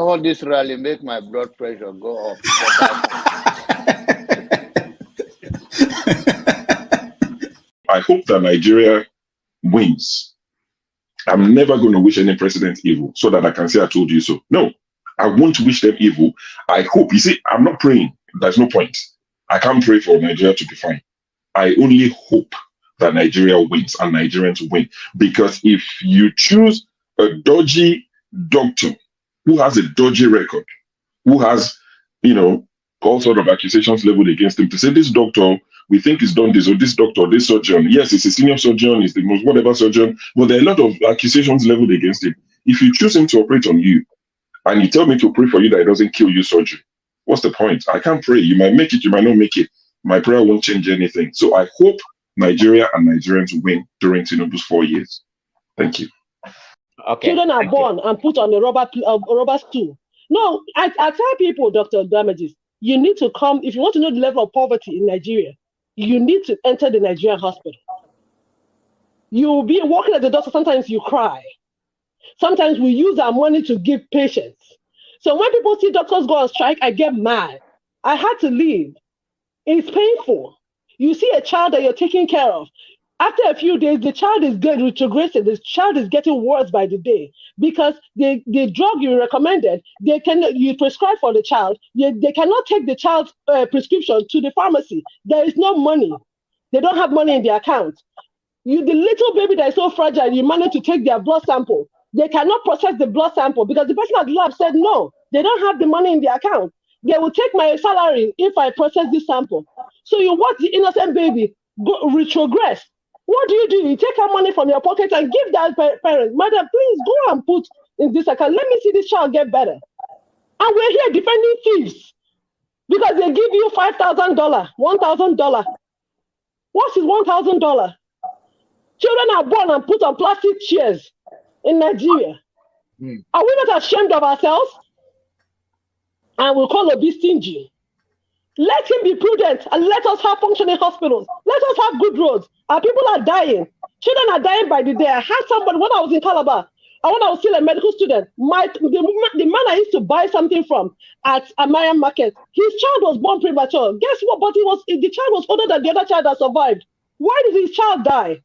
all this rally make my blood pressure go up. I hope that Nigeria wins. I'm never going to wish any president evil so that I can say I told you so. No, I won't wish them evil. I hope. You see, I'm not praying. There's no point. I can't pray for Nigeria to be fine. I only hope that Nigeria wins and Nigerians win. Because if you choose a dodgy doctor who has a dodgy record, who has, all sort of accusations leveled against him, to say this doctor, we think he's done this, or this doctor, this surgeon, yes, he's a senior surgeon, he's the most whatever surgeon, but there are a lot of accusations leveled against him. If you choose him to operate on you, and you tell me to pray for you that it doesn't kill you surgery, what's the point? I can't pray. You might make it, you might not make it. My prayer won't change anything. So I hope Nigeria and Nigerians win during Tinubu's 4 years. Thank you. Okay. Children are born and put on a rubber stool. No, I tell people, Dr. Damages, you need to come, if you want to know the level of poverty in Nigeria, you need to enter the Nigerian hospital. You'll be walking at the doctor, sometimes you cry. Sometimes we use our money to give patients. So when people see doctors go on strike, I get mad. I had to leave. It's painful. You see a child that you're taking care of. After a few days, the child is retrogressing. The child is getting worse by the day because the drug you recommended, you prescribe for the child, they cannot take the child's prescription to the pharmacy. There is no money. They don't have money in their account. The little baby that is so fragile, you manage to take their blood sample. They cannot process the blood sample because the person at the lab said no, they don't have the money in their account. They will take my salary if I process this sample. So you watch the innocent baby retrogress. What do? You take our money from your pocket and give that parent, madam, please go and put in this account. Let me see this child get better. And we're here defending thieves because they give you $5,000, $1,000. What is $1,000? Children are born and put on plastic chairs in Nigeria. Are we not ashamed of ourselves? And we'll call Obi stingy. Let him be prudent and let us have functioning hospitals. Let us have good roads. Our people are dying. Children are dying by the day. I had somebody when I was in Calabar, and when I was still a medical student, the man I used to buy something from at Amaya Market, his child was born premature. Guess what? But the child was older than the other child that survived. Why did his child die?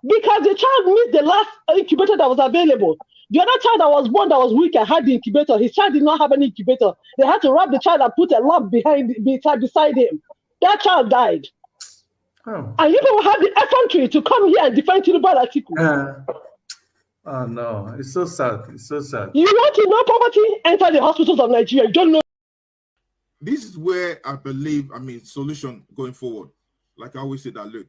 Because the child missed the last incubator that was available. The other child that was born that was weaker had the incubator. His child did not have any incubator. They had to wrap the child and put a lamp beside him. That child died. Oh. And you people have the effrontery to come here and defend Tinubu Atiku. Oh no, it's so sad. It's so sad. You want to know poverty? Enter the hospitals of Nigeria. You don't know. This is where I believe, solution going forward. Like I always say that, look,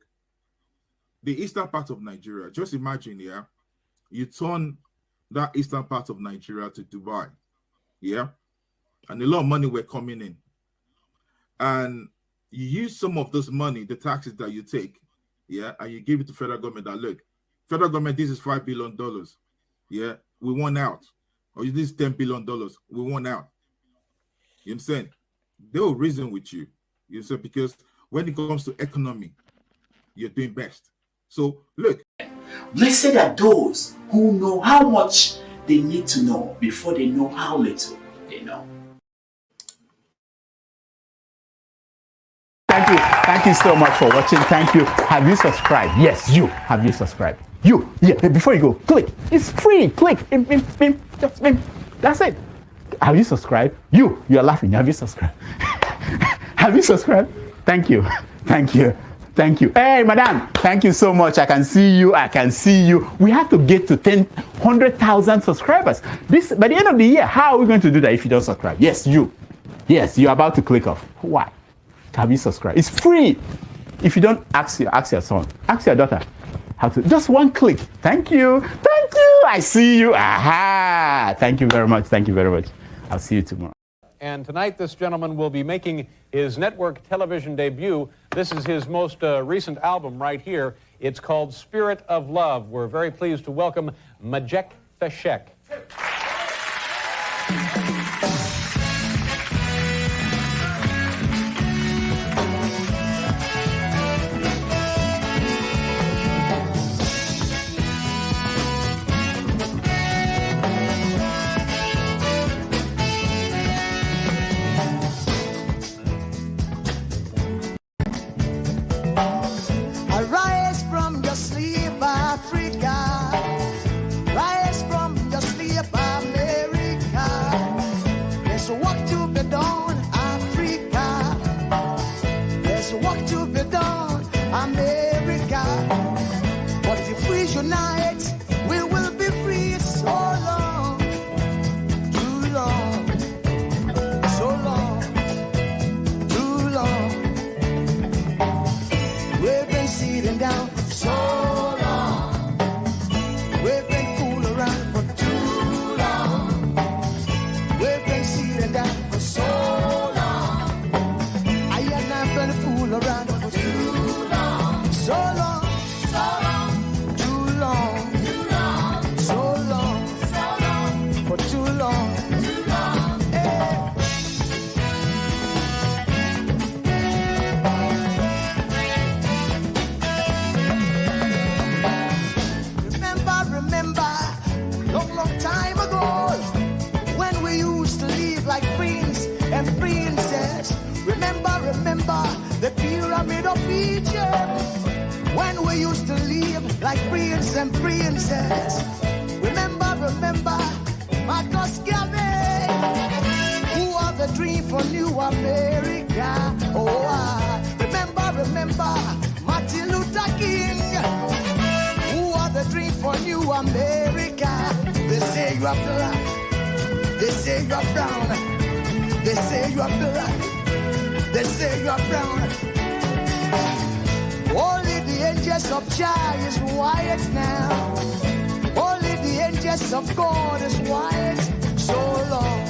the eastern part of Nigeria, just imagine, you turn that eastern part of Nigeria to Dubai, and a lot of money were coming in, and you use some of this money, the taxes that you take, and you give it to federal government that, look, federal government, this is $5 billion, we want out, or this is $10 billion, we want out. You understand? They will reason with you, because when it comes to economy, you're doing best. So look, blessed are those who know how much they need to know before they know how little they know. Thank you so much for watching. Thank you. Have you subscribed? Yes, you. Have you subscribed? You. Yeah, before you go, click. It's free. Click. Just that's it. Have you subscribed? You are laughing. Have you subscribed? Have you subscribed? Thank you. Thank you. Thank you. Hey, madam, thank you so much. I can see you. I can see you. We have to get to 100,000 subscribers. By the end of the year, how are we going to do that if you don't subscribe? Yes, you. Yes, you're about to click off. Why? Have you subscribed? It's free. If you don't, ask your son, ask your daughter how to. Just one click. Thank you. Thank you. I see you. Aha. Thank you very much. Thank you very much. I'll see you tomorrow. And tonight, this gentleman will be making his network television debut. This is his most recent album right here. It's called Spirit of Love. We're very pleased to welcome Majek Feshek. unite, we will be free. So long, too long, so long, too long. We've been sitting down so long. We've been fooling around for too long. We've been sitting down for so long. I am not gonna fool around for too long. So long, too long, so long, for too long. Hey. Remember, long time ago, when we used to live like prince and princess. Remember, the pyramid of Egypt, when we used to live like prince and princess. Remember, Marcus Garvey, who are the dream for New America. Oh, remember, Martin Luther King, the dream for New America. They say you are black, they say you are brown, they say you are black, they say you are brown. Only the angels of Jah is white now. Only the angels of God is white. So long,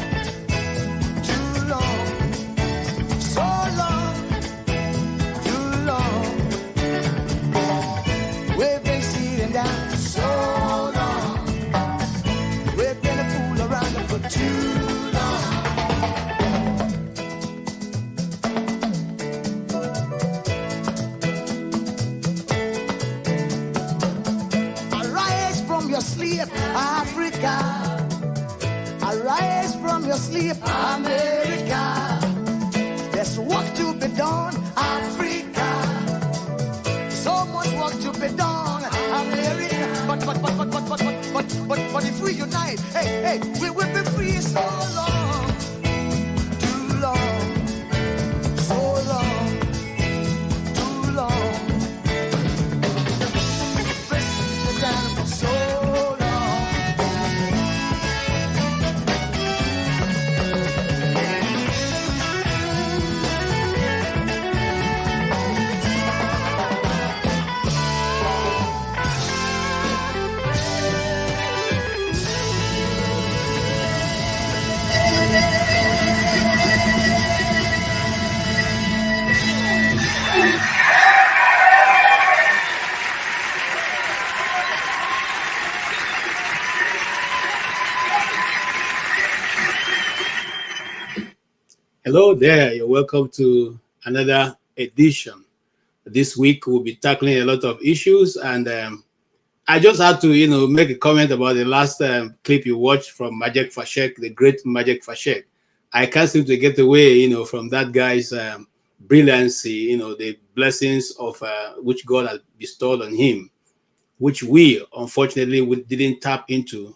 too long, so long, too long. We've been sitting down so long. We've been a fool around for too long. Arise from your sleep, Africa. Arise from your sleep, America. There's work to be done, Africa. So much work to be done, America. But if we unite, hey, we will be free. So long, too long, so long, too long. Press down for so long. Hello there, you're welcome to another edition. This week we'll be tackling a lot of issues, and I just had to, make a comment about the last clip you watched from Majek Fashek, the great Majek Fashek. I can't seem to get away, from that guy's brilliancy, the blessings of which God has bestowed on him, which we, unfortunately, we didn't tap into,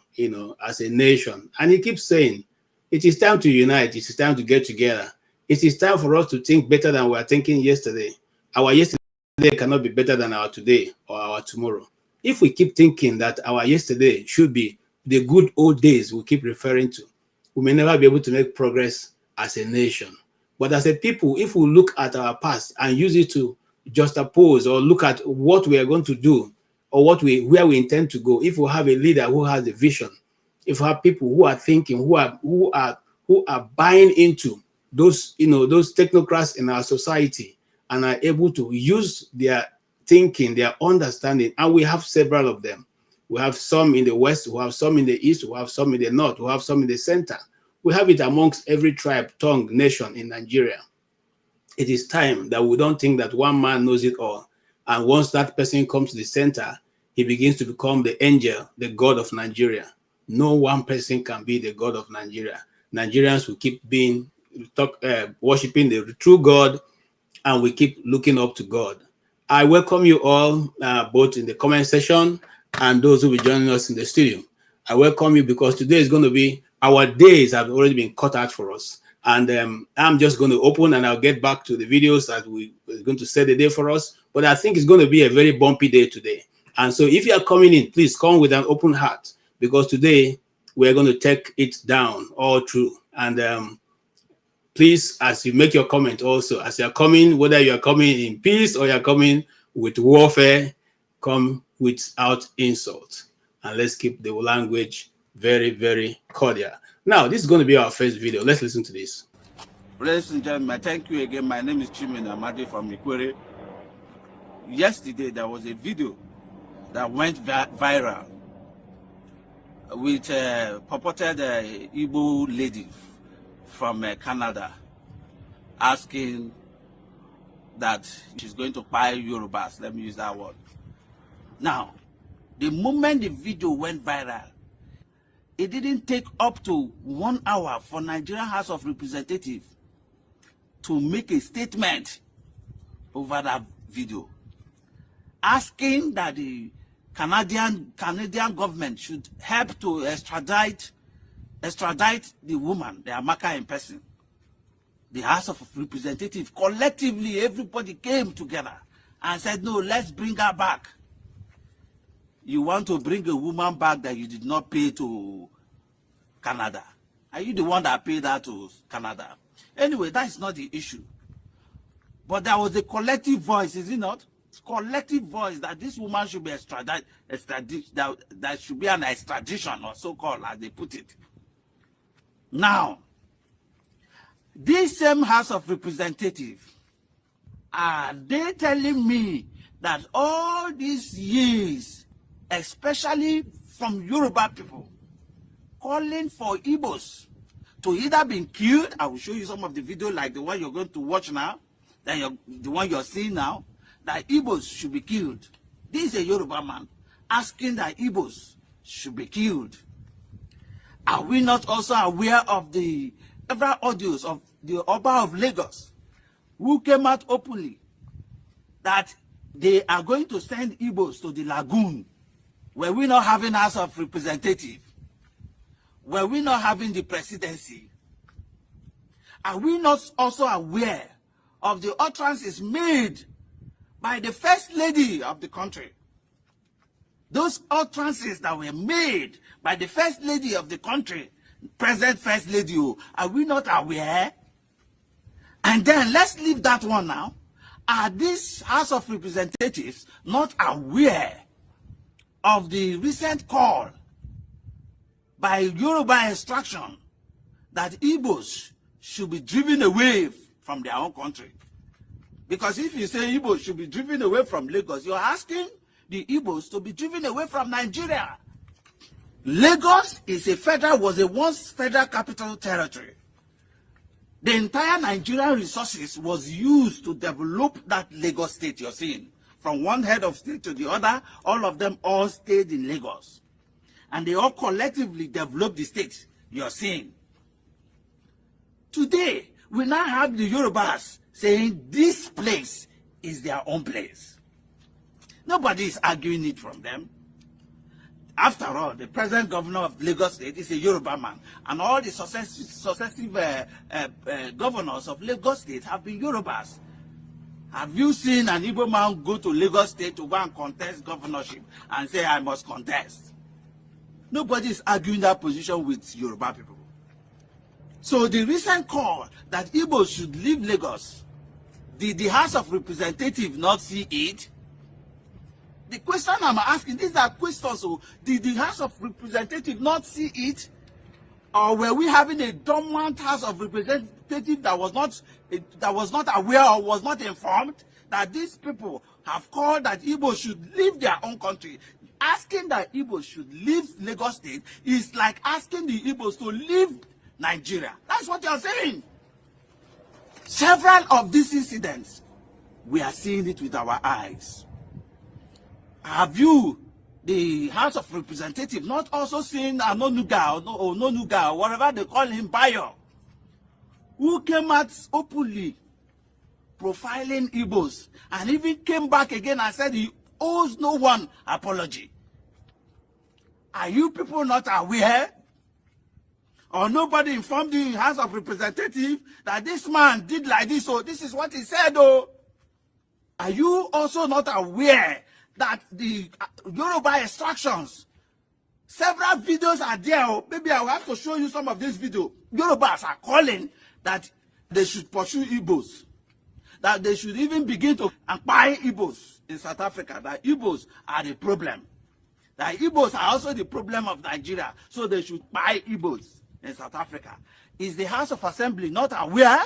as a nation. And he keeps saying, it is time to unite. It is time to get together. It is time for us to think better than we were thinking yesterday. Our yesterday cannot be better than our today or our tomorrow. If we keep thinking that our yesterday should be the good old days we keep referring to, we may never be able to make progress as a nation. But as a people, if we look at our past and use it to juxtapose or look at what we are going to do or where we intend to go, if we have a leader who has a vision, if we have people who are thinking, who are buying into those, those technocrats in our society and are able to use their thinking, their understanding, and we have several of them. We have some in the West, we have some in the East, we have some in the North, we have some in the center. We have it amongst every tribe, tongue, nation in Nigeria. It is time that we don't think that one man knows it all. And once that person comes to the center, he begins to become the angel, the God of Nigeria. No one person can be the God of Nigeria. Nigerians will keep being worshiping the true God, and we keep looking up to God. I welcome you all, both in the comment section and those who will be joining us in the studio. I welcome you because today is going to be, our days have already been cut out for us. And I'm just going to open and I'll get back to the videos that we're going to set the day for us. But I think it's going to be a very bumpy day today. And so if you are coming in, please come with an open heart, because today we're going to take it down all through. And please, as you make your comment also, as you're coming, whether you're coming in peace or you're coming with warfare, come without insult. And let's keep the language very, very cordial. Now, this is going to be our first video. Let's listen to this. Ladies and gentlemen, thank you again. My name is Chimene Amadi from Ikwere. Yesterday, there was a video that went viral with a purported Igbo lady from Canada asking that she's going to buy Yorubas. Let me use that word. Now, the moment the video went viral, it didn't take up to 1 hour for Nigerian House of Representatives to make a statement over that video, asking that the Canadian government should help to extradite the woman, the Amaka in person. The House of Representatives collectively, everybody came together and said, no, let's bring her back. You want to bring a woman back that you did not pay to Canada? Are you the one that paid that to Canada? Anyway, that is not the issue. But there was a collective voice, is it not? Collective voice that this woman should be extradited, that should be an extradition, or so-called, as they put it. Now, this same House of Representatives, are they telling me that all these years, especially from Yoruba people, calling for Igbos to either be killed? I will show you some of the video like the one you're going to watch now, the one you're seeing now, that Igbos should be killed. This is a Yoruba man asking that Igbos should be killed. Are we not also aware of the several audios of the Oba of Lagos, who came out openly that they are going to send Igbos to the lagoon? Were we not having House of Representatives? Were we not having the presidency? Are we not also aware of the utterances made by the First Lady of the country? Those utterances that were made by the First Lady of the country, present First Lady, are we not aware? And then let's leave that one now. Are these House of Representatives not aware of the recent call by Yoruba extraction that Igbos should be driven away from their own country? Because if you say Igbos should be driven away from Lagos, you're asking the Igbos to be driven away from Nigeria. Lagos was a once federal capital territory. The entire Nigerian resources was used to develop that Lagos state you're seeing. From one head of state to the other, all of them all stayed in Lagos. And they all collectively developed the state you're seeing. Today, we now have the Yorubas saying this place is their own place. Nobody is arguing it from them. After all, the present governor of Lagos State is a Yoruba man, and all the successive governors of Lagos State have been Yorubas. Have you seen an Igbo man go to Lagos State to go and contest governorship and say, I must contest? Nobody is arguing that position with Yoruba people. So the recent call that Igbos should leave Lagos, did the House of Representatives not see it? The question I'm asking, these are questions. So did the House of Representatives not see it? Or were we having a dormant House of Representatives that was not aware or was not informed that these people have called that Igbos should leave their own country? Asking that Igbos should leave Lagos State is like asking the Igbos to leave Nigeria. That's what you're saying. Several of these incidents, we are seeing it with our eyes. Have you, the House of Representatives, not also seen Anonuga or Nonuga, or whatever they call him, Bayo, who came out openly profiling Igbos and even came back again and said he owes no one apology? Are you people not aware? Or nobody informed the House of Representatives that this man did like this, so this is what he said, oh? Are you also not aware that the Yoruba extractions, several videos are there. Maybe I will have to show you some of these videos. Yorubas are calling that they should pursue Igbos, that they should even begin to buy Igbos in South Africa, that Igbos are the problem. That Igbos are also the problem of Nigeria, so they should buy Igbos in South Africa. Is the House of Assembly not aware?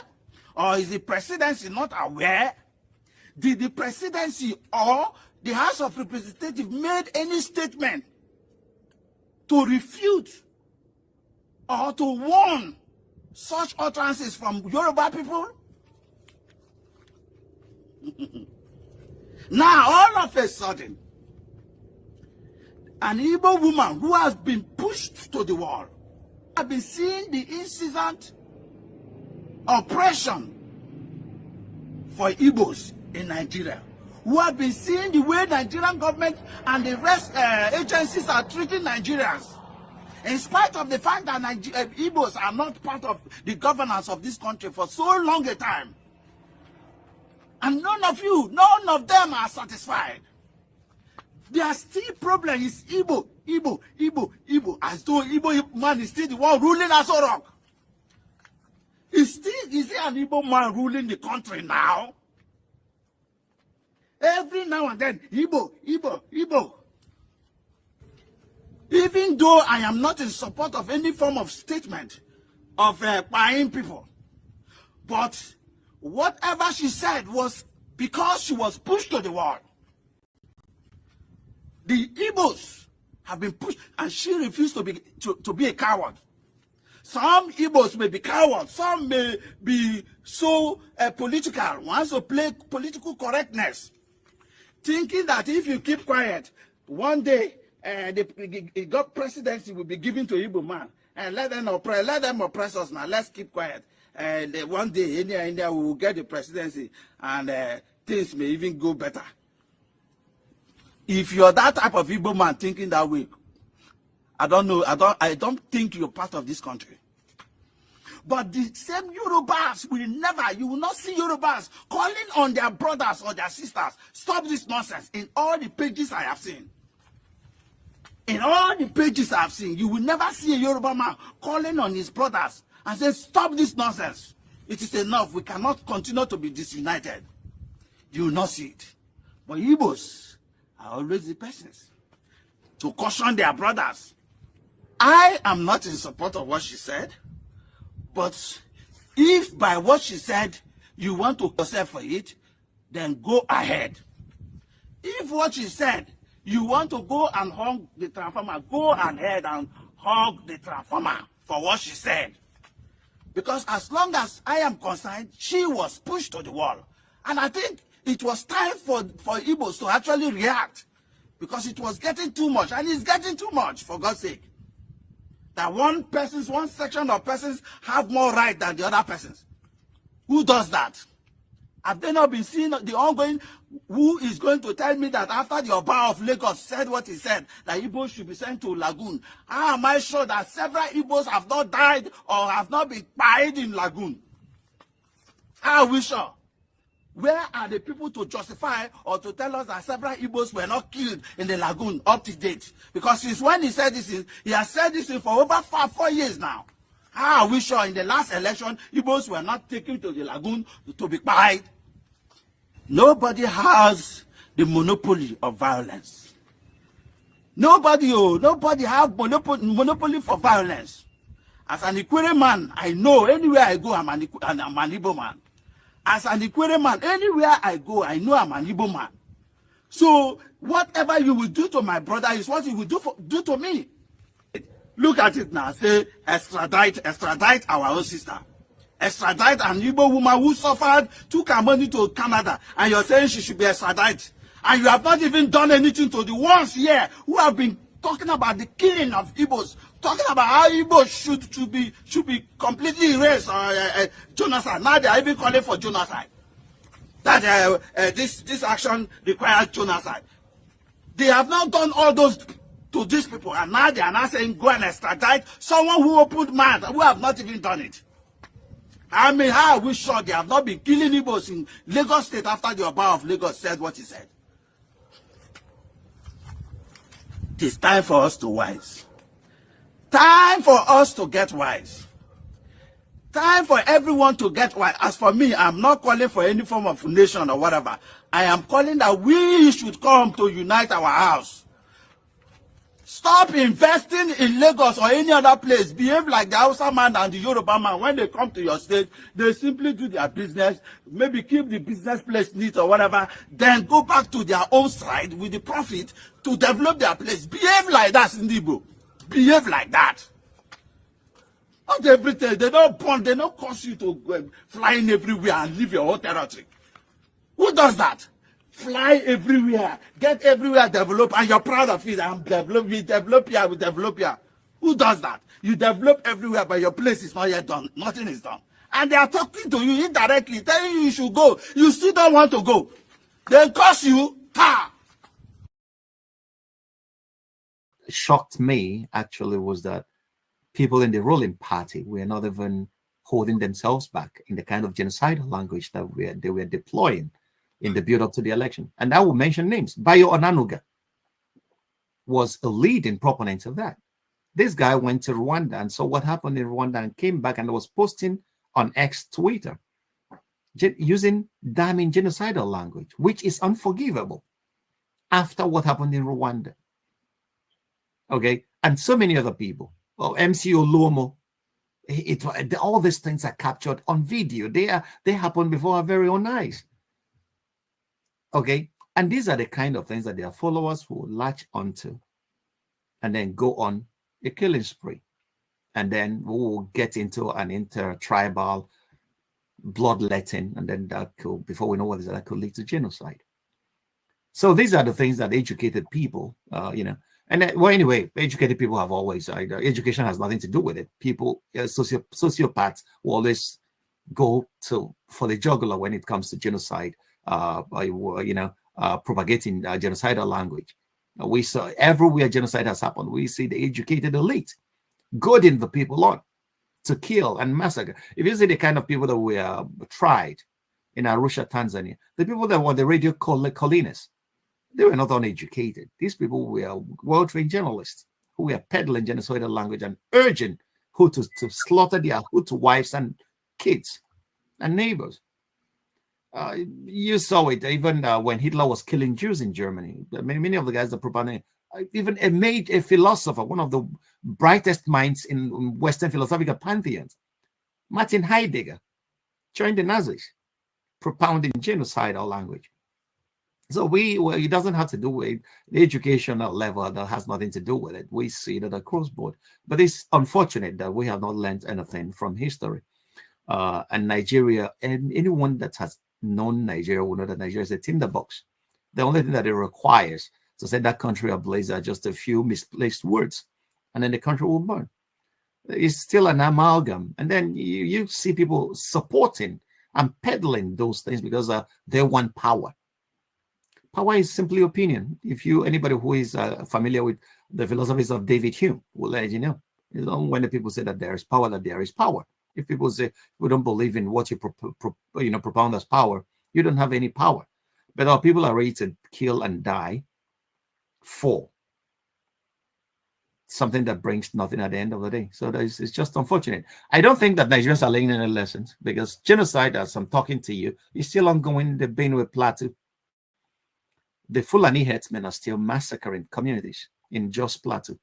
Or is the presidency not aware? Did the presidency or the House of Representatives made any statement to refute or to warn such utterances from Yoruba people? Now, all of a sudden, an Igbo woman who has been pushed to the wall, have been seeing the incessant oppression for Igbos in Nigeria, who have been seeing the way Nigerian government and the rest agencies are treating Nigerians, in spite of the fact that Igbos are not part of the governance of this country for so long a time. And none of them are satisfied. Their still problem is Igbo, as though Igbo man is still the one ruling Aso Rock. Is there an Igbo man ruling the country now? Every now and then, Igbo. Even though I am not in support of any form of statement of buying people, but whatever she said was because she was pushed to the wall. The Igbos have been pushed, and she refused to be a coward. Some Igbos may be cowards, some may be so political, wants to play political correctness, thinking that if you keep quiet, one day the presidency will be given to Igbo man, and let them oppress us now. Let's keep quiet, and one day India will get the presidency, and things may even go better. If you're that type of Igbo man thinking that way, I don't think you're part of this country. But the same Yorubas you will not see Yorubas calling on their brothers or their sisters. Stop this nonsense. In all the pages I have seen, you will never see a Yoruba man calling on his brothers and say, stop this nonsense. It is enough. We cannot continue to be disunited. You will not see it. But Igbos are always the persons to caution their brothers. I am not in support of what she said, but if by what she said you want to yourself for it, then go ahead. If what she said you want to go and hug the transformer, go ahead and hug the transformer for what she said. Because as long as I am concerned, she was pushed to the wall. And I think it was time for Igbos to actually react, because it was getting too much, and it's getting too much, for God's sake. That one section of persons have more right than the other persons. Who does that? Have they not been seeing the ongoing? Who is going to tell me that after the Oba of Lagos said what he said, that Igbos should be sent to Lagoon? How am I sure that several Igbos have not died or have not been buried in Lagoon? How are we sure? Where are the people to justify or to tell us that several Igbos were not killed in the Lagoon up to date? Because since when he said this, he has said this for over 4 years now. How are we sure in the last election Igbos were not taken to the Lagoon to be buried? Nobody has the monopoly of violence. Nobody have monopoly for violence. As an Ikwere man, I know anywhere I go, I'm an Igbo man. As an Ikwere man, anywhere I go, I know I'm an Igbo man. So whatever you will do to my brother is what you will do to me. Look at it now. Say extradite our own sister. Extradite an Igbo woman who suffered, took her money to Canada, and you're saying she should be extradited. And you have not even done anything to the ones here who have been talking about the killing of Igbos, talking about how Igbos should be completely erased or genocide. Now they are even calling for genocide. That this action requires genocide. They have not done all those to these people, and now they are now saying go and extradite someone who opened mouth, who have not even done it. I mean, how are we sure they have not been killing Igbos in Lagos State after the Oba of Lagos said what he said? It is time for us to wise. Time for us to get wise. Time for everyone to get wise. As for me, I'm not calling for any form of nation or whatever. I am calling that we should come to unite our house. Stop investing in Lagos or any other place. Behave like the Hausa man and the Yoruba man. When they come to your state, they simply do their business, maybe keep the business place neat or whatever, then go back to their own side with the profit to develop their place. Behave like that, Sindibo. Behave like that. Not everything. They don't bond, they don't cause you to go flying everywhere and leave your own territory. Who does that? Fly everywhere, get everywhere developed, and you're proud of it. And we develop here. Who does that? You develop everywhere, but your place is not yet done. Nothing is done. And they are talking to you indirectly, telling you should go. You still don't want to go. They curse you. Ha! Shocked me, actually, was that people in the ruling party were not even holding themselves back in the kind of genocidal language that they were deploying in the build-up to the election. And I will mention names. Bayo Onanuga was a leading proponent of that. This guy went to Rwanda and saw what happened in Rwanda and came back and was posting on X Twitter using damning genocidal language, which is unforgivable after what happened in Rwanda. Okay, and so many other people. Oh, MC Oluomo. All these things are captured on video. They happen before our very own eyes. Okay, and these are the kind of things that their followers will latch onto and then go on a killing spree. And then we will get into an inter-tribal bloodletting, and then that could, before we know what it is, that could lead to genocide. So these are the things that educated people, and then, well, anyway, educated people have always, education has nothing to do with it. People, sociopaths will always go for the jugular when it comes to genocide. Propagating genocidal language. We saw everywhere genocide has happened. We see the educated elite goading the people on to kill and massacre. If you see the kind of people that were tried in Arusha, Tanzania, the people that were the radio collinas, they were not uneducated. These people were well-trained journalists who were peddling genocidal language and urging Hutus to slaughter their Hutu wives and kids and neighbors. You saw it even when Hitler was killing Jews in Germany. Many of the guys that propaganda, even a philosopher, one of the brightest minds in Western philosophical pantheons, Martin Heidegger, joined the Nazis, propounding genocidal language. So it doesn't have to do with the educational level. That has nothing to do with it. We see that across board. But it's unfortunate that we have not learned anything from history. And Nigeria, and anyone that has known Nigeria will know that Nigeria is a tinderbox. The only thing that it requires to set that country ablaze are just a few misplaced words, and then the country will burn. It's still an amalgam. And then you see people supporting and peddling those things because they want power. Power is simply opinion. Anybody who is familiar with the philosophies of David Hume will let you know. When the people say that there is power, that there is power. If people say we don't believe in what you propound as power, you don't have any power. But our people are ready to kill and die for something that brings nothing at the end of the day. So it's just unfortunate. I don't think that Nigerians are learning any lessons, because genocide, as I'm talking to you, is still ongoing in the Benue Plateau. The Fulani headsmen are still massacring communities in Jos Plateau.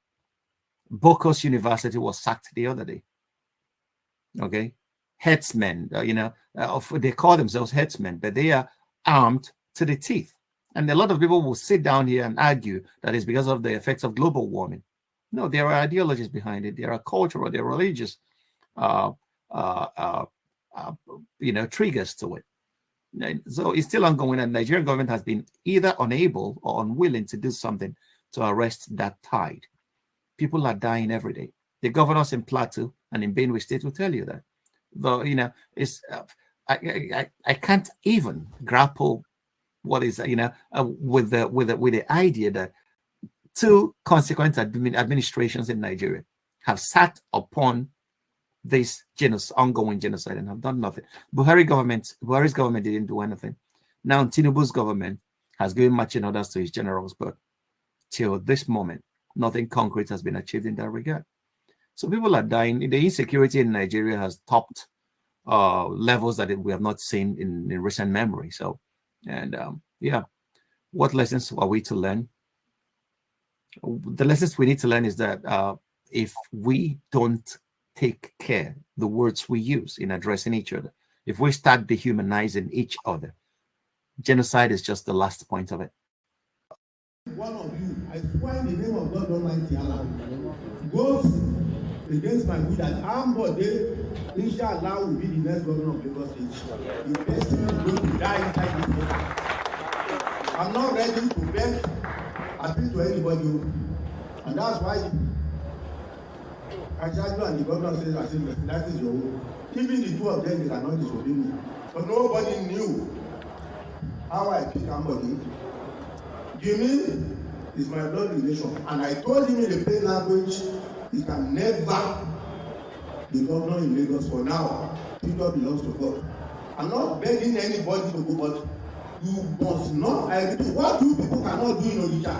Bokos University was sacked the other day. Okay, headsmen, they call themselves headsmen, but they are armed to the teeth. And a lot of people will sit down here and argue that it's because of the effects of global warming. No, there are ideologies behind it. There are cultural, there are religious, triggers to it. And so it's still ongoing, and the Nigerian government has been either unable or unwilling to do something to arrest that tide. People are dying every day. The governors in Plateau and in Benue State will tell you that. Though, it's I can't even grapple what is with the idea that two consequent administrations in Nigeria have sat upon this ongoing genocide and have done nothing. Buhari's government didn't do anything. Now Tinubu's government has given marching orders to his generals, but till this moment, nothing concrete has been achieved in that regard. So people are dying. The insecurity in Nigeria has topped levels that we have not seen in recent memory. So, and yeah, what lessons are we to learn? The lessons we need to learn is that if we don't take care the words we use in addressing each other, if we start dehumanizing each other, genocide is just the last point of it. One of you, I swear in the name of God Almighty Allah, goes against my will that Ambode, inshallah, will be the next governor of Lagos State. The best thing is going to die inside this country. I'm not ready to beg, appeal to anybody, and that's why Ajaero and the governor says, I think that is your own. Even the two of them, they cannot disobey me. But nobody knew how I pick Ambode. Jimmy is my blood relation, and I told him in the plain language, he can never be governor in Lagos for now. Future belongs to God. I'm not begging anybody to go, but you must not. I repeat, what you people cannot do in Odisha,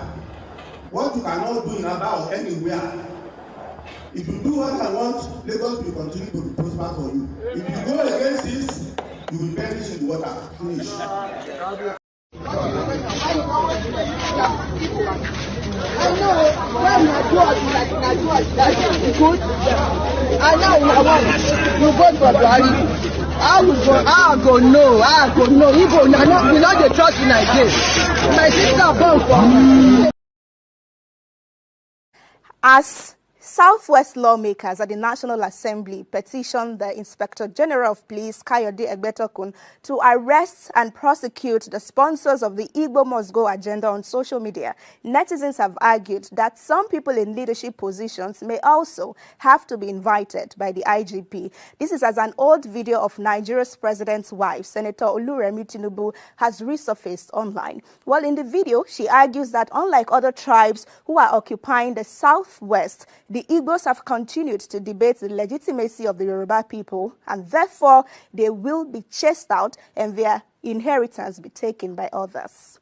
what you cannot do in Aba or anywhere. If you do what I want, Lagos will continue to be prosper for you. If you go against this, you will perish in the water. Finish. I know when you good. I know you vote for Buhari. I go no. Igbo we not dey trust in again. My sister vote for me. As Southwest lawmakers at the National Assembly petitioned the Inspector General of Police, Kayode Egbetokun, to arrest and prosecute the sponsors of the Igbo Must Go agenda on social media. Netizens have argued that some people in leadership positions may also have to be invited by the IGP. This is as an old video of Nigeria's president's wife, Senator Oluremi Tinubu, has resurfaced online. Well, in the video, she argues that unlike other tribes who are occupying the Southwest, the Igbos have continued to debate the legitimacy of the Yoruba people, and therefore they will be chased out and their inheritance be taken by others.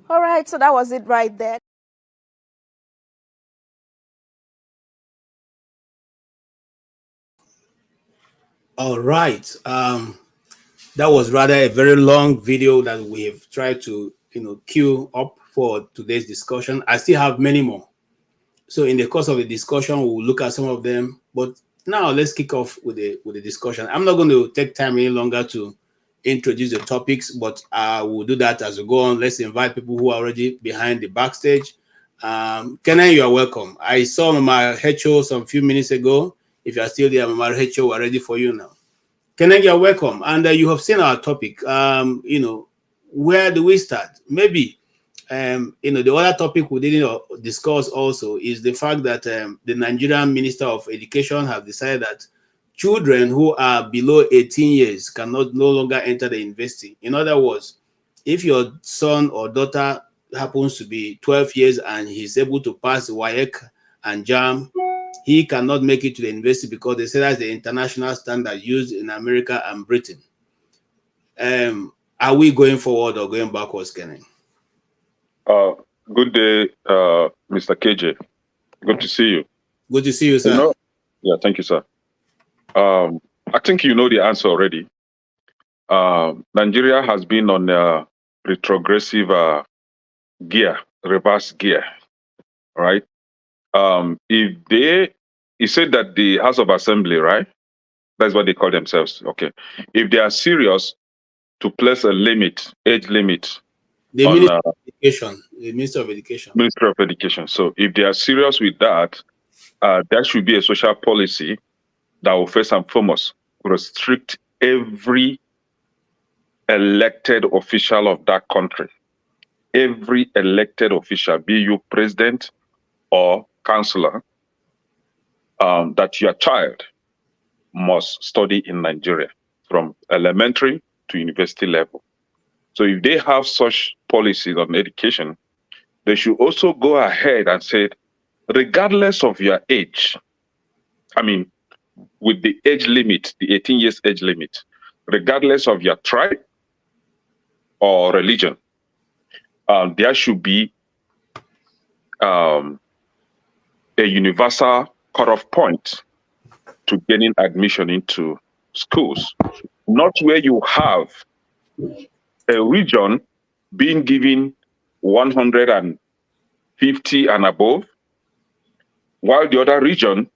All right, so that was it right there. All right. That was rather a very long video that we've tried to, queue up for today's discussion. I still have many more. So in the course of the discussion, we'll look at some of them. But now let's kick off with the discussion. I'm not going to take time any longer to introduce the topics, but I will do that as we go on. Let's invite people who are already behind the backstage. Kenan, you are welcome. I saw Mama Hecho some few minutes ago. If you are still there, Mama Hecho, we're ready for you now. Kenan, you are welcome. And you have seen our topic. Where do we start? Maybe, the other topic we didn't discuss also is the fact that the Nigerian Minister of Education have decided that children who are below 18 years no longer enter the university. In other words, if your son or daughter happens to be 12 years and he's able to pass WAEC and JAM, he cannot make it to the university because they say that's the international standard used in America and Britain. Are we going forward or going backwards, Kenan? Good day, Mr. KJ. Good to see you. Good to see you, sir. Yeah, thank you, sir. I think you know the answer already. Nigeria has been on a retrogressive reverse gear, right? You said that the House of Assembly, right? That's what they call themselves. Okay. If they are serious to place a age limit the on Minister of Education, the Minister of Education. Ministry of Education. So if they are serious with that, there should be a social policy that will first and foremost restrict every elected official of that country. Every elected official, be you president or councillor, that your child must study in Nigeria from elementary to university level. So if they have such policies on education, they should also go ahead and say, regardless of your age, I mean, with the age limit, the 18 years age limit, regardless of your tribe or religion, there should be a universal cutoff point to getting admission into schools, not where you have a region being given 150 and above, while the other region,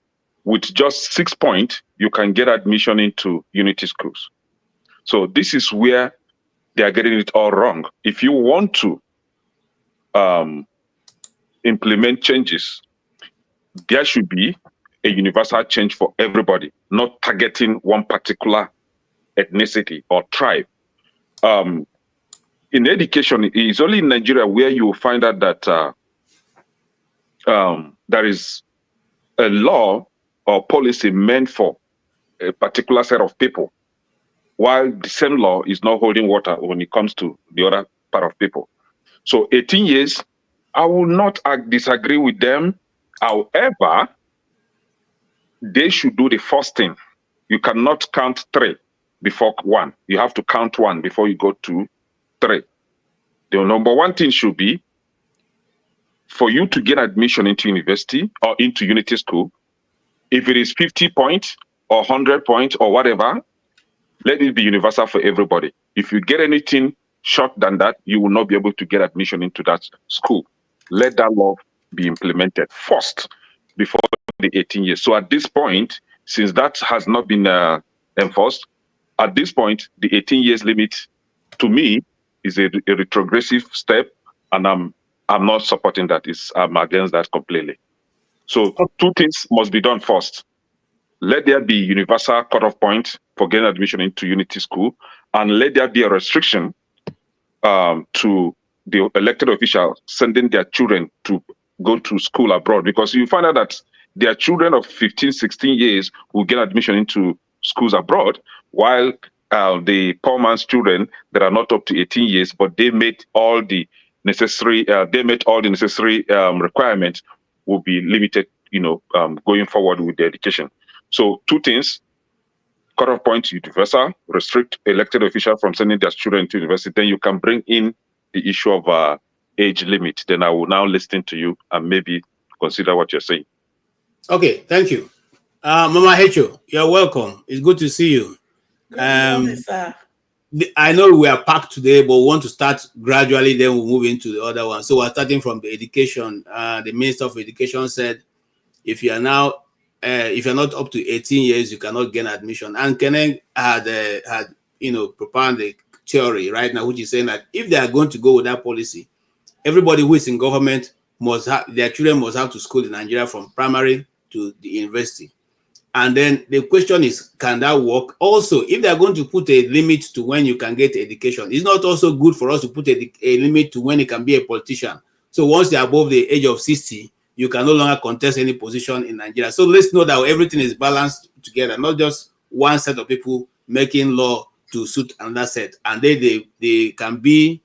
with just 6 points, you can get admission into unity schools. So this is where they are getting it all wrong. If you want to implement changes, there should be a universal change for everybody, not targeting one particular ethnicity or tribe. In education, it's only in Nigeria where you will find out that there is a law or policy meant for a particular set of people, while the same law is not holding water when it comes to the other part of people. So 18 years, I will not disagree with them. However, they should do the first thing. You cannot count 3 before 1. You have to count 1 before you go to 3. The number one thing should be for you to get admission into university or into unity school. If it is 50 points or 100 points or whatever, let it be universal for everybody. If you get anything short than that, you will not be able to get admission into that school. Let that law be implemented first before the 18 years. So at this point, since that has not been enforced, at this point, the 18 years limit, to me, is a retrogressive step, and I'm not supporting that. I'm against that completely. So 2 things must be done first. Let there be universal cutoff point for getting admission into unity school, and let there be a restriction to the elected officials sending their children to go to school abroad, because you find out that their children of 15, 16 years will get admission into schools abroad, while the poor man's children that are not up to 18 years, but they made all the necessary requirements, will be limited, going forward with the education. So 2 things: cutoff point universal, restrict elected officials from sending their children to university. Then you can bring in the issue of age limit. Then I will now listen to you and maybe consider what you're saying. Okay, thank you. Mama Hecho, you're welcome. It's good to see you. Good morning, sir. I know we are packed today, but we want to start gradually, then we'll move into the other one. So we're starting from the education. The Minister of Education said, if you're not up to 18 years, you cannot gain admission. And Kenen had propounded the theory right now, which is saying that if they are going to go with that policy, everybody who is in government their children must have to school in Nigeria from primary to the university. And then the question is, can that work? Also, if they are going to put a limit to when you can get education, it's not also good for us to put a limit to when you can be a politician. So once they're above the age of 60, you can no longer contest any position in Nigeria. So let's know that everything is balanced together, not just one set of people making law to suit another set. And they can be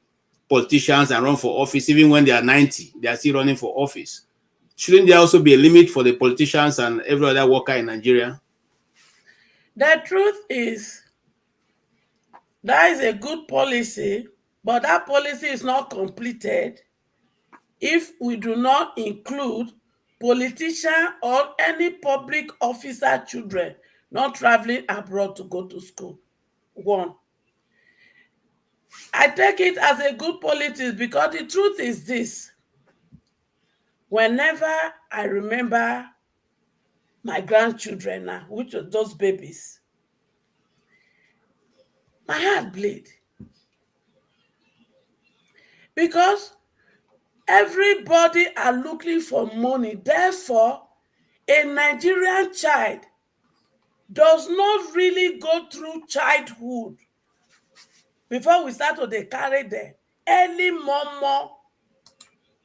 politicians and run for office even when they are 90. They are still running for office. Shouldn't there also be a limit for the politicians and every other worker in Nigeria? The truth is, that is a good policy, but that policy is not completed if we do not include politician or any public officer children not traveling abroad to go to school. One, I take it as a good politics because the truth is this. Whenever I remember my grandchildren now, which are those babies, my heart bleed. Because everybody are looking for money. Therefore, a Nigerian child does not really go through childhood before we start to carry them. Early mama,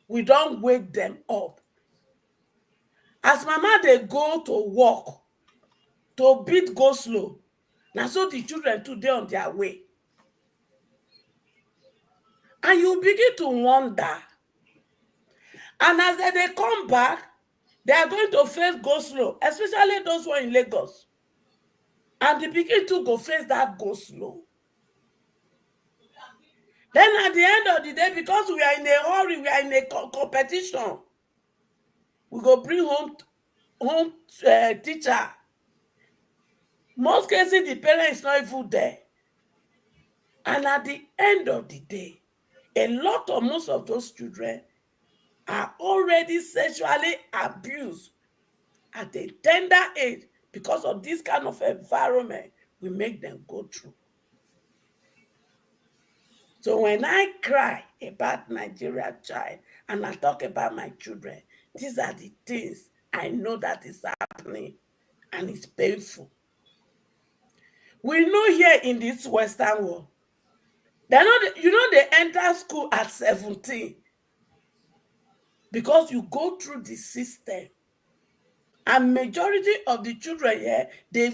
we don't wake them up. As mama they go to work, to beat go slow, now so the children today on their way. And you begin to wonder. And as they come back, they are going to face go slow, especially those who are in Lagos. And they begin to go face that go slow. Then at the end of the day, because we are in a hurry, we are in a competition, we go bring home teacher. Most cases, the parent is not even there. And at the end of the day, most of those children are already sexually abused at a tender age because of this kind of environment we make them go through. So when I cry about Nigerian child and I talk about my children, these are the things I know that is happening and it's painful. We know here in this Western world, they enter school at 17 because you go through the system. And majority of the children here, they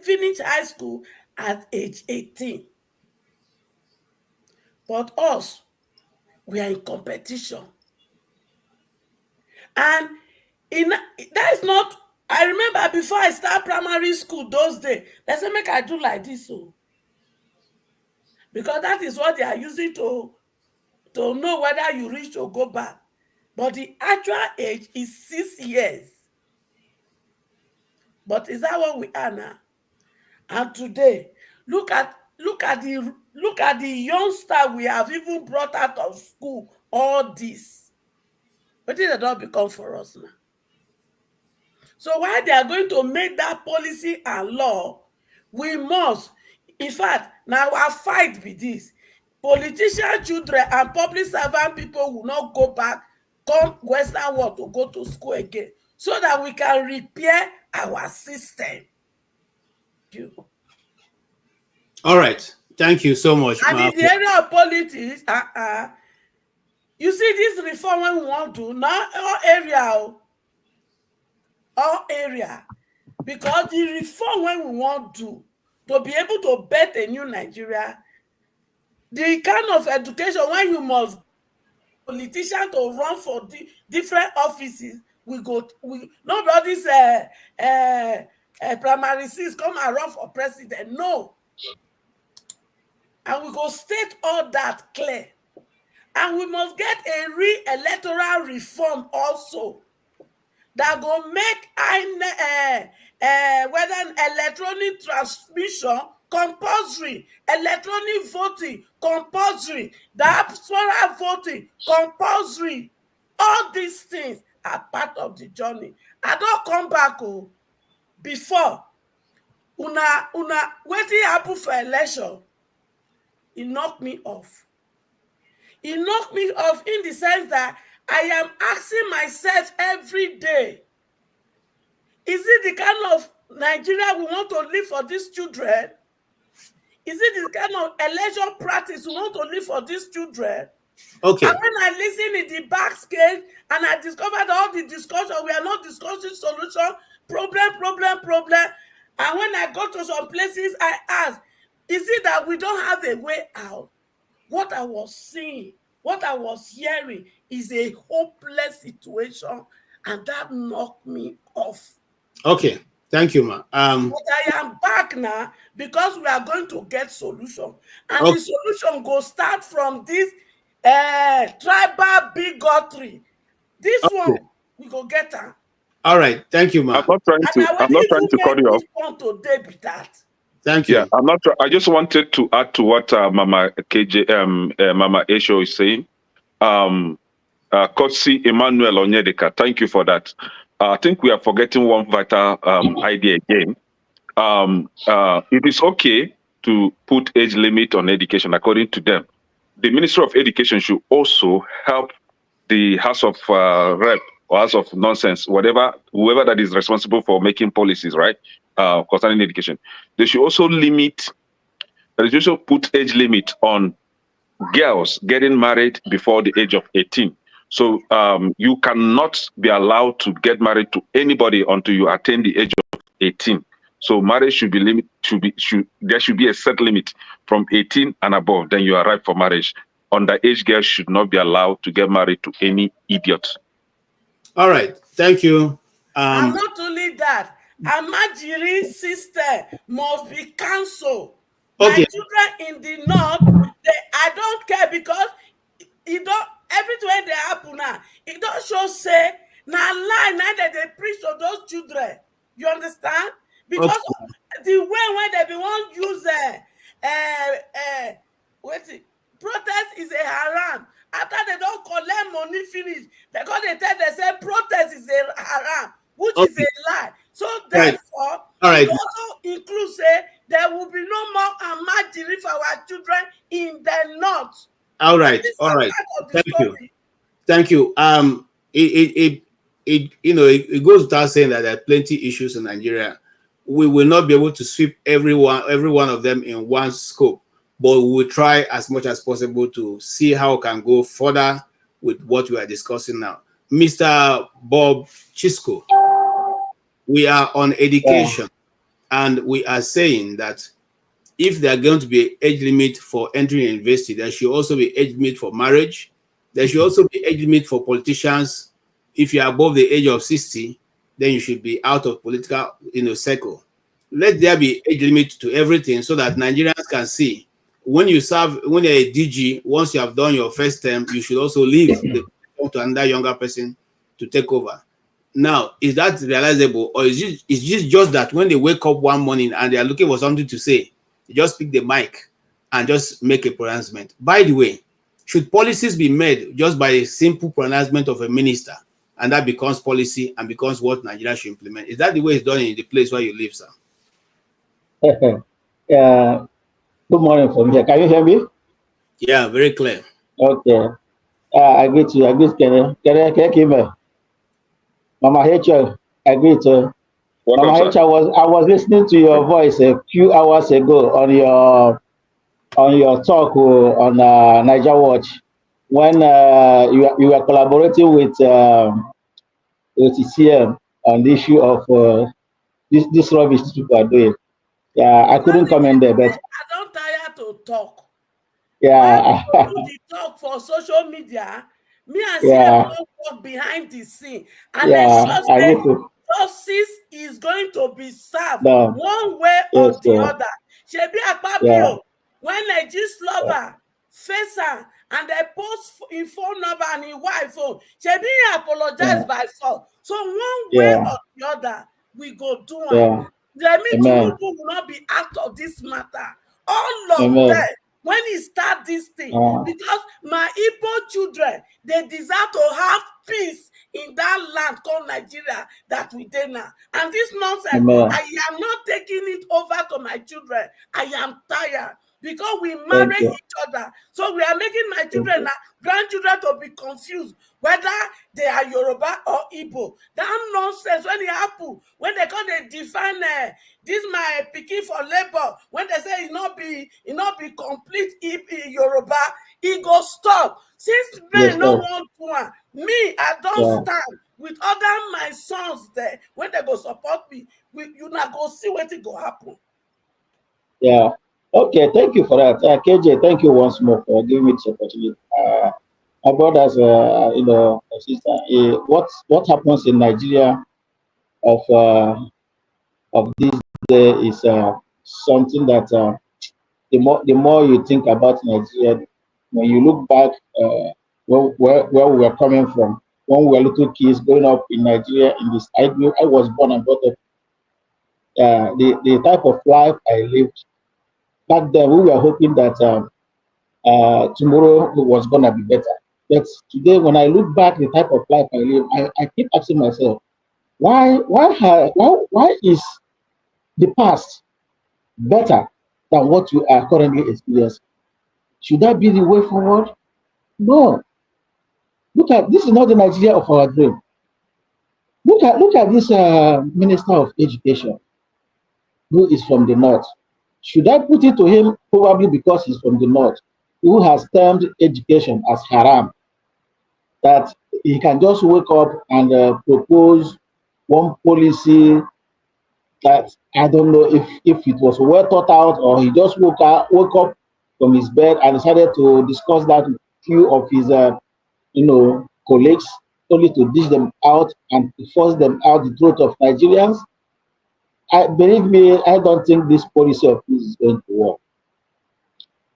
finish high school at age 18. But us, we are in competition. And that is not, I remember before I start primary school those days, they say, make I do like this. So. Because that is what they are using to know whether you reach or go back. But the actual age is 6 years. But is that what we are now? And today, look at the youngster we have even brought out of school. All this, but it not become for us now. So while they are going to make that policy and law, we must. In fact, now our fight with this. Politician children and public servant people will not go back, come Western world to go to school again, so that we can repair our system. All right. Thank you so much. And in the area of politics, you see this reform when we want to, not all area, because the reform when we want to be able to bet a new Nigeria, the kind of education when you must politician to run for the different offices, nobody's primary six come and run for president. No. And we go state all that clear. And we must get a electoral reform also that go make whether an electronic transmission compulsory, electronic voting compulsory, diaspora voting compulsory. All these things are part of the journey. I don't come back before una wetin happen for election. It knocked me off. It knocked me off in the sense that I am asking myself every day, is it the kind of Nigeria we want to live for these children? Is it the kind of election practice we want to live for these children? Okay. And when I listen in the back scale and I discovered all the discussion, we are not discussing solution, problem. And when I go to some places, I ask, is it that we don't have a way out? What I was seeing, what I was hearing is a hopeless situation, and that knocked me off. Okay, thank you, ma. But I am back now because we are going to get solution, and the solution go start from this tribal bigotry. This one, we go get them. All right, thank you, ma. I'm not trying to cut you off. Thank you. Yeah, I'm not. I just wanted to add to what Mama KJ, Mama Esho is saying. Kotsi Emmanuel Onyedeka, thank you for that. I think we are forgetting one vital idea again. It is okay to put age limit on education, according to them. The Ministry of Education should also help the House of Rep or House of Nonsense, whoever that is responsible for making policies, right, concerning education. They should also put age limit on girls getting married before the age of 18. So you cannot be allowed to get married to anybody until you attain the age of 18. So marriage should be there should be a set limit from 18 and above. Then you are ripe for marriage. Underage girls should not be allowed to get married to any idiot. All right, thank you. And not only that, Amajiri system must be cancelled. Okay. My children in the north, I don't care because it don't everywhere they happen now. It don't show say now lie now that they preach to those children. You understand? Because the way when they be want use protest is a haram. After they don't collect money finish, because they tell they say protest is a haram, which is a lie. So therefore, it also includes say there will be no more Amajiri for our children in the north. All right, all right. Thank you. It goes without saying that there are plenty issues in Nigeria. We will not be able to sweep every one of them in one scope, but we will try as much as possible to see how we can go further with what we are discussing now. Mr. Bob Chisco, we are on education, and we are saying that if there are going to be an age limit for entering university, there should also be age limit for marriage. There should also be age limit for politicians. If you are above the age of 60, then you should be out of political circle. Let there be age limit to everything so that Nigerians can see when you're a DG, once you have done your first term, you should also leave the to another younger person to take over. Now, is that realizable, or is it just that when they wake up one morning and they are looking for something to say, they just pick the mic and just make a pronouncement? By the way, should policies be made just by a simple pronouncement of a minister, and that becomes policy and becomes what Nigeria should implement? Is that the way it's done in the place where you live, sir? Good morning from here. Can you hear me? Yeah, very clear. Okay. I agree to you. I agree to Mama H.O., I agree to Mama H.O. I was listening to your voice a few hours ago on your talk on Niger Watch when you were collaborating with TCM on the issue of this rubbish people are doing. Yeah, I couldn't come in there, but I don't tire to talk. Yeah. When you do the talk for social media, me and Sarah work behind the scene, and justice is going to be served one way or the other. Shebi Akpabio, when a gist lover face her and they post in phone number and in wife phone, Shebi apologize by phone. So one way or the other, we go do it. Tinubu will not be out of this matter. All of them, when he start this thing, because my Igbo children, they deserve to have peace in that land called Nigeria that we did now. And this nonsense, I am not taking it over to my children. I am tired because we marry each other. So we are making my children, grandchildren, to be confused whether they are Yoruba or Igbo. That nonsense when it happen, when they come, they define this my pikin for labor. When they say it not be complete Yoruba, it go stop. Since men no want one, me I don't stand with other my sons there. When they go support me, you not go see what it go happen. Yeah. Okay. Thank you for that, KJ. Thank you once more for giving me this opportunity. My brothers, sister, what happens in Nigeria of this day is something that the more you think about Nigeria, when you look back where we were coming from, when we were little kids growing up in Nigeria. In this, I was born and brought up. The type of life I lived back then, we were hoping that tomorrow was gonna be better. But today, when I look back, the type of life I live, I keep asking myself, why is the past better than what we are currently experiencing? Should that be the way forward? No. Look at this is not the Nigeria of our dream. Look at this Minister of Education, who is from the north. Should I put it to him? Probably because he's from the north, who has termed education as haram. That he can just wake up and propose one policy that I don't know if it was well thought out, or he just woke up from his bed and decided to discuss that with a few of his colleagues, only to dish them out and to force them out the throat of Nigerians. Believe me, I don't think this policy of peace is going to work.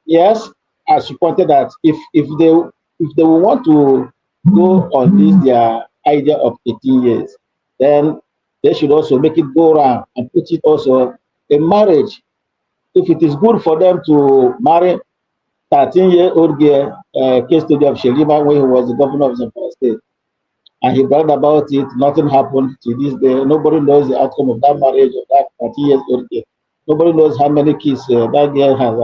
Yes, as you pointed out, if they want to go on this their idea of 18 years, then they should also make it go around and put it also in marriage. If it is good for them to marry 13-year-old girl, case study of Shelima when he was the governor of Zamfara State, and he bragged about it, nothing happened to this day. Nobody knows the outcome of that marriage of that 13-year-old girl. Nobody knows how many kids that girl has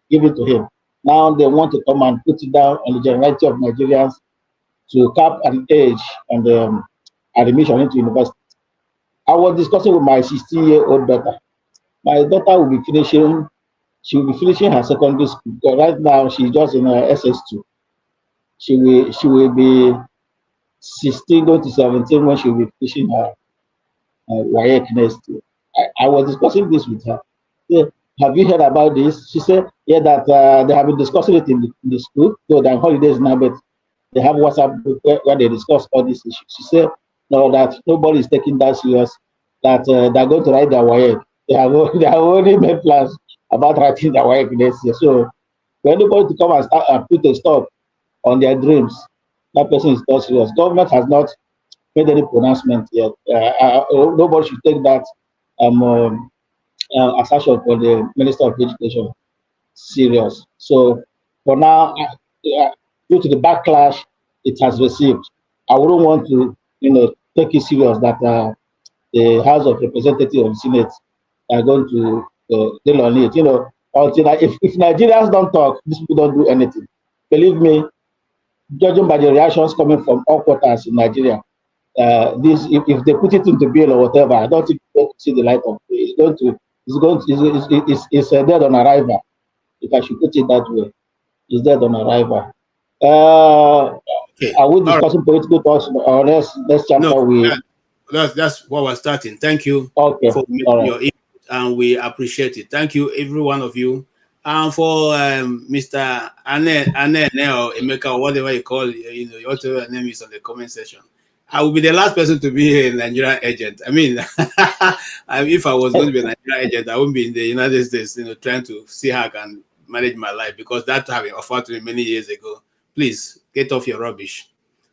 given to him. Now they want to come and put it down on the generality of Nigerians to cap an age and admission into university. I was discussing with my 16-year-old daughter. My daughter will be finishing. She will be finishing her secondary school. Right now, she's just in her SS2. She will be 16 going to 17 when she will be finishing her WAEC next year. I was discussing this with her. Yeah, have you heard about this? She said, yeah, that they have been discussing it in the school. So they're on holidays now, but they have WhatsApp group where they discuss all these issues. She said, no, that nobody is taking that serious, that they're going to write their WAEC. They have already made plans about writing their WAEC next year. So for anybody to come and start and put a stop on their dreams, that person is not serious. Government has not made any pronouncement yet. Nobody should take that assertion for the Minister of Education serious. So for now, due to the backlash it has received, I wouldn't want to, take it serious that the House of Representatives and Senate are going to deal on it. Until if Nigerians don't talk, these people don't do anything. Believe me, judging by the reactions coming from all quarters in Nigeria, this if they put it into bill or whatever, I don't think it's going to see the light of day. It's dead on arrival. If I should put it that way, it's dead on arrival. Okay. Are we discussing political thoughts or next chapter? No, that's what we're starting. Thank you for your input, and we appreciate it. Thank you, every one of you. And for Mr. Anel Emeka, whatever you call whatever your name is on the comment section, I will be the last person to be a Nigerian agent. I mean, if I was going to be a Nigerian agent, I wouldn't be in the United States, trying to see how I can manage my life, because that have been offered to me many years ago. Please get off your rubbish.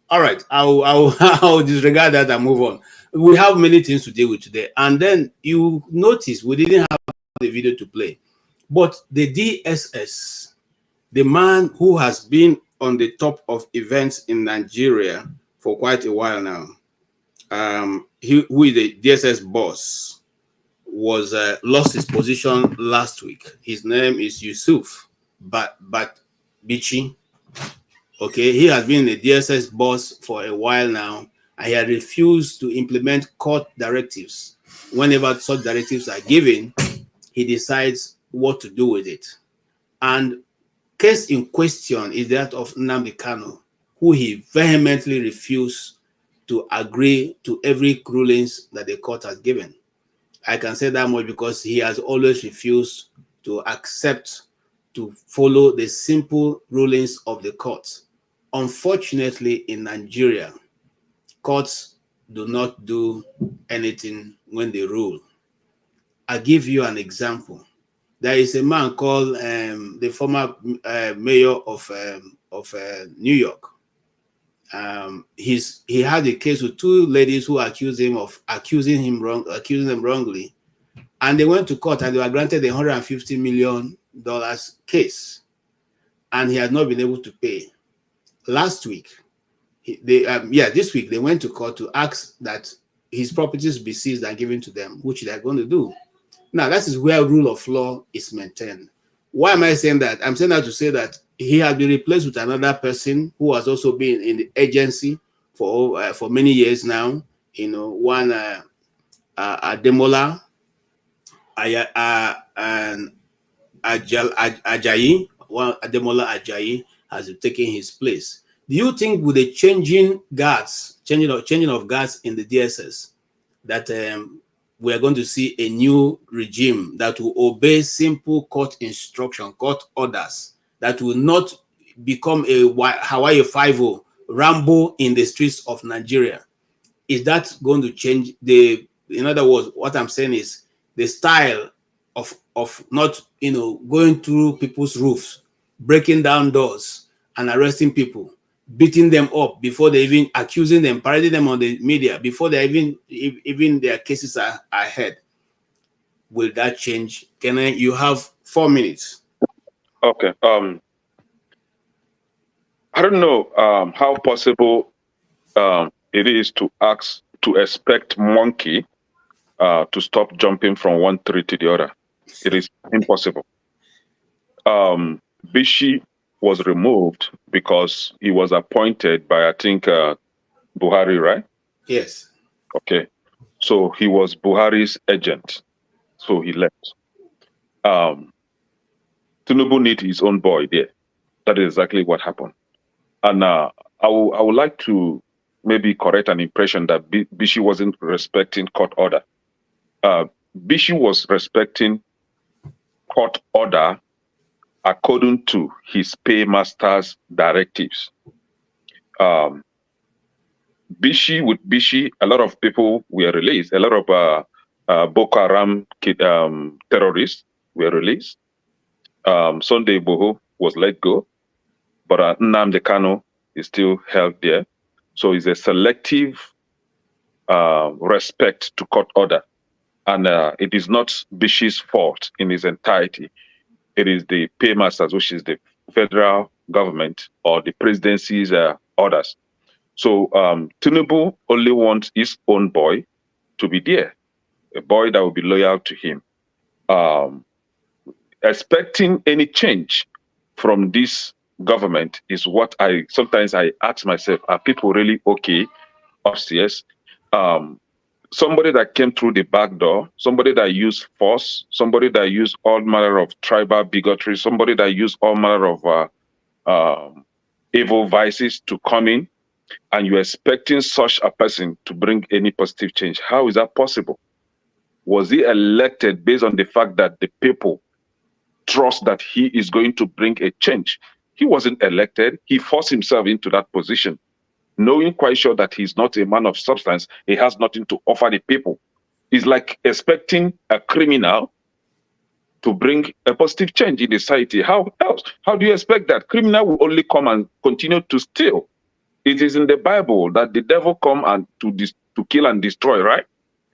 All right, I'll disregard that and move on. We have many things to deal with today, and then you notice we didn't have the video to play, but the DSS, the man who has been on the top of events in Nigeria for quite a while now, who is the DSS boss, was lost his position last week. His name is Yusuf Bichi. Okay, he has been the DSS boss for a while now, and he had refused to implement court directives. Whenever such directives are given, he decides what to do with it. And case in question is that of Nnamdi Kanu, who he vehemently refused to agree to every rulings that the court has given. I can say that much because he has always refused to accept to follow the simple rulings of the court. Unfortunately, in Nigeria, courts do not do anything when they rule. I'll give you an example. There is a man called the former mayor of New York. he had a case with two ladies who accused him of accusing them wrongly, and they went to court and they were granted a $150 million case, and he had not been able to pay. Last week, this week they went to court to ask that his properties be seized and given to them, which they are going to do. Now, that is where rule of law is maintained. Why am I saying that? I'm saying that to say that he has been replaced with another person who has also been in the agency for many years now. You know, one Adeola and Ajayi, one Adeola Ajayi has taken his place. Do you think with the changing of guards in the DSS, that we are going to see a new regime that will obey simple court instruction, court orders, that will not become a Hawaii 5-0 Rambo in the streets of Nigeria? Is that going to change in other words, what I'm saying is the style of not, going through people's roofs, breaking down doors and arresting people, beating them up before they even accusing them, parading them on the media before they even their cases are ahead. Will that change? You have 4 minutes. Okay. I don't know how possible it is to expect monkey to stop jumping from one tree to the other. It is impossible. Bichi was removed because he was appointed by, I think, Buhari, right? Yes. Okay. So he was Buhari's agent. So he left. Tinubu needs his own boy there. That is exactly what happened. And I would like to maybe correct an impression that Bichi wasn't respecting court order. Bichi was respecting court order according to his paymaster's directives. Bichi, a lot of people were released. A lot of Boko Haram terrorists were released. Sunday Igboho was let go, but Nnamdi Kanu is still held there. So it's a selective respect to court order. And it is not Bichi's fault in its entirety. It is the paymasters, which is the federal government or the presidency's orders. So Tinubu only wants his own boy to be there, a boy that will be loyal to him. Expecting any change from this government is what sometimes I ask myself, are people really okay upstairs? Somebody that came through the back door, somebody that used force, somebody that used all manner of tribal bigotry, somebody that used all manner of evil vices to come in, and you're expecting such a person to bring any positive change. How is that possible? Was he elected based on the fact that the people trust that he is going to bring a change? He wasn't elected. He forced himself into that position, knowing quite sure that he's not a man of substance. He has nothing to offer the people. It's like expecting a criminal to bring a positive change in the society. How else? How do you expect that? Criminal will only come and continue to steal. It is in the Bible that the devil come and to kill and destroy, right?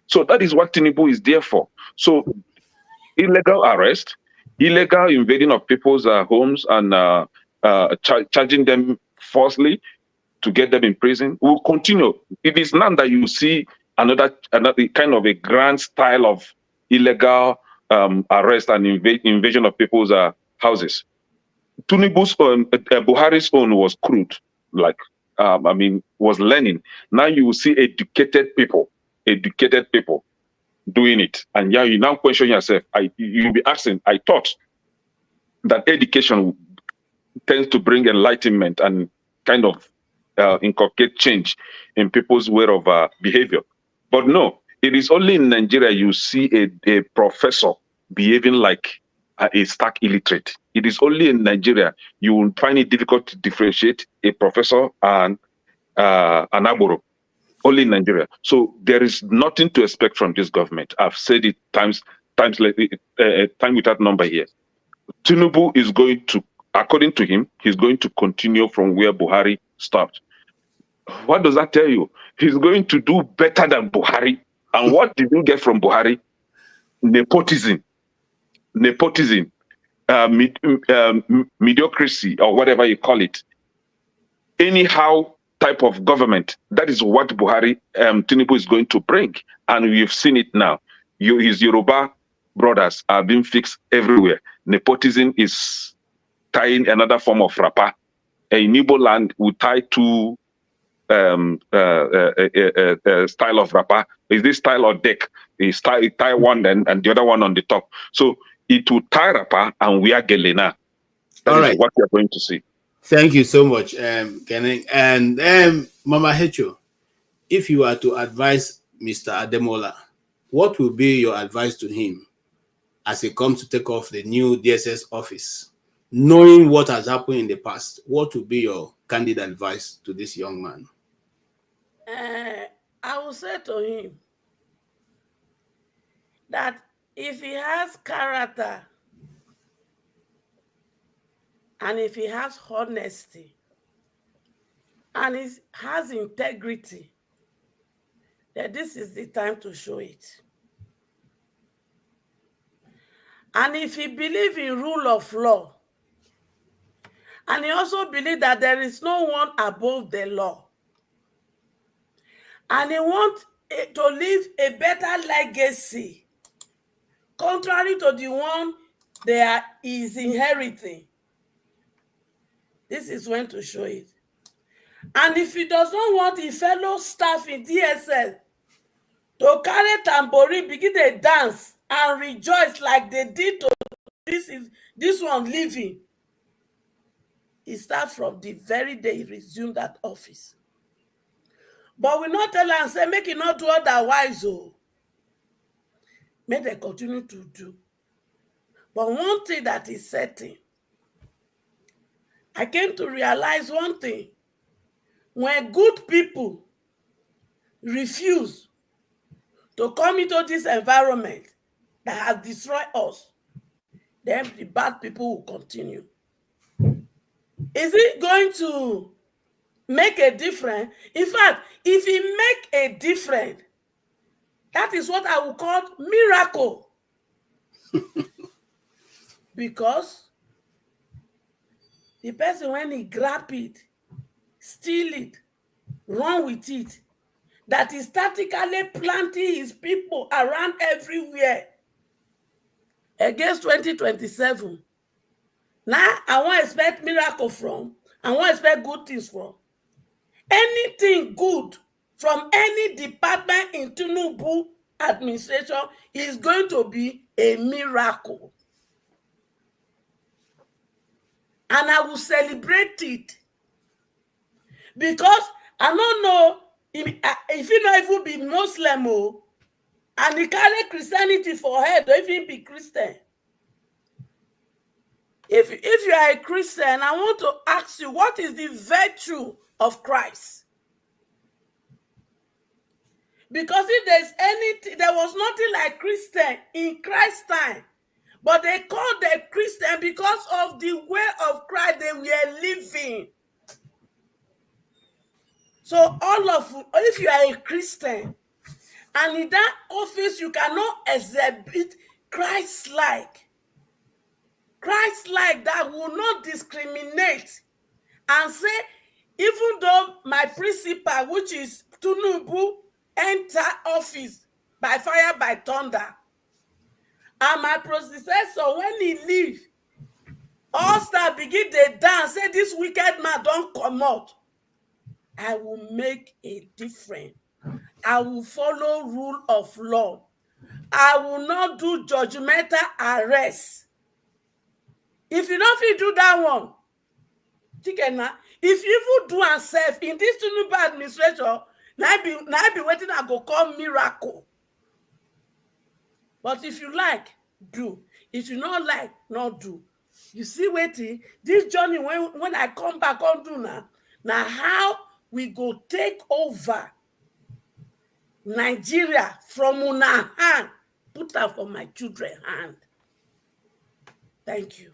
So that is what Tinubu is there for. So illegal arrest, illegal invading of people's homes and charging them falsely to get them in prison will continue. It is not that you see another kind of a grand style of illegal arrest and invasion of people's houses. Tinubu's Buhari's own was crude, like was learning. Now you will see educated people doing it, and yeah, you now question yourself. You'll be asking. I thought that education tends to bring enlightenment and kind of inculcate change in people's way of behavior. But no, it is only in Nigeria you see a professor behaving like a stark illiterate. It is only in Nigeria you will find it difficult to differentiate a professor and an agboro. Only in Nigeria. So there is nothing to expect from this government. I've said it time without number here. Tinubu is going to, according to him, he's going to continue from where Buhari stopped. What does that tell you? He's going to do better than Buhari. And what did you get from Buhari? Nepotism, mediocrity, or whatever you call it. Anyhow type of government. That is what Buhari, Tinubu is going to bring. And we've seen it now. His Yoruba brothers are being fixed everywhere. Nepotism is tying another form of wrapper. In Igbo land, we tie two style of wrapper. Is this style or deck? Is tie one and the other one on the top. So it will tie wrapper and we are gelena. That is what you're going to see. Thank you so much, Kenny. And Mama Hecho, if you are to advise Mr. Ademola, what will be your advice to him as he comes to take off the new DSS office? Knowing what has happened in the past, what will be your candid advice to this young man? I will say to him that if he has character and if he has honesty and he has integrity, then this is the time to show it. And if he believes in rule of law, and he also believes that there is no one above the law, and he wants to leave a better legacy, contrary to the one is inheriting, this is when to show it. And if he does not want his fellow staff in DSS to carry tambourine, begin to dance and rejoice like they did to this one leaving, he starts from the very day he resumed that office. But we not tell and say, make it not do otherwise. Oh, may they continue to do. But one thing that is certain, I came to realize one thing. When good people refuse to come into this environment that has destroyed us, then the bad people will continue. Is it going to make a difference? In fact, if he make a difference, that is what I will call miracle. Because the person, when he grab it, steal it, run with it, that is tactically planting his people around everywhere against 2027. Now, I won't expect miracle from, I won't expect good things from. Anything good from any department in Tinubu administration is going to be a miracle. And I will celebrate it. Because I don't know if he not even be Muslim and he carry Christianity for head, or if he be Christian. If you are a Christian, I want to ask you, what is the virtue of Christ? Because if there's anything, there was nothing like Christian in Christ's time. But they called them Christian because of the way of Christ they were living. So if you are a Christian, and in that office you cannot exhibit Christ-like that will not discriminate and say, even though my principal, which is Tinubu, enter office by fire, by thunder, and my predecessor, when he leave, all start begin to dance, say this wicked man don't come out. I will make a difference. I will follow rule of law. I will not do judgmental arrest. If you don't feel do that one, if you even do and serve in this Tinubu administration, now I be waiting and go call miracle. But if you like, do. If you not like, not do. You see, waiting, this journey when I come back on do now how we go take over Nigeria from una hand, put that for my children's hand. Thank you.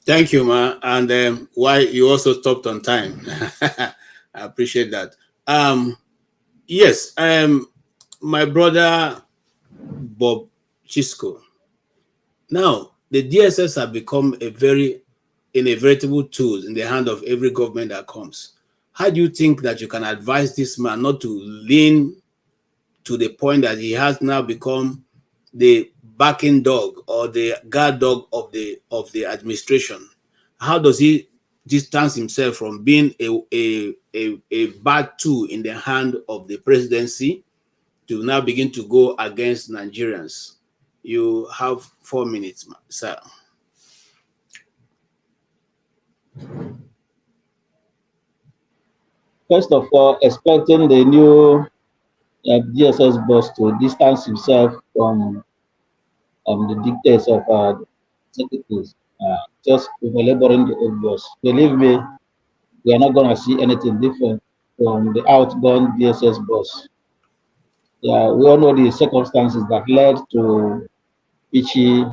Thank you, Ma. And why you also stopped on time. I appreciate that. Yes, my brother Bob Chisco. Now, the DSS have become a very inevitable tool in the hand of every government that comes. How do you think that you can advise this man not to lean to the point that he has now become the backing dog or the guard dog of the administration? How does he distance himself from being a bad tool in the hand of the presidency to now begin to go against Nigerians? You have 4 minutes, sir. First of all, expecting the new DSS boss to distance himself from the dictates of executives, just elaborating the obvious. Believe me, we are not going to see anything different from the outgone DSS boss. Yeah, we all know the circumstances that led to Bichi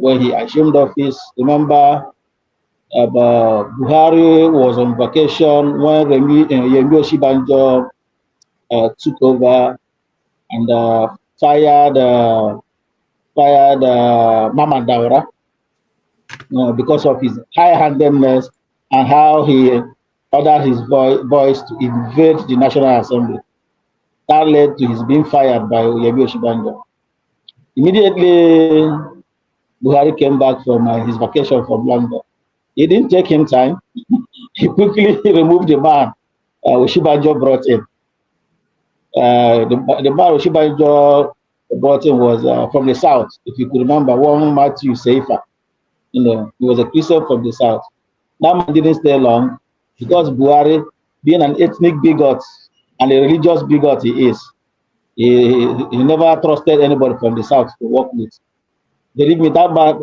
when he assumed office. Remember, Buhari was on vacation when Yemi Oshibanjo took over and fired Mama Daura because of his high-handedness and how he ordered his boys to invade the National Assembly. That led to his being fired by Yemi Oshibanjo. Immediately, Buhari came back from his vacation from London. It didn't take him time. He quickly removed the man Oshibanjo brought in. The man Oshibanjo brought in was from the south. If you could remember, one Matthew Seifa. You know, he was a Christian from the south. That man didn't stay long because Buhari, being an ethnic bigot and a religious bigot he is, he never trusted anybody from the south to work with. Believe me, that man,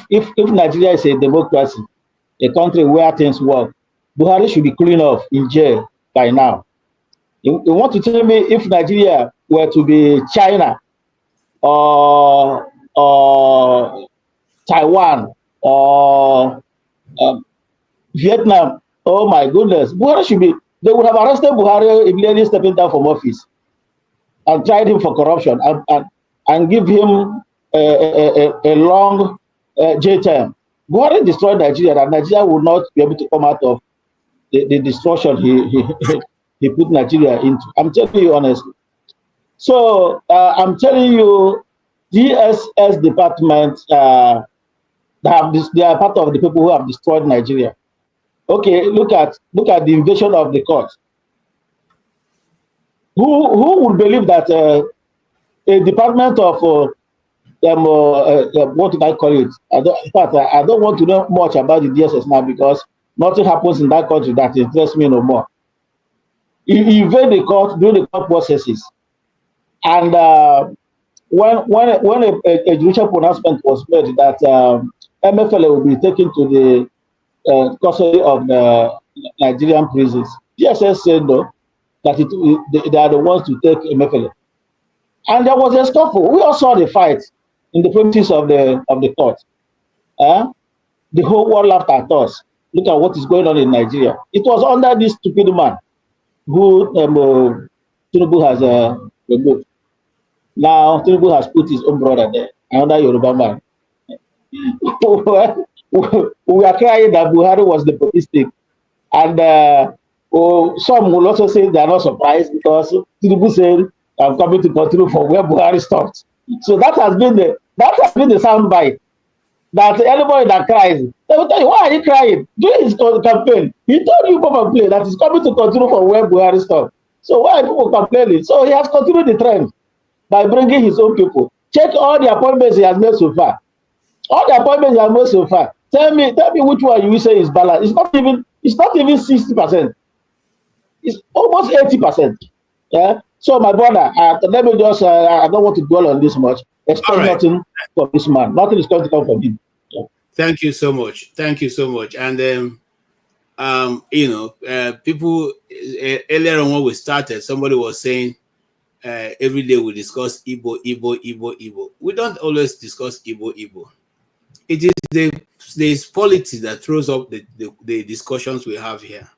if Nigeria is a democracy, a country where things work, Buhari should be clean off in jail by now. You want to tell me if Nigeria were to be China or Taiwan or Vietnam, oh my goodness, Buhari should be, they would have arrested Buhari immediately stepping down from office and tried him for corruption and give him a long jail term. Buhari destroyed Nigeria, and Nigeria would not be able to come out of the destruction he put Nigeria into. I'm telling you honestly. So I'm telling you, DSS department, they are part of the people who have destroyed Nigeria. Okay, look at the invasion of the court. Who would believe that a department of what did I call it? I don't want to know much about the DSS now because nothing happens in that country that interests me no more. You invade the court, do the court processes, and when a judicial pronouncement was made that MFLA will be taken to the custody of the Nigerian prisons, DSS said no, that they are the ones to take MFLA. And there was a scuffle. We all saw the fight in the premises of the court. The whole world laughed at us. Look at what is going on in Nigeria. It was under this stupid man who Tinubu has removed. Now Tinubu has put his own brother there, another Yoruba man. We are crying that Buhari was the politic, and some will also say they are not surprised because Tinubu said, "I'm coming to continue from where Buhari stopped." So that has been the soundbite. That anybody that cries, they will tell you, why are you crying? During his campaign, he told you probably that he's coming to continue from where Buhari stopped. So why are people complaining? So he has continued the trend by bringing his own people. Check all the appointments he has made so far. All the appointments he has made so far. Tell me which one you will say is balanced. It's not even 60%. It's almost 80%. Yeah. So my brother, let me just I don't want to dwell on this much. Expect nothing from this man. Nothing is going to come from him. Yeah. Thank you so much. Thank you so much. And people earlier on when we started, somebody was saying every day we discuss Igbo. We don't always discuss Igbo. It is the politics that throws up the discussions we have here.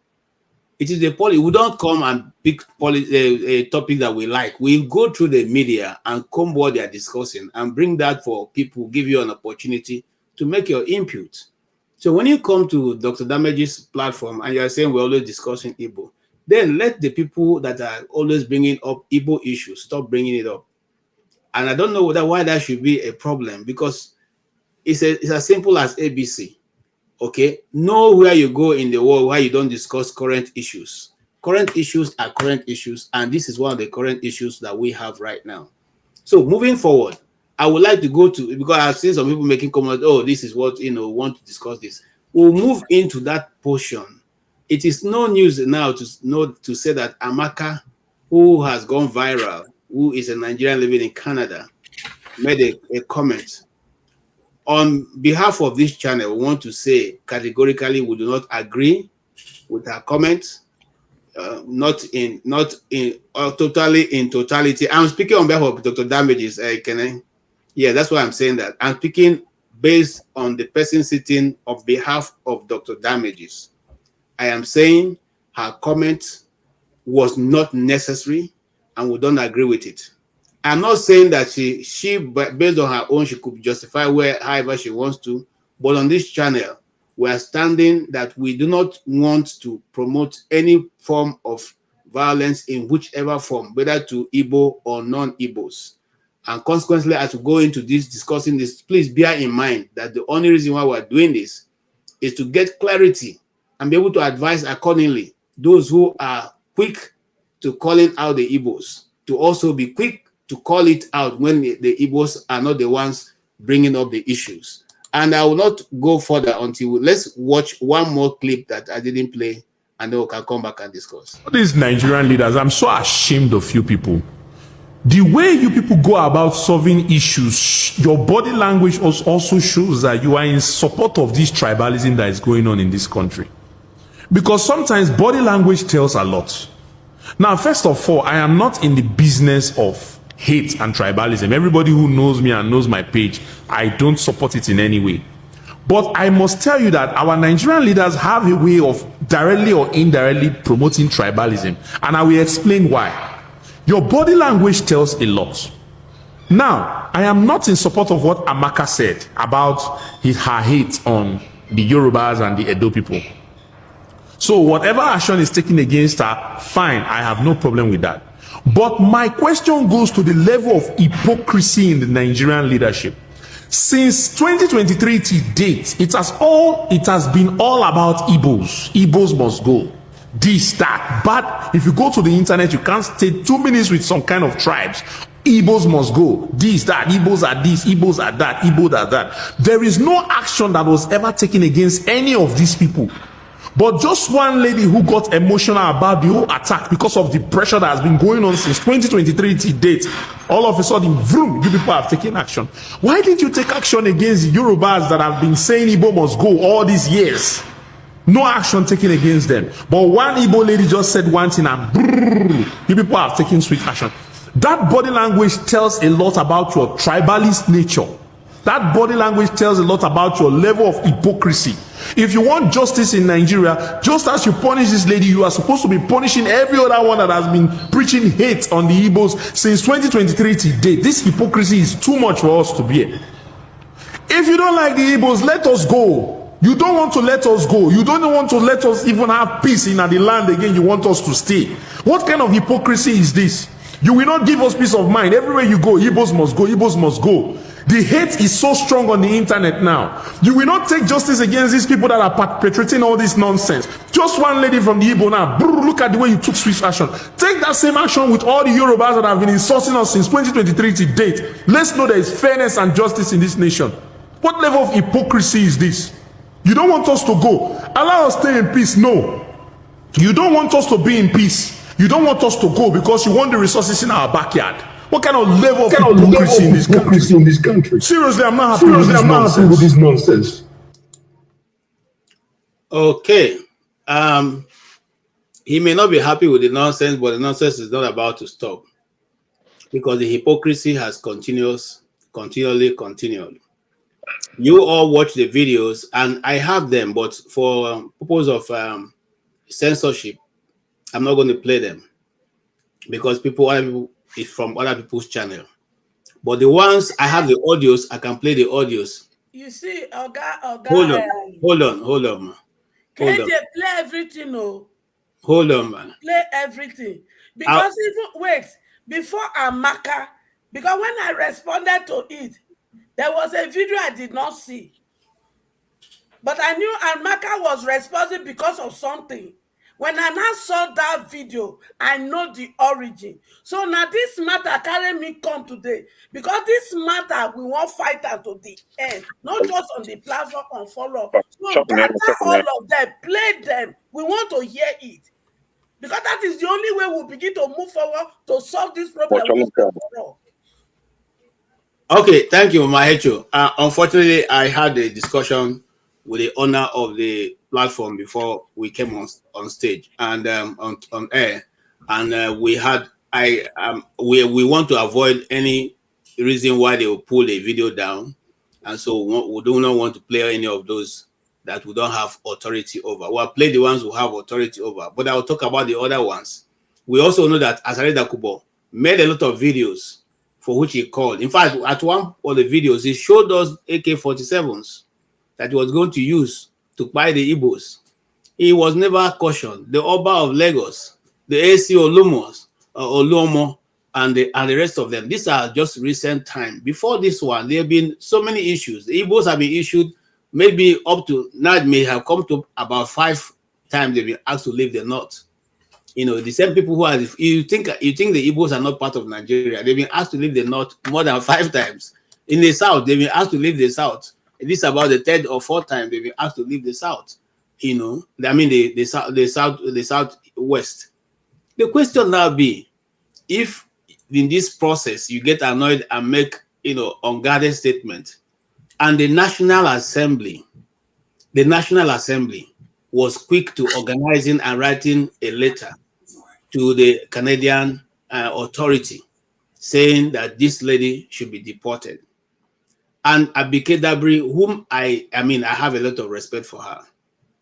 It is the policy. We don't come and pick a topic that we like. We go through the media and comb what they are discussing and bring that for people, give you an opportunity to make your input. So when you come to Dr. Damage's platform and you are saying we're always discussing Igbo, then let the people that are always bringing up Igbo issues stop bringing it up. And I don't know why that should be a problem, because it's as simple as ABC. Okay, nowhere you go in the world where you don't discuss current issues. Current issues are current issues, and this is one of the current issues that we have right now. So moving forward, I would like to go to, because I've seen some people making comments, oh, this is what, want to discuss this. We'll move into that portion. It is no news now to say that Amaka, who has gone viral, who is a Nigerian living in Canada, made a comment. On behalf of this channel, we want to say categorically we do not agree with her comment. Not in totally in totality. I'm speaking on behalf of Dr. Damages. Yeah, that's why I'm saying that. I'm speaking based on the person sitting on behalf of Dr. Damages. I am saying her comment was not necessary, and we don't agree with it. I'm not saying that she based on her own, she could justify however she wants to, but on this channel, we are standing that we do not want to promote any form of violence in whichever form, whether to Igbo or non-Igbos. And consequently, as we go into this, discussing this, please bear in mind that the only reason why we're doing this is to get clarity and be able to advise accordingly those who are quick to calling out the Igbos, to also be quick to call it out when the Igbos are not the ones bringing up the issues. And I will not go further until let's watch one more clip that I didn't play, and then we can come back and discuss. These Nigerian leaders, I'm so ashamed of you people. The way you people go about solving issues, your body language also shows that you are in support of this tribalism that is going on in this country. Because sometimes body language tells a lot. Now, first of all, I am not in the business of hate and tribalism. Everybody who knows me and knows my page, I don't support it in any way. But I must tell you that our Nigerian leaders have a way of directly or indirectly promoting tribalism. And I will explain why. Your body language tells a lot. Now, I am not in support of what Amaka said about her hate on the Yorubas and the Edo people. So whatever action is taken against her, fine, I have no problem with that. But my question goes to the level of hypocrisy in the Nigerian leadership. Since 2023 to date, it has been all about Igbos. Igbos must go. This, that. But if you go to the internet, you can't stay 2 minutes with some kind of tribes. Igbos must go. This, that. Igbos are this. Igbos are that. Igbos are that. There is no action that was ever taken against any of these people. But just one lady who got emotional about the whole attack because of the pressure that has been going on since 2023 to date, all of a sudden, vroom, you people have taken action. Why didn't you take action against the Yorubas that have been saying Igbo must go all these years? No action taken against them. But one Igbo lady just said one thing and brrr, you people have taken swift action. That body language tells a lot about your tribalist nature. That body language tells a lot about your level of hypocrisy. If you want justice in Nigeria, just as you punish this lady, you are supposed to be punishing every other one that has been preaching hate on the Igbos since 2023 to date. This hypocrisy is too much for us to bear. If you don't like the Igbos, let us go. You don't want to let us go. You don't want to let us even have peace in the land again. You want us to stay. What kind of hypocrisy is this? You will not give us peace of mind. Everywhere you go, Igbos must go. Igbos must go. The hate is so strong on the internet now. You will not take justice against these people that are perpetrating all this nonsense. Just one lady from the Igbo now, look at the way you took swift action. Take that same action with all the Yorubas that have been insulting us since 2023 to date. Let's know there is fairness and justice in this nation. What level of hypocrisy is this? You don't want us to go. Allow us to stay in peace. No. You don't want us to be in peace. You don't want us to go because you want the resources in our backyard. What kind of level of hypocrisy in this country? Seriously, I'm not happy with this nonsense. Okay. He may not be happy with the nonsense, but the nonsense is not about to stop because the hypocrisy has continually continued. You all watch the videos, and I have them, but for purpose of censorship, I'm not going to play them because other people is from other people's channel. But the ones I have the audios, I can play the audios. You see, Hold on. KJ, play everything, oh. Hold on, man. Play everything. Because before Amaka, because when I responded to it, there was a video I did not see. But I knew Amaka was responsible because of something. When I now saw that video, I know the origin. So now this matter carry me come today. Because this matter, we won't fight until the end. Not just on the platform and follow. So gather all of them, play them. We want to hear it. Because that is the only way we'll begin to move forward to solve this problem. Okay, thank you, Mahecho. Unfortunately, I had a discussion with the owner of the platform before we came on stage and on air, and we want to avoid any reason why they will pull the video down, and so we do not want to play any of those that we don't have authority over. We'll play the ones we have authority over, but I will talk about the other ones. We also know that Ajaero Kubo made a lot of videos for which he called. In fact, at one of the videos, he showed us AK-47s that he was going to use to buy the Igbos. He was never cautioned. The Oba of Lagos, the AC Olumos, Oluomo, and the rest of them. These are just recent time. Before this one, there have been so many issues. The Igbos have been issued maybe up to now. It may have come to about 5 times they've been asked to leave the north. You know, the same people who are, you think the Igbos are not part of Nigeria. They've been asked to leave the north more than 5 times. In the south, they've been asked to leave the south. This is about the 3rd or 4th time they've been asked to leave the south. You know, I mean the southwest. The question now be, if in this process you get annoyed and make unguarded statement, and the National Assembly was quick to organizing and writing a letter to the Canadian authority saying that this lady should be deported. And Abike Dabiri, whom I have a lot of respect for her.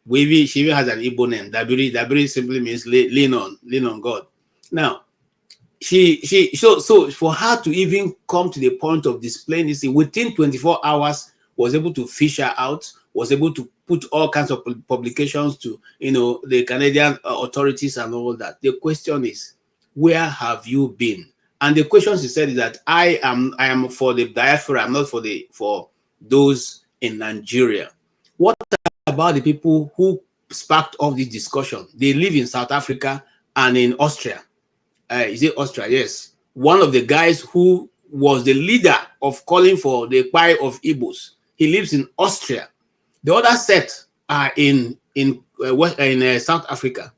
She even has an Igbo name. Dabiri simply means lean on God. Now, so for her to even come to the point of displaying this within 24 hours, was able to fish her out, was able to put all kinds of publications to the Canadian authorities and all that. The question is, where have you been? And the question she said is that I am for the diaspora, I'm not for those in Nigeria. What about the people who sparked off this discussion? They live in South Africa and in Austria. Is it Austria? Yes. One of the guys who was the leader of calling for the buy of Igbos, he lives in Austria. The other set are in South Africa.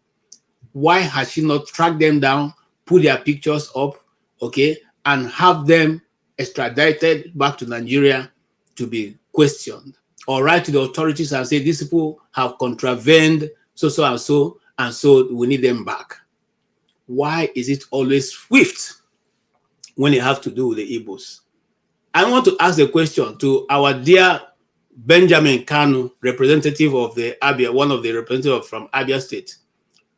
Why has she not tracked them down, put their pictures up, okay, and have them extradited back to Nigeria to be questioned, or write to the authorities and say these people have contravened so and so we need them back? Why is it always swift when it has to do with the Igbos? I want to ask the question to our dear Benjamin Kanu, representative of the Abia, one of the representatives from Abia State,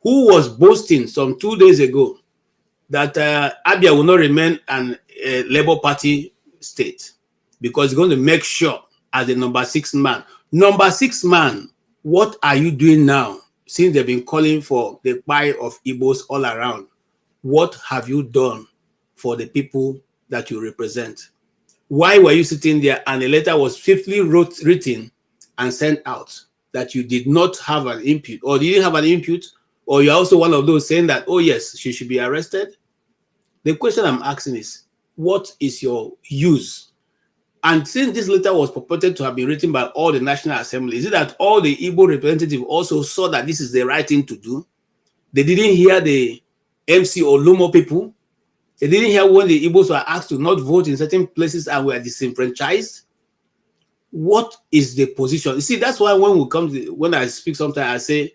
who was boasting some 2 days ago that Abia will not remain a Labour Party state because he's going to make sure as the number 6 man. Number 6 man, what are you doing now since they've been calling for the buy of Igbos all around? What have you done for the people that you represent? Why were you sitting there and a letter was swiftly written and sent out that you did not have an input, or you didn't have an input, or you're also one of those saying that, oh yes, she should be arrested? The question I'm asking is, what is your use? And since this letter was purported to have been written by all the National Assembly, is it that all the Igbo representatives also saw that this is the right thing to do? They didn't hear the MC Olumo people. They didn't hear when the Igbos were asked to not vote in certain places and were disenfranchised. What is the position? You see, that's why when I speak sometimes, I say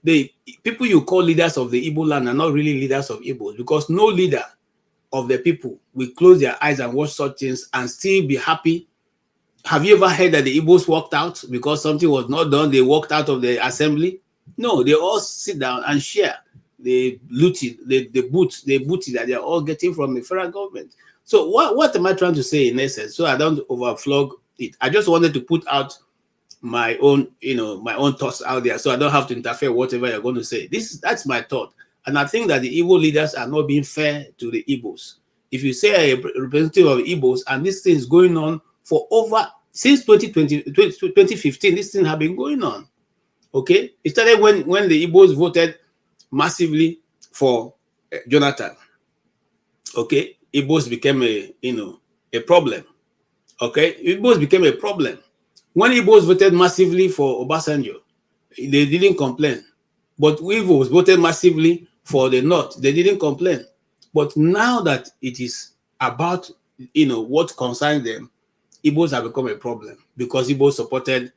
the people you call leaders of the Igbo land are not really leaders of Igbos, because no leader of the people will close their eyes and watch such things and still be happy. Have you ever heard that the Igbos walked out because something was not done? They walked out of the assembly? No, they all sit down and share. the looting, the booty that they're all getting from the federal government. So what am I trying to say in essence? So I don't overflog it. I just wanted to put out my own, my own thoughts out there, so I don't have to interfere whatever you're going to say. That's my thought. And I think that the Igbo leaders are not being fair to the Igbos. If you say a representative of Igbos, and this thing is going on for since 2015, this thing has been going on. Okay, it started when the Igbos voted massively for Jonathan. Okay, Igbos became a problem. Okay, Igbos became a problem. When Igbos voted massively for Obasanjo, they didn't complain. But Igbos voted massively for the North, they didn't complain. But now that it is about what concerns them, Igbos have become a problem because Igbos supported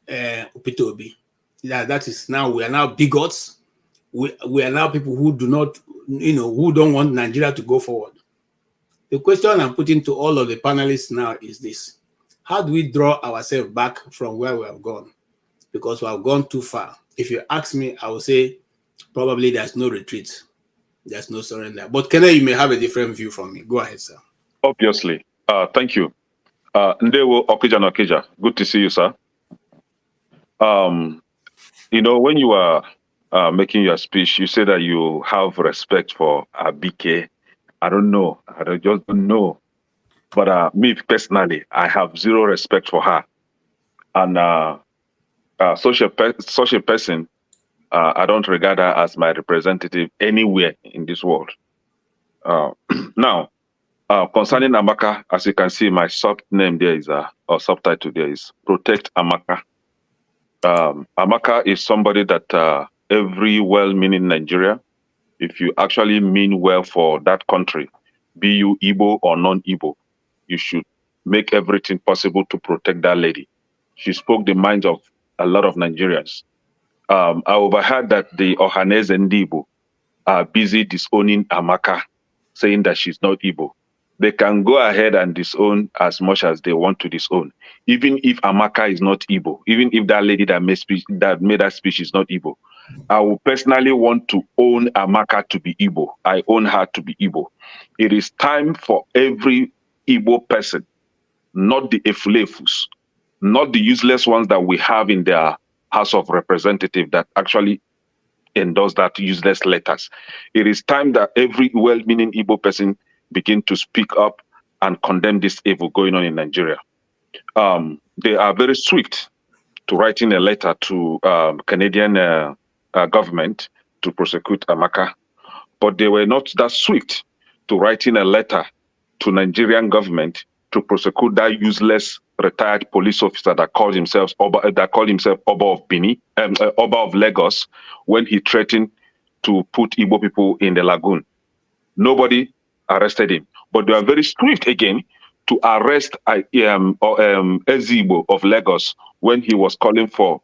Peter Obi. That is now, we are now bigots. We are now people who do not, who don't want Nigeria to go forward. The question I'm putting to all of the panelists now is this: how do we draw ourselves back from where we have gone? Because we have gone too far. If you ask me, I will say probably there's no retreat. There's no surrender. But Kenneth, you may have a different view from me. Go ahead, sir. Obviously. Thank you. Ndewo Okija. Good to see you, sir. When you are making your speech, you say that you have respect for Abike. I don't know. I just don't know. But me personally, I have zero respect for her. And such a person, I don't regard her as my representative anywhere in this world. Now, concerning Amaka, as you can see, my sub-name there is, or subtitle there is Protect Amaka. Amaka is somebody that every well-meaning Nigeria, if you actually mean well for that country, be you Igbo or non-Igbo, you should make everything possible to protect that lady. She spoke the minds of a lot of Nigerians. I overheard that the Ohanese and Igbo are busy disowning Amaka, saying that she's not Igbo. They can go ahead and disown as much as they want to disown. Even if Amaka is not Igbo, even if that lady that made that speech is not Igbo, I would personally want to own Amaka to be Igbo. I own her to be Igbo. It is time for every Igbo person, not the Efulefus, not the useless ones that we have in their House of Representatives that actually endorse that useless letters. It is time that every well-meaning Igbo person begin to speak up and condemn this evil going on in Nigeria. They are very swift to writing a letter to Canadian government to prosecute Amaka, but they were not that swift to writing a letter to Nigerian government to prosecute that useless retired police officer that called himself Oba of Bini, Oba of Lagos, when he threatened to put Igbo people in the lagoon. Nobody arrested him, but they are very swift again to arrest Ezigbo of Lagos when he was calling for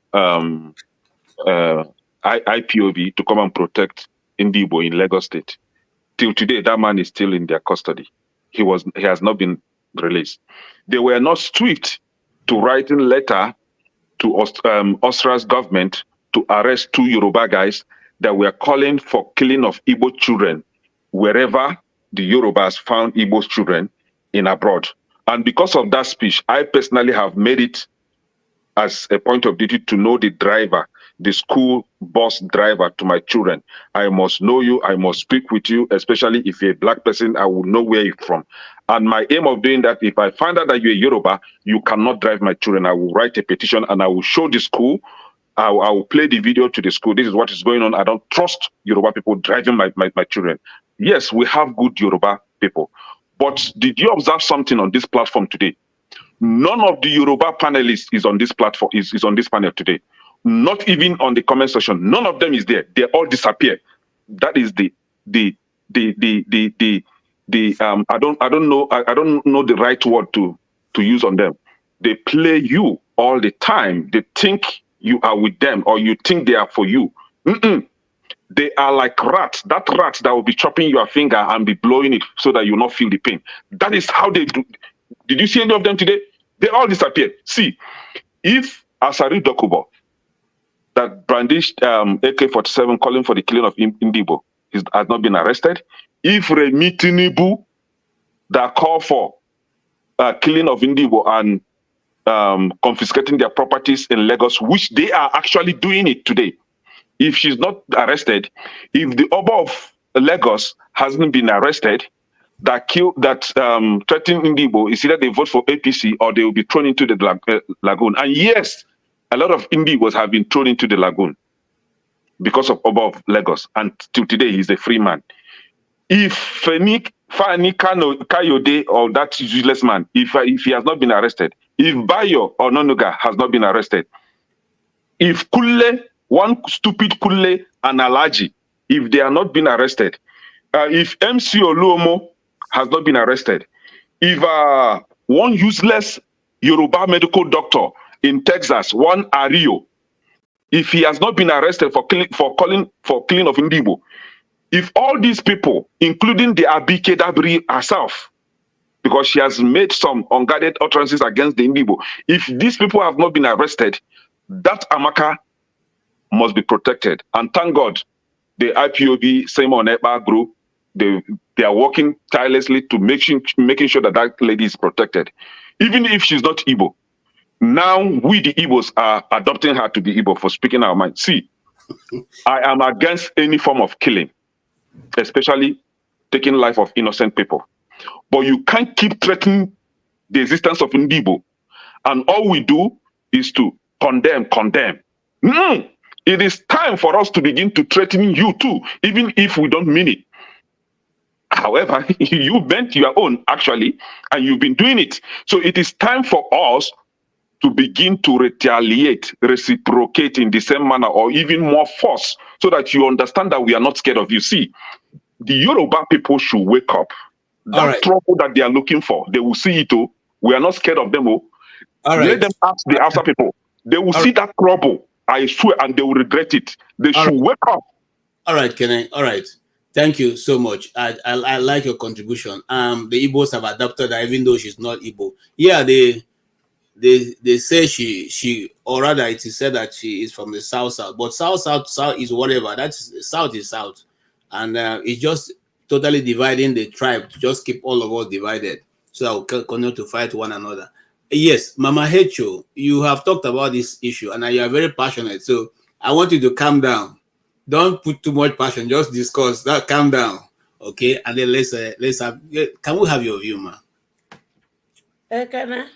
IPOB to come and protect Indibo in Lagos State. Till today, that man is still in their custody. He has not been released. They were not swift to writing letter to Austria's government to arrest 2 Yoruba guys that were calling for killing of Igbo children wherever the Yorubas found Igbo children in abroad. And because of that speech, I personally have made it as a point of duty to know the driver, the school bus driver to my children. I must know you, I must speak with you, especially if you're a black person, I will know where you're from. And my aim of doing that, if I find out that you're a Yoruba, you cannot drive my children. I will write a petition and I will show the school. I will play the video to the school. This is what is going on. I don't trust Yoruba people driving my children. Yes, we have good Yoruba people. But did you observe something on this platform today? None of the Yoruba panelists is on this platform, is on this panel today. Not even on the comment section. None of them is there. They all disappear. That is I don't know the right word to use on them. They play you all the time. They think you are with them or you think they are for you. They are like rats. That rat that will be chopping your finger and be blowing it so that you not feel the pain. That is how they do. Did you see any of them today? They all disappear. See, if Asari Dokubo that brandished AK-47 calling for the killing of Indibo has not been arrested, if Remi Tinubu that call for killing of Indibo and confiscating their properties in Lagos, which they are actually doing it today, if she's not arrested, if the Oba of Lagos hasn't been arrested, that threatening Indibo, is either they vote for APC or they will be thrown into the lagoon. And yes, a lot of Indibos have been thrown into the lagoon because of Oba of Lagos, and till today he's a free man. If Fani Kayode or that useless man, if he has not been arrested, if Bayo or Nonuga has not been arrested, if Kule, one stupid Kule and Alaji, if they are not been arrested, if MC Oluomo has not been arrested, if one useless Yoruba medical doctor in Texas, one Ajaero, if he has not been arrested for killing of Indibo, if all these people, including the Abike Dabiri herself, because she has made some unguarded utterances against the Indibo, if these people have not been arrested, that Amaka must be protected. And thank God, the IPOB, Simon Ekpa group, they are working tirelessly to making sure that that lady is protected. Even if she's not Igbo. Now we the Igbos are adopting her to be Igbo for speaking our mind. See, I am against any form of killing, especially taking life of innocent people. But you can't keep threatening the existence of Indibo. And all we do is to condemn. It is time for us to begin to threaten you too, even if we don't mean it. However, you meant your own, actually, and you've been doing it. So it is time for us to begin to retaliate, reciprocate in the same manner, or even more force, so that you understand that we are not scared of you. See, the Yoruba people should wake up. That trouble that they are looking for, they will see it. Oh, we are not scared of them. Oh, let them ask the Hausa people. They will see that trouble, I swear, and they will regret it. They should wake up. All right, Kenny. All right. Thank you so much. I like your contribution. The Igbos have adopted her, even though she's not Igbo. Yeah, they say she or rather it is said that she is from the south, but south is whatever. That's south is south, and it's just totally dividing the tribe to just keep all of us divided, so that we'll continue to fight one another. Yes, Mama Hecho, you have talked about this issue, and you are very passionate. So I want you to calm down. Don't put too much passion. Just discuss that. Calm down, okay? And then let's have. Can we have your view, ma? Can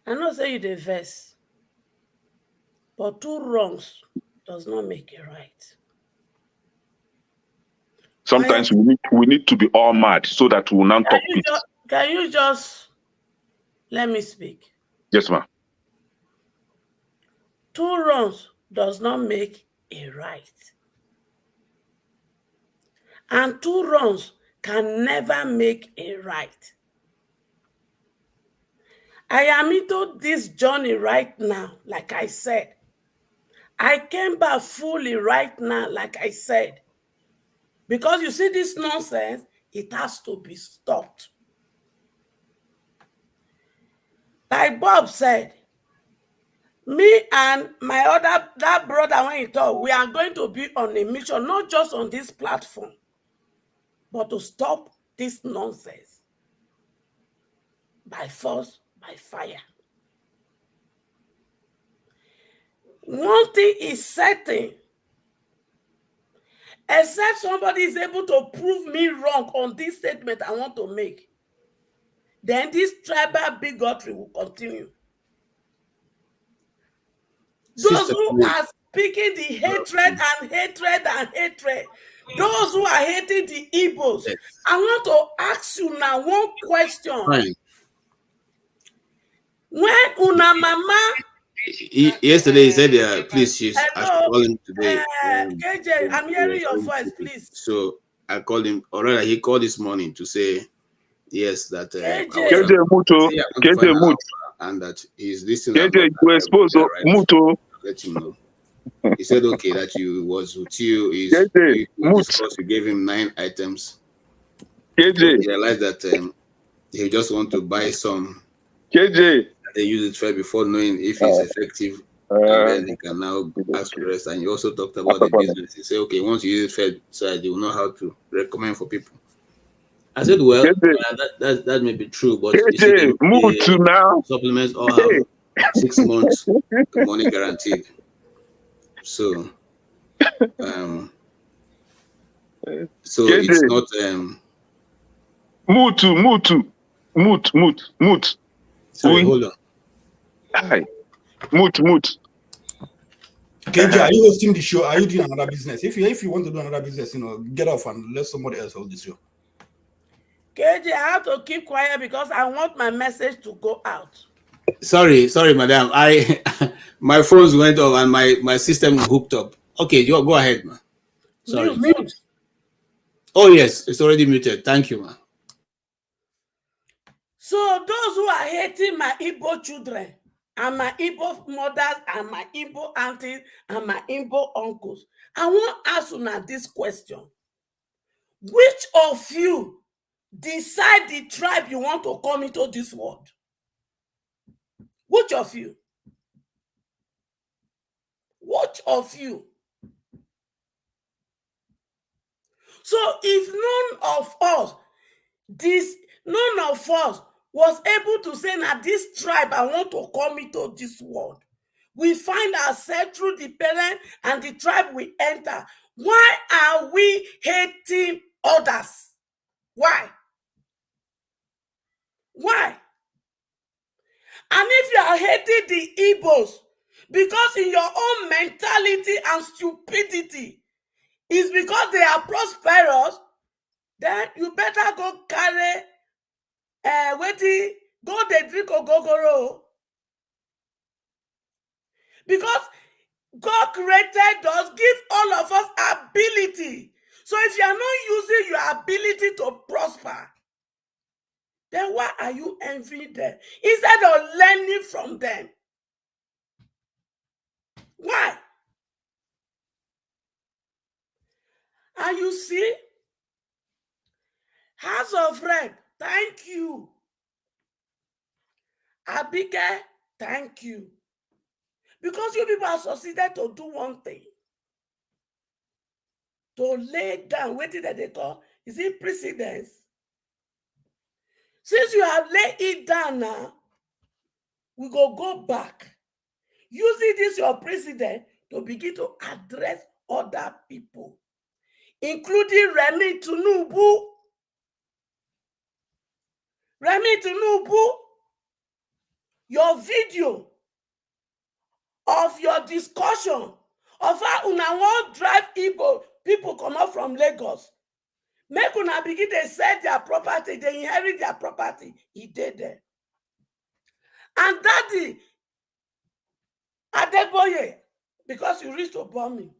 I know say you the verse, but two wrongs does not make it right. Sometimes we need to be all mad so that we will not talk peace. Can you just let me speak? Yes, ma'am. Two wrongs does not make a right. And two wrongs can never make a right. I am into this journey right now, like I said. I came back fully right now, like I said. Because you see this nonsense, it has to be stopped. Like Bob said, me and my that brother when he talked, we are going to be on a mission, not just on this platform, but to stop this nonsense by force, by fire. One thing is certain, except somebody is able to prove me wrong on this statement I want to make, then this tribal bigotry will continue. Those who are speaking the hatred and hatred and hatred, those who are hating the Igbos, I want to ask you now one question. Right. When una mama... Yesterday he said, please, I should call him today. KJ, I'm hearing your voice, please. So I called him, or rather he called this morning to say, yes, that KJ Muto, and that he's listening. KJ, you were supposed to Muto. Let him know. He said, okay, that you was with you. You gave him 9 items. KJ, he realized that he just want to buy some. KJ, they use it first before knowing if it's effective and then they can now ask for the rest. And you also talked about the business. You say, okay, once you use Fed side, you will know how to recommend for people. I said, well, that may be true, but you see, the supplements all have 6 months money guaranteed. So, it's not. Moot. Sorry, hold on. Hi. Moot. KJ, are you hosting the show? Are you doing another business? If you want to do another business, get off and let somebody else hold the show. KJ, I have to keep quiet because I want my message to go out. Sorry, madam. My phones went off and my system hooked up. Okay, you go ahead, man. Sorry. Mute. Oh yes, it's already muted. Thank you, man. So those who are hating my Igbo children and my Igbo mothers and my Igbo aunties and my Igbo uncles, I want to ask you now this question. Which of you decide the tribe you want to come into this world? Which of you? Which of you? So if none of us was able to say, now this tribe I want to come into this world, we find ourselves through the parent and the tribe we enter. Why are we hating others? Why? Why? And if you are hating the Igbos, because in your own mentality and stupidity, is because they are prosperous, then you better go carry go they drink ogogoro. Because God created us, give all of us ability. So if you are not using your ability to prosper, then why are you envying them instead of learning from them? Why? And you see, House of Rep, thank you. Abike, thank you. Because you people have succeeded to do one thing. To lay down, what did they call? Is it precedence? Since you have laid it down now, we go back. Using this your precedent to begin to address other people, including Remi Tinubu. Remi Tinubu, your video of your discussion of how una wan drive Igbo people come out from Lagos, make una begin to sell their property, they inherit their property. He did there. And Daddy Adeboye, because you reached to bomb me.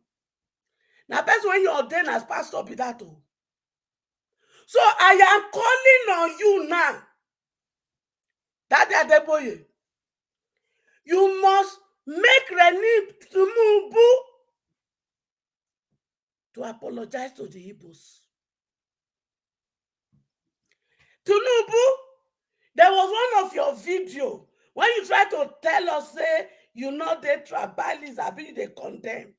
Now, best when you ordain as pastor, be that too. So I am calling on you now, Daddy Adeboye. You must make Reni Tinubu to apologize to the Igbos. Tinubu, there was one of your videos when you try to tell us, say, you know the tribalists are being they condemn.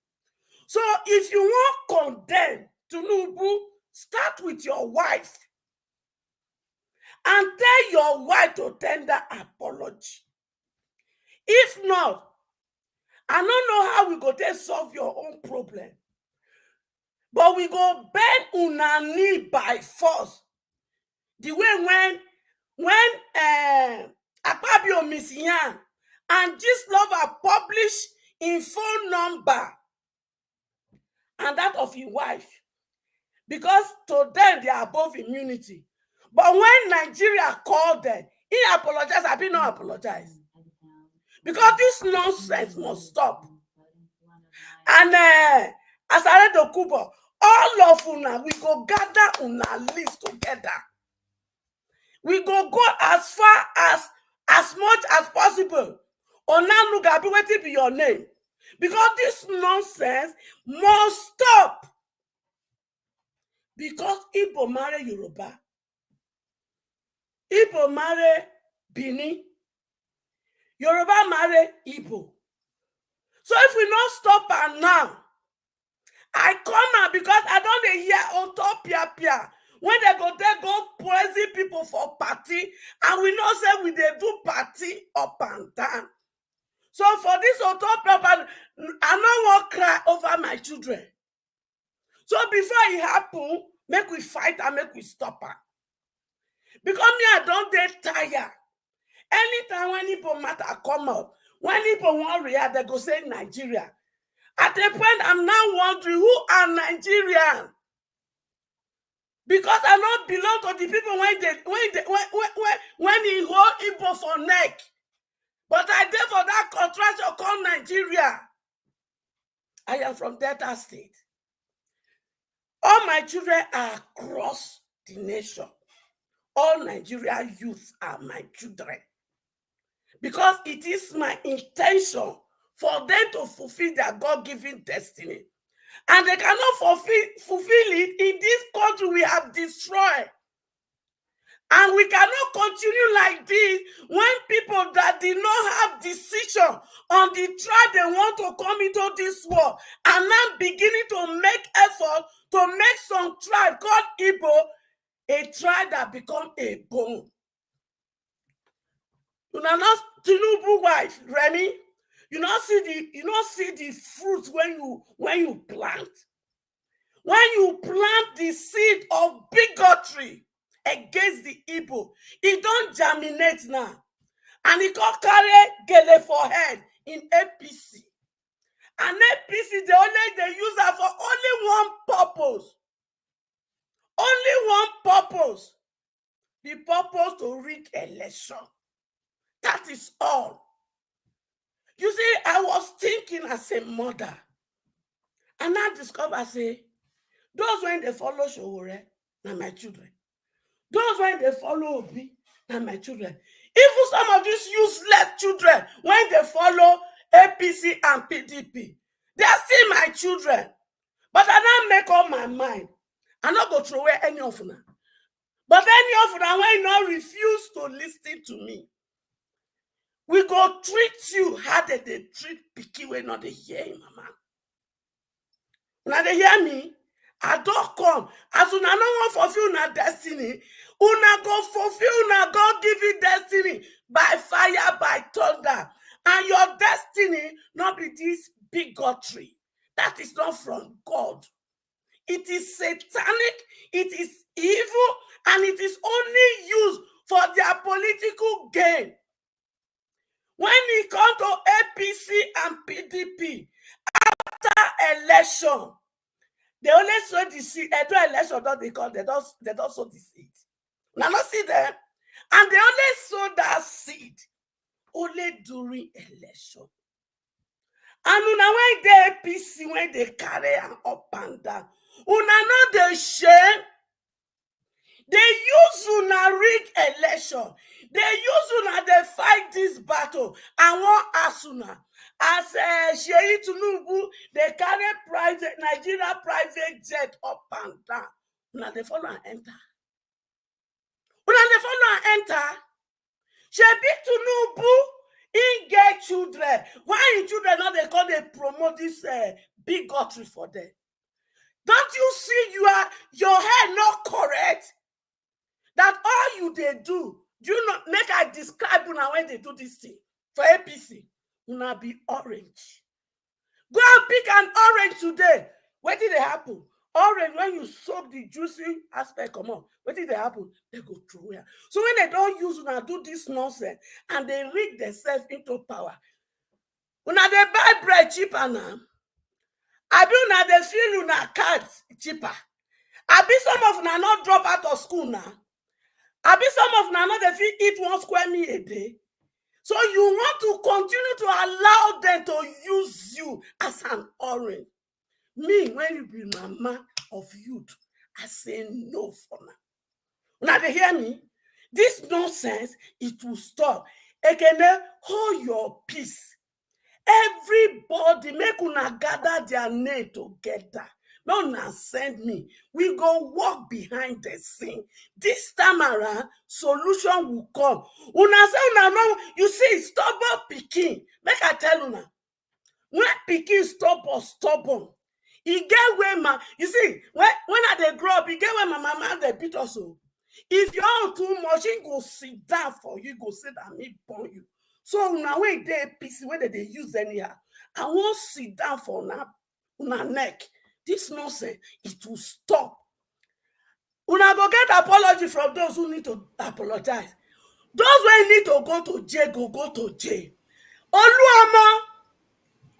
So if you want condemn Tinubu, start with your wife and tell your wife to tender apology. If not, I don't know how we go to solve your own problem. But we go bend una knee by force. The way when Akpabio Misian and this lover publish in phone number and that of his wife, because to them they are above immunity. But when Nigeria called them, he apologized. I did not apologize. Because this nonsense must stop. And Ajaero Kubo, all of una, we go gather una list together. We go as far as much as possible. Onanu Gabi, what be your name? Because this nonsense must stop. Because Igbo marry Yoruba. Igbo marry Bini. Yoruba marry Igbo. So if we not stop her now, I come out because I don't hear utopia when they go praising people for party, and we know say we they do party up and down. So for this utopia, I don't want to cry over my children. So before it happen, make we fight and make we stop her. Because me, I don't get tired. Anytime when people matter come up, when people want react, they go say Nigeria. At the point, I'm now wondering who are Nigerians. Because I not belong to the people when he hold Igbo for neck. But I did for that contraction called Nigeria. I am from Delta State. All my children are across the nation. All Nigeria youth are my children. Because it is my intention for them to fulfill their God-given destiny. And they cannot fulfill it in this country we have destroyed. And we cannot continue like this when people that did not have decision on the tribe they want to come into this world are now beginning to make effort to make some tribe called Igbo a tribe that become a bone. You know, not Tinubu wife, Remy. You not see the fruits when you plant. When you plant the seed of bigotry against the Igbo, it don't germinate now. And it can carry gele for head in APC. And APC, they use that for only one purpose. Only one purpose. The purpose to rig election. That is all. You see, I was thinking as a mother. And I discovered, say, those when they follow Showore, now my children. Those when they follow Obi, now my children. Even some of these useless children, when they follow APC and PDP, they are still my children. But I don't make up my mind. I not go throw away any of them. But any of them, when you not refuse to listen to me, we go treat you how they treat Piki when not they hear him, mama. Now they hear me. I don't come. As una no want fulfill una destiny, una go fulfill una God-given destiny by fire, by thunder. And your destiny not be this bigotry. That is not from God. It is satanic, it is evil, and it is only used for their political gain. When it comes to APC and PDP, after election, they only sow the seed. Edo election, they don't sow the seed. Now, not see them. And they only sow that seed only during election. And una when they APC, when they carry an up and down, una know the shame. They use una rig election. They use una, they fight this battle. And one ask una, as Sheyi Tinubu, they carry Nigeria private jet up and down. Una they follow and enter. Una they follow and enter. Sheyi Tinubu, he get children. Why in children now they call they promote this bigotry for them? Don't you see your head not correct? That all you they do not make I describe una when they do this thing for APC. Una be orange. Go and pick an orange today. What did they happen? Orange, when you soak the juicy aspect, come on. What did they happen? They go through here. So when they don't use una do this nonsense and they rig themselves into power, una they buy bread cheaper now. I be una they feel una cards cheaper. I be some of una not drop out of school now. I be some of now they feel eat 1 square meal a day. So you want to continue to allow them to use you as an orange. Me, when you be mama of youth, I say no for now. Now they hear me? This nonsense, it will stop. Again, hold your peace. Everybody make una gather their name together. Don't send me. We go walk behind the scene. This time around, solution will come. Una say una no, you see, stubborn pikin. Make I tell una. When pikin stubborn, he get where you see, when I grow up, he get where my mama they beat us. If you are too much, he go sit down for you, go sit down, me burn you. So now when they APC, whether they use anyhow, I won't sit down for una neck. This nonsense, it will stop. Una go get apology from those who need to apologize. Those who need to go to jail, go to jail. Oluomo,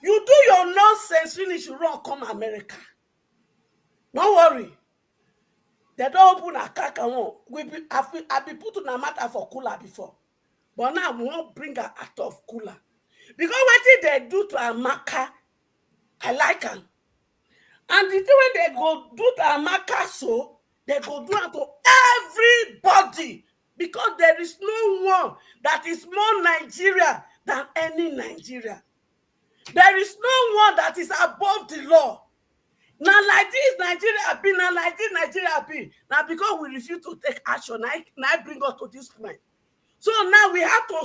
you do your nonsense finish, you run come America. Don't worry. They don't open a crack and one. I've been put on a matter for cooler before. But now we won't bring her out of cooler. Because what did they do to Amaka? I like her. And the thing when they go do to Amaka, so they go do it to everybody. Because there is no one that is more Nigeria than any Nigeria. There is no one that is above the law. Now, like this Nigeria be, now like this Nigeria be. Now, because we refuse to take action, I bring us to this point. So now we have to,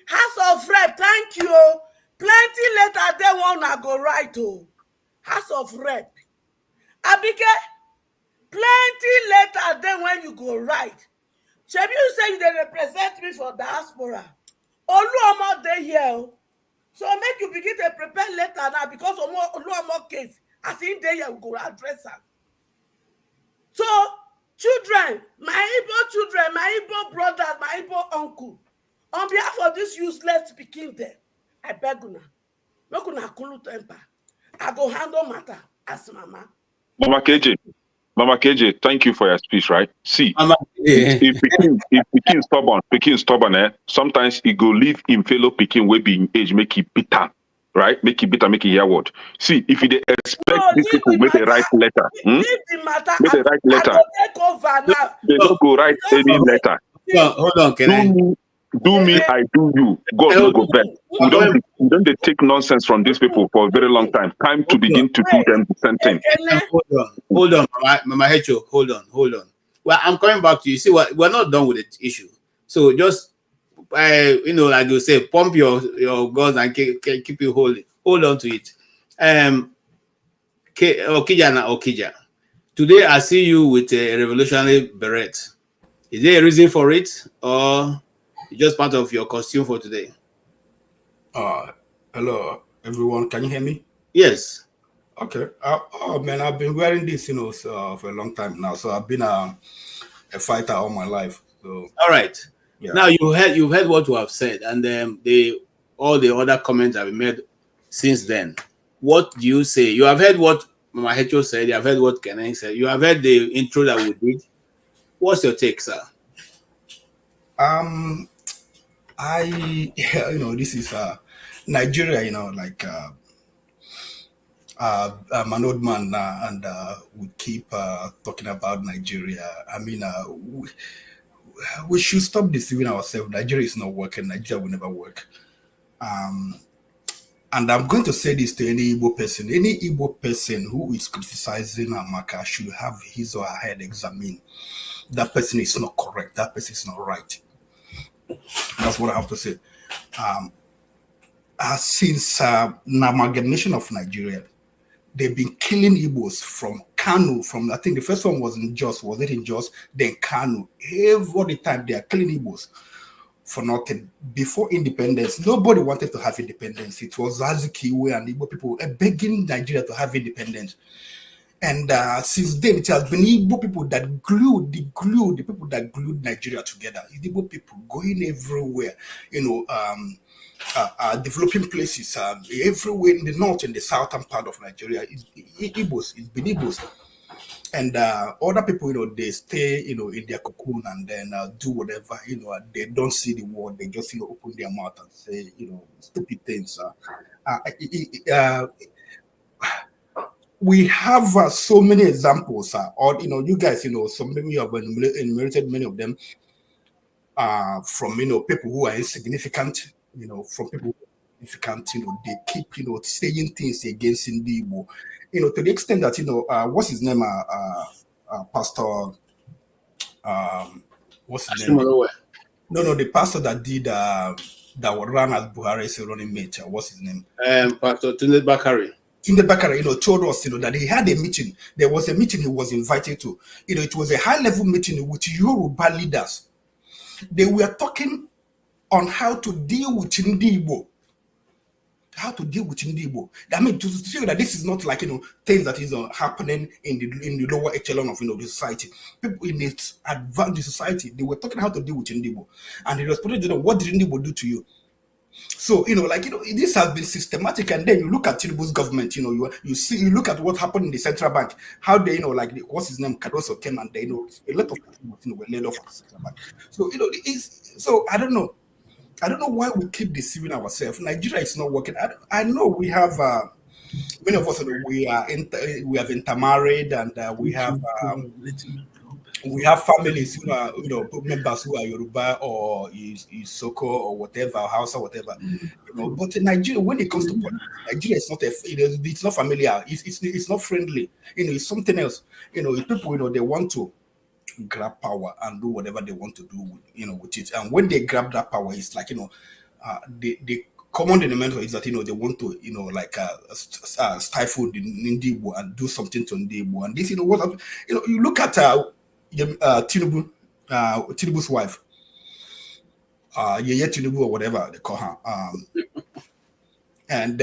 House of Rep, thank you. Plenty later, they want to go right to House of Rep. Abike, plenty later, then when you go right. Shebi, you say they represent me for diaspora. Oluomo dey here. So make you begin to prepare later now because of Oluomo case. As in there, you go address her. So, children, my Igbo children, my Igbo brothers, my Igbo uncle, on behalf of this useless speaking there, I beg you now, make una cool temper. I go handle matter as mama. Mama KJ, thank you for your speech, right? See, if Pekin stubborn, sometimes he go leave him fellow Pekin way be in age, make it bitter. Right? Make it bitter, make it hear word. See, if they expect these people make the right letter, make the right letter. They don't go write any letter. Hold on, can I? Do me, I do you. God no go back. We don't take nonsense from these people for a very long time. Time to begin to do them the same thing. Hold on, Mama Hecho, hold on. Well, I'm coming back to you. See what we're not done with the issue. So just like you say, pump your guns and keep you hold on to it. Okija. Today I see you with a revolutionary beret. Is there a reason for it, or just part of your costume for today? Hello everyone. Can you hear me? Yes. Okay. Oh man, I've been wearing this, for a long time now. So I've been a fighter all my life. So all right. Yeah. Now you've heard what we have said, and all the other comments have been made since then. What do you say? You have heard what Mama Hecho said. You have heard what Keneng said. You have heard the intro that we did. What's your take, sir? This is Nigeria. I'm an old man now, and we keep talking about Nigeria. I mean, we should stop deceiving ourselves. Nigeria is not working. Nigeria will never work. And I'm going to say this to any Igbo person. Any Igbo person who is criticizing Amaka should have his or her head examined. That person is not correct. That person is not right. That's what I have to say. Since the amalgamation of Nigeria, they've been killing Igbos from Kanu. I think the first one was in Jos. Was it in Jos? Then Kanu. Every time they are killing Igbos for nothing. Before independence, nobody wanted to have independence. It was Azikiwe and Igbo people begging Nigeria to have independence. And since then, it has been Igbo people that glued the people that glued Nigeria together. Igbo people going everywhere, developing places everywhere in the north and the southern part of Nigeria. It's been Igbos. And other people, they stay, in their cocoon and then do whatever, they don't see the world. They just, open their mouth and say, stupid things. We have so many examples, you guys, some maybe you have enumerated many of them from, people who are insignificant, from people who are significant, they keep, saying things against Igbo, to the extent that, what's his name, Pastor, what's his name? No, the pastor that did that would run as Buhari's running mate. What's his name? Pastor Tunde Bakari. Tunde Bakari, told us, that he had a meeting. There was a meeting he was invited to. It was a high-level meeting with Yoruba leaders. They were talking on how to deal with Igbo. How to deal with Igbo. I mean, to show that this is not like things that is happening in the lower echelon of the society. People in the advanced society, they were talking how to deal with Igbo, and he responded, what did Igbo do to you? So this has been systematic, and then you look at Tinubu's government. You look at what happened in the central bank, how they what's his name, Cardoso came, and they a lot of people were laid off at the central bank. So so I don't know. I don't know why we keep deceiving ourselves. Nigeria is not working. I know we have many of us. We have intermarried, and we have families members who are Yoruba or Isoko or whatever, Hausa, whatever. But in Nigeria, when it comes to politics, Nigeria is not it's not familiar. It's not friendly. It's something else. People they want to grab power and do whatever they want to do with it, and when they grab that power, it's like the common denominator is that they want to stifle the Igbo and do something to Igbo. And this what you look at Tinubu's wife, Yeye Tinubu or whatever they call her, and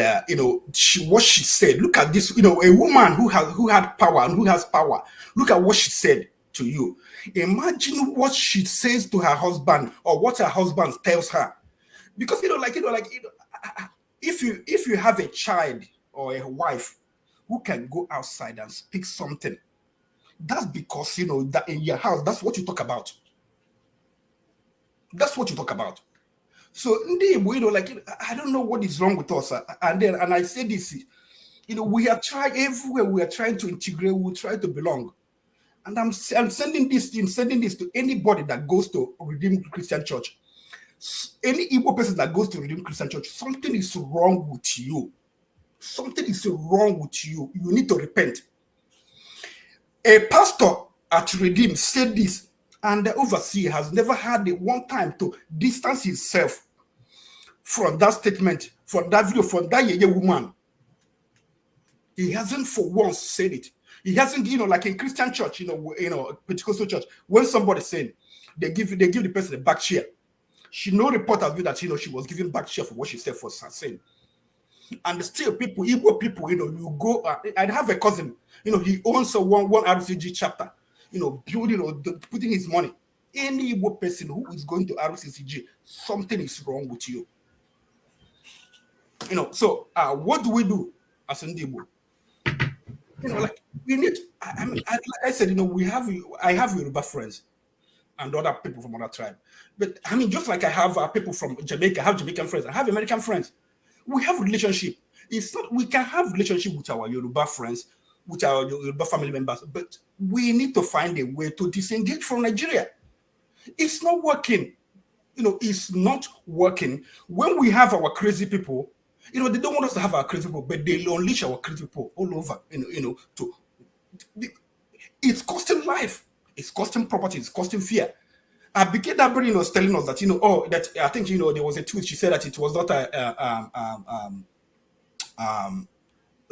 what she said. Look at this, a woman who had power and who has power. Look at what she said to you. Imagine what she says to her husband, or what her husband tells her. Because if you have a child or a wife who can go outside and speak something, that's because that in your house, that's what you talk about. That's what you talk about. So I don't know what is wrong with us. And I say this, we are trying everywhere. We are trying to integrate. We try to belong. And I'm sending this to anybody that goes to Redeemed Christian Church. Any Igbo person that goes to Redeemed Christian Church, something is wrong with you. Something is wrong with you. You need to repent. A pastor at Redeemed said this, and the overseer has never had the one time to distance himself from that statement, from that video, from that Yeye woman. He hasn't for once said it. He hasn't, like in Christian church, Pentecostal church, when somebody saying, they give the person a back cheer. No report has been that she was giving back cheer for what she said for saying. And still, Igbo people, you go. I have a cousin, he owns one RCG chapter, building, putting his money. Any Igbo person who is going to RCG, something is wrong with you. So what do we do as an Igbo? We need. Like I said, I have Yoruba friends and other people from other tribes. But just like I have people from Jamaica, I have Jamaican friends, I have American friends. We have relationship. It's not we can have relationship with our Yoruba friends, with our Yoruba family members, but we need to find a way to disengage from Nigeria. It's not working. It's not working. When we have our crazy people, they don't want us to have our crazy people, but they unleash our crazy people all over. It's costing life, it's costing property, it's costing fear. Abike Dabiri was telling us that that I think there was a tweet. She said that it was not a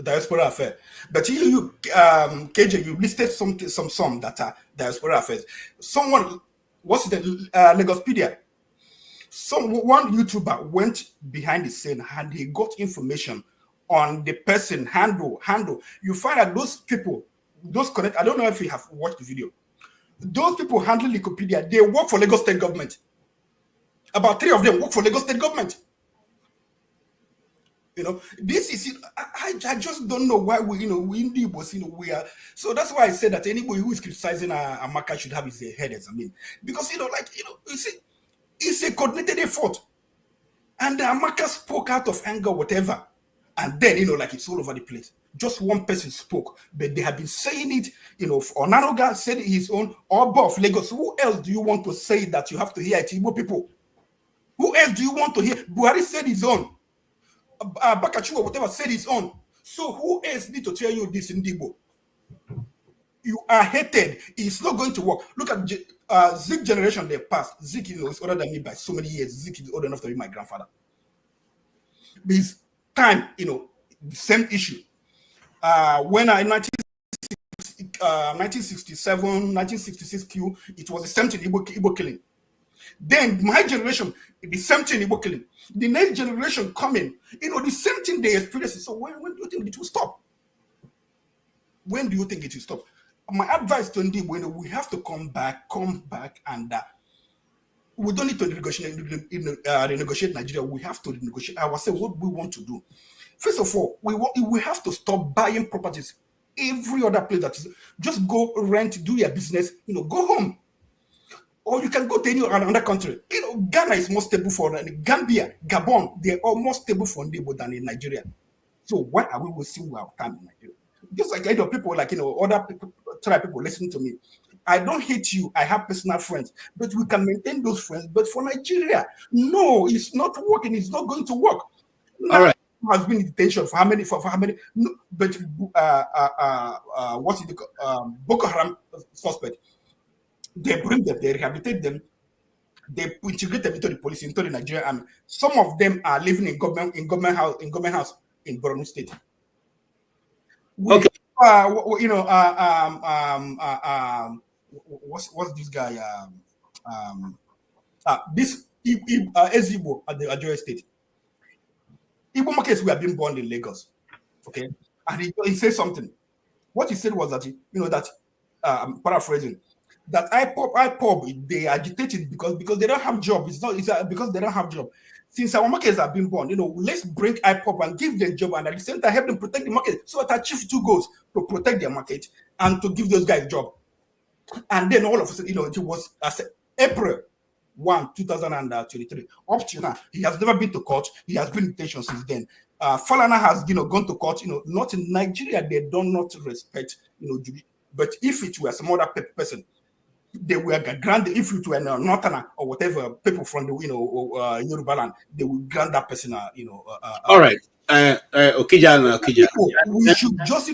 diaspora affair, but KJ, you listed some that are diaspora affairs. Someone what's the Lagospedia? One YouTuber went behind the scene and he got information on the person handle. You find that those people, those connect. I don't know if you have watched the video. Those people handling Wikipedia, they work for Lagos State government. About 3 of them work for Lagos State government. This is I just don't know why we we are. So that's why I said that anybody who is criticizing Amaka should have his head. Because you see, it's a coordinated effort, and Amaka spoke out of anger, whatever, and then it's all over the place. Just one person spoke, but they have been saying it. Onanoga said his own. Oba of Lagos. Who else do you want to say that you have to hear it? Igbo people. Who else do you want to hear? Buhari said his own. Bakachu or whatever said his own. So who else need to tell you this in Igbo? You are hated. It's not going to work. Look at Zik generation they passed. Zik is older than me by so many years. Zik is old enough to be my grandfather. This time, the same issue. When I 1967, 1966 Q, it was the same thing, Igbo killing. Then my generation, the same thing, Igbo killing. The next generation coming, the same thing they experience. So when do you think it will stop? When do you think it will stop? My advice to Ndi, we have to come back, and we don't need to renegotiate Nigeria. We have to renegotiate ourselves what we want to do. First of all, we have to stop buying properties. Every other place that is, just go rent, do your business, go home. Or you can go to another country. Ghana is more stable for Gambia, Gabon, they're all more stable for Ndibo than in Nigeria. So why are we wasting our time in Nigeria? Just like people like other people, tribe people listening to me. I don't hate you. I have personal friends, but we can maintain those friends. But for Nigeria, no, it's not working. It's not going to work. All right. Has been in detention for how many? For how many? No, but what's it? Boko Haram suspect. They bring them, they rehabilitate them, they integrate them into the police, into the Nigerian army. Some of them are living in government house in Borno State. Okay. What's this guy? This Ezigbo at the Ajaero State. Igbo markets were being born in Lagos, okay, and he said something. What he said was that I'm paraphrasing, that IPOB they agitated because they don't have job. It's because they don't have job. Since our markets have been born, let's bring IPOB and give them job, and at the same time help them protect the market, so that achieve two goals: to protect their market and to give those guys job. And then all of a sudden, it was April 1, 2023. Up to now, he has never been to court. He has been in detention since then. Falana has, gone to court. Not in Nigeria, they do not respect, but if it were some other person, they were granted. If it were Northerner or whatever people from the, Yoruba land, they would grant that person, all right, Okija. We should just,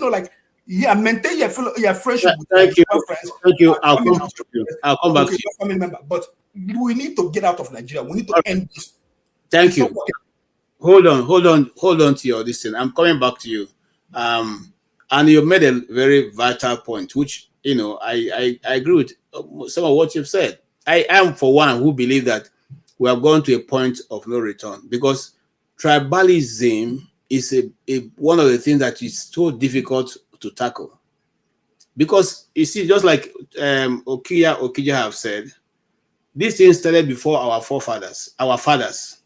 maintain your friendship with thank you. friends. Thank you. I'll come back to you. Family member, but we need to get out of Nigeria. We need to end this. Thank you. Hold on to your listen. I'm coming back to you. And you made a very vital point, which I agree with some of what you've said. I am for one who believe that we have gone to a point of no return, because tribalism is one of the things that is so difficult to tackle. Because you see, just like Okija have said, this thing started before our forefathers, our fathers.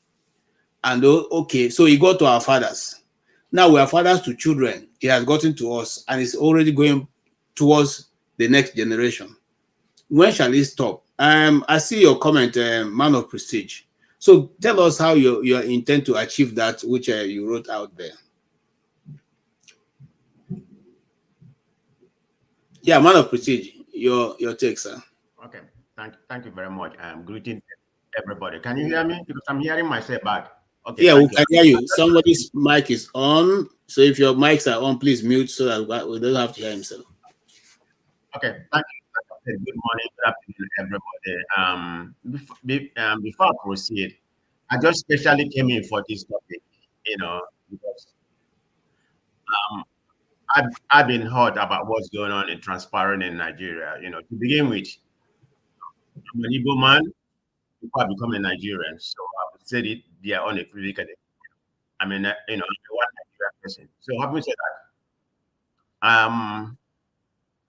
And okay, so he got to our fathers. Now we are fathers to children. It has gotten to us, and it's already going towards the next generation. When shall it stop? I see your comment, man of prestige. So tell us how you intend to achieve that, which you wrote out there. Yeah, man of prestige, your take, sir. Okay, thank you very much. Greeting everybody. Can you hear me? Because I'm hearing myself back. Okay. Yeah, we can hear you. Somebody's mic is on, so if your mics are on, please mute so that we don't have to hear himself. Okay, thank you. Good morning, good afternoon, everybody. Before I proceed, I just specially came in for this topic, because I've been heard about what's going on and transpiring in Nigeria. To begin with, I'm an Igbo man before I become a Nigerian, so I would say it there unequivocally. I mean, I'm a one Nigerian person. So having said that,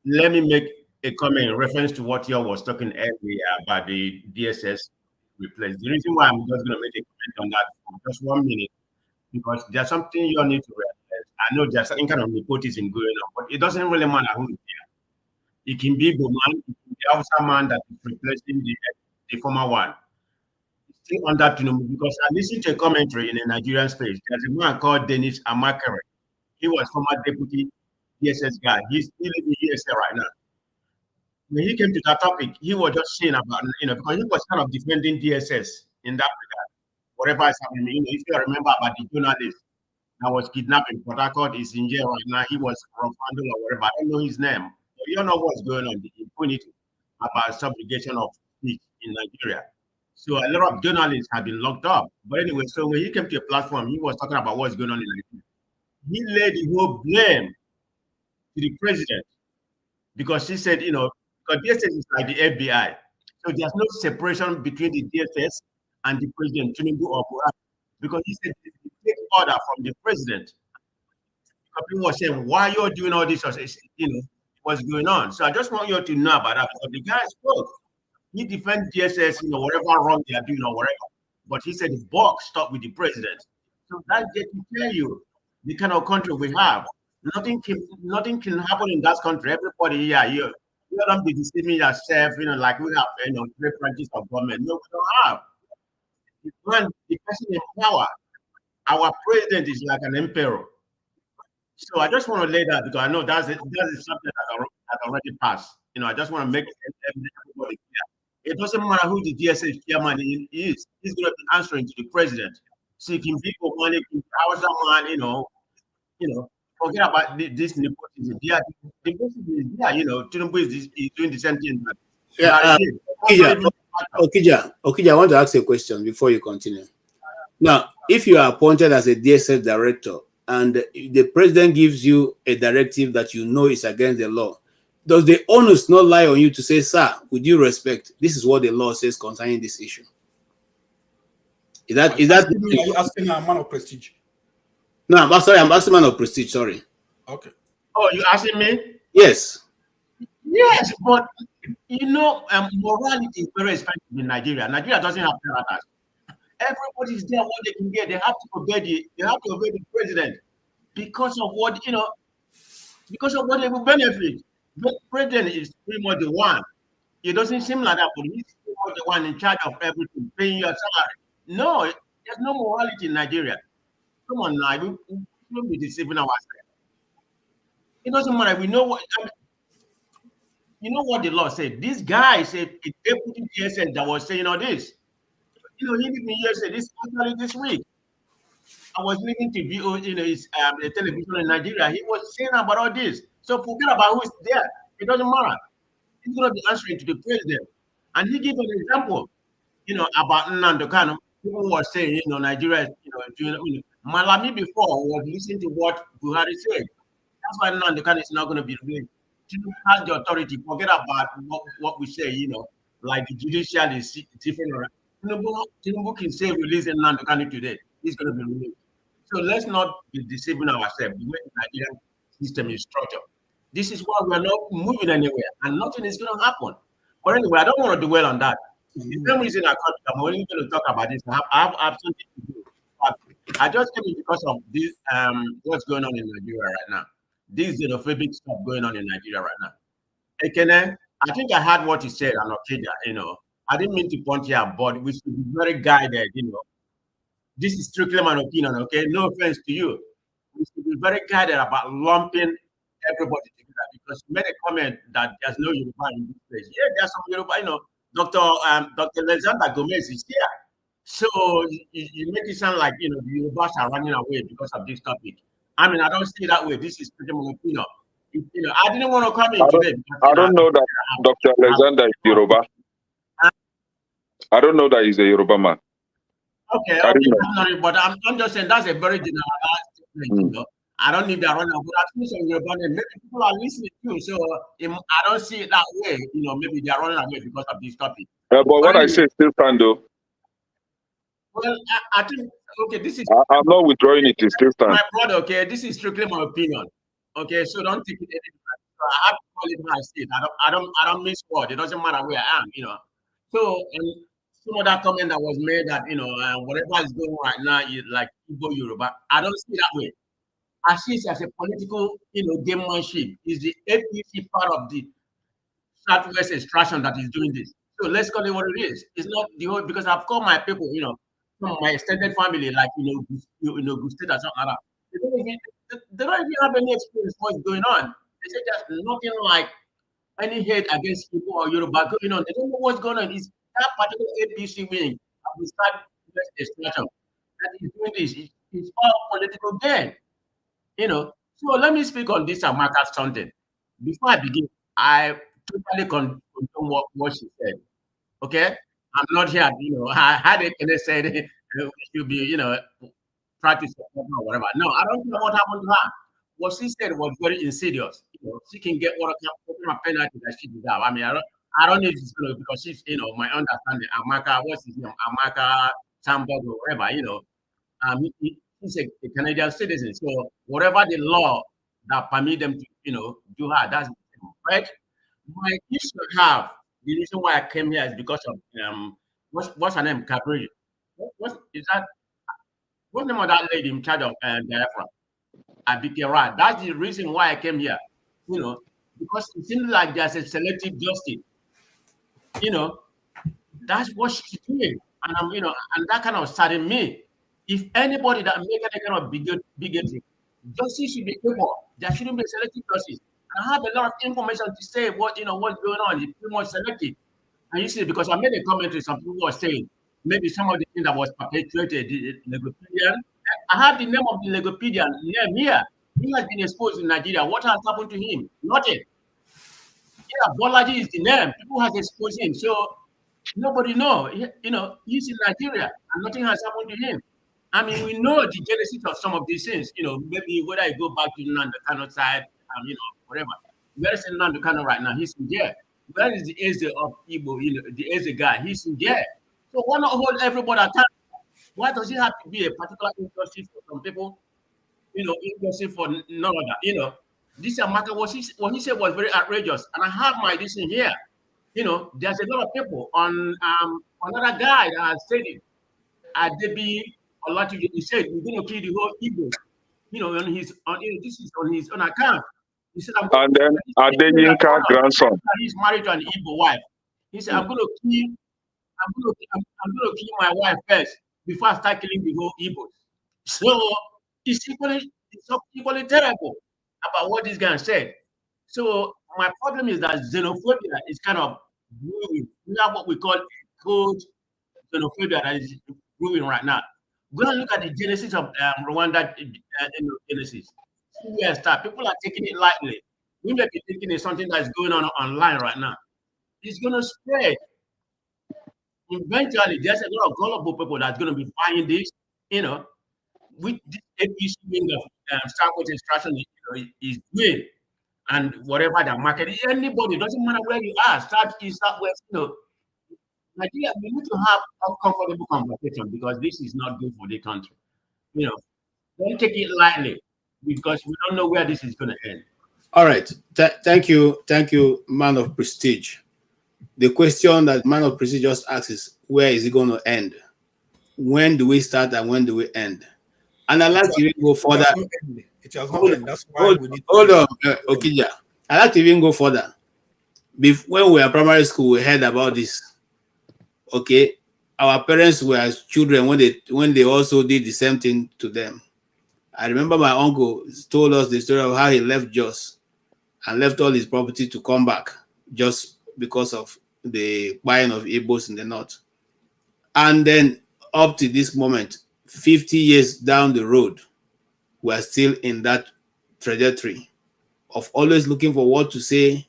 let me make a comment in reference to what you was talking earlier about the DSS replace. The reason why I'm just going to make a comment on that for just 1 minute, because there's something you need to realize. I know there's some kind of nepotism going on, but it doesn't really matter who is there. It can be the man, it can be the officer man that is replacing the former one. Still under Tinubu, because I listened to a commentary in a Nigerian space. There's a man called Dennis Amaka. He was former deputy DSS guy. He's still in the DSS right now. When he came to that topic, he was just saying about, because he was kind of defending DSS in that regard. Whatever is happening, if you remember about the journalist that was kidnapped in Port Harcourt, is in jail right now. He was from Ondo or whatever. I don't know his name. But you know what's going on, the impunity. about subjugation of speech in Nigeria. So a lot of journalists have been locked up. But anyway, so when he came to a platform, he was talking about what's going on in Nigeria. He laid the whole blame to the president because he said, because DSS is like the FBI. So there's no separation between the DSS and the president, Tinubu or Buhari, because he said he take order from the president. People were saying, why you're doing all this, what's going on. So I just want you to know about that, because the guy spoke. He defends DSS, whatever wrong they are doing or whatever. But he said the buck stopped with the president. So that just to tell you the kind of country we have. Nothing can happen in that country. Everybody here, you don't be deceiving yourself, like we have, three branches of government. No, we don't have. The person in power, our president is like an emperor. So I just want to lay that, because I know that is something that already passed. I just want to make everybody clear. It doesn't matter who the DSS chairman is. He's going to be answering to the president, seeking people money, man, forget about this nepotism. The nepotism is there, Tinubu is doing the same thing. Okija, I want to ask you a question before you continue. Now, if you are appointed as a DSS director and the president gives you a directive that is against the law, does the onus not lie on you to say, sir, with due respect, this is what the law says concerning this issue? Are you asking a man of prestige? No, I'm sorry, I'm asking man of prestige, sorry. Okay. Oh, you asking me? Yes. Yes, but morality is very expensive in Nigeria. Nigeria doesn't have paradise. Everybody's there what they can get. They have to obey the president because of what they will benefit. The president is pretty much the one. It doesn't seem like that, but he's pretty much the one in charge of everything, paying your salary. No, there's no morality in Nigeria. Come on now, we shouldn't be deceiving ourselves. It doesn't matter. We know what the law said. This guy said it's deputy DSS that was saying all this. He didn't even say this actually this week. I was listening to the television in Nigeria. He was saying about all this. So forget about who's there. It doesn't matter. He's going to be answering to the president. And he gave an example, about Nnamdi Kanu. People were saying, Nigeria is, doing, Malami before was listening to what Buhari said. That's why Nnamdi Kanu is not going to be released. Tinubu has the authority. Forget about what we say, like the judicial is different. Tinubu can say releasing Nnamdi Kanu today. He's going to be released. So let's not be deceiving ourselves. The way the Nigerian system is structured. This is why we're not moving anywhere, and nothing is going to happen. But anyway, I don't want to dwell on that. The same reason I'm only going to talk about this. I have something to do. I just came in because of this, what's going on in Nigeria right now. This xenophobic stuff going on in Nigeria right now. Ekene, I think I heard what you said on Okija, I didn't mean to point here, but we should be very guided, This is strictly my opinion, okay? No offense to you. We should be very guided about lumping everybody together, because you made a comment that there's no Yoruba in this place. Yeah, there's some Yoruba, Dr. Alexander Gomez is here. So you make it sound like, the Yorubas are running away because of this topic. I mean, I don't see it that way. This is pretty much, I didn't want to come in today. Because, I don't know that Dr. Alexander is Yoruba. I don't know that he's a Yoruba man. Okay, but I'm just saying that's a very generalized statement, I don't need that running, but at least in Yoruba, maybe people are listening too. So I don't see it that way. Maybe they are running away because of this topic. But what I say still stand though. Well, I think this is. I'm not withdrawing it. It still stand. My brother, okay, this is strictly my opinion. Okay, so don't take it. I have to call it how I see it. I don't miss word. It doesn't matter where I am. So some other comment that was made that whatever is going on right now is like Igbo Yoruba. I don't see it that way. I see it as a political, gamemanship. Is the APC part of the Southwest extraction that is doing this? So let's call it what it is. It's not the whole, because I've called my people, from my extended family, like Gustate or something like that. They don't even have any experience what's going on. They say there's nothing like any hate against people or Yoruba going on. They don't know what's going on. It's that particular APC wing of the Southwest extraction that is doing this. It's all political gain. So let me speak on this Amaka something. Before I begin, I totally condone what she said. Okay, I'm not here. I had it and they said it should be, practice or whatever. No, I don't know what happened to her. What she said was very insidious. She can get what kind of penalty that she deserves. I mean, I don't need to because she's, my understanding. Amaka, what's his name? Amaka, Sambog, or whatever. He's a Canadian citizen. So whatever the law that permit them to, do her, that's right. My issue have the reason why I came here is because of what's her name? Capri. What's the name of that lady in charge of Biafra? Abike. That's the reason why I came here. Because it seems like there's a selective justice. That's what she's doing, and and that kind of saddened me. If anybody that make any kind of bigotry, justice should be equal. There shouldn't be selective justice. I have a lot of information to say what's going on. It's pretty much selective. And you see, because I made a commentary, some people were saying maybe some of the things that was perpetuated, the Legopedian. I have the name of the Legopedian name here. He has been exposed in Nigeria. What has happened to him? Nothing. Yeah, Bolaji is the name. People have exposed him. So nobody knows. He's in Nigeria and nothing has happened to him. I mean, we know the genesis of some of these things. Maybe whether I go back to Nnamdi Kanu side, whatever. Where is Nnamdi Kanu right now? He's in jail. Where is the Eze of Igbo? The Eze guy. He's in jail. So why not hold everybody accountable? Why does it have to be a particular industry for some people? Industry for none other. This Amaka, what he said was very outrageous, and I have my this in here. There's a lot of people on another guy that has said it. Adebi Olatu, he said we're going to kill the whole Igbo. This is on his own account. He said, and then Adeyinka grandson. He's married to an Igbo wife. He said, I'm going to kill my wife first before I start killing the whole Igbo. So it's equally terrible about what this guy said. So my problem is that xenophobia is kind of brewing. We have what we call code xenophobia that is brewing right now. Go and look at the genesis of Rwanda genesis. People are taking it lightly. We may be thinking it's something that's going on online right now. It's going to spread. Eventually, there's a lot of gullible people that's going to be buying this, with this APC being the Southwest instruction is doing, and whatever the market is, anybody, doesn't matter where you are, South, East, Southwest, Nigeria, we need to have a comfortable conversation because this is not good for the country. Don't take it lightly because we don't know where this is going to end. All right. Thank you, man of prestige. The question that man of prestige just asks is, where is it going to end? When do we start and when do we end? And I'd like to even go further. It has not ended. That's why we need to hold on, Okija. I'd like to even go further. When we were in primary school, we heard about this. Okay, our parents were children when they also did the same thing to them. I remember my uncle told us the story of how he left Jos and left all his property to come back just because of the buying of Igbos in the north. And then up to this moment, 50 years down the road, we're still in that trajectory of always looking for what to say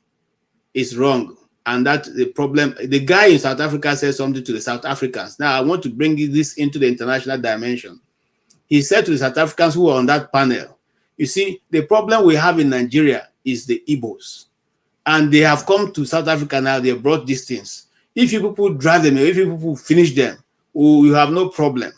is wrong. And that the problem, the guy in South Africa said something to the South Africans. Now, I want to bring this into the international dimension. He said to the South Africans who were on that panel, you see, the problem we have in Nigeria is the Igbos. And they have come to South Africa now, they have brought these things. If you people drive them, if you people finish them, you have no problem.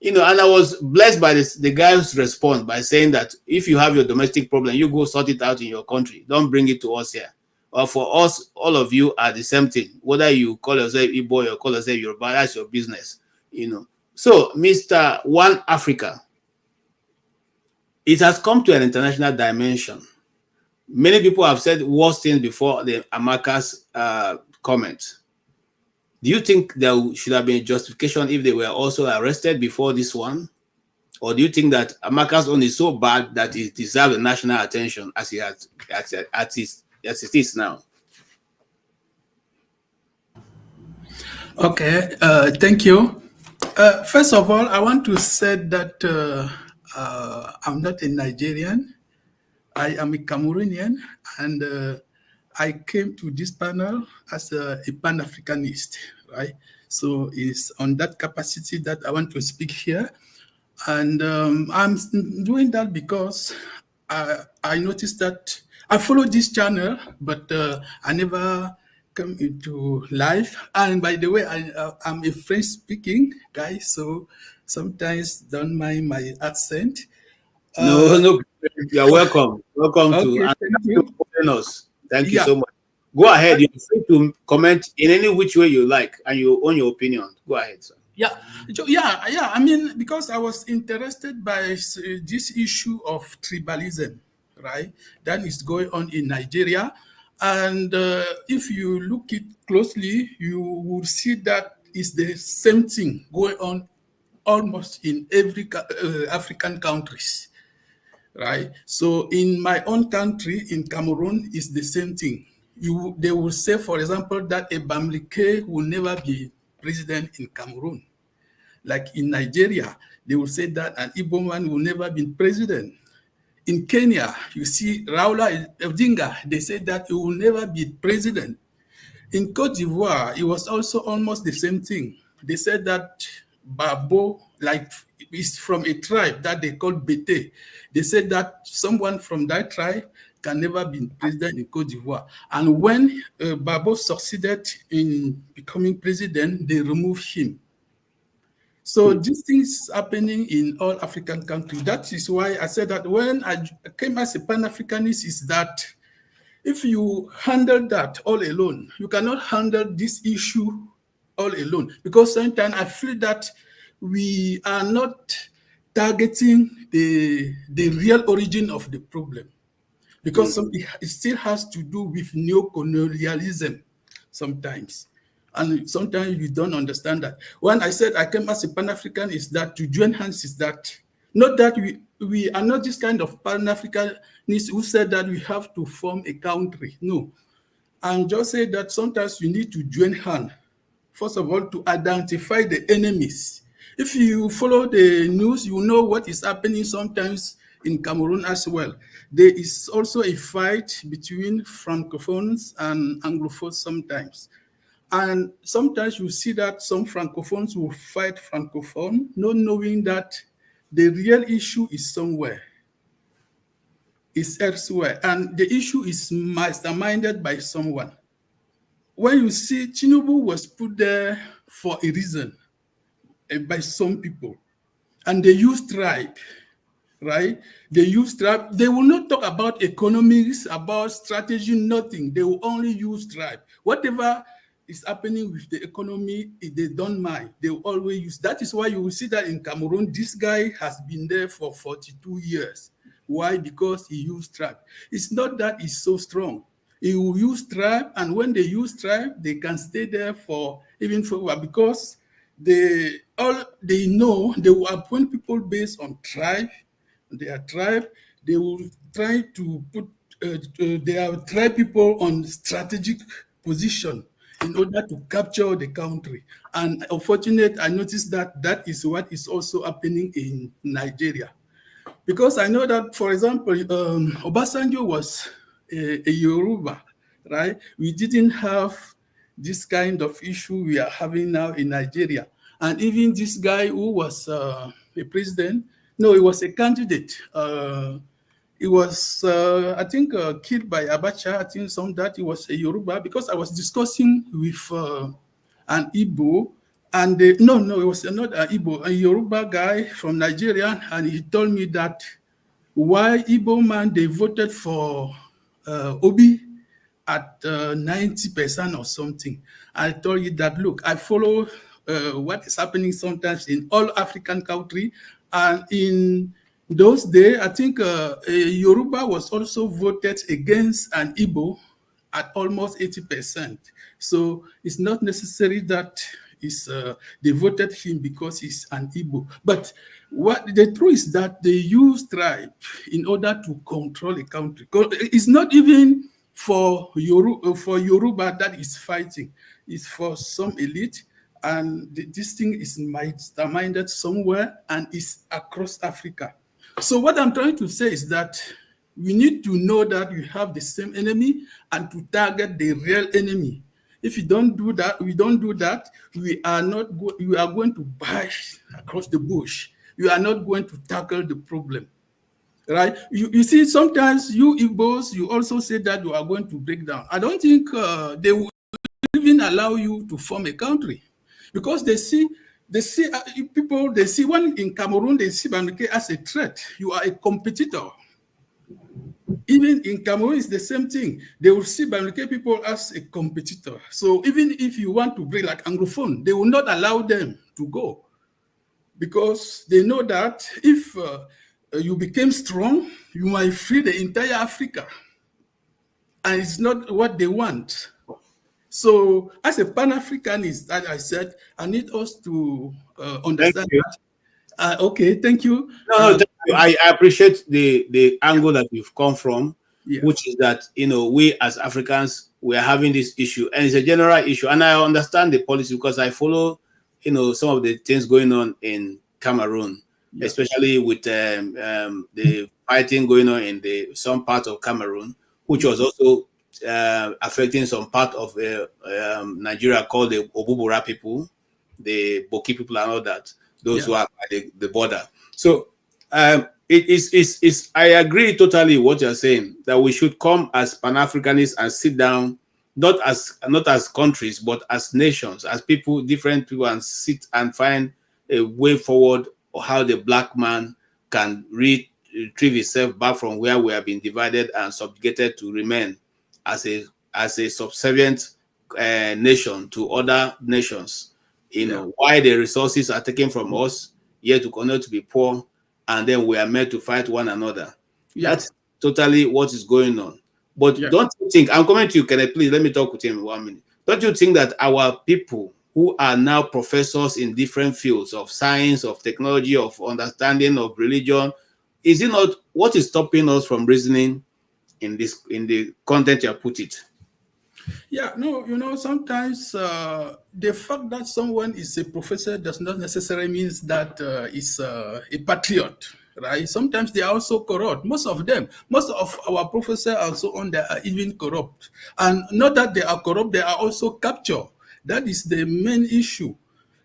And I was blessed by the guy's response by saying that if you have your domestic problem, you go sort it out in your country. Don't bring it to us here. Or for us, all of you are the same thing. Whether you call yourself Igbo or call yourself Yoruba, that's your business. So, Mr. One Africa, it has come to an international dimension. Many people have said worse things before the Amaka's comment. Do you think there should have been justification if they were also arrested before this one? Or do you think that Amaka's own is so bad that it deserves national attention as it is now? Okay, thank you. First of all, I want to say that I'm not a Nigerian. I am a Cameroonian, and I came to this panel as a Pan-Africanist, right? So it's on that capacity that I want to speak here. And I'm doing that because I noticed that I follow this channel, but I never come into live. And by the way, I'm a French-speaking guy, so sometimes don't mind my accent. No, you're welcome. Welcome okay, to thank you. us. Thank you so much. Go ahead. You're free to comment in any which way you like, and you own your opinion. Go ahead, sir. Yeah. I mean, because I was interested by this issue of tribalism, right? That is going on in Nigeria. And if you look it closely, you will see that it's the same thing going on almost in every African countries, right? So in my own country, in Cameroon, it's the same thing. They will say, for example, that a Bamileke will never be president in Cameroon. Like in Nigeria, they will say that an Igbo man will never be president. In Kenya, you see Raila Odinga, they say that he will never be president. In Cote d'Ivoire, it was also almost the same thing. They said that Babo, like, is from a tribe that they call Bete. They said that someone from that tribe can never be president in Cote d'Ivoire. And when Babo succeeded in becoming president, they removed him. So these things happening in all African countries. That is why I said that when I came as a Pan-Africanist is that if you handle that all alone, you cannot handle this issue all alone. Because sometimes I feel that we are not targeting the real origin of the problem. Because it still has to do with neo-colonialism sometimes. And sometimes we don't understand that. When I said I came as a Pan-African, is that to join hands is that, not that we are not this kind of Pan-Africanists who said that we have to form a country. No. And just say that sometimes you need to join hands. First of all, to identify the enemies. If you follow the news, you know what is happening sometimes in Cameroon as well. There is also a fight between Francophones and Anglophones sometimes. And sometimes you see that some Francophones will fight Francophone, not knowing that the real issue is somewhere, it's elsewhere. And the issue is masterminded by someone. When you see Tinubu was put there for a reason by some people, and they use tribe, right? They use tribe. They will not talk about economics, about strategy, nothing. They will only use tribe. Whatever is happening with the economy, they don't mind. They will always use. That is why you will see that in Cameroon, this guy has been there for 42 years. Why? Because he used tribe. It's not that he's so strong. He will use tribe, and when they use tribe, they can stay there for even for because they know they will appoint people based on tribe. Their tribe, they will try to put their tribe people on strategic position in order to capture the country. And unfortunately, I noticed that that is what is also happening in Nigeria. Because I know that, for example, Obasanjo was a Yoruba, right? We didn't have this kind of issue we are having now in Nigeria. And even this guy who was a president, no, he was a candidate. He was, I think, killed by Abacha. I think that he was a Yoruba, because I was discussing with an Igbo, and no, it was not an Igbo, a Yoruba guy from Nigeria, and he told me that why Igbo man, they voted for Obi at 90% or something. I told you that, look, I follow what is happening sometimes in all African countries, and in those days, I think Yoruba was also voted against an Igbo at almost 80%. So it's not necessary that they voted him because he's an Igbo. But what the truth is that they use tribe in order to control a country. It's not even for Yoruba that is fighting. It's for some elite. And this thing is masterminded somewhere and is across Africa. So what I'm trying to say is that We need to know that we have the same enemy and to target the real enemy. If you don't do that, we are going to bash across the bush. We are not going to tackle the problem. Right? You see, sometimes you Igbos, you also say that you are going to break down. I don't think they will even allow you to form a country, because they see one in Cameroon, they see Bamileke as a threat. You are a competitor. Even in Cameroon, it's the same thing. They will see Bamileke people as a competitor. So even if you want to bring like Anglophone, they will not allow them to go, because they know that if you became strong, you might free the entire Africa. And it's not what they want. So as a Pan-Africanist, as I said, I need us to understand that. Okay, thank you. No, thank you. I appreciate the angle that you've come from, which is that, we as Africans, we are having this issue, and it's a general issue. And I understand the policy because I follow, some of the things going on in Cameroon, especially with the fighting going on in some part of Cameroon, which was also affecting some part of Nigeria called the Obubura people, the Boki people and all that, those who are by the border. So I agree totally what you're saying, that we should come as Pan-Africanists and sit down, not as countries, but as nations, as people, different people, and sit and find a way forward or how the black man can retrieve himself back from where we have been divided and subjugated to remain as a subservient nation to other nations. Why the resources are taken from us, yet to continue to be poor, and then we are meant to fight one another. That's totally what is going on. But don't you think, I'm coming to you, Kenneth, please let me talk with him 1 minute. Don't you think that our people who are now professors in different fields of science, of technology, of understanding, of religion, is it not what is stopping us from reasoning in the content you have put it? Yeah, no, sometimes the fact that someone is a professor does not necessarily mean that is a patriot, right? Sometimes they are also corrupt. Most of our professors are so on, they are even corrupt. And not that they are corrupt, they are also captured. That is the main issue,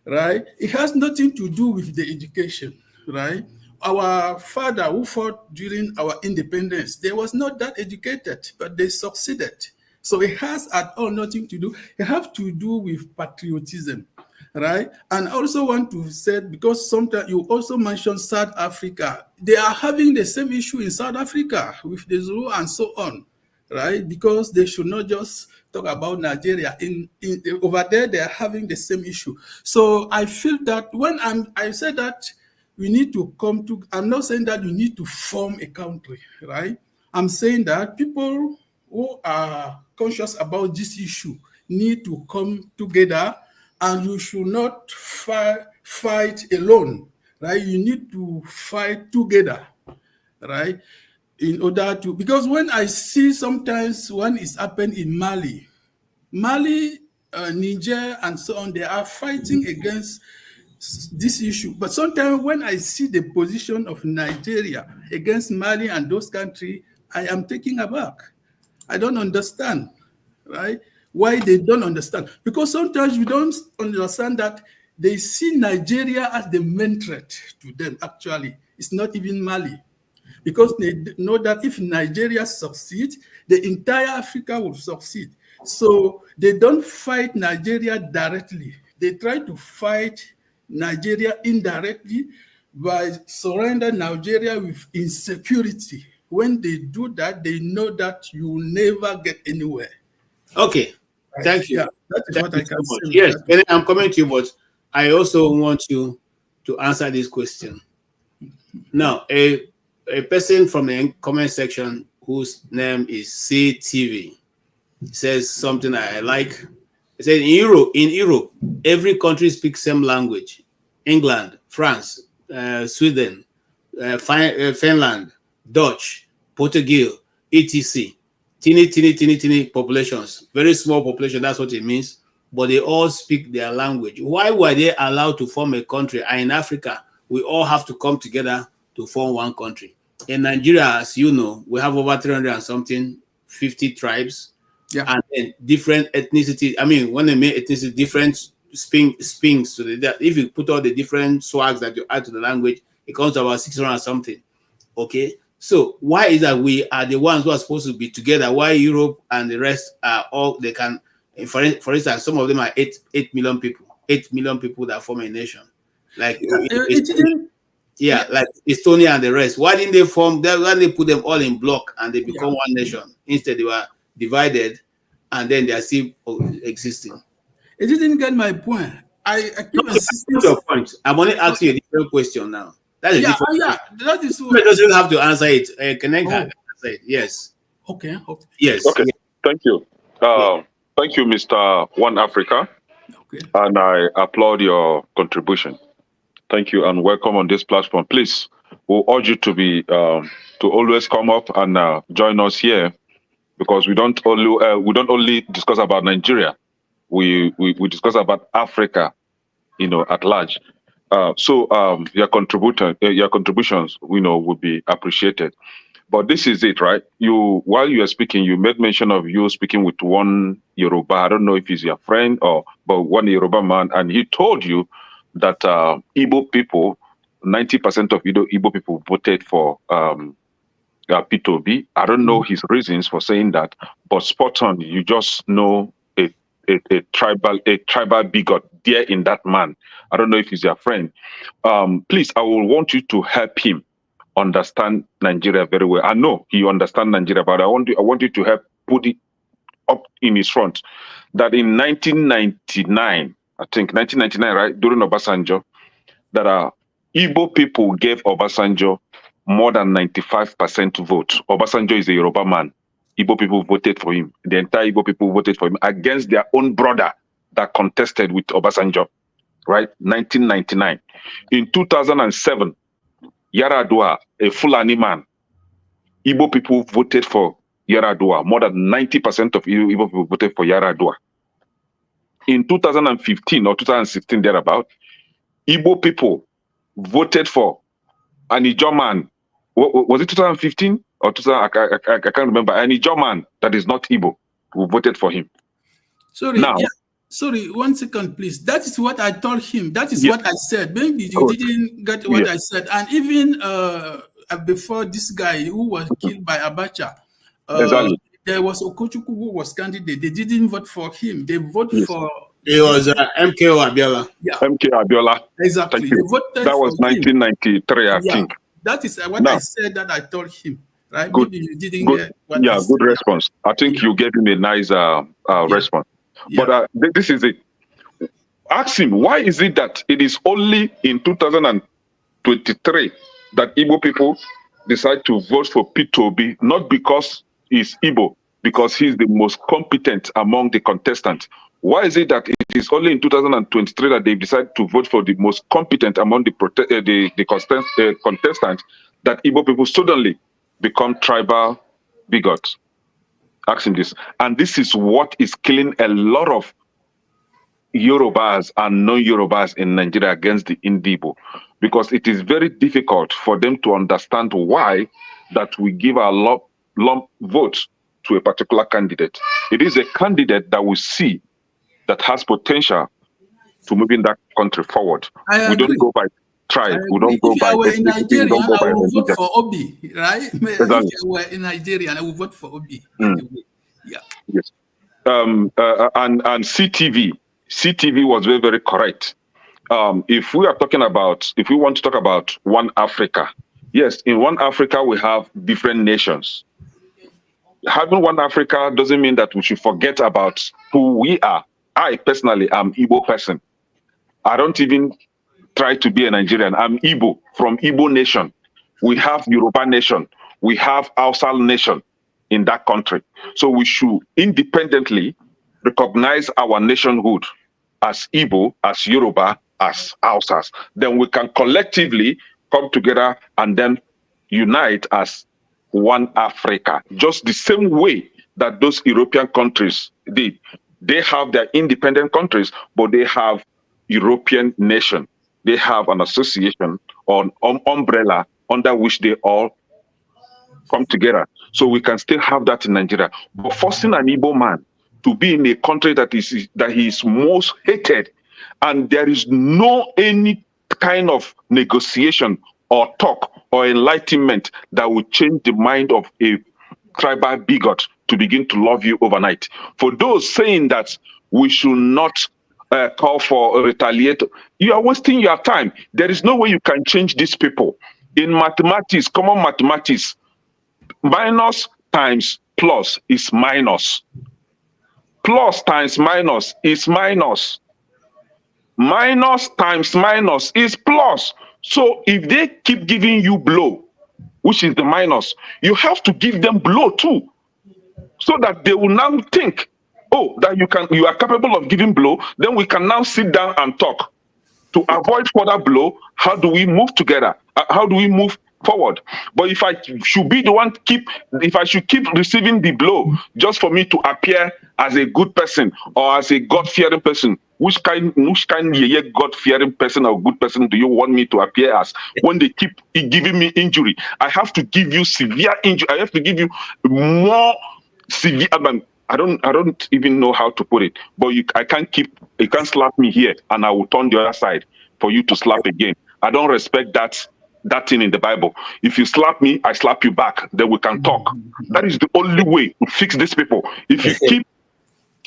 right? It has nothing to do with the education, right? Our father who fought during our independence, they was not that educated, but they succeeded. So it has at all nothing to do. It has to do with patriotism, right? And I also want to say, because sometimes you also mentioned South Africa, they are having the same issue in South Africa with the Zulu and so on, right? Because they should not just talk about Nigeria. Over there, they are having the same issue. So I feel that when I said that we need to come to, I'm not saying that we need to form a country, right? I'm saying that people who are conscious about this issue need to come together, and you should not fight alone, right? You need to fight together, right? In order to, because when I see sometimes when it's happened in Mali, Niger, and so on, they are fighting against this issue. But sometimes when I see the position of Nigeria against Mali and those countries, I am taken aback. I don't understand, right? Why they don't understand. Because sometimes you don't understand that they see Nigeria as the main threat to them, actually. It's not even Mali. Because they know that if Nigeria succeeds, the entire Africa will succeed. So they don't fight Nigeria directly. They try to fight Nigeria indirectly by surrendering Nigeria with insecurity. When they do that, they know that you will never get anywhere. Okay, thank you. Yeah, that is what I can say. Yes, and I'm coming to you, but I also want you to answer this question. Now, a person from the comment section whose name is CTV says something I like. He said, in Europe, every country speaks same language. England, France, Sweden, Finland, Dutch, Portuguese, etc. Teeny populations. Very small population, that's what it means. But they all speak their language. Why were they allowed to form a country? And in Africa, we all have to come together to form one country. in Nigeria, as you know, we have over 300 and something, 50 tribes, and then different ethnicity. I mean, when they make ethnicity, different spins to the, if you put all the different swags that you add to the language, it comes to about 600 and something. Okay, so why is that we are the ones who are supposed to be together? Why Europe and the rest are all they can? For instance, some of them are 8 million people, 8 million people that form a nation. Like like Estonia and the rest. Why didn't they form? Why didn't they put them all in block and they become one nation? Instead, they were divided, and then they are still existing. It didn't get my point. I keep insisting. Your point. I'm only asking you a different question now. That's a different that is. You doesn't have to answer it. Connect answer it. Yes. Okay. Yes. Okay. Thank you. Thank you, Mr. One Africa. Okay. And I applaud your contribution. Thank you and welcome on this platform. Please, we'll urge you to be to always come up and join us here, because we don't only discuss about Nigeria. We discuss about Africa, at large. So your contributions, would be appreciated. But this is it, right? While you are speaking, you made mention of you speaking with one Yoruba. I don't know if he's your friend but one Yoruba man, and he told you that Igbo people, 90% of Igbo people voted for P2B. I don't know his reasons for saying that, but spot on. You just know a tribal bigot there in that man. I don't know if he's your friend. Please, I will want you to help him understand Nigeria very well. I know he understands Nigeria, but I want you to help put it up in his front that in 1999, I think 1999, right, during Obasanjo, that Igbo people gave Obasanjo more than 95% vote. Obasanjo is a Yoruba man. Igbo people voted for him. The entire Igbo people voted for him against their own brother that contested with Obasanjo, right? 1999. In 2007, Yaradua, a Fulani man, Igbo people voted for Yaradua. More than 90% of Igbo people voted for Yaradua. In 2015 or 2016, thereabout, Igbo people voted for an Ijaw man. Was it 2015 or 2000? I can't remember. An Ijaw man that is not Igbo who voted for him. Sorry, now, sorry, 1 second, please. That is what I told him. That is what I said. Maybe you didn't get what I said. And even before this guy who was killed by Abacha, exactly. There was Okochukwu who was candidate. They didn't vote for him. They voted for. It was MKO Abiola. Yeah. MKO Abiola. Exactly. That was 1993, I think. That is what I said that I told him. Right? Good. Maybe you didn't get what I said. Good response. I think you gave him a nice response. Yeah. But this is it. Ask him, why is it that it is only in 2023 that Igbo people decide to vote for P2B, not because he's Igbo, because he's the most competent among the contestants? Why is it that it is only in 2023 that they decide to vote for the most competent among the contestants that Igbo people suddenly become tribal bigots? Ask him this. And this is what is killing a lot of Yorubas and non-Yorubas in Nigeria against the Indibo, because it is very difficult for them to understand why that we give our lump votes to a particular candidate. It is a candidate that we see that has potential to moving that country forward. We don't go by tribe. We don't go by ethnicity. We don't go by religion. I would vote for Obi, right? Exactly. If I were in Nigeria, I would vote for Obi. Yeah. Yes. And CTV was very, very correct. If we want to talk about one Africa, yes, in one Africa we have different nations. Having one Africa doesn't mean that we should forget about who we are. I personally am Igbo person. I don't even try to be a Nigerian. I'm Igbo, from Igbo nation. We have Yoruba nation. We have Hausa nation in that country. So we should independently recognize our nationhood as Igbo, as Yoruba, as Hausas. Then we can collectively come together and then unite as one Africa. Just the same way that those European countries did. They have their independent countries, but they have European nation. They have an association or an umbrella under which they all come together so we can still have that in Nigeria. But forcing an Igbo man to be in a country that he is most hated, and there is no any kind of negotiation or talk or enlightenment that will change the mind of a tribal bigot to begin to love you overnight. For those saying that we should not call for a retaliator, you are wasting your time. There is no way you can change these people. In mathematics, common mathematics, minus times plus is minus. Plus times minus is minus. Minus times minus is plus. So if they keep giving you blow, which is the minus, you have to give them blow too, so that they will now think, oh, that you are capable of giving blow. Then we can now sit down and talk to avoid further blow. How do we move together? How do we move forward? But if I should be the one if I should keep receiving the blow just for me to appear as a good person or as a God-fearing person, which kind of God-fearing person or good person do you want me to appear as? When they keep giving me injury, I have to give you severe injury. I have to give you more severe. I don't even know how to put it. But you can't slap me here and I will turn the other side for you to slap again. I don't respect that thing in the Bible. If you slap me, I slap you back. Then we can talk. That is the only way to fix these people. If you keep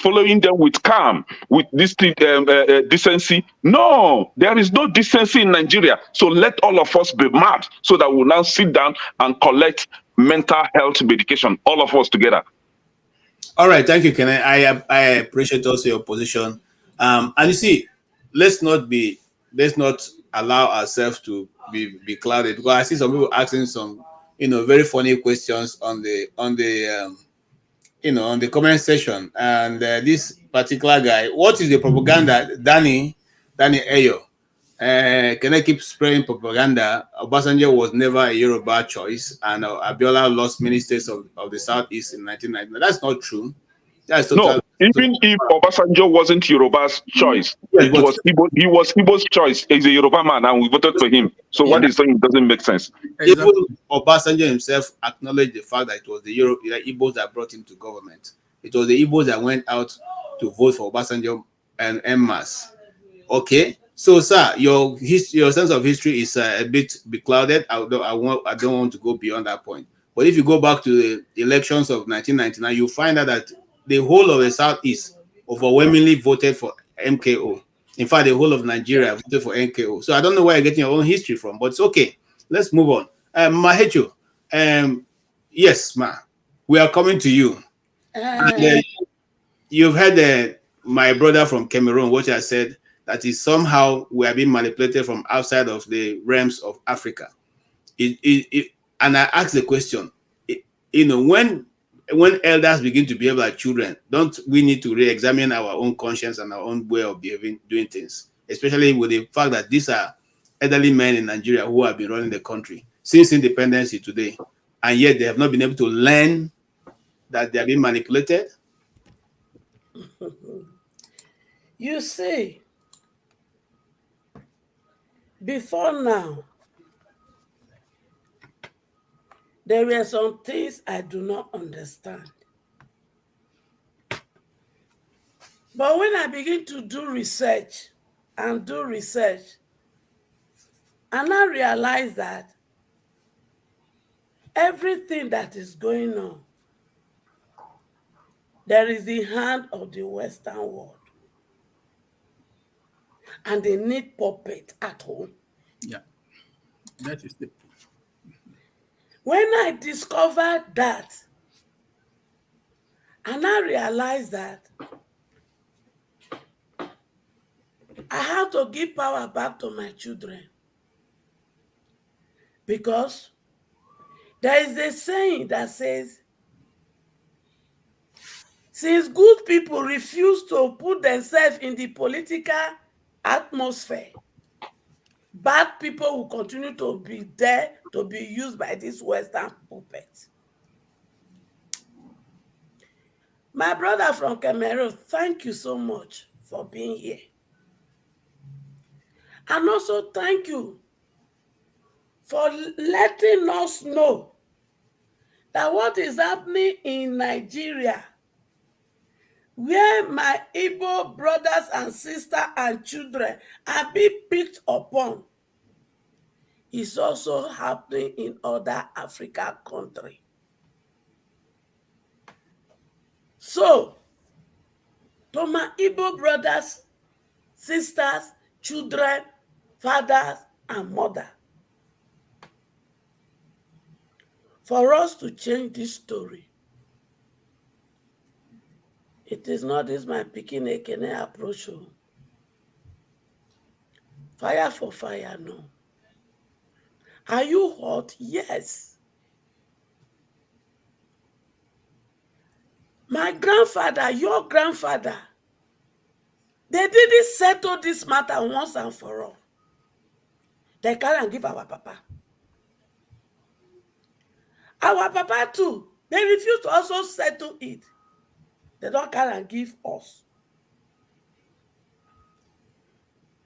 following them with calm, with this decency, no, there is no decency in Nigeria. So let all of us be mad so that we'll now sit down and collect mental health medication, all of us together. All right, thank you, Ken. I appreciate also your position. And you see, let's not allow ourselves to be clouded, because I see some people asking some very funny questions on the comment section. And this particular guy, what is the propaganda, Danny Ajaero? Can I keep spreading propaganda? Obasanjo was never a Yoruba choice, and Adeola lost many states of the Southeast in 1990. That's not true. That's total. No, even if Obasanjo wasn't Yoruba's choice, he was Igbo's choice. He's a Yoruba man, and we voted for him. So what he's saying doesn't make sense. Even Obasanjo himself acknowledged the fact that it was the Igbos that brought him to government. It was the Igbos that went out to vote for Obasanjo and en masse. Okay. So, sir, your sense of history is a bit beclouded. I don't want to go beyond that point. But if you go back to the elections of 1999, you find out that the whole of the Southeast overwhelmingly voted for MKO. In fact, the whole of Nigeria voted for MKO. So I don't know where you're getting your own history from, but it's okay. Let's move on. Mahecho, yes, ma, we are coming to you. You've heard my brother from Cameroon, what I said, that is somehow we are being manipulated from outside of the realms of Africa. And I ask the question, when elders begin to behave like children, don't we need to re-examine our own conscience and our own way of behaving, doing things, especially with the fact that these are elderly men in Nigeria who have been running the country since independence today, and yet they have not been able to learn that they are being manipulated? You see, before now, there were some things I do not understand. But when I begin to do research, I now realize that everything that is going on, there is the hand of the Western world. And they need puppet at home. Yeah, that is the. When I discovered that, and I realized that I have to give power back to my children, because there is a saying that says, since good people refuse to put themselves in the political atmosphere, bad people will continue to be there to be used by this Western puppet. My brother from Cameroon, thank you so much for being here. And also thank you for letting us know that what is happening in Nigeria, where my Igbo brothers and sisters and children are being picked upon, is also happening in other African countries. So, to my Igbo brothers, sisters, children, fathers, and mothers, for us to change this story, it is not this my picking a approach. Fire for fire, no. Are you hot? Yes. My grandfather, your grandfather, they didn't settle this matter once and for all. They can't give our papa. Our papa too, they refuse to also settle it. They don't come and give us.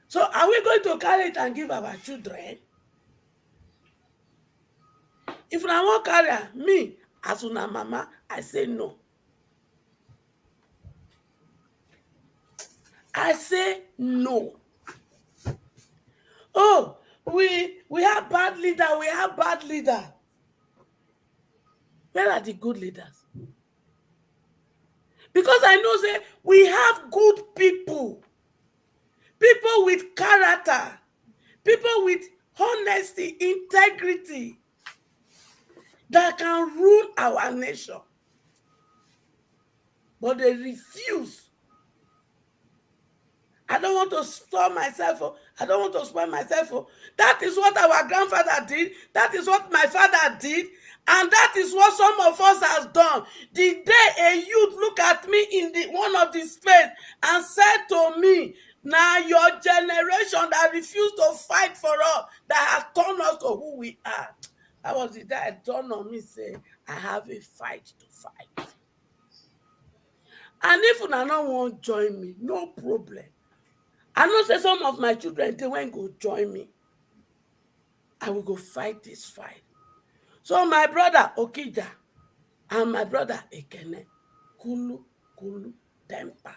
So are we going to carry it and give our children? If I won't carry me, as una mama, I say no. I say no. Oh, we have bad leader, we have bad leader. Where are the good leaders? Because I know that we have good people. People with character. People with honesty, integrity that can rule our nation. But they refuse. I don't want to spoil myself. I don't want to spoil myself. That is what our grandfather did. That is what my father did. And that is what some of us has done. The day a youth look at me in one of the space and said to me, now your generation that refused to fight for us, that has turned us to who we are. That was the day it dawned on me, say, I have a fight to fight. And if you don't want to join me, no problem. I know say some of my children, they won't go join me. I will go fight this fight. So my brother Okija and my brother Ekene, Kulu, Temper,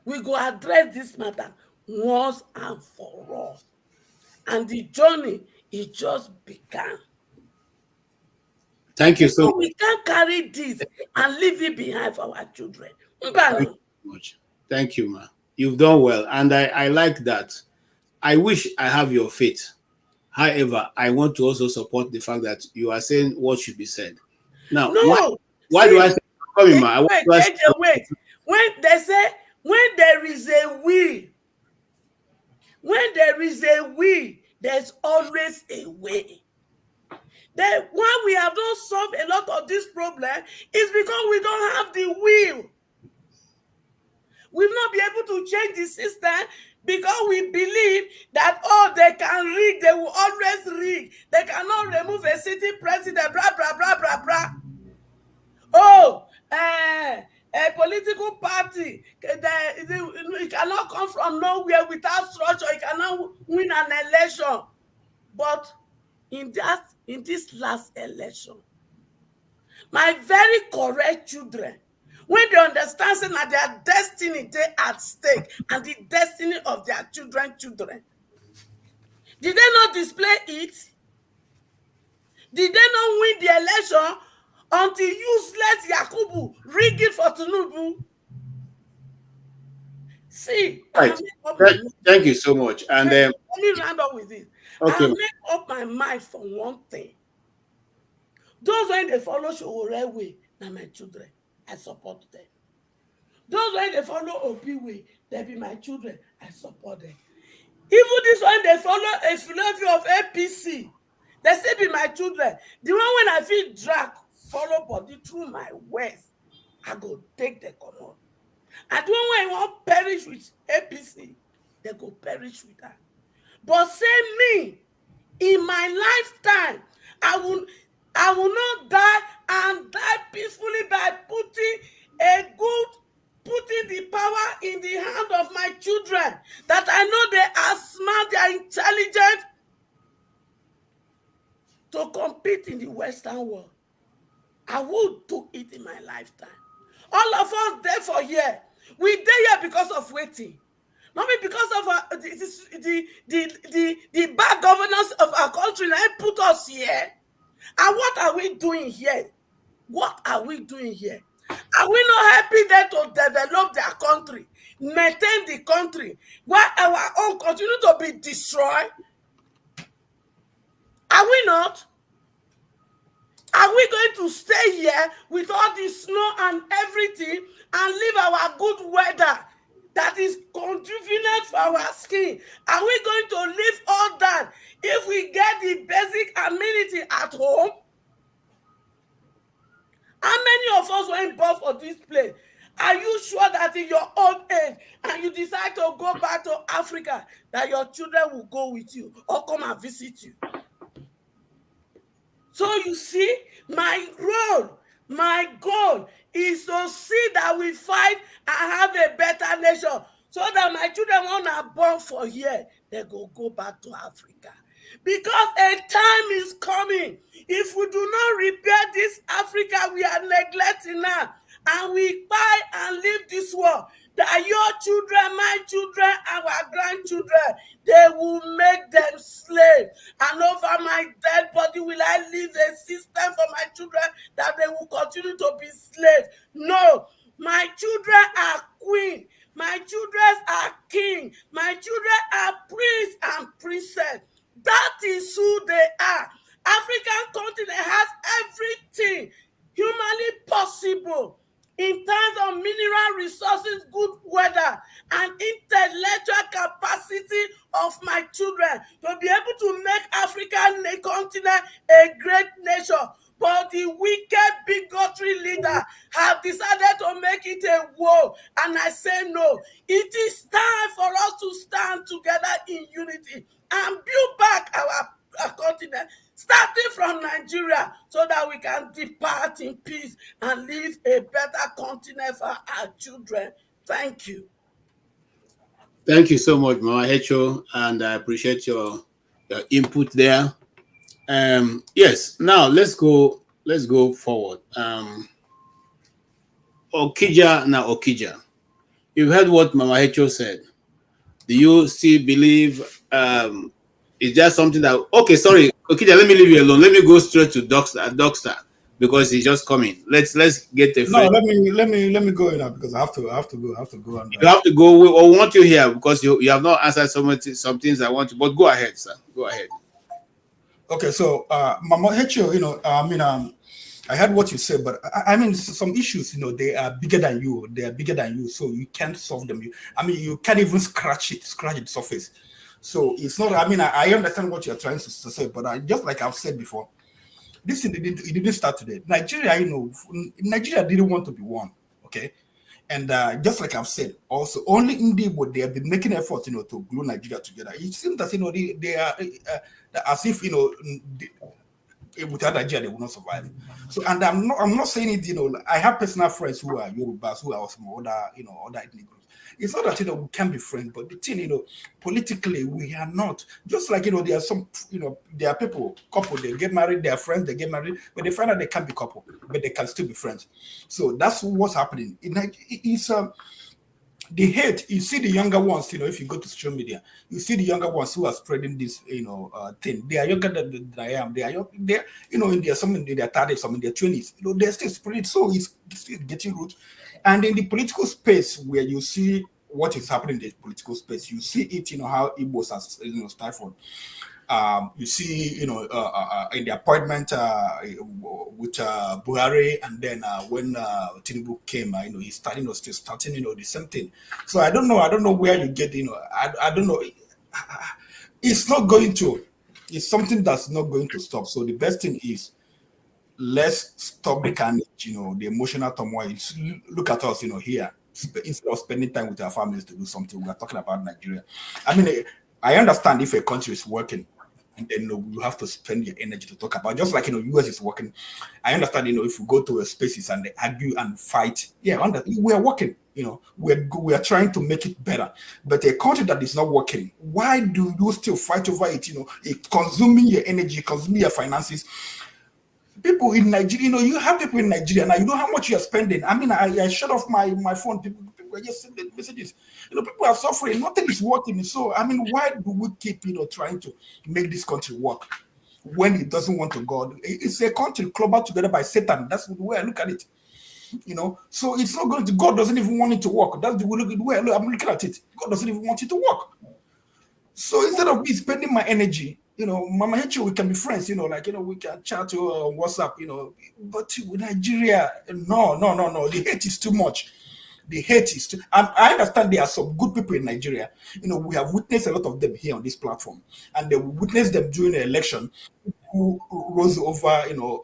we go address this matter once and for all. And the journey is just began. Thank you so much. We can't carry this and leave it behind for our children. Thank you so much. Thank you, ma. You've done well. And I like that. I wish I have your faith. However, I want to also support the fact that you are saying what should be said. Now, no, why do I say, wait. When they say, when there is a will, there's always a way. Then why we have not solved a lot of this problem is because we don't have the will. We've not been able to change the system because we believe that, oh, they can rig, they will always rig. They cannot remove a sitting president, blah, blah, blah, blah, blah. Oh, a political party, it cannot come from nowhere without structure. It cannot win an election. But in this last election, my very correct children, when they understand that their destiny they at stake and the destiny of their children, did they not display it? Did they not win the election until useless Yakubu rig it for Tinubu? See, right. Thank you so much. And let me round up with this. Okay. I make up my mind for one thing. Those when they follow Showore way, now my children, I support them. Those when they follow Obi way, they be my children, I support them. Even this one they follow a philosophy of APC, they still be my children. The one when I feel drag, follow body through my ways, I go take the command. And the one when I want perish with APC, they go perish with that. But say me, in my lifetime, I will not die and die peacefully by putting the power in the hand of my children, that I know they are smart, they are intelligent to compete in the Western world. I will do it in my lifetime. All of us there for here. We there here because of waiting. Not because of the bad governance of our country that put us here. And what are we doing here? What are we doing here? Are we not helping them to develop their country, maintain the country, while our own continue to be destroyed? Are we not? Are we going to stay here with all the snow and everything and leave our good weather that is convenient for our skin? Are we going to leave all that if we get the basic amenity at home? How many of us went born for this place? Are you sure that in your old age and you decide to go back to Africa, that your children will go with you or come and visit you? So you see, my role, my goal is to see that we fight and have a better nation, so that my children, when are born for here, they go back to Africa. Because a time is coming. If we do not repair this Africa we are neglecting now, and we buy and leave this world, that your children, my children, our grandchildren, they will make them slaves. And over my dead body will I leave a system for my children that they will continue to be slaves. No, my children are queen. My children are king. My children are priests and princess. That is who they are. African continent has everything humanly possible in terms of mineral resources, good weather, and intellectual capacity of my children to be able to make African continent a great nation. But the wicked bigotry leader have decided to make it a war. And I say no. It is time for us to stand together in unity and build back our continent, starting from Nigeria, so that we can depart in peace and leave a better continent for our children. Thank you. Thank you so much, Mama Hecho, and I appreciate your input there. Yes, now let's go forward. Okija, you've heard what Mama Hecho said. Do you still believe is there something that okay, sorry, Okija, let me leave you alone. Let me go straight to Doxa because he's just coming. Let's get the no, let me go in now because I have to go. And, you have to go. We want you here because you have not answered some things I want to, but go ahead, sir. Go ahead. Okay, so Mama Hecho, I heard what you said, but I mean, some issues, they are bigger than you. They are bigger than you, so you can't solve them. You can't even scratch the surface. So it's not. I understand what you're trying to say, but just like I've said before, this thing it didn't start today. Nigeria, Nigeria didn't want to be one. Okay, and just like I've said, also only indeed would they have been making effort, to glue Nigeria together. It seems that they are as if without Nigeria they will not survive. So, and I'm not saying it. I have personal friends who are Yorubas, who are some other ethnic groups. It's not that we can be friends, but the thing, politically we are not. Just like there are some, there are couple they get married, they are friends, they get married, but they find out they can't be couple, but they can still be friends. So that's what's happening. It's the hate. You see the younger ones, if you go to social media, you see the younger ones who are spreading this, thing. They are younger than I am. They are young. They're, some in their 30s, some in their 20s. They're still spreading. So it's getting root. And in the political space, where you see what is happening in the political space, you see it, how Igbos are, stifled. You see, in the appointment with Buhari, and then when Tinubu came, he's starting, the same thing. So I don't know where you get, I don't know. It's not going to. It's something that's not going to stop. So the best thing is, let's stop the carnage, the emotional turmoil. Look at us, here. Instead of spending time with our families to do something, we are talking about Nigeria. I understand if a country is working, and then you have to spend your energy to talk about. Just like US is working. I understand, if you go to a spaces and they argue and fight, we are working. We are trying to make it better. But a country that is not working, why do you still fight over it? It's consuming your energy, consuming your finances. People in Nigeria, you know, you have people in Nigeria now, you know how much you're spending. I mean, I shut off my phone, people are just sending messages. You know, people are suffering, nothing is working. So, I mean, why do we keep, you know, trying to make this country work when it doesn't want to go? It's a country clubbed together by Satan. That's the way I look at it. You know, so it's not going to, God doesn't even want it to work. That's the way I'm looking at it. God doesn't even want it to work. So instead of me spending my energy, you know, Mama Hecho, we can be friends, you know, like, you know, we can chat to WhatsApp, you know, but with Nigeria, no. The hate is too much. The hate is too, I understand there are some good people in Nigeria. You know, we have witnessed a lot of them here on this platform, and we witnessed them during the election who rose over, you know,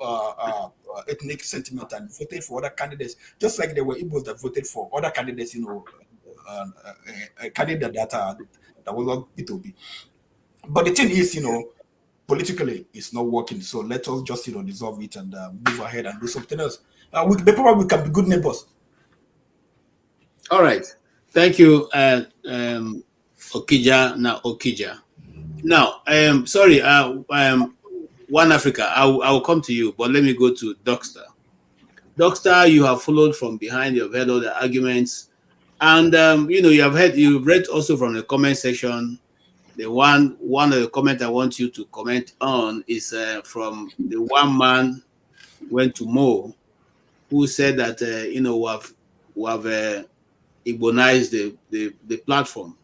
ethnic sentiment and voted for other candidates, just like there were Igbos that voted for other candidates, you know, a candidate that was not P2B. But the thing is, you know, politically, it's not working. So let us just, you know, dissolve it and move ahead and do something else. We can be good neighbors. All right. Thank you, Okija. Now, sorry, One Africa, I will come to you, but let me go to Doxter. Doxter, you have followed from behind, you've heard all the arguments, and you know, you've read also from the comment section. The one of the comment I want you to comment on is from the one man went to Mo, who said that you know, we have Igbonized the platform.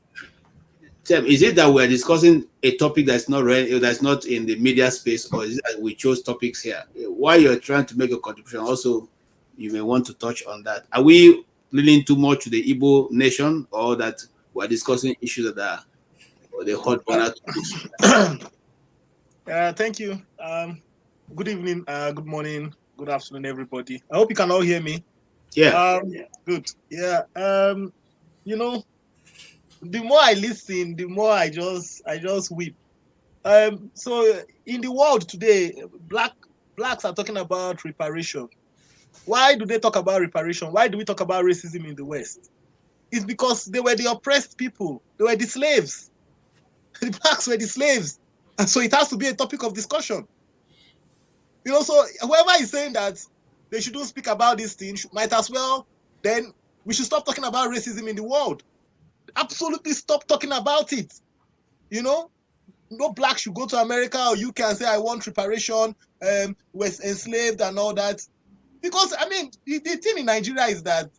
Tim, is it that we're discussing a topic that's not in the media space, or is it that we chose topics here? While you're trying to make a contribution, also you may want to touch on that. Are we leaning too much to the Igbo nation, or that we're discussing issues that are the hot burner topics? Thank you. Good evening, good morning, good afternoon, everybody. I hope you can all hear me. Yeah. Good. Yeah. You know, the more I listen, the more I just weep. So in the world today, blacks are talking about reparation. Why do they talk about reparation? Why do we talk about racism in the West? It's because they were the oppressed people. They were the slaves. The blacks were the slaves. And so it has to be a topic of discussion. You know, so whoever is saying that they shouldn't speak about this thing might as well, then we should stop talking about racism in the world. Absolutely stop talking about it. You know, no black should go to America or UK and say, I want reparation, was enslaved and all that. Because, I mean, the thing in Nigeria is that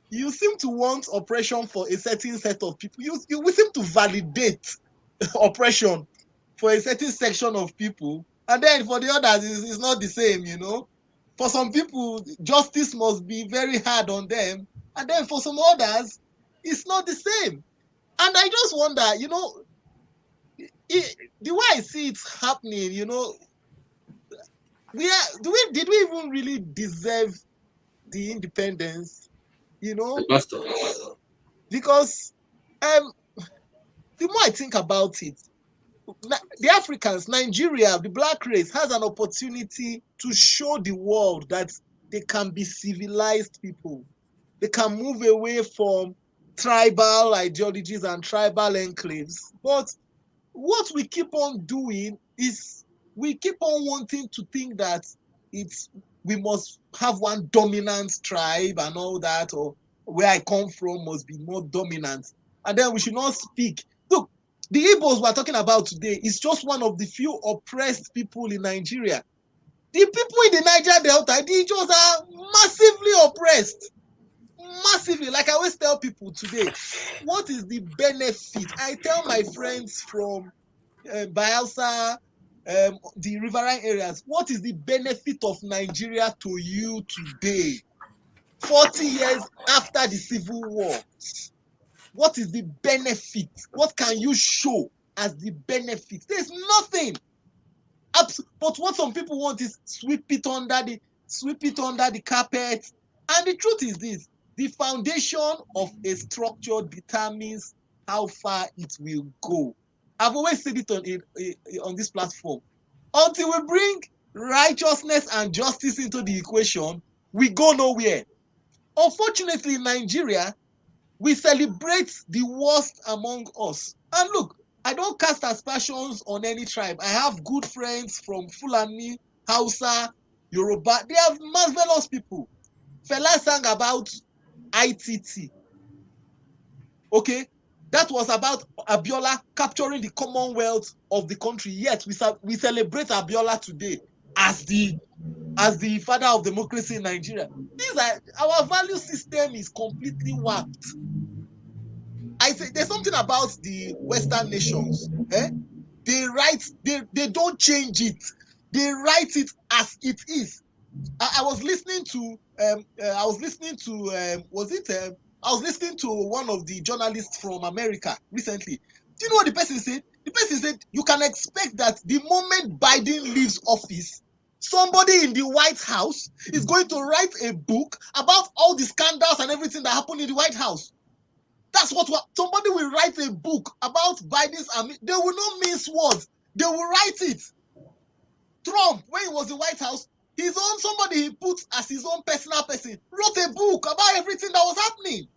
you seem to want oppression for a certain set of people. We seem to validate oppression for a certain section of people. And then for the others, it's not the same, you know. For some people, justice must be very hard on them. And then for some others, it's not the same. And I just wonder, you know, the way I see it happening, you know, did we even really deserve the independence? You know? Because the more I think about it, the Africans, Nigeria, the black race has an opportunity to show the world that they can be civilized people. They can move away from tribal ideologies and tribal enclaves. But what we keep on doing is we keep on wanting to think that we must have one dominant tribe and all that, or where I come from must be more dominant. And then we should not speak. Look, the Igbos we're talking about today is just one of the few oppressed people in Nigeria. The people in the Niger Delta, the Igbos are massively oppressed. Massively. Like I always tell people today, what is the benefit? I tell my friends from Bayelsa, the riverine areas, what is the benefit of Nigeria to you today? 40 years after the Civil War. What is the benefit? What can you show as the benefit? There's nothing. But what some people want is sweep it under the carpet. And the truth is this: the foundation of a structure determines how far it will go. I've always said it on this platform. Until we bring righteousness and justice into the equation, we go nowhere. Unfortunately, in Nigeria, we celebrate the worst among us. And look, I don't cast aspersions on any tribe. I have good friends from Fulani, Hausa, Yoruba. They are marvelous people. Fela sang about ITT. Okay, that was about Adeola capturing the commonwealth of the country. Yet we celebrate Adeola today as the father of democracy in Nigeria. These are our value system is completely warped. I say there's something about the Western nations. They don't change it. They write it as it is. I was listening to I was listening to one of the journalists from America recently. Do you know what the person said? The person said you can expect that the moment Biden leaves office, somebody in the White House is going to write a book about all the scandals and everything that happened in the White House. That's what somebody will write a book about Biden's army. They will not mince words. They will write it. Trump, when he was in the White House, somebody he put as his own personal person, wrote a book about everything that was happening.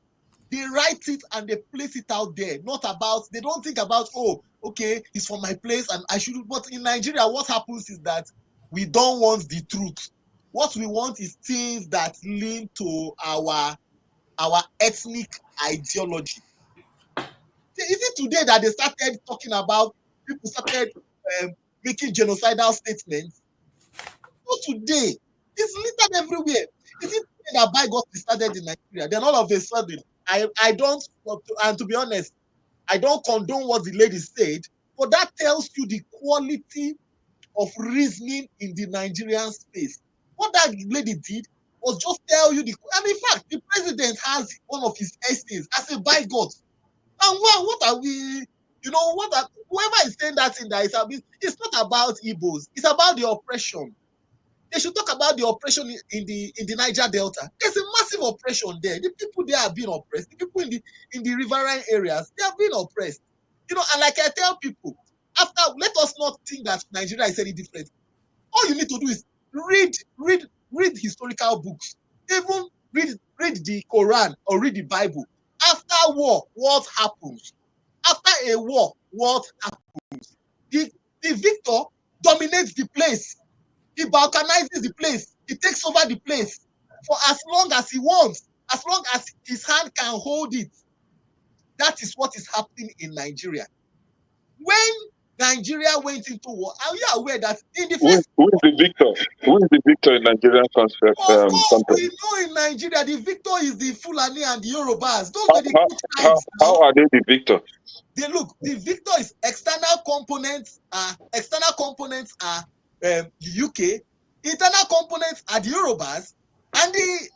They write it and they place it out there. They don't think about, oh, okay, it's from my place and I should. But in Nigeria, what happens is that we don't want the truth. What we want is things that lean to our ethnic ideology. Is it today that they started talking about, people started making genocidal statements? Not today. It's littered everywhere. Is it today that by started in Nigeria? Then all of a sudden, I don't, and to be honest, I don't condone what the lady said, but that tells you the quality of reasoning in the Nigerian space. What that lady did was just tell you and in fact, the president has one of his essays as a by God. And what are we, whoever is saying that thing that is, it's not about Igbos, it's about the oppression. They should talk about the oppression in the Niger Delta. There's a massive oppression there. The people there are being oppressed. The people in the riverine areas, they are being oppressed. And like I tell people, let us not think that Nigeria is any different. All you need to do is read historical books. Even read the Quran or read the Bible. After war, what happens? After a war, what happens? The victor dominates the place. He balkanizes the place. He takes over the place for as long as he wants, as long as his hand can hold it. That is what is happening in Nigeria. When Nigeria went into war, are you aware that in the first... Who is the victor? Who is the victor in Nigerian context? Of course, we know in Nigeria, the victor is the Fulani and the Yorubas. Those are the two tribes. How are they the victor? The victor is external components are the UK, internal components are the Yorubas, and the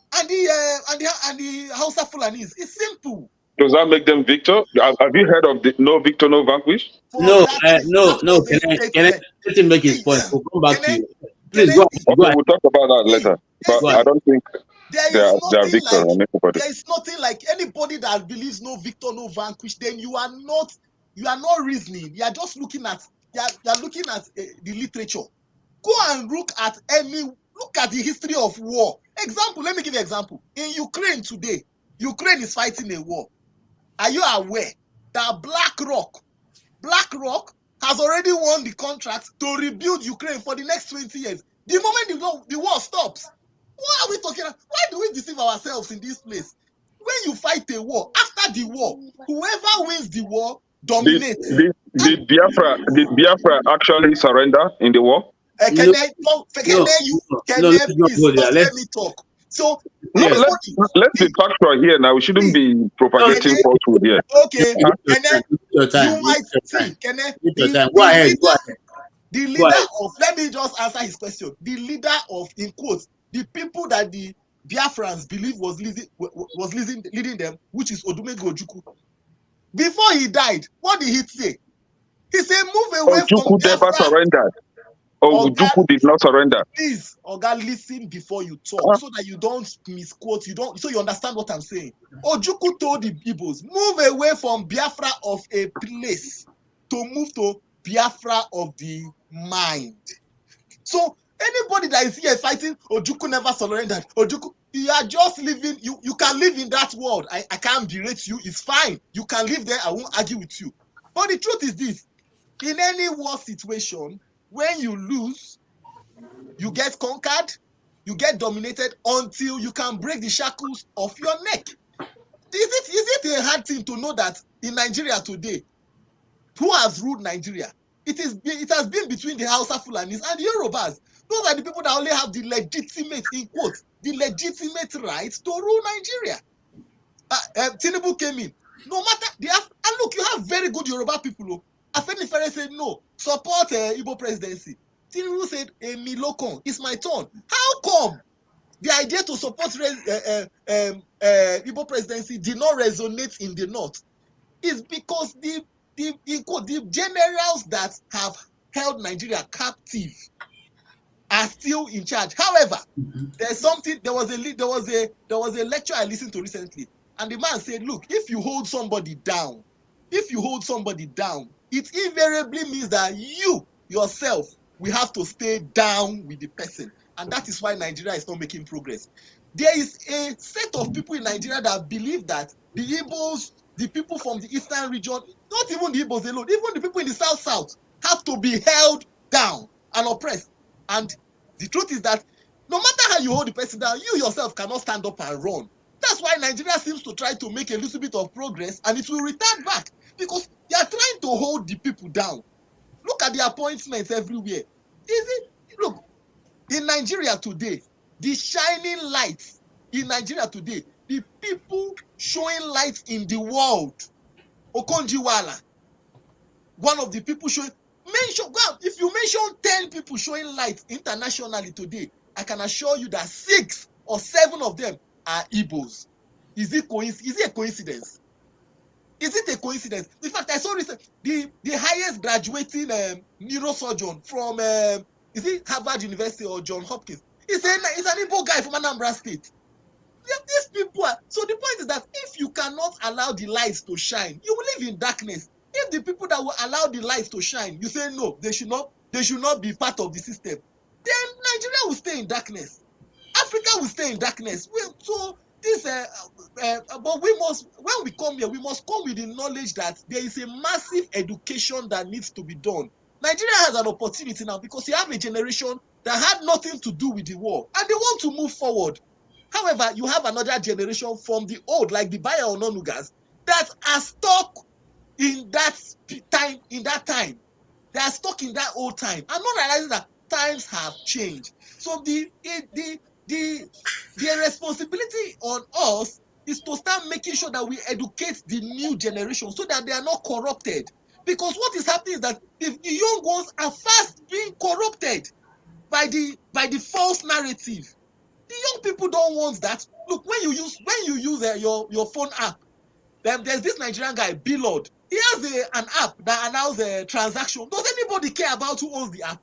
Hausa Fulanis. It's simple. Does that make them victor? Have you heard of the no victor, no vanquish? No. Can I let him make his point? We'll come back to you. Please go ahead. We'll talk about that later. But I don't think they are victor on anybody. There is nothing like anybody that believes no victor, no vanquish. Then you are not reasoning. You are just looking at the literature. Go and look at the history of war. Example. Let me give you an example. In Ukraine today, Ukraine is fighting a war. Are you aware that BlackRock has already won the contract to rebuild Ukraine for the next 20 years? The moment the war stops, what are we talking about? Why do we deceive ourselves in this place? When you fight a war, after the war, whoever wins the war dominates. Did Biafra actually surrender in the war? Let me talk. So let's be factual here now. We shouldn't be propagating falsehood here. Okay, you might see. Go ahead. The leader of, let me just answer his question. The leader of, in quotes, the people that the Biafrans believe was leading them, which is Odumegwu Ojukwu. Before he died, what did he say? He said, "Move away from Biafra." Never surrendered. Ojukwu did not surrender. Please, Oga, listen before you talk, so that you don't misquote. So you understand what I'm saying. Ojukwu told the Igbos, move away from Biafra of a place to move to Biafra of the mind. So anybody that is here fighting Ojukwu never surrendered, Ojukwu, you are just living. You can live in that world. I can't berate you. It's fine. You can live there. I won't argue with you. But the truth is this: in any war situation, when you lose, you get conquered, you get dominated until you can break the shackles of your neck. Is it a hard thing to know that in Nigeria today, who has ruled Nigeria? It has been between the Hausa Fulanis and the Yorubas. Those are the people that only have the legitimate, in quotes, the legitimate right to rule Nigeria. Tinubu came in. No matter and look, you have very good Yoruba people. Afenifere said no, support Igbo presidency. Tinubu said, "Emi Lokon, it's my turn." How come the idea to support Igbo presidency did not resonate in the north? It's because the generals that have held Nigeria captive are still in charge. However, there's something. There was a lecture I listened to recently, and the man said, "Look, if you hold somebody down, it invariably means that you yourself will have to stay down with the person, and that is why Nigeria is not making progress." There is a set of people in Nigeria that believe that the Igbos, the people from the eastern region, not even the Igbos alone, even the people in the south have to be held down and oppressed. And the truth is that no matter how you hold the person down, you yourself cannot stand up and run. That's why Nigeria seems to try to make a little bit of progress, and it will return back because they are trying to hold the people down. Look at the appointments everywhere. Look, in Nigeria today, the shining lights in Nigeria today, the people showing light in the world, Okonjo-Iweala, one of the people showing, if you mention 10 people showing light internationally today, I can assure you that 6 or 7 of them are Igbos. Is it a coincidence? Is it a coincidence? In fact, I saw recently the highest graduating neurosurgeon from is it Harvard University or Johns Hopkins? It's an Igbo guy from Anambra State. These people are, so the point is that if you cannot allow the lights to shine, you will live in darkness. If the people that will allow the lights to shine, you say no, they should not be part of the system, then Nigeria will stay in darkness. Africa will stay in darkness. But we must, when we come here, we must come with the knowledge that there is a massive education that needs to be done. Nigeria has an opportunity now because you have a generation that had nothing to do with the war and they want to move forward. However, you have another generation from the old, like the Baya Ononugas, that are stuck in that time. They are stuck in that old time. I'm not realizing that times have changed. So the responsibility on us is to start making sure that we educate the new generation so that they are not corrupted. Because what is happening is that if the young ones are fast being corrupted by the false narrative. The young people don't want that. Look, when you use your phone app, there's this Nigerian guy, Bilod. He has an app that allows a transaction. Does anybody care about who owns the app?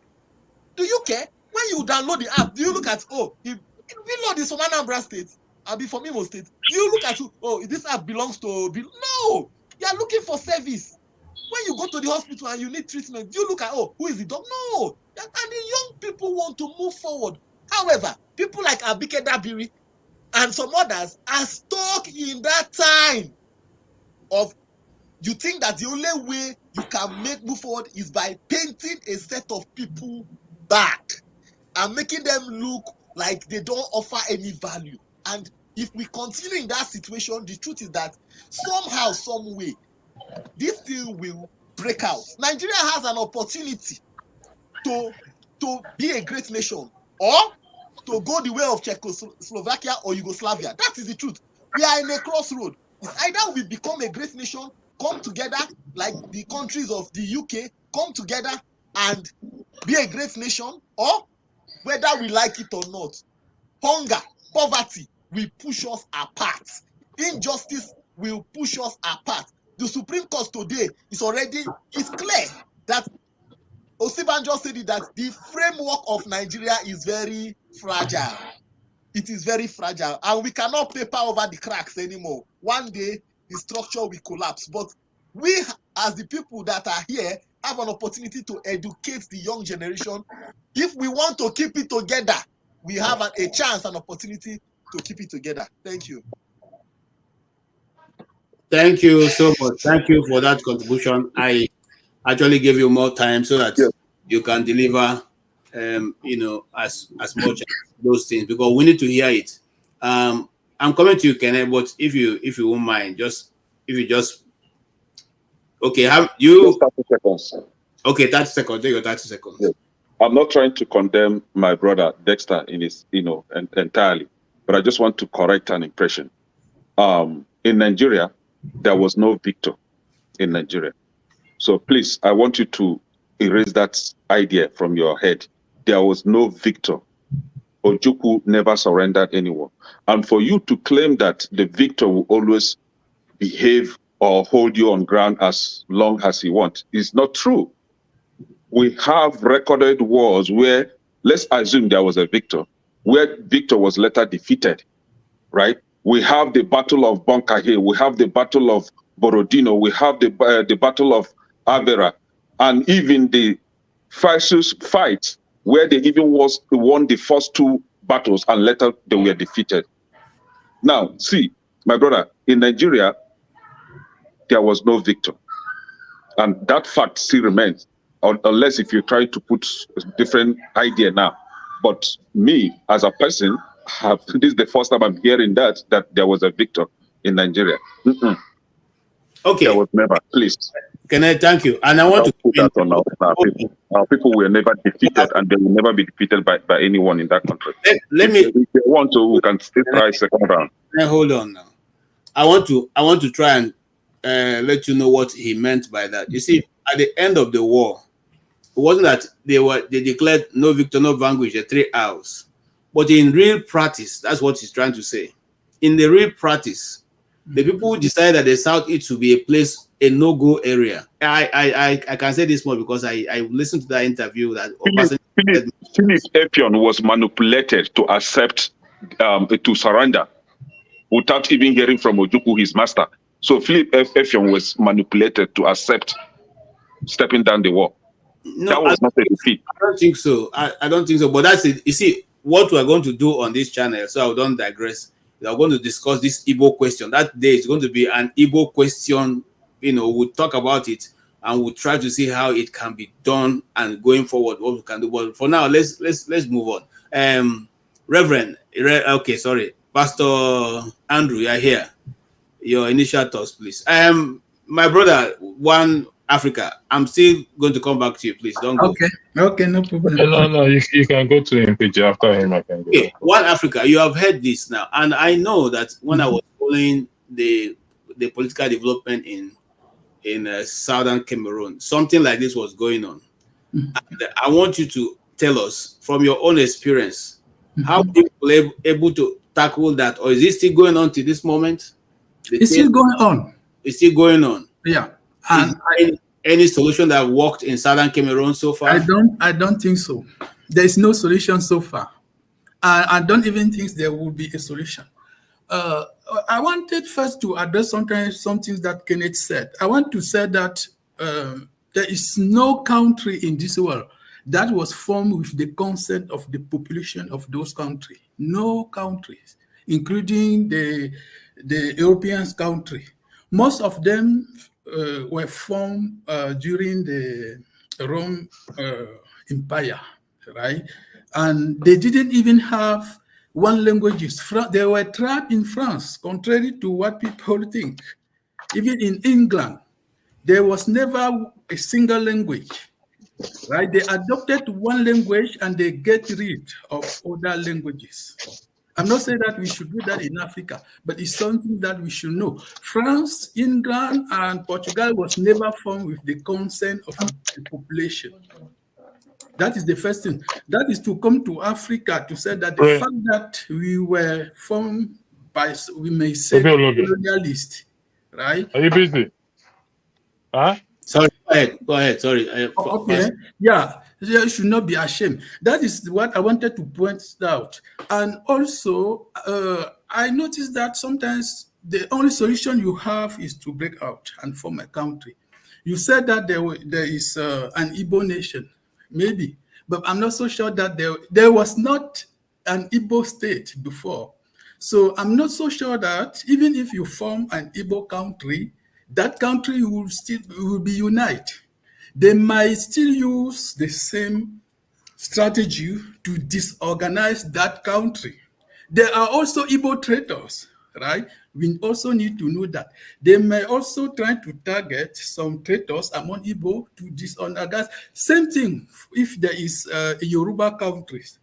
Do you care? When you download the app, do you look at, Bilod is from Anambra State, I'll be from Imo State. Do you look at, this app belongs to No! You are looking for service. When you go to the hospital and you need treatment, do you look at, who is the doctor? No! And the young people want to move forward. However, people like Abike Dabiri and some others are stuck in that time of, you think that the only way you can move forward is by painting a set of people bad and making them look like they don't offer any value. And if we continue in that situation, the truth is that somehow, some way, this thing will break out. Nigeria has an opportunity to be a great nation, or to go the way of Czechoslovakia or Yugoslavia. That is the truth. We are in a crossroad. It's either we become a great nation, come together like the countries of the UK, come together and be a great nation, or whether we like it or not, hunger, poverty will push us apart. Injustice will push us apart. The Supreme Court today is clear that Osibanjo said that the framework of Nigeria is very fragile. It is very fragile, and we cannot paper over the cracks anymore. One day, the structure will collapse. But we, as the people that are here, have an opportunity to educate the young generation. If we want to keep it together, we have a chance, an opportunity to keep it together. Thank you. Thank you so much. Thank you for that contribution. I actually gave you more time so that you can deliver as much as those things, because we need to hear it. I'm coming to you, Kenneth, but if you won't mind, okay, have you 30 seconds. Okay, 30 seconds. Take your 30 seconds. Yes. I'm not trying to condemn my brother Dexter in his, entirely, but I just want to correct an impression. In Nigeria, there was no victor in Nigeria. So please, I want you to erase that idea from your head. There was no victor. Ojukwu never surrendered anyone. And for you to claim that the victor will always behave or hold you on ground as long as he wants is not true. We have recorded wars where, let's assume there was a victor, where victor was later defeated, right? We have the Battle of Bunker Hill, we have the Battle of Borodino, we have the Battle of Avera, and even the Fascist fight where they even won the first two battles and later they were defeated. Now, see, my brother, in Nigeria, there was no victor. And that fact still remains, unless if you try to put a different idea now. But me, as a person, this is the first time I'm hearing that there was a victor in Nigeria. Okay. There was never, please. Can I thank you? And I want to put that on our people. Our people were never defeated, and they will never be defeated by anyone in that country. Let me. If they want to, we can still try second round. Hold on now. I want to try and let you know what he meant by that. You see, at the end of the war, it wasn't that they declared no victor, no vanquish, the 3 hours. But in real practice, that's what he's trying to say. In the real practice, the people who decided that the Southeast should be a no-go area. I can say this more because I listened to that interview that Philip Effiong was manipulated to accept to surrender without even hearing from Ojukwu, his master. So Philip Effiong was manipulated to accept stepping down the wall. No, that was not a defeat. I don't think so. I don't think so. But that's it. You see, what we're going to do on this channel, so I don't digress, we are going to discuss this Igbo question. That day is going to be an Igbo question. We'll talk about it and we'll try to see how it can be done and going forward what we can do. But for now, let's move on. Reverend, okay, sorry, Pastor Andrew, you're here. Your initial thoughts, please. My brother, One Africa, I'm still going to come back to you, please. Don't go. Okay, no problem. No, you can go to him, PG. After him, I can go. Okay, One Africa, you have heard this now, and I know that when I was following the political development in southern Cameroon, something like this was going on. And I want you to tell us from your own experience how people are able to tackle that, or is it still going on to this moment? It's still going on. It's still going on. Yeah. And any solution that worked in southern Cameroon so far? I don't think so. There is no solution so far. I don't even think there will be a solution. I wanted first to address some things that Kenneth said. I want to say that there is no country in this world that was formed with the consent of the population of those countries. No countries, including the European country. Most of them were formed during the Rome Empire, right? And they didn't even have one language. They were trapped in France, contrary to what people think. Even in England, there was never a single language, right? They adopted one language and they get rid of other languages. I'm not saying that we should do that in Africa, but it's something that we should know. France, England, and Portugal was never formed with the consent of the population. That is the first thing. That is to come to Africa to say that the fact that we were formed by, we may say, colonialists, right? Are you busy? Huh? Sorry, go ahead. Sorry. Okay. Yeah, you should not be ashamed. That is what I wanted to point out. And also, I noticed that sometimes the only solution you have is to break out and form a country. You said that there is an Igbo nation, maybe, but I'm not so sure that there was not an Igbo state before. So I'm not so sure that even if you form an Igbo country, that country will be united. They might still use the same strategy to disorganize that country. There are also Igbo traitors, right? We also need to know that. They may also try to target some traitors among Igbo to disorganize. Same thing if there is a Yoruba countries.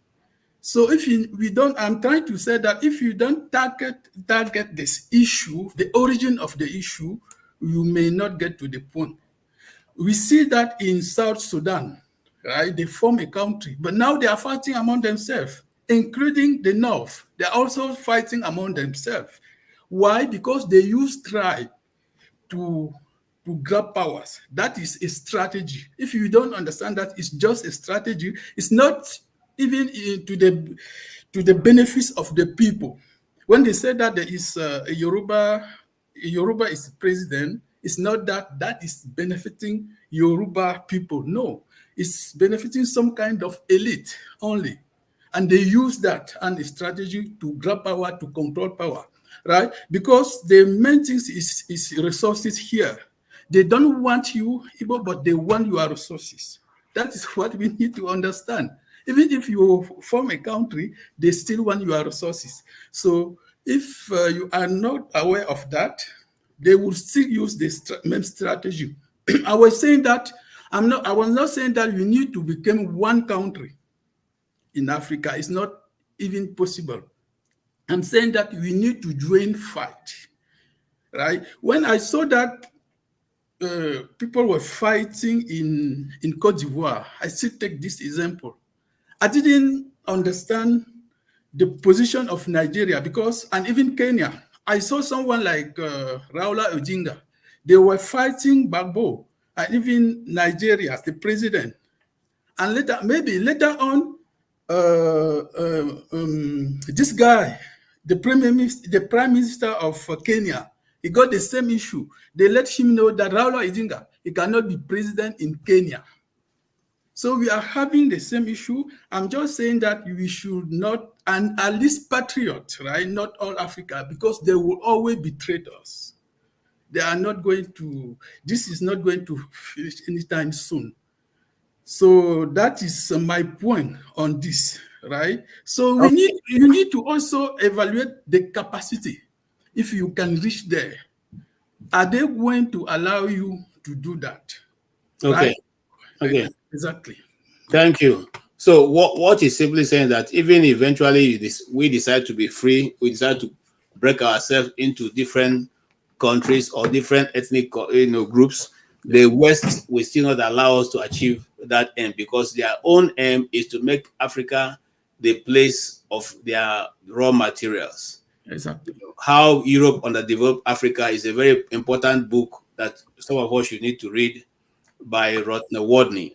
So if we don't, I'm trying to say that if you don't target this issue, the origin of the issue, you may not get to the point. We see that in South Sudan, right? They form a country, but now they are fighting among themselves, including the North. They're also fighting among themselves. Why? Because they use strife to grab powers. That is a strategy. If you don't understand that, it's just a strategy. It's not even to the benefits of the people. When they say that there is a Yoruba is president, it's not that is benefiting Yoruba people. No, it's benefiting some kind of elite only. And they use that and a strategy to grab power, to control power, right? Because the main thing is resources here. They don't want you, Igbo, but they want your resources. That is what we need to understand. Even if you form a country, they still want your resources. So if you are not aware of that, they will still use the same strategy. I was saying that I was not saying that you need to become one country in Africa. It's not even possible. I'm saying that we need to join fight, right? When I saw that people were fighting in Côte d'Ivoire, I still take this example. I didn't understand the position of Nigeria and even Kenya. I saw someone like Raila Odinga. They were fighting Gbagbo and even Nigeria, the president. And later on, this guy, the prime minister of Kenya, he got the same issue. They let him know that Raila Odinga, he cannot be president in Kenya. So we are having the same issue. I'm just saying that we should not, and at least patriots, right? Not all Africa, because there will always be traitors. They are not going to, this is not going to finish anytime soon. So that is my point on this, right? So you need to also evaluate the capacity. If you can reach there, are they going to allow you to do that? Okay. Right? Okay. Exactly. Thank you. So what is simply saying that even eventually we decide to be free, we decide to break ourselves into different countries or different ethnic groups, the West will still not allow us to achieve that aim, because their own aim is to make Africa the place of their raw materials. Exactly. How Europe underdeveloped Africa is a very important book that some of us should need to read, by Rota Wardney,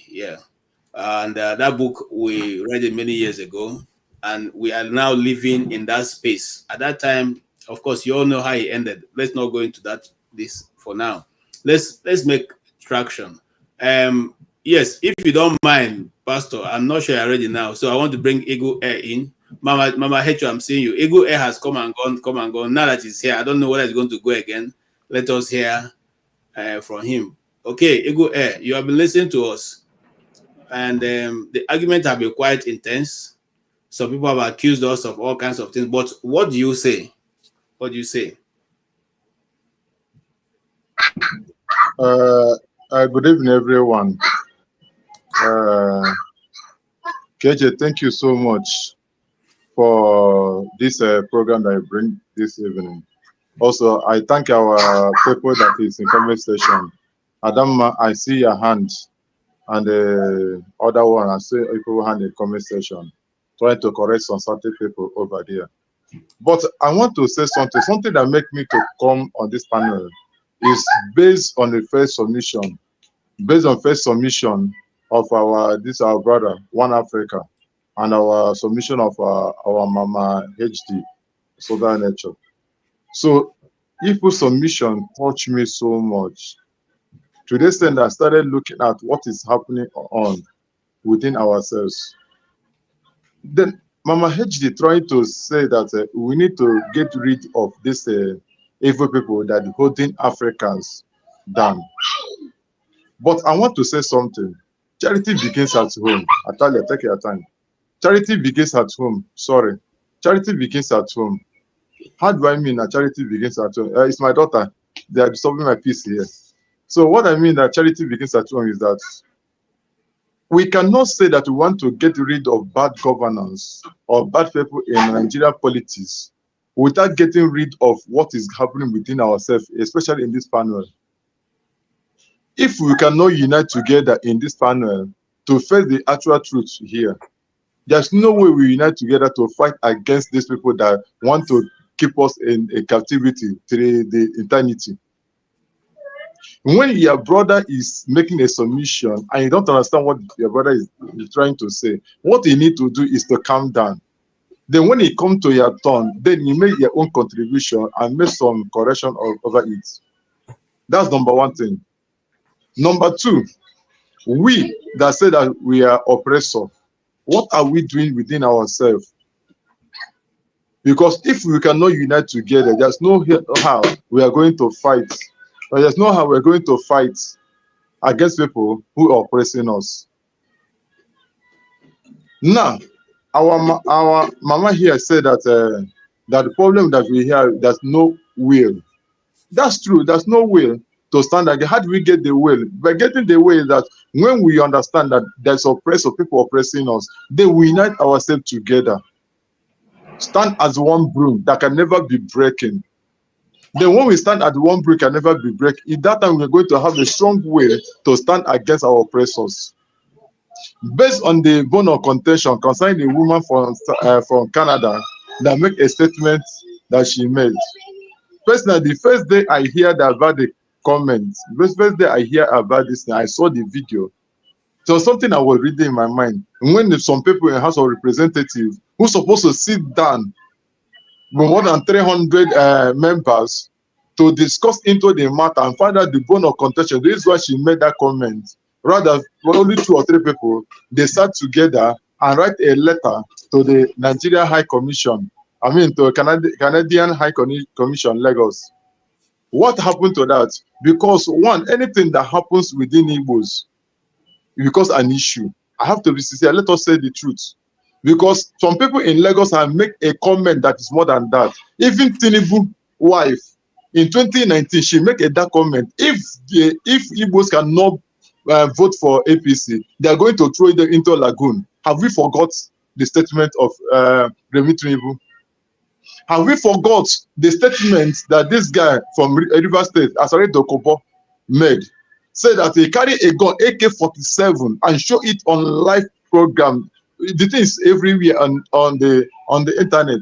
yeah. And that book, we read it many years ago, and we are now living in that space. At that time, of course, you all know how it ended. Let's not go into this for now. Let's make traction. Yes, if you don't mind, Pastor, I'm not sure you're ready now, so I want to bring Ego Air in. Mama Hecho, I'm seeing you. Ego Air has come and gone. Now that he's here, I don't know whether he's going to go again. Let us hear from him. Okay, Ego Air, you have been listening to us, and the arguments have been quite intense. Some people have accused us of all kinds of things, but what do you say? What do you say? Good evening, everyone. KJ, thank you so much for this program that you bring this evening. Also, I thank our people that is in comment section. Adam, I see your hand, and the other one, I see people hand in comment section, trying to correct some certain people over there. But I want to say something that make me to come on this panel is based on the first submission, of our brother, One Africa, and our submission of our Mama HD, Southern Nature. So, Ifu's submission touched me so much. To the extent I started looking at what is happening within ourselves. Then Mama HD trying to say that we need to get rid of this evil people that are holding Africans down. But I want to say something. Charity begins at home. Atalia, take your time. Charity begins at home. Sorry. Charity begins at home. How do I mean that charity begins at home? It's my daughter. They are disturbing my peace here. So what I mean that charity begins at home is that we cannot say that we want to get rid of bad governance or bad people in Nigerian politics without getting rid of what is happening within ourselves, especially in this panel. If we cannot unite together in this panel to face the actual truth here, there's no way we unite together to fight against these people that want to keep us in a captivity to the eternity. When your brother is making a submission and you don't understand what your brother is trying to say, what you need to do is to calm down. Then when it comes to your turn, then you make your own contribution and make some correction over it. That's number one thing. Number two, we that say that we are oppressor, what are we doing within ourselves? Because if we cannot unite together, there's no how we are going to fight. But there's no how we're going to fight against people who are oppressing us. Now, our mama here said that that the problem that we have, there's no will. That's true. There's no will to stand again. How do we get the will? By getting the will that when we understand that there's people oppressing us, then we unite ourselves together. Stand as one broom that can never be breaking. Then when we stand at one broom can never be breaking, in that time we're going to have a strong will to stand against our oppressors. Based on the bone of contention concerning the woman from Canada that made a statement that she made. Personally, the first day I hear about the comments, the first day I hear about this, I saw the video. So something I was reading in my mind. And when some people in the House of Representatives who supposed to sit down with more than 300 members to discuss into the matter and find out the bone of contention, this is why she made that comment. Rather, only 2 or 3 people, they sat together and write a letter to the Nigeria High Commission, to Canadian High Commission, Lagos. What happened to that? Because one, anything that happens within Igbos, because an issue, I have to be sincere, let us say the truth. Because some people in Lagos have made a comment that is more than that. Even Tinubu's wife, in 2019, she made that comment. If Igbos cannot vote for APC, they are going to throw them into a lagoon. Have we forgot the statement of Remi Tinubu? Have we forgot the statement that this guy from River State, Ajaero Kobo, made? Said that he carried a gun, AK-47, and show it on live program. The thing is everywhere on the internet.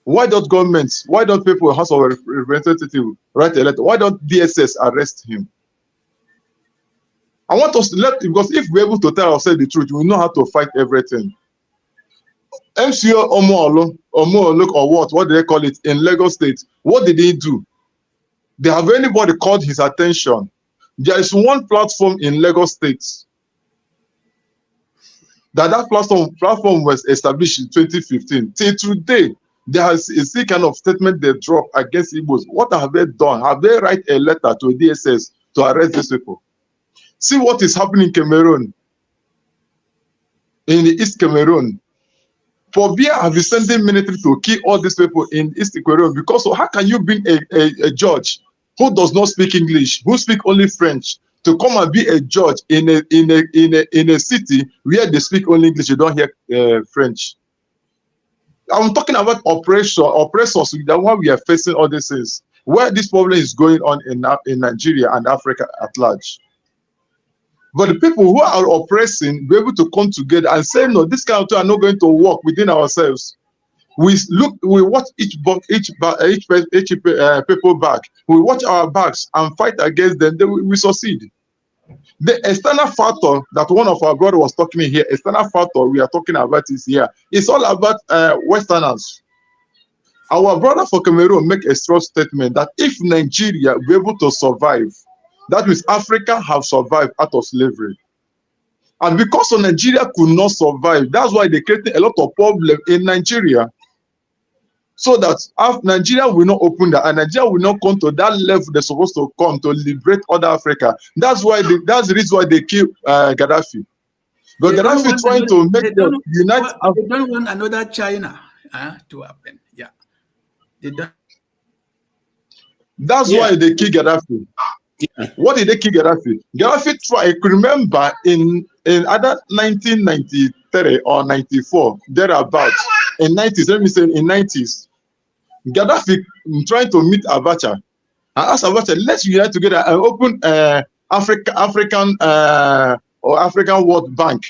Why don't governments, why don't people, House of Representatives, write a letter? Why don't DSS arrest him? I want us to because if we're able to tell ourselves the truth, we know how to fight everything. MCO Omoolo, or what do they call it, in Lagos State, what did he do? They have anybody called his attention? There is one platform in Lagos State that platform was established in 2015. Till today, there is a kind of statement they drop against Igbos. What have they done? Have they write a letter to DSS to arrest these people? See what is happening in Cameroon, in the East Cameroon. For Bia have been sending military to kill all these people in East Cameroon, because how can you bring a judge who does not speak English, who speak only French, to come and be a judge in a city where they speak only English, you don't hear French? I'm talking about oppressors. That's why we are facing all these things. Where this problem is going on in Nigeria and Africa at large. But the people who are oppressing be able to come together and say, no, this kind of thing are not going to work within ourselves. We watch each people back. We watch our backs and fight against them. Then we succeed. The external factor that one of our brothers was talking here, external factor we are talking about is here. It's all about Westerners. Our brother for Cameroon make a strong statement that if Nigeria be able to survive, that means Africa have survived out of slavery. And because of Nigeria could not survive, that's why they created a lot of problems in Nigeria. so that Nigeria will not open that, and Nigeria will not come to that level they're supposed to come to liberate other Africa. That's the reason why they kill Gaddafi. But Gaddafi trying to make them unite. They don't want another China to happen. Yeah, they don't. That's why they kill Gaddafi. Yeah. What did they kill Gaddafi? Gaddafi tried. I could remember in either 1993 or 94, thereabouts. In 90s, let me say in 90s, Gaddafi trying to meet Abacha and ask Abacha, let's unite together and open African World Bank.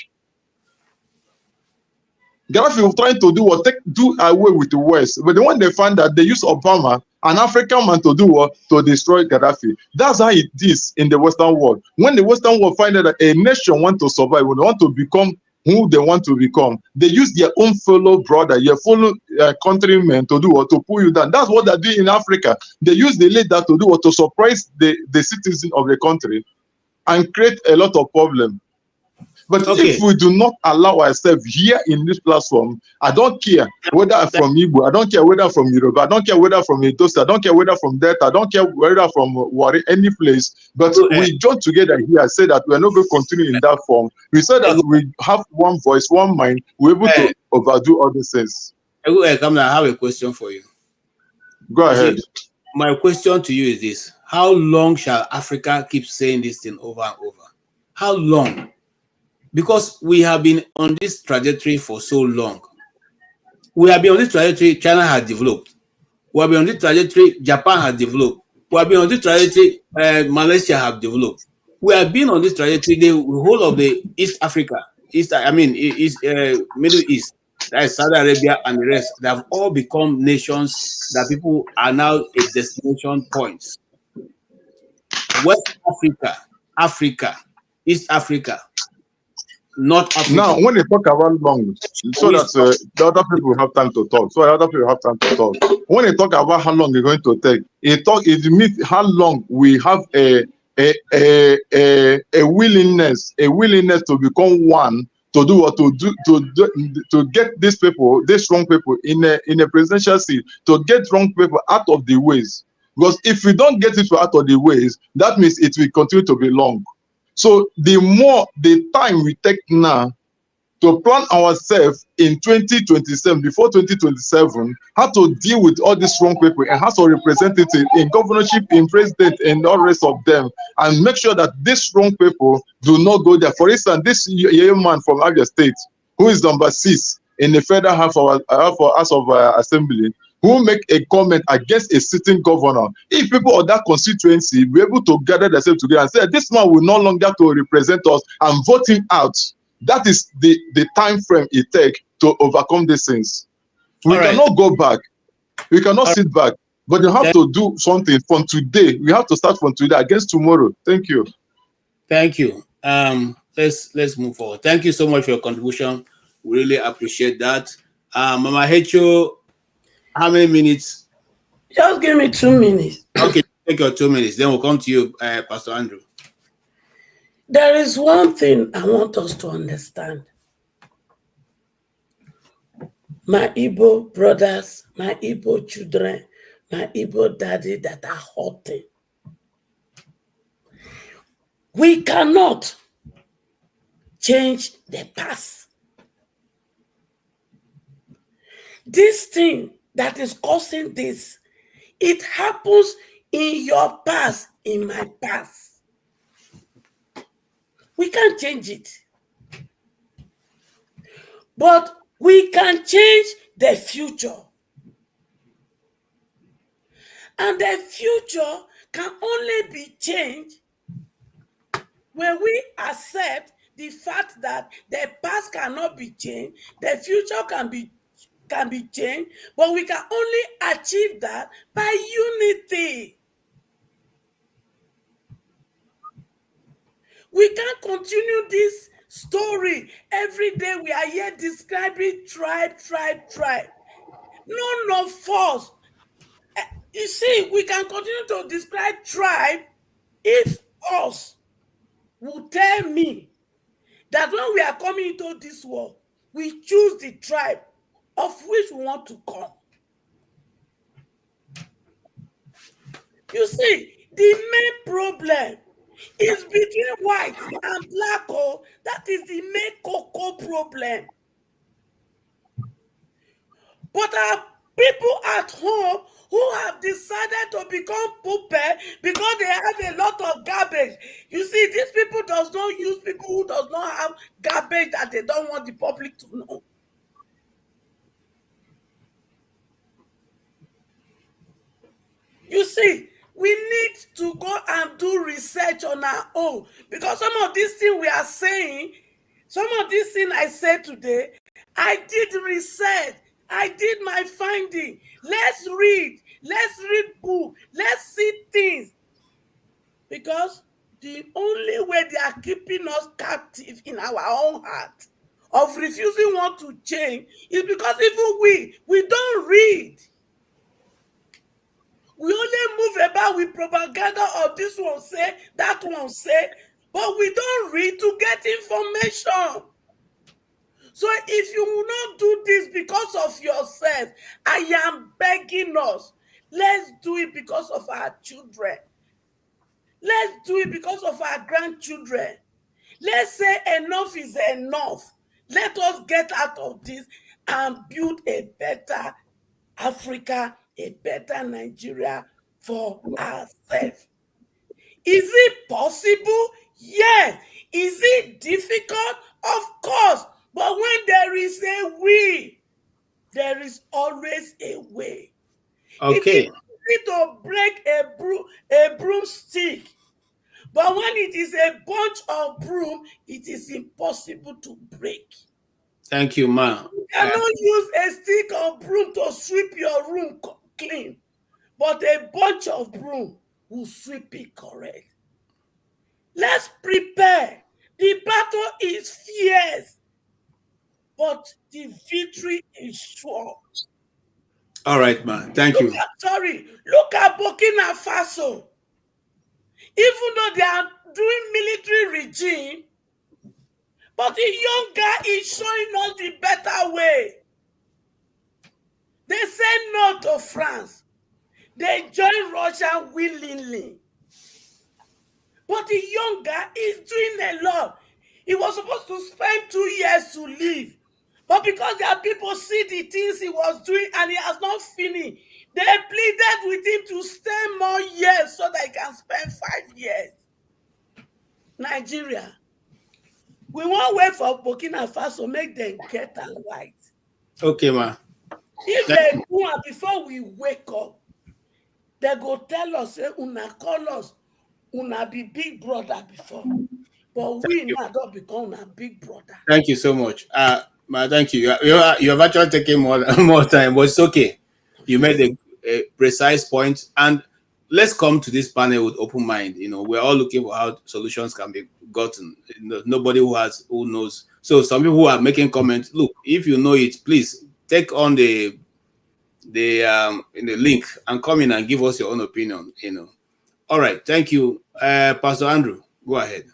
Gaddafi was trying to do away with the West, but when they found that they used Obama, an African man, to do what? To destroy Gaddafi. That's how it is in the Western world. When the Western world find out that a nation want to survive, when they want to become who they want to become, they use their own fellow brother, your fellow countrymen to do what? To pull you down. That's what they're doing in Africa. They use the leader to do what? To surprise the citizen of the country and create a lot of problems. But if we do not allow ourselves here in this platform, I don't care whether I'm from Igbo, I don't care whether I'm from Yoruba, I don't care whether I'm from Edo, I don't care whether I'm from Delta, I don't care whether I'm from Wari, any place, but we join together here and say that we're not going to continue in that form. We say that we have one voice, one mind, we're able to overdo all these things. I have a question for you. Go ahead. My question to you is this: how long shall Africa keep saying this thing over and over? How long? Because we have been on this trajectory for so long. We have been on this trajectory, China has developed. We have been on this trajectory, Japan has developed. We have been on this trajectory, Malaysia have developed. We have been on this trajectory, the whole of the East Africa, Middle East, that is Saudi Arabia and the rest, they have all become nations that people are now a destination points. West Africa, East Africa, North Africa. Now, when they talk about long, so that the other people have time to talk. When they talk about how long they're going to take, it means how long we have a willingness to become one, to do what to get these people, these strong people in a presidential seat, to get wrong people out of the ways. Because if we don't get it out of the ways, that means it will continue to be long. So the time we take now to plan ourselves in 2027, before 2027, how to deal with all these wrong people and how to represent it in governorship, in president, and all the rest of them, and make sure that these wrong people do not go there. For instance, this young man from Abia State, who is number 6 in the federal House of Assembly, who make a comment against a sitting governor. If people of that constituency be able to gather themselves together and say, this man will no longer to represent us, and vote him out, that is the time frame it takes to overcome these things. We cannot go back. We cannot sit back. But you have to do something from today. We have to start from today against tomorrow. Thank you. Thank you. Let's move forward. Thank you so much for your contribution. We really appreciate that. Mama Hecho, how many minutes? Just give me 2 minutes. Okay, take your 2 minutes. Then we'll come to you, Pastor Andrew. There is one thing I want us to understand. My Igbo brothers, my Igbo children, my Igbo daddy that are hurting. We cannot change the past. This thing that is causing this, it happens in your past, in my past. We can't change it. But we can change the future. And the future can only be changed when we accept the fact that the past cannot be changed, the future can be changed, but we can only achieve that by unity. We can't continue this story. Every day we are here describing tribe. None of us. You see, we can continue to describe tribe if us will tell me that when we are coming into this world, we choose the tribe of which we want to come. You see, the main problem is between white and black. Oh, that is the main cocoa problem. But our people at home who have decided to become puppet because they have a lot of garbage. You see, these people does not use people who does not have garbage that they don't want the public to know. You see, we need to go and do research on our own, because some of these things we are saying, some of these things I said today, I did research. I did my finding. Let's read book. Let's see things. Because the only way they are keeping us captive in our own heart of refusing want to change is because even we don't read. We only move about with propaganda of this one say, that one say, but we don't read to get information. So if you will not do this because of yourself, I am begging us, let's do it because of our children. Let's do it because of our grandchildren. Let's say enough is enough. Let us get out of this and build a better Africa, a better Nigeria for ourselves. Is it possible? Yes. Is it difficult? Of course. But when there is a will, there is always a way. Okay. It is easy to break a broomstick, but when it is a bunch of broom, it is impossible to break. Thank you, ma. You cannot use a stick of broom to sweep your room clean, but a bunch of broom will sweep it correct. Let's prepare. The battle is fierce, but the victory is sure. All right, ma. Thank you. Look at Burkina Faso. Even though they are doing military regime, but the young guy is showing us the better way. They say no to France. They join Russia willingly. But the young guy is doing a lot. He was supposed to spend 2 years to leave. But because their people see the things he was doing and he has not finished, they pleaded with him to stay more years so that he can spend 5 years. Nigeria. We won't wait for Burkina Faso, make them get it right. Okay, ma. If they do it before we wake up, they go tell us, say, una call us, una be big brother before. But we now don't become a big brother. Thank you so much. Ma, thank you. You have actually taken more time, but it's okay. You made a precise point, and let's come to this panel with open mind. You know, we're all looking for how solutions can be gotten. Nobody who knows. So some people who are making comments, look, if you know it, please take on the link and come in and give us your own opinion. You know. All right. Thank you, Pastor Andrew. Go ahead.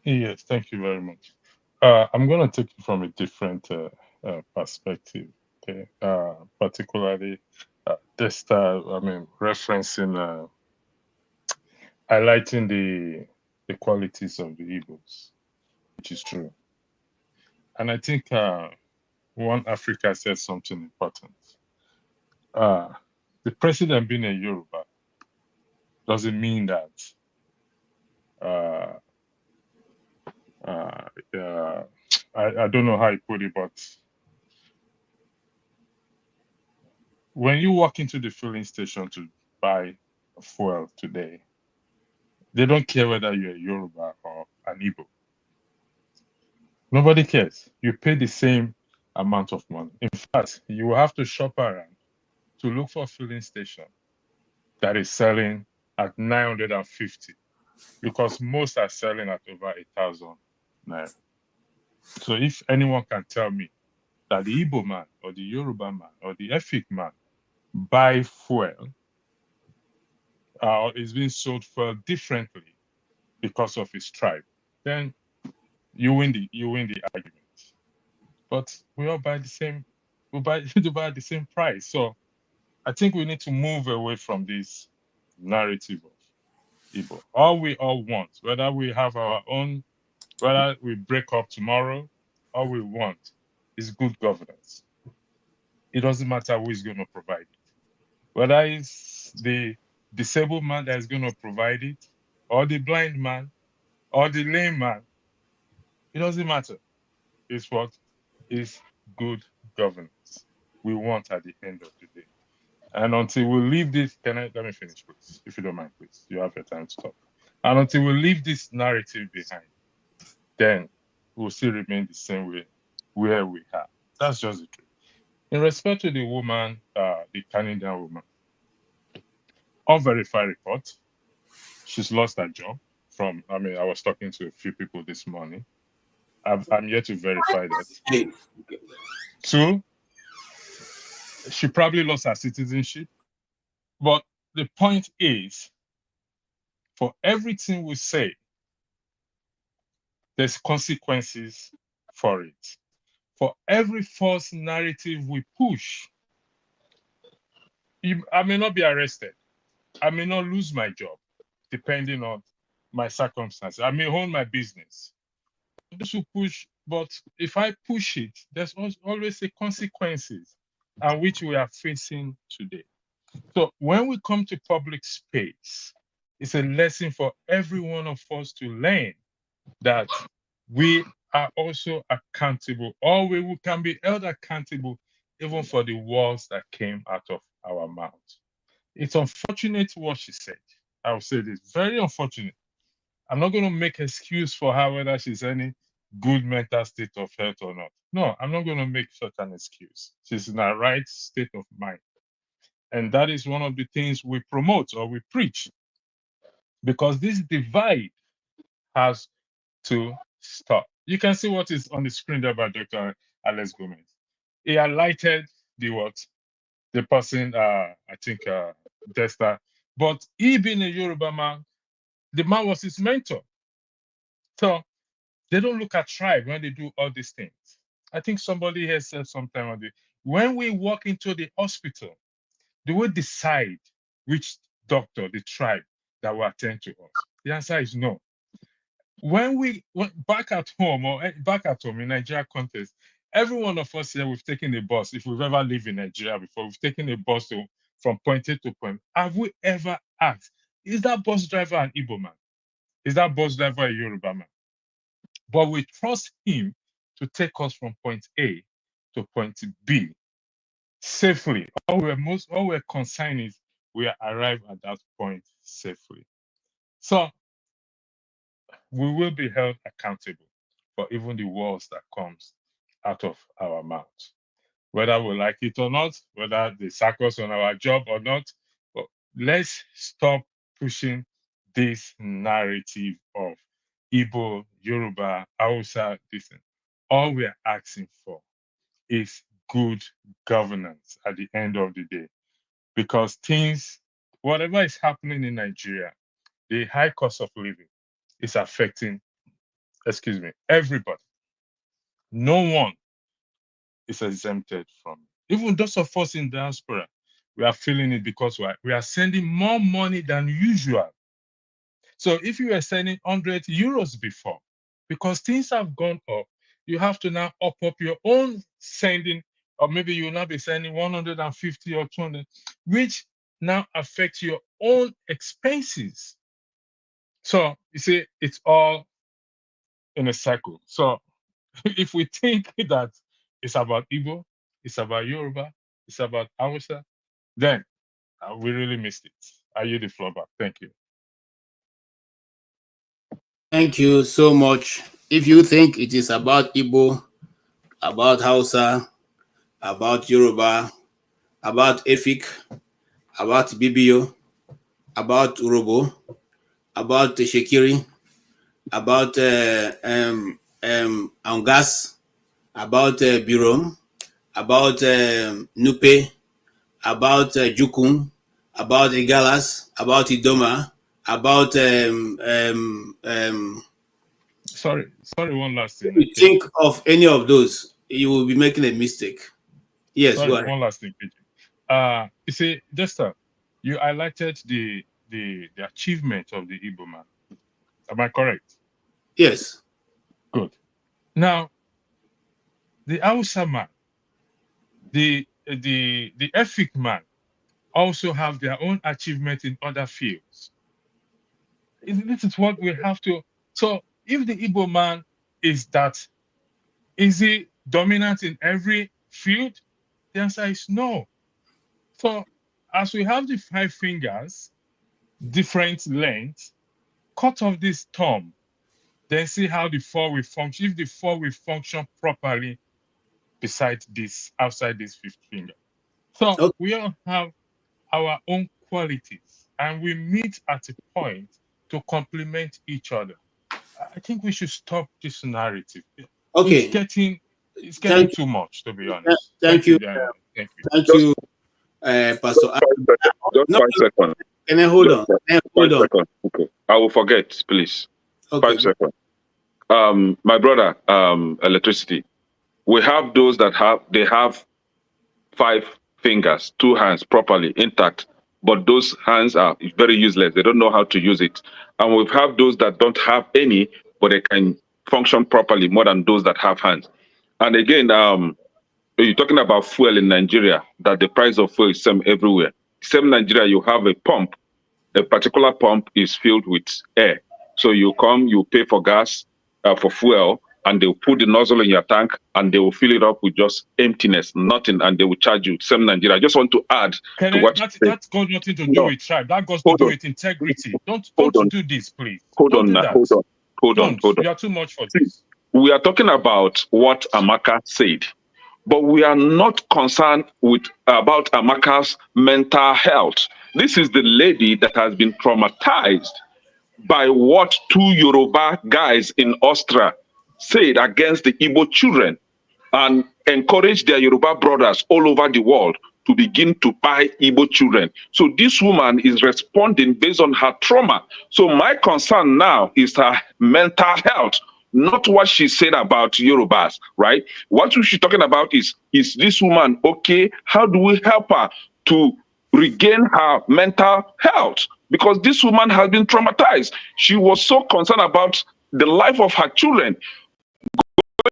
Yes, thank you very much. I'm going to take it from a different perspective, okay? Particularly this referencing, highlighting the qualities of the Igbos, which is true. And I think One Africa said something important. The president being a Yoruba doesn't mean that I don't know how he put it, but when you walk into the filling station to buy fuel today, they don't care whether you're a Yoruba or an Igbo. Nobody cares. You pay the same amount of money. In fact, you will have to shop around to look for a filling station that is selling at 950, because most are selling at over 1,000 naira. So if anyone can tell me that the Igbo man or the Yoruba man or the Efik man buy fuel is being sold fuel differently because of his tribe, then you win the argument. But we all buy the same will buy at the same price. So I think we need to move away from this narrative of Igbo. All we all want, whether we have our own, whether we break up tomorrow, all we want is good governance. It doesn't matter who is going to provide it. Whether it's the disabled man that is going to provide it, or the blind man, or the lame man, it doesn't matter. It's what is good governance we want at the end of the day. And until we leave this, let me finish, please, if you don't mind, please. You have your time to talk. And until we leave this narrative behind, then we'll still remain the same way where we are. That's just the truth. In respect to the woman, the Canadian woman, unverified report, she's lost her job I was talking to a few people this morning. I'm yet to verify that. Two, she probably lost her citizenship. But the point is, for everything we say, there's consequences for it. For every false narrative we push, I may not be arrested. I may not lose my job, depending on my circumstances. I may own my business. Those who push, but if I push it, there's always a consequences, and which we are facing today. So when we come to public space, it's a lesson for every one of us to learn that we are also accountable, or we can be held accountable even for the words that came out of our mouths. It's unfortunate what she said. I will say this, very unfortunate. I'm not going to make excuse for her whether she's any good mental state of health or not. No, I'm not going to make such an excuse. She's in her right state of mind. And that is one of the things we promote or we preach. Because this divide has to stop. You can see what is on the screen there by Dr. Alex Gomez. He highlighted the person, I think, Desta. But he being a Yoruba man, the man was his mentor. So they don't look at tribe when they do all these things. I think somebody here said sometime on when we walk into the hospital, do we decide which doctor, the tribe that will attend to us? The answer is no. When we went back at home in Nigeria context, every one of us here, we've taken a bus. If we've ever lived in Nigeria before, we've taken a bus from point A to point. Have we ever asked, is that bus driver an Igbo man? Is that bus driver a Yoruba man? But we trust him to take us from point A to point B safely. All we're concerned is we arrive at that point safely. So we will be held accountable for even the words that comes out of our mouths. Whether we like it or not, whether they sack us on our job or not, but let's stop pushing this narrative of Igbo, Yoruba, Hausa, this. All we are asking for is good governance at the end of the day. Because things, whatever is happening in Nigeria, the high cost of living is affecting, everybody. No one is exempted from it. Even those of us in diaspora, we are feeling it because we are sending more money than usual. So if you were sending 100 euros before, because things have gone up, you have to now up your own sending, or maybe you'll now be sending 150 or 200, which now affects your own expenses. So you see, it's all in a cycle. So if we think that it's about Igbo, it's about Yoruba, it's about Hausa, then we really missed it. I yield the floor back. Thank you. Thank you so much. If you think it is about Igbo, about Hausa, about Yoruba, about Efik, about Bibio, about Urobo, about Shekiri, about Angas, about Birom, about Nupe, about Jukun, about Igalas, about Idoma, about sorry, one last thing. If you think of any of those, you will be making a mistake. Yes, sorry, go ahead. one last thing, PG. You see, Jester, you highlighted the achievement of the Igbo man. Am I correct? Yes. Good. Now, the Hausa man, the Efik man also have their own achievement in other fields. This is what we have to. So, if the Igbo man is he dominant in every field? The answer is no. So, as we have the 5 fingers, different lengths, cut off this thumb, then see how the 4 will function. If the 4 will function properly beside this, outside this 5th finger. So we all have our own qualities, and we meet at a point to complement each other. I think we should stop this narrative. Okay. It's getting too much, to be honest. Thank you. Thank you. Pastor. Just 5 seconds. Can I hold on? Hold on. Okay. I will forget, please. Okay. 5 seconds. My brother, electricity. We have those that have 5 fingers, 2 hands properly intact, but those hands are very useless. They don't know how to use it. And we have those that don't have any, but they can function properly more than those that have hands. And again, you're talking about fuel in Nigeria, that the price of fuel is same everywhere. Same in Nigeria, you have a pump. A particular pump is filled with air. So you come, you pay for gas, for fuel, and they'll put the nozzle in your tank, and they will fill it up with just emptiness, nothing, and they will charge you. Same Nigeria. I just want to add to what that's got nothing to do with tribe. That got to do with integrity. Don't do this, please. Hold on. You are too much for this. We are talking about what Amaka said, but we are not concerned about Amaka's mental health. This is the lady that has been traumatized by what 2 Yoruba guys in Austria said against the Igbo children, and encouraged their Yoruba brothers all over the world to begin to buy Igbo children. So this woman is responding based on her trauma. So my concern now is her mental health, not what she said about Yorubas, right? What she's talking about is this woman okay? How do we help her to regain her mental health? Because this woman has been traumatized. She was so concerned about the life of her children.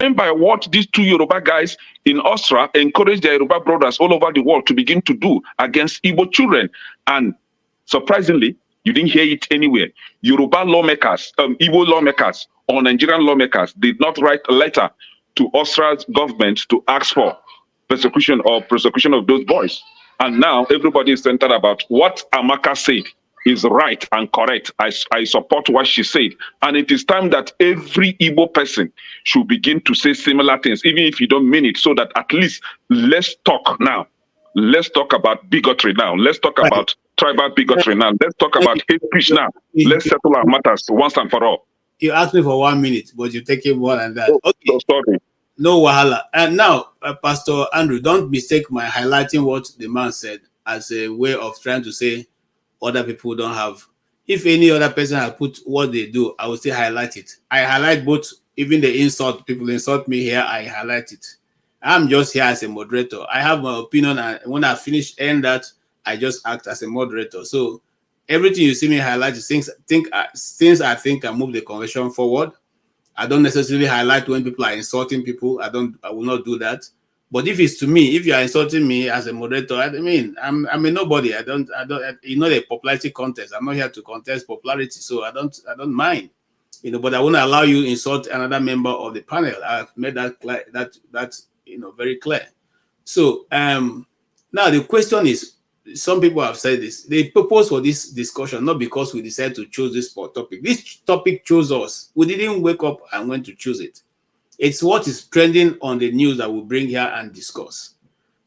Going by what these 2 Yoruba guys in Austria encouraged their Yoruba brothers all over the world to begin to do against Igbo children. And surprisingly, you didn't hear it anywhere. Yoruba lawmakers, Igbo lawmakers or Nigerian lawmakers did not write a letter to Austria's government to ask for prosecution of those boys. And now everybody is centered about what Amaka said is right and correct. I support what she said. And it is time that every Igbo person should begin to say similar things, even if you don't mean it, so that at least let's talk now. Let's talk about bigotry now. Let's talk about tribal bigotry now. Let's talk about hate speech now. Let's settle our matters once and for all. You asked me for 1 minute, but you take it more than that. Okay. Sorry. No wahala. And now, Pastor Andrew, don't mistake my highlighting what the man said as a way of trying to say other people don't have. If any other person has put what they do, I will still highlight it. I highlight both, even the insult. People insult me here, I highlight it. I'm just here as a moderator. I have my opinion, and when I finish that, I just act as a moderator. So everything you see me highlight is things I think can move the conversation forward. I don't necessarily highlight when people are insulting people. I will not do that. But if it's to me, if you are insulting me as a moderator, I mean, I'm a nobody. I don't. You know, the popularity contest. I'm not here to contest popularity, so I don't mind. You know, but I won't allow you insult another member of the panel. I've made that clear. That's very clear. So now the question is, some people have said this. They proposed for this discussion not because we decided to choose this topic. This topic chose us. We didn't wake up and went to choose it. It's what is trending on the news that we'll bring here and discuss.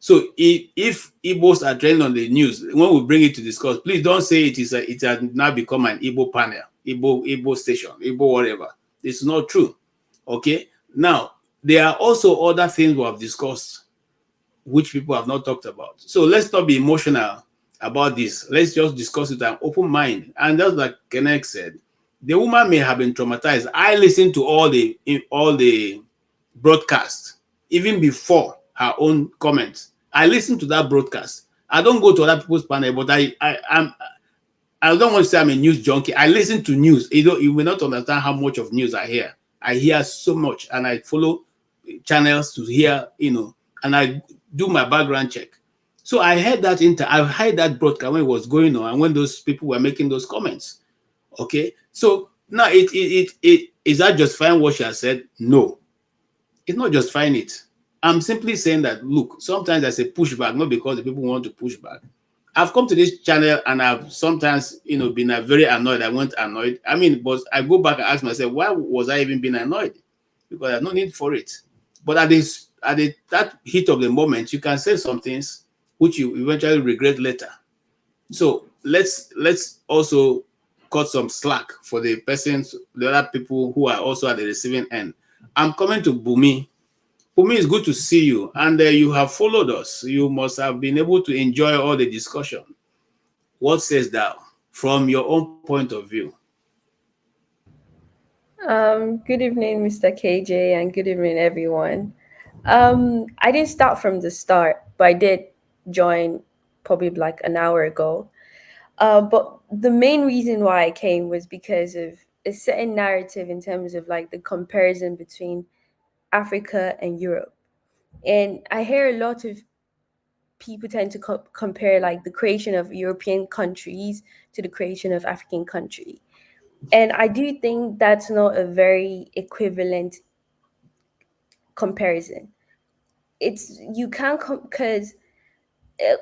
So if Igbos are trending on the news, when we bring it to discuss, please don't say it has now become an Igbo panel, Igbo station, Igbo whatever. It's not true. Okay. Now, there are also other things we have discussed which people have not talked about. So let's not be emotional about this. Let's just discuss it with an open mind. And just like Kenneth said, the woman may have been traumatized. I listened to all the broadcasts, even before her own comments. I listen to that broadcast. I don't go to other people's panel, but I don't want to say I'm a news junkie. I listen to news. You may not understand how much of news I hear. I hear so much, and I follow channels to hear, and I do my background check. So I heard that broadcast when it was going on, and when those people were making those comments. Okay, so now is that justifying what she has said? No, it's not justifying it. I'm simply saying that, look, sometimes there's a pushback, not because the people want to push back. I've come to this channel and I've sometimes, been very annoyed. I went annoyed. I mean, but I go back and ask myself, why was I even being annoyed? Because there's no need for it. But at that heat of the moment, you can say some things which you eventually regret later. So let's also cut some slack for the other people who are also at the receiving end. I'm coming to Bumi. Bumi, it's good to see you, and you have followed us. You must have been able to enjoy all the discussion. What says thou from your own point of view? Good evening, Mr. KJ, and good evening, everyone. I didn't start from the start, but I did join probably like an hour ago. But the main reason why I came was because of a certain narrative in terms of like the comparison between Africa and Europe. And I hear a lot of people tend to compare like the creation of European countries to the creation of African country. And I do think that's not a very equivalent comparison. You can't because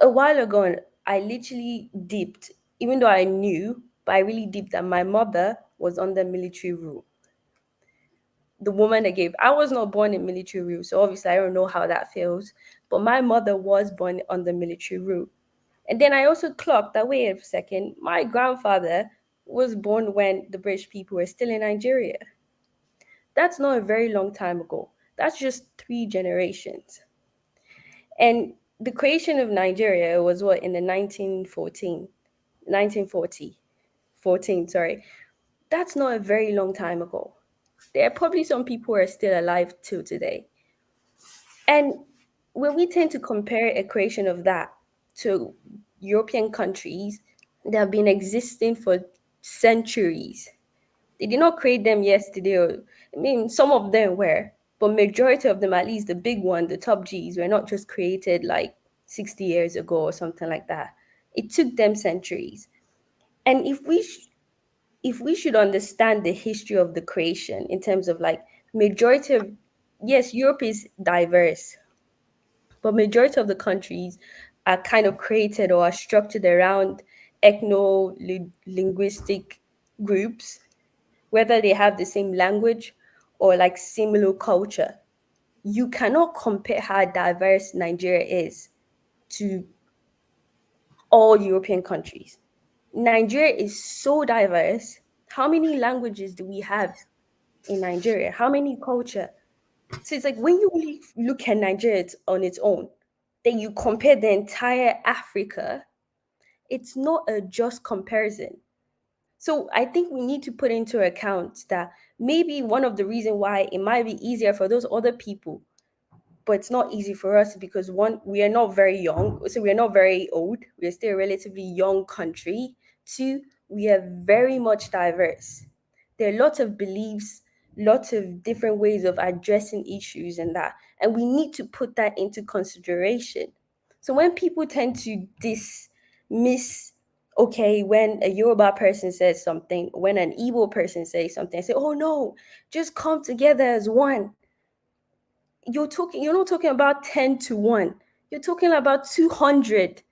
a while ago I literally dipped, even though I knew, but I really dipped that my mother was under military rule. The woman that gave, I was not born in military rule, so obviously I don't know how that feels. But my mother was born under military rule. And then I also clocked that, wait a second, my grandfather was born when the British people were still in Nigeria. That's not a very long time ago. That's just 3 generations. And the creation of Nigeria was what, in the 1914, sorry. That's not a very long time ago. There are probably some people who are still alive till today. And when we tend to compare a creation of that to European countries that have been existing for centuries, they did not create them yesterday. I mean, some of them were, but majority of them, at least the big one, the top Gs, were not just created like 60 years ago or something like that. It took them centuries. And if we should understand the history of the creation in terms of like majority of, yes, Europe is diverse, but majority of the countries are kind of created or are structured around ethno-linguistic groups, whether they have the same language or like similar culture. You cannot compare how diverse Nigeria is to all European countries. Nigeria is so diverse. How many languages do we have in Nigeria? How many culture? So it's like when you really look at Nigeria on its own, then you compare the entire Africa, it's not a just comparison. So I think we need to put into account that maybe one of the reasons why it might be easier for those other people, but it's not easy for us because one, we are not very young, so we are not very old. We are still a relatively young country. 2, we are very much diverse. There are lots of beliefs, lots of different ways of addressing issues and that, and we need to put that into consideration. So when people tend to dismiss, okay, when a Yoruba person says something, when an Igbo person says something, say, oh no, just come together as one. You're not talking about 10 to 1. You're talking about 200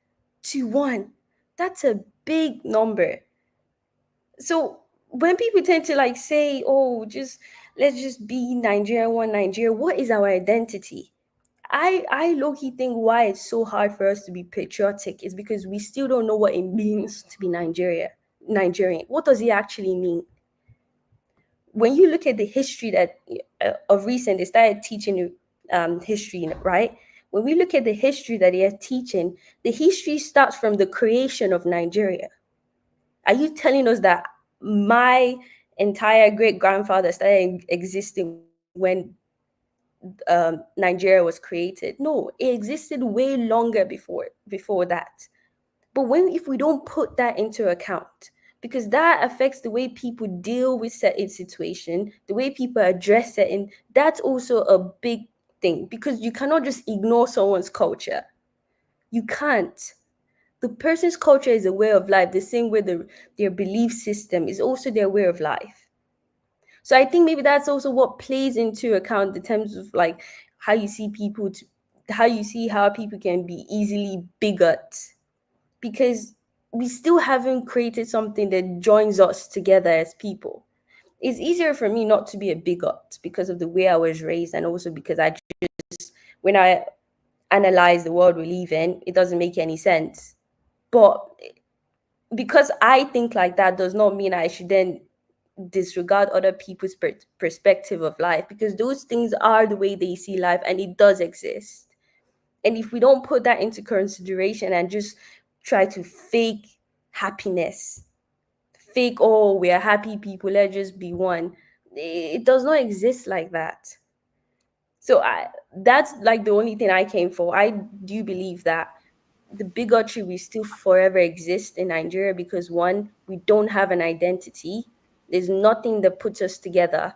to 1. That's a big number. So when people tend to like say, oh, let's just be Nigeria, one Nigeria, what is our identity? I low-key think why it's so hard for us to be patriotic is because we still don't know what it means to be Nigerian. What does it actually mean? When you look at the history that of recent, they started teaching history, right? When we look at the history that they are teaching, the history starts from the creation of Nigeria. Are you telling us that my entire great grandfather started existing when Nigeria was created. No, it existed way longer before that. But if we don't put that into account, because that affects the way people deal with certain situation, the way people address it, and that's also a big thing, because you cannot just ignore someone's culture. You can't. The person's culture is a way of life, the same way their belief system is also their way of life. So I think maybe that's also what plays into account in terms of like how you see people, how people can be easily bigot, because we still haven't created something that joins us together as people. It's easier for me not to be a bigot because of the way I was raised, and also because when I analyze the world we live in, it doesn't make any sense. But because I think like that does not mean I should then disregard other people's perspective of life, because those things are the way they see life and it does exist. And if we don't put that into consideration and just try to fake happiness, fake, oh, we are happy people, let's just be one, it does not exist like that. So that's like the only thing I came for. I do believe that the bigotry will still forever exist in Nigeria because, one, we don't have an identity. There's nothing that puts us together.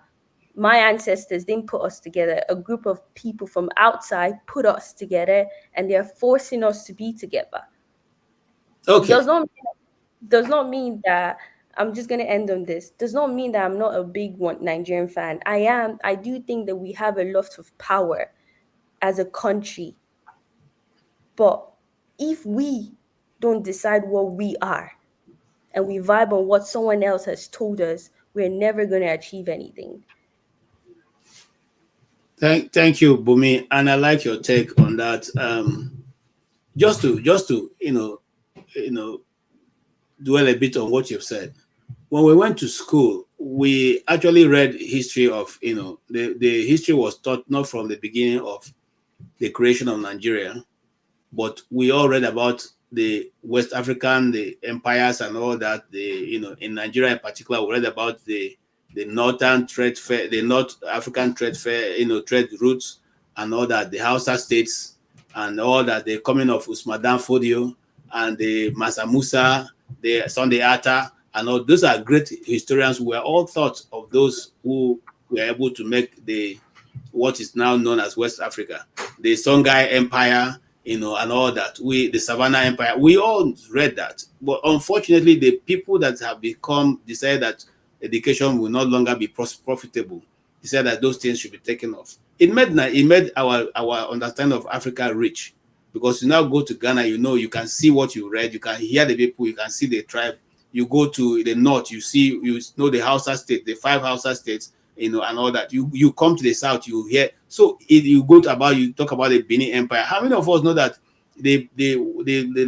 My ancestors didn't put us together. A group of people from outside put us together, and they're forcing us to be together. Okay. Does not mean that I'm just going to end on this. Does not mean that I'm not a big Nigerian fan. I am. I do think that we have a lot of power as a country. But if we don't decide what we are and we vibe on what someone else has told us, we're never going to achieve anything. Thank you, Bumi, and I like your take on that. Just to dwell a bit on what you've said. When we went to school, we actually read history of the history was taught not from the beginning of the creation of Nigeria, but we all read about the West African, the empires and all that. In Nigeria in particular, we read about the northern trade fair, the North African trade fair, trade routes and all that, the Hausa states and all that, the coming of Usman Dan Fodio and the Mansa Musa, the Sunday Atta, and all those are great historians. We are all thought of those who were able to make what is now known as West Africa, the Songhai Empire, and all that. The Savannah Empire, we all read that. But unfortunately, the people that have decided that education will no longer be profitable, decided that those things should be taken off. It made our understanding of Africa rich, because you now go to Ghana, you can see what you read, you can hear the people, you can see the tribe. You go to the north, you know the Hausa state, the 5 Hausa states, and all that. You come to the south, you hear. So you talk about the Benin Empire. How many of us know that the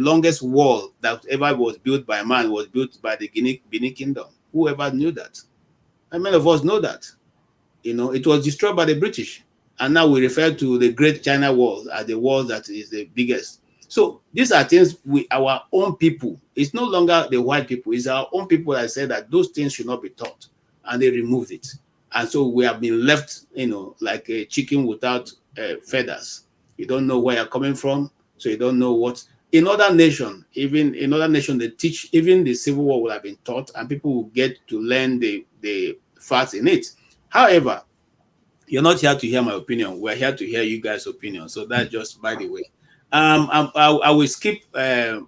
longest wall that ever was built by man was built by the Benin Kingdom? Whoever knew that? How many of us know that? It was destroyed by the British, and now we refer to the Great China Wall as the wall that is the biggest. So these are things our own people. It's no longer the white people. It's our own people that said that those things should not be taught, and they removed it. And so we have been left, like a chicken without feathers. You don't know where you're coming from, so you don't know what. In other nations, they teach, even the Civil War will have been taught, and people will get to learn the facts in it. However, you're not here to hear my opinion. We're here to hear you guys' opinion. So that's just by the way. I will skip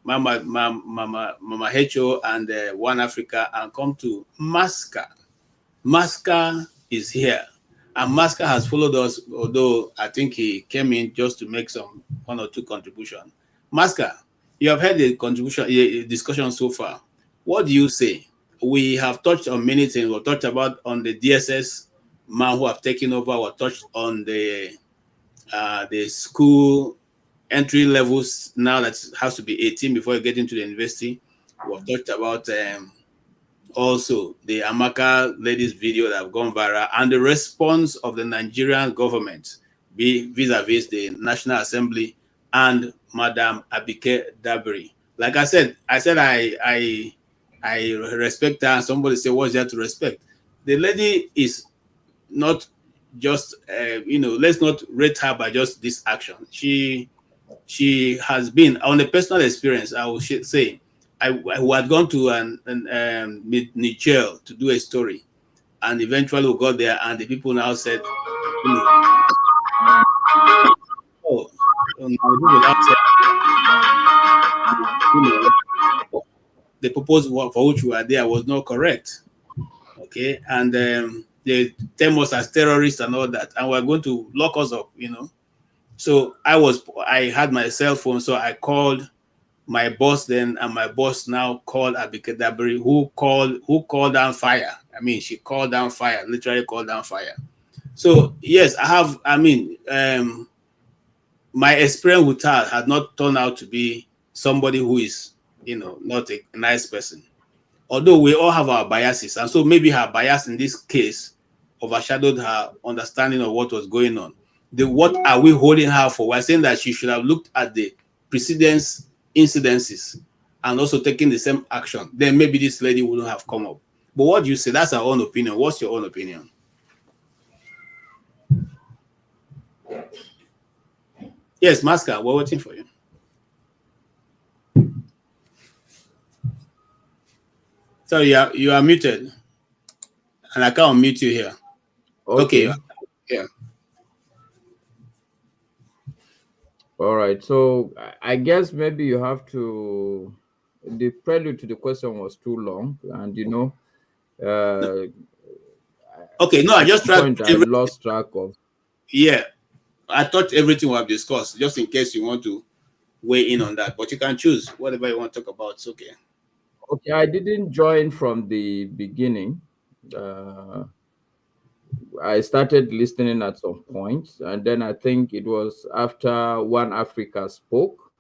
Mama Hecho and One Africa and come to Maska. Maska is here, and Maska has followed us, although I think he came in just to make one or two contributions. Maska, you have heard the discussion so far. What do you say? We have touched on many things. We touched about on the DSS man who have taken over. We touched on the school entry levels now that has to be 18 before you get into the university. We've talked about also the Amaka ladies video that have gone viral and the response of the Nigerian government vis-a-vis the National Assembly and Madam Abike Dabiri. Like I said I respect her, and somebody say, what's there to respect? The lady is not just let's not rate her by just this action. She has been, on a personal experience, I would say, I had gone to Niger to do a story, and eventually we got there, and the people now said, the purpose for which we were there was not correct. Okay, and they term us as terrorists and all that, and we're going to lock us up, So I had my cell phone, so I called my boss then, and my boss now called Abike Dabiri, who called down fire. I mean, she called down fire, literally called down fire. So yes, my experience with her had not turned out to be somebody who is, not a nice person. Although we all have our biases, and so maybe her bias in this case overshadowed her understanding of what was going on. What are we holding her for? We're saying that she should have looked at the precedence incidences and also taken the same action. Then maybe this lady wouldn't have come up. But what do you say? That's our own opinion. What's your own opinion? Yes, Masca, we're waiting for you. Sorry, you are muted, and I can't unmute you here. Okay. Yeah. All right. So I guess maybe you have to. The prelude to the question was too long, and okay. No, I just tried. I lost track of. Yeah, I thought everything was discussed, just in case you want to weigh in on that. But you can choose whatever you want to talk about. It's okay. Okay, I didn't join from the beginning. I started listening at some point, and then I think it was after One Africa spoke.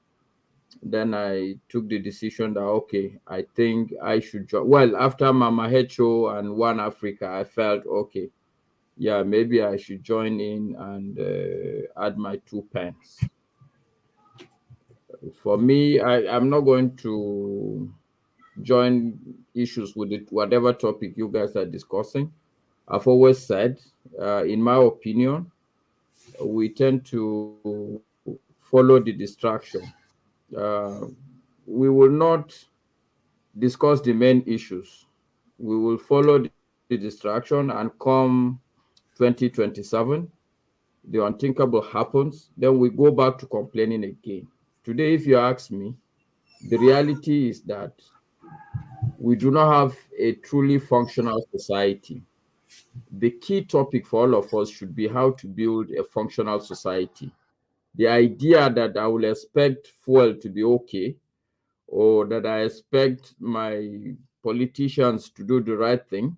Then I took the decision that, okay, I think I should join. Well, after Mama Hecho and One Africa, I felt, okay, yeah, maybe I should join in and add my 2 pence. For me, I'm not going to join issues with it, whatever topic you guys are discussing. I've always said, in my opinion, we tend to follow the distraction. We will not discuss the main issues. We will follow the distraction, and come 2027, the unthinkable happens, then we go back to complaining again. Today, if you ask me, the reality is that we do not have a truly functional society. The key topic for all of us should be how to build a functional society. The idea that I will expect fuel to be okay, or that I expect my politicians to do the right thing,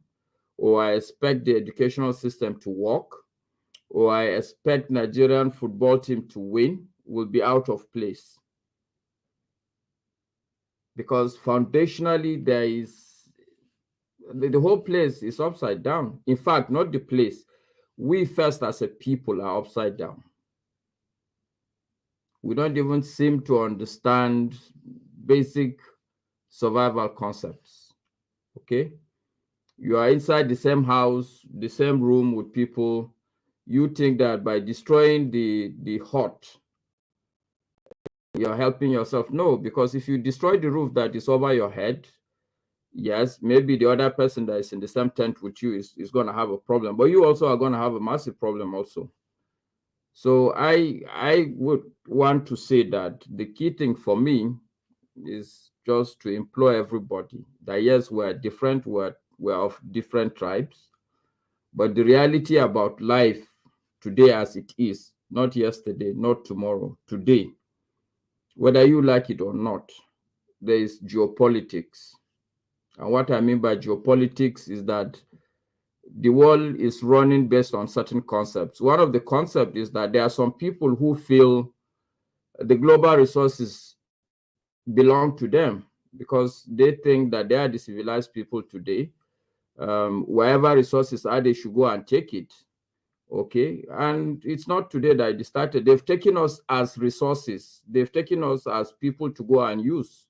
or I expect the educational system to work, or I expect Nigerian football team to win, will be out of place. Because foundationally, the whole place is upside down. In fact, not the place. We first as a people are upside down. We don't even seem to understand basic survival concepts. Okay? You are inside the same house, the same room with people. You think that by destroying the hut, you're helping yourself. No, because if you destroy the roof that is over your head, yes, maybe the other person that is in the same tent with you is going to have a problem, but you also are going to have a massive problem also. So I would want to say that the key thing for me is just to employ everybody that, yes, we're different, we're of different tribes, but the reality about life today as it is, not yesterday, not tomorrow, today, whether you like it or not, there is geopolitics. And what I mean by geopolitics is that the world is running based on certain concepts. One of the concepts is that there are some people who feel the global resources belong to them because they think that they are the civilized people today. Wherever resources are, they should go and take it. Okay, and it's not today that it started. They've taken us as resources. They've taken us as people to go and use.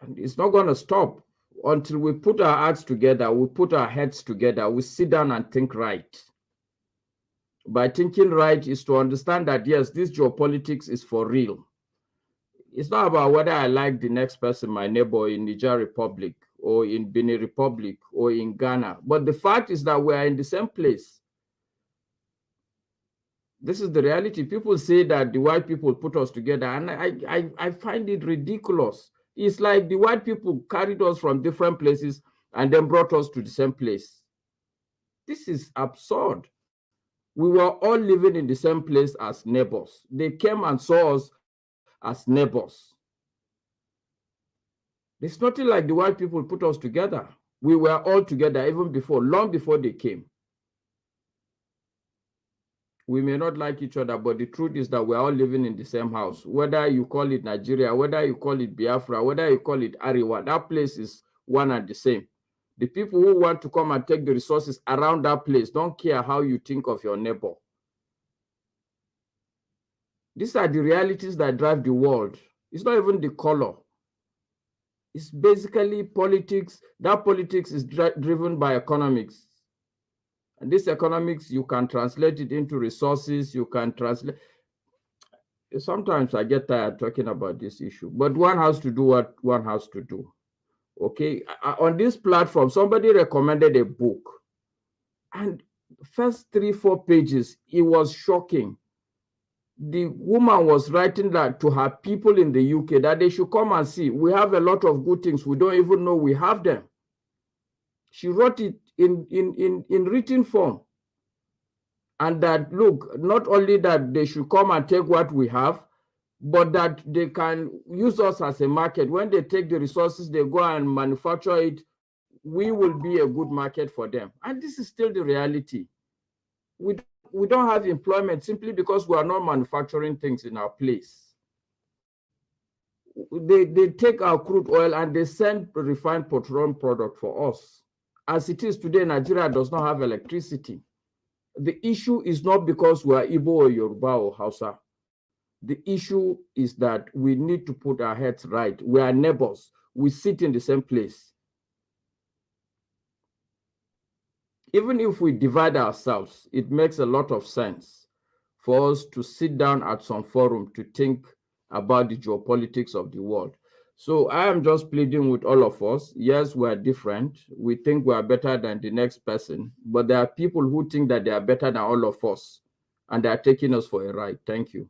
And it's not going to stop until we put our hearts together, we put our heads together, we sit down and think right. By thinking right is to understand that, yes, this geopolitics is for real. It's not about whether I like the next person, my neighbor in Niger Republic or in Benin Republic or in Ghana. But the fact is that we are in the same place. This is the reality. People say that the white people put us together, and I find it ridiculous. It's like the white people carried us from different places and then brought us to the same place. This is absurd. We were all living in the same place as neighbors. They came and saw us as neighbors. It's nothing like the white people put us together. We were all together even before, long before they came. We may not like each other, but the truth is that we're all living in the same house. Whether you call it Nigeria, whether you call it Biafra, whether you call it Ariwa, that place is one and the same. The people who want to come and take the resources around that place don't care how you think of your neighbor. These are the realities that drive the world. It's not even the color. It's basically politics. That politics is driven by economics. And this economics, you can translate it into resources. You can translate. Sometimes I get tired talking about this issue, but one has to do what one has to do. Okay. On this platform, somebody recommended a book. And first 3-4 pages, it was shocking. The woman was writing that to her people in the UK that they should come and see. We have a lot of good things. We don't even know we have them. She wrote it in written form. And that, look, not only that they should come and take what we have, but that they can use us as a market. When they take the resources, they go and manufacture it. We will be a good market for them. And this is still the reality. We don't have employment simply because we are not manufacturing things in our place. They take our crude oil and they send refined petroleum product for us. As it is today, Nigeria does not have electricity. The issue is not because we are Igbo or Yoruba or Hausa. The issue is that we need to put our heads right. We are neighbors. We sit in the same place. Even if we divide ourselves, it makes a lot of sense for us to sit down at some forum to think about the geopolitics of the world. So I am just pleading with all of us. Yes, we are different. We think we are better than the next person, but there are people who think that they are better than all of us, and they are taking us for a ride. Thank you.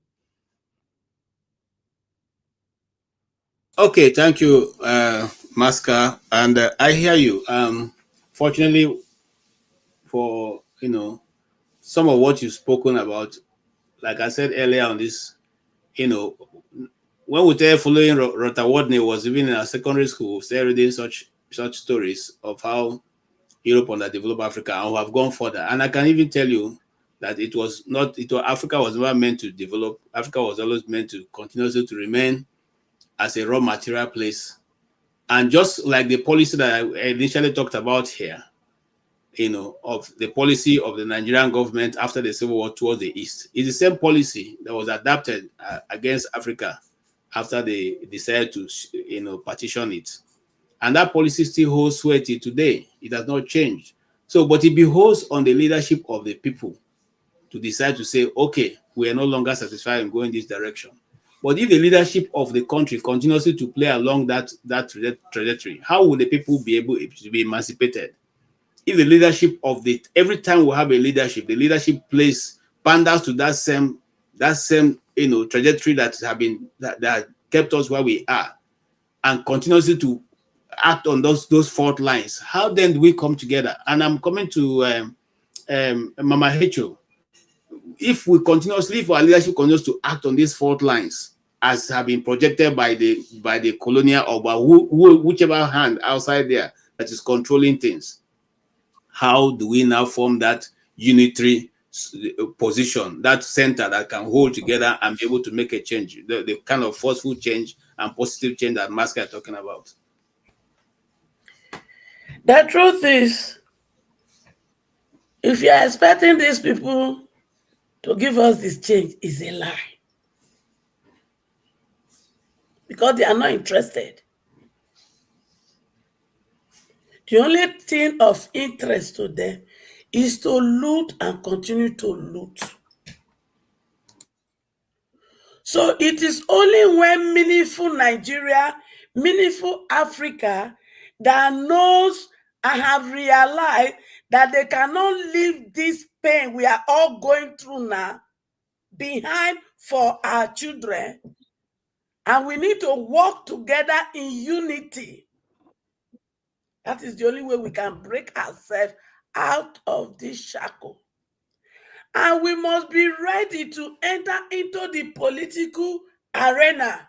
Okay, thank you, Maska, and I hear you. Fortunately, for some of what you've spoken about, like I said earlier on this, when we tell following Rota Wadney was even in our secondary school, still reading such stories of how Europe underdeveloped Africa, and we have gone further. And I can even tell you that Africa was never meant to develop. Africa was always meant to continuously to remain as a raw material place. And just like the policy that I initially talked about here, of the policy of the Nigerian government after the Civil War towards the East, is the same policy that was adapted against Africa after they decided to, partition it. And that policy still holds sway till today. It has not changed. So, but it behoves on the leadership of the people to decide to say, okay, we are no longer satisfied in going this direction. But if the leadership of the country continuously to play along that trajectory, how will the people be able to be emancipated? If the leadership of every time we have a leadership, the leadership panders to that same trajectory that kept us where we are, and continuously to act on those fault lines, how then do we come together? And I'm coming to Mama Hecho. If our leadership continues to act on these fault lines as have been projected by the colonial or by whichever hand outside there that is controlling things, how do we now form that unitary position, that center that can hold together and be able to make a change, the kind of forceful change and positive change that Maska is talking about? The truth is, if you're expecting these people to give us this change, is a lie. Because they are not interested. The only thing of interest to them is to loot and continue to loot. So it is only when meaningful Nigeria, meaningful Africa that knows and have realized that they cannot leave this pain we are all going through now behind for our children. And we need to work together in unity. That is the only way we can break ourselves out of this shackle. And we must be ready to enter into the political arena.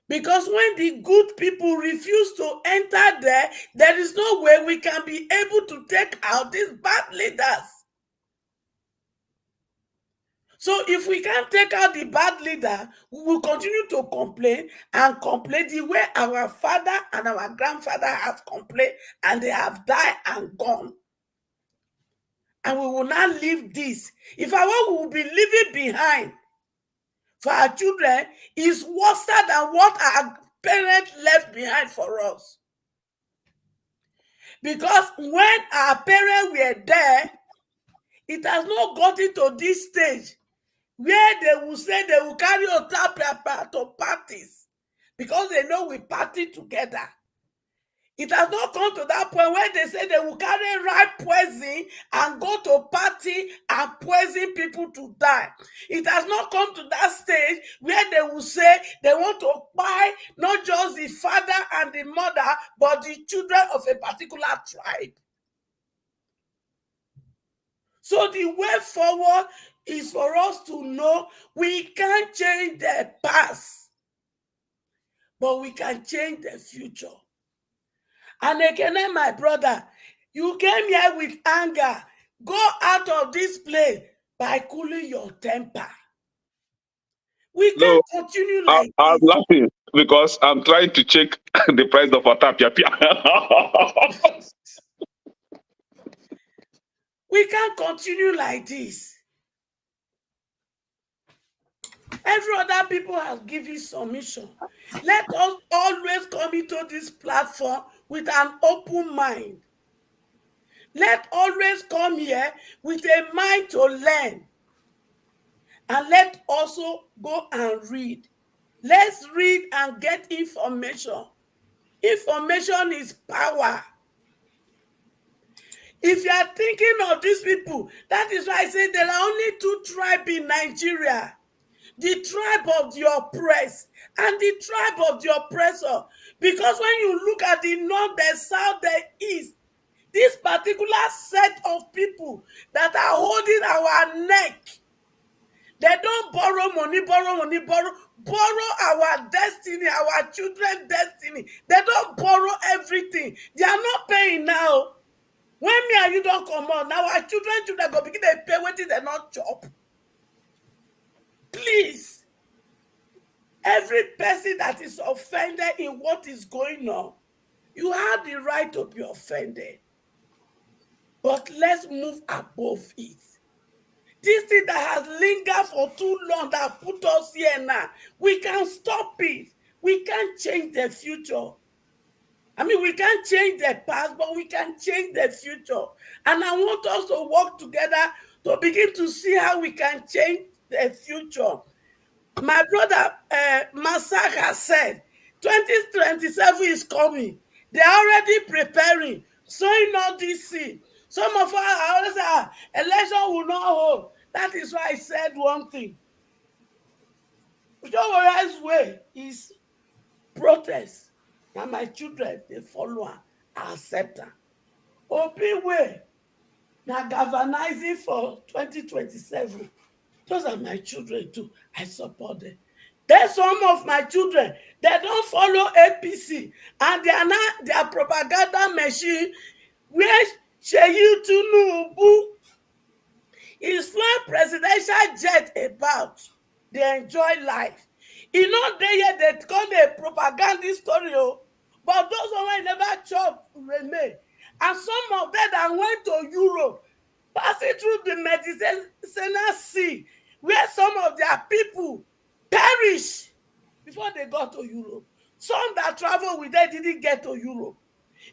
Because when the good people refuse to enter there, there is no way we can be able to take out these bad leaders. So if we can't take out the bad leader, we will continue to complain and complain the way our father and our grandfather have complained, and they have died and gone. And we will not leave this. If what we will be leaving behind for our children is worse than what our parents left behind for us. Because when our parents were there, it has not gotten to this stage where they will say they will carry Otapia to parties because they know we party together. It has not come to that point where they say they will carry right poison and go to party and poison people to die. It has not come to that stage where they will say they want to buy not just the father and the mother, but the children of a particular tribe. So the way forward is for us to know we can't change the past, but we can change the future. And again, my brother, you came here with anger. Go out of this place by cooling your temper. We can't continue like I'm laughing because I'm trying to check the price of Otapia. We can't continue like this. Every other people have given submission. Let us always come into this platform with an open mind. Let always come here with a mind to learn. And let also go and read. Let's read and get information. Information is power. If you are thinking of these people, that is why I say there are only two tribes in Nigeria. The tribe of the oppressed and the tribe of the oppressor. Because when you look at the north, the south, the east, this particular set of people that are holding our neck, they don't borrow money, borrow our destiny, our children's destiny. They don't borrow everything. They are not paying now. When me and you don't come on, now our children go begin to pay what they not chop. Please, every person that is offended in what is going on, you have the right to be offended. But let's move above it. This thing that has lingered for too long that put us here now, we can stop it. We can't change the future. I mean, we can't change the past, but we can change the future. And I want us to work together to begin to see how we can change the future. My brother Masaka said, 2027 is coming. They're already preparing, sowing all this seed. Some of us are always saying, election will not hold. That is why I said one thing. Ujowora's way is protest. Now my children, they follow her, I accept her. Open way, now galvanizing for 2027. Those are my children too. I support them. There's some of my children, they don't follow APC, and they are not their propaganda machine where Sheyi Tinubu is flying presidential jet about. They enjoy life. You know, they call the propaganda story, but those who never chop remain. And some of them that went to Europe, passing through the Mediterranean Sea, where some of their people perish before they got to Europe. Some that travel with them didn't get to Europe.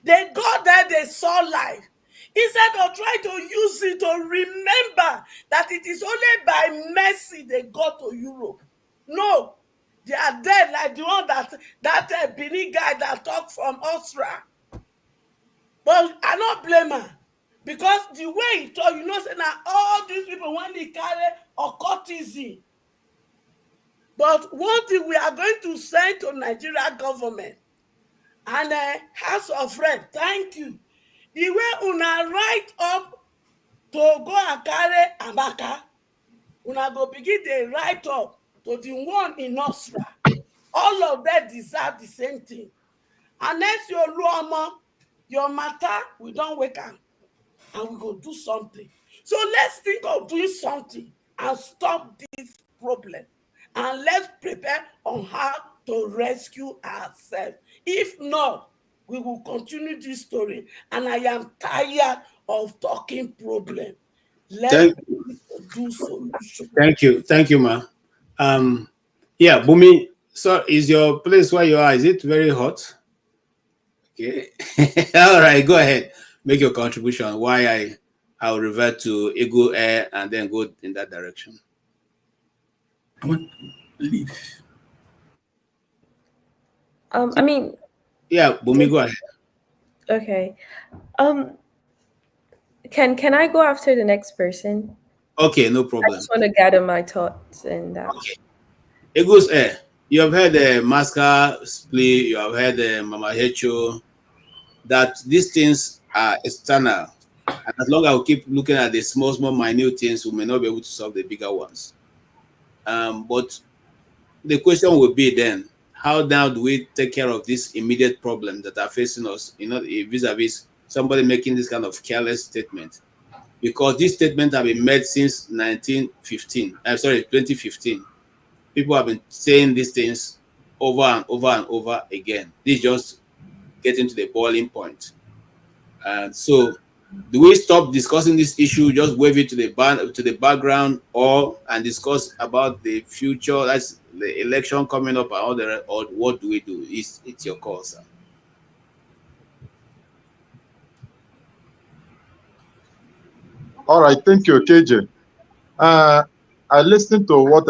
They got there, they saw life. Instead of trying to use it to remember that it is only by mercy they got to Europe. No, they are there like the one that Benin guy that talked from Austria. But I don't blame her. Because the way he talk, you know, say now all these people when they carry occultism. But one thing we are going to send to Nigeria government and House of Rep, thank you. The way una write up to go and carry Amaka, una go begin the write up to the one in Austria. All of them deserve the same thing. Unless your Luama, your matter, we don't wake up and we go do something. So let's think of doing something and stop this problem. And let's prepare on how to rescue ourselves. If not, we will continue this story. And I am tired of talking problem. Let's do solution. Thank you, ma. Yeah, Bumi. So, is your place where you are? Is it very hot? Okay. All right, go ahead. Make your contribution. Why I'll revert to Ego Air and then go in that direction. I want to leave. I mean. Yeah, Bumi, go ahead. Okay. Can I go after the next person? Okay, no problem. I just want to gather my thoughts and that. Okay. Ego's Air. You have heard the Masca split, you have heard Mama Hecho, that these things are external. And as long as we keep looking at the small, minute things, we may not be able to solve the bigger ones. But the question will be then, how now do we take care of these immediate problems that are facing us, you know, vis-a-vis somebody making this kind of careless statement? Because these statements have been made since 2015. People have been saying these things over and over and over again. This just getting to the boiling point. And so, do we stop discussing this issue, just wave it to the background, and discuss about the future, that's the election coming up, or what do we do? It's your call, sir. All right, thank you, KJ. I listened to what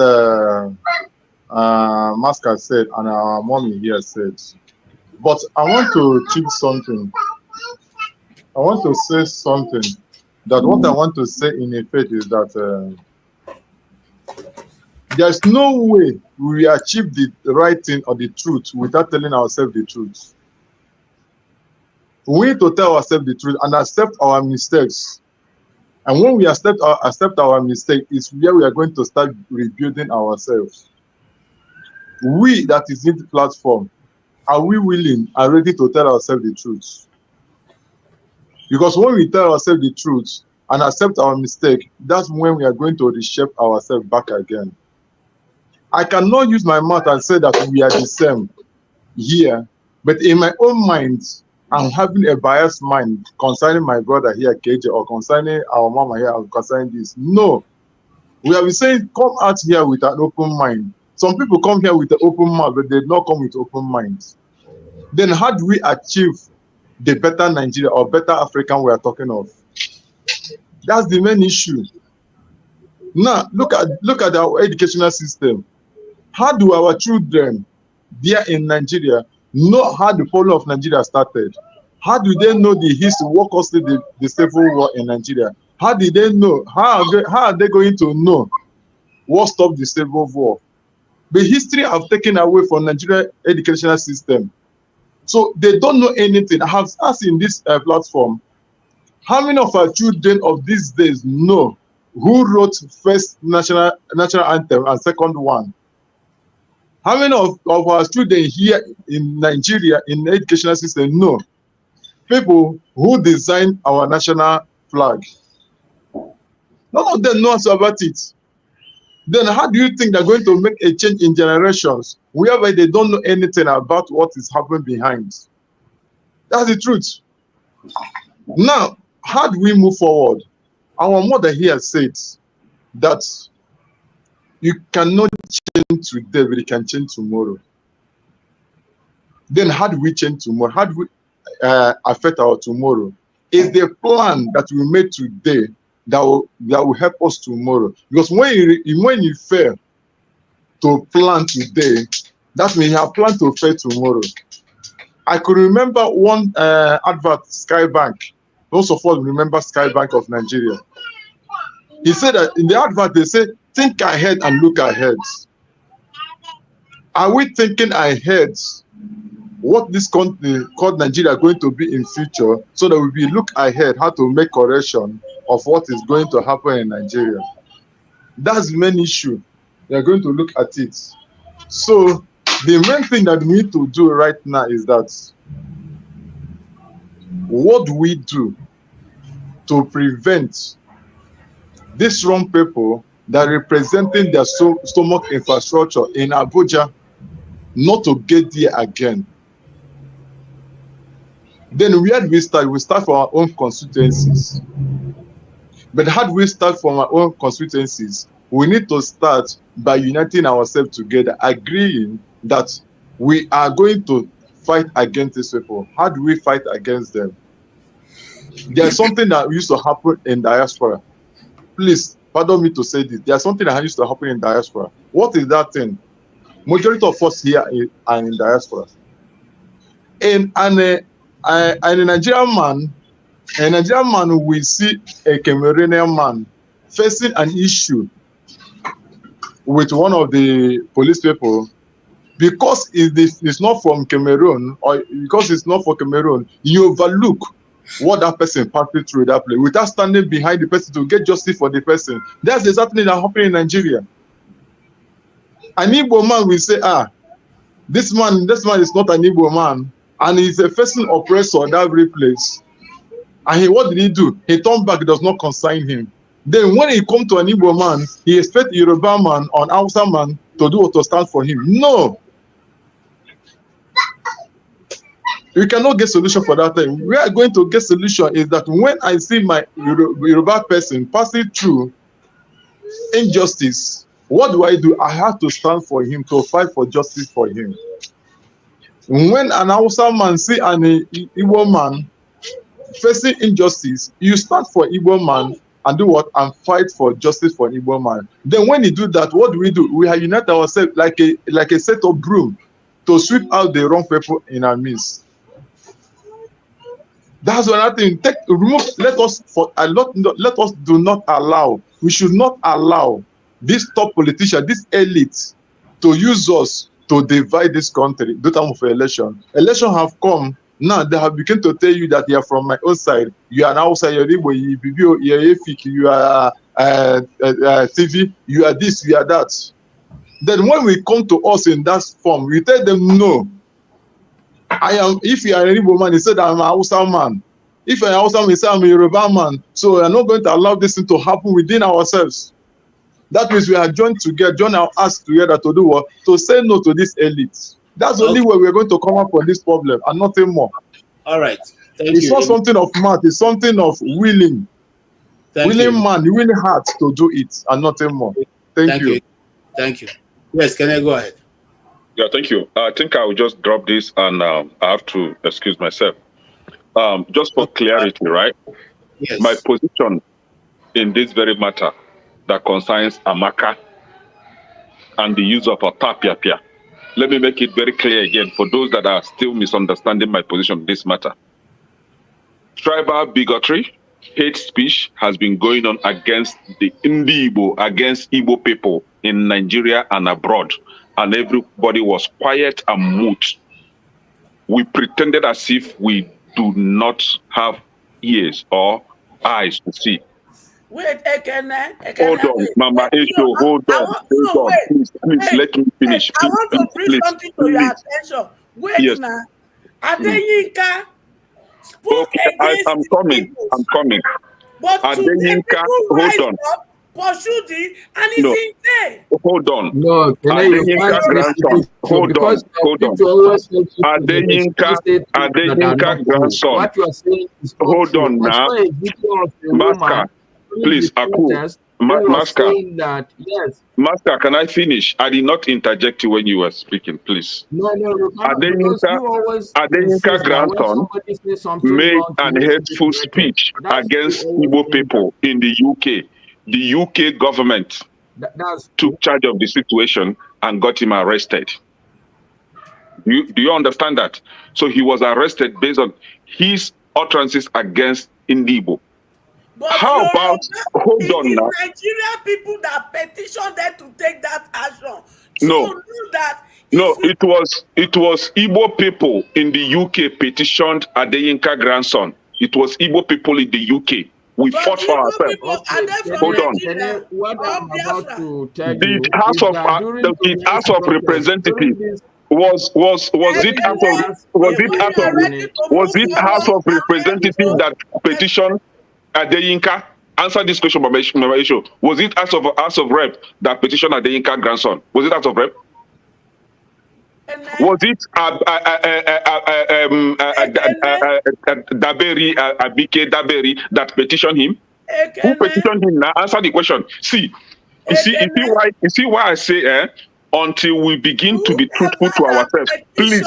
Masca said and our mommy here said, but I want to achieve something. I want to say something that what I want to say in effect is that there's no way we achieve the right thing or the truth without telling ourselves the truth. We need to tell ourselves the truth and accept our mistakes. And when we accept our mistake, is where we are going to start rebuilding ourselves. We that is in the platform, are we willing and ready to tell ourselves the truth? Because when we tell ourselves the truth and accept our mistake, that's when we are going to reshape ourselves back again. I cannot use my mouth and say that we are the same here, but in my own mind, I'm having a biased mind concerning my brother here, KJ, or concerning our mama here, or concerning this. No. We have been saying, come out here with an open mind. Some people come here with an open mouth, but they do not come with open minds. Then how do we achieve the better Nigeria or better African we are talking of? That's the main issue. Now, look at our educational system. How do our children there in Nigeria know how the fall of Nigeria started? How do they know the history, what caused the civil war in Nigeria? How did they know? How are they going to know what stopped the civil war? The history have taken away from Nigeria educational system. So they don't know anything. I have asked in this platform, how many of our children of these days know who wrote first national anthem and second one? How many of our students here in Nigeria in the educational system know people who designed our national flag? None of them knows about it. Then how do you think they're going to make a change in generations whereby they don't know anything about what is happening behind? That's the truth. Now, how do we move forward? Our mother here said that you cannot change today, but you can change tomorrow. Then how do we change tomorrow? How do we affect our tomorrow. It's the plan that we made today that will help us tomorrow. Because when you fail to plan today, that means you have planned to fail tomorrow. I could remember one advert, Skybank. Most of us remember Skybank of Nigeria. He said that in the advert, they say, think ahead and look ahead. Are we thinking ahead what this country called Nigeria are going to be in future, so that we look ahead how to make correction of what is going to happen in Nigeria? That's the main issue. We are going to look at it. So the main thing that we need to do right now is that, what do we do to prevent these wrong people that are representing their stomach infrastructure in Abuja not to get there again? Then where do we start? We start from our own constituencies. But how do we start from our own constituencies? We need to start by uniting ourselves together, agreeing that we are going to fight against these people. How do we fight against them? There's something that used to happen in diaspora. Please, pardon me to say this. There's something that used to happen in diaspora. What is that thing? Majority of us here are in diaspora. And a Nigerian man will see a Cameroonian man facing an issue with one of the police people, because it's not from Cameroon, or because it's not for Cameroon, you overlook what that person passed through that place without standing behind the person to get justice for the person. That's exactly that happened in Nigeria. An Igbo man will say, this man is not an Igbo man, and he's a facing oppressor in that very place. And what did he do? He turned back, it does not concern him. Then when he come to an Igbo man, he expects a Yoruba man or an Hausa man to do what to stand for him. No. We cannot get solution for that thing. We are going to get solution is that when I see my Yoruba person passing through injustice, what do? I have to stand for him, to fight for justice for him. When an Hausa man see an Igbo man facing injustice, you stand for Igbo man and do what? And fight for justice for Igbo man. Then when you do that, what do? We unite ourselves like a set of broom to sweep out the wrong people in our midst. That's what I think. Let us do not allow. We should not allow this top politician, this elite, to use us to divide this country. The time of election. Election have come. Now they have begun to tell you that you are from my own side. You are outside. You are Igbo. You are Efik. You are TV. You are this. You are that. Then when we come to us in that form, we tell them no. I am. If you are an Igbo man, he said I'm a Hausa man. If you are a Hausa man, he said I'm a Yoruba man. So we are not going to allow this thing to happen within ourselves. That means we are joined our asks together to do what? To say no to this elite. That's the only way we're going to come up with this problem, and nothing more. All right. It's not something of math, it's something of willing. Willing heart to do it, and nothing more. Thank you. Thank you. Yes, can I go ahead? Yeah, thank you. I think I will just drop this, and I have to excuse myself. Just for clarity, right? Yes. My position in this very matter that concerns Amaka and the use of Otapiapia. Let me make it very clear again for those that are still misunderstanding my position in this matter. Tribal bigotry, hate speech has been going on against the Igbo, against Igbo people in Nigeria and abroad, and everybody was quiet and mute. We pretended as if we do not have ears or eyes to see. Wait, Ekene, hold on, wait. Mama Esho, hold on. Please, let me finish. I want to bring something to your attention. Wait now. Adeyinka spoke against I'm coming. But Adeyinka, hold on. Pursued it, and it's in there. Hold on. No, Adeyinka grandson. Hold on. Adeyinka grandson. What you are saying is hold on now. Master, please, Aku. Master, saying that, yes. Master, can I finish? I did not interject you when you were speaking, please. No, because you always Adeola insist that when grandson somebody says something made wrong, an hateful speech against Igbo people in the UK. The UK government took charge of the situation and got him arrested. Do you understand that? So he was arrested based on his utterances against Igbo. But how about, hold on now. Nigerian people that petitioned them to take that action. No, it was Igbo people in the UK petitioned Adeyinka grandson. It was Igbo people in the UK. We fought for ourselves. Hold on. What I'm about to tell The you House is that during the House of Representatives was it House of Representatives that petitioned Adeyinka? Answer this question, Mama Isho. Was it House of Rep that petitioned Adeyinka grandson? Was it House of Rep? Was it Abike Daberi that petitioned him? Who petitioned him now? Answer the question. See why I say until we begin to be truthful to ourselves. Please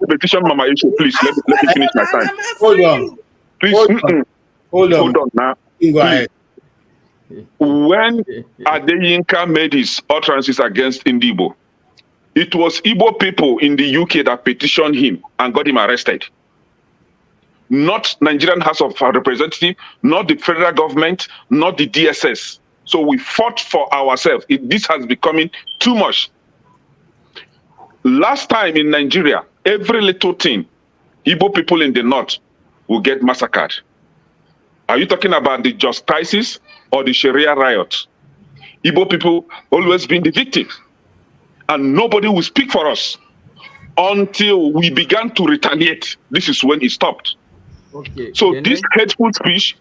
petition Mama Isho. Please let me finish my time. Hold on. Please Hold on now. Go ahead. When Adeyinka made his utterances against Igbo, it was Igbo people in the UK that petitioned him and got him arrested. Not Nigerian House of Representatives, not the federal government, not the DSS. So we fought for ourselves. This has becoming too much. Last time in Nigeria, every little thing, Igbo people in the north will get massacred. Are you talking about the justices or the Sharia riots? Igbo people always been the victims. And nobody will speak for us until we began to retaliate. This is when it stopped. Okay. So this hate speech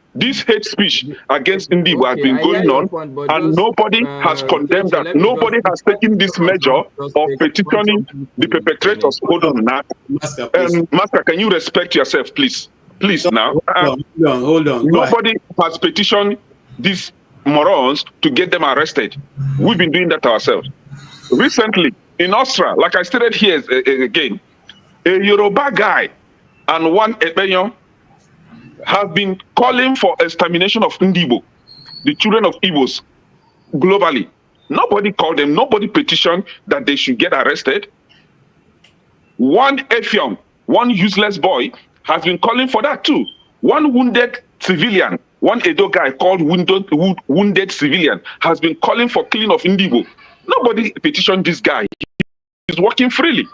against Igbo has been going on, and nobody has condemned that. Nobody has taken this measure of petitioning the perpetrators. Hold on now. Master, can you respect yourself, please? Please now. Hold on. Nobody has petitioned these morons to get them arrested. We've been doing that ourselves. Recently, in Austria, like I stated here again, a Yoruba guy and one Ebenyo have been calling for extermination of Ndibo, the children of Igbos, globally. Nobody called them, nobody petitioned that they should get arrested. One Effiong, one useless boy, has been calling for that too. One wounded civilian, one Edo guy called wounded civilian, has been calling for killing of Ndibo. Nobody petitioned this guy. He's working freely.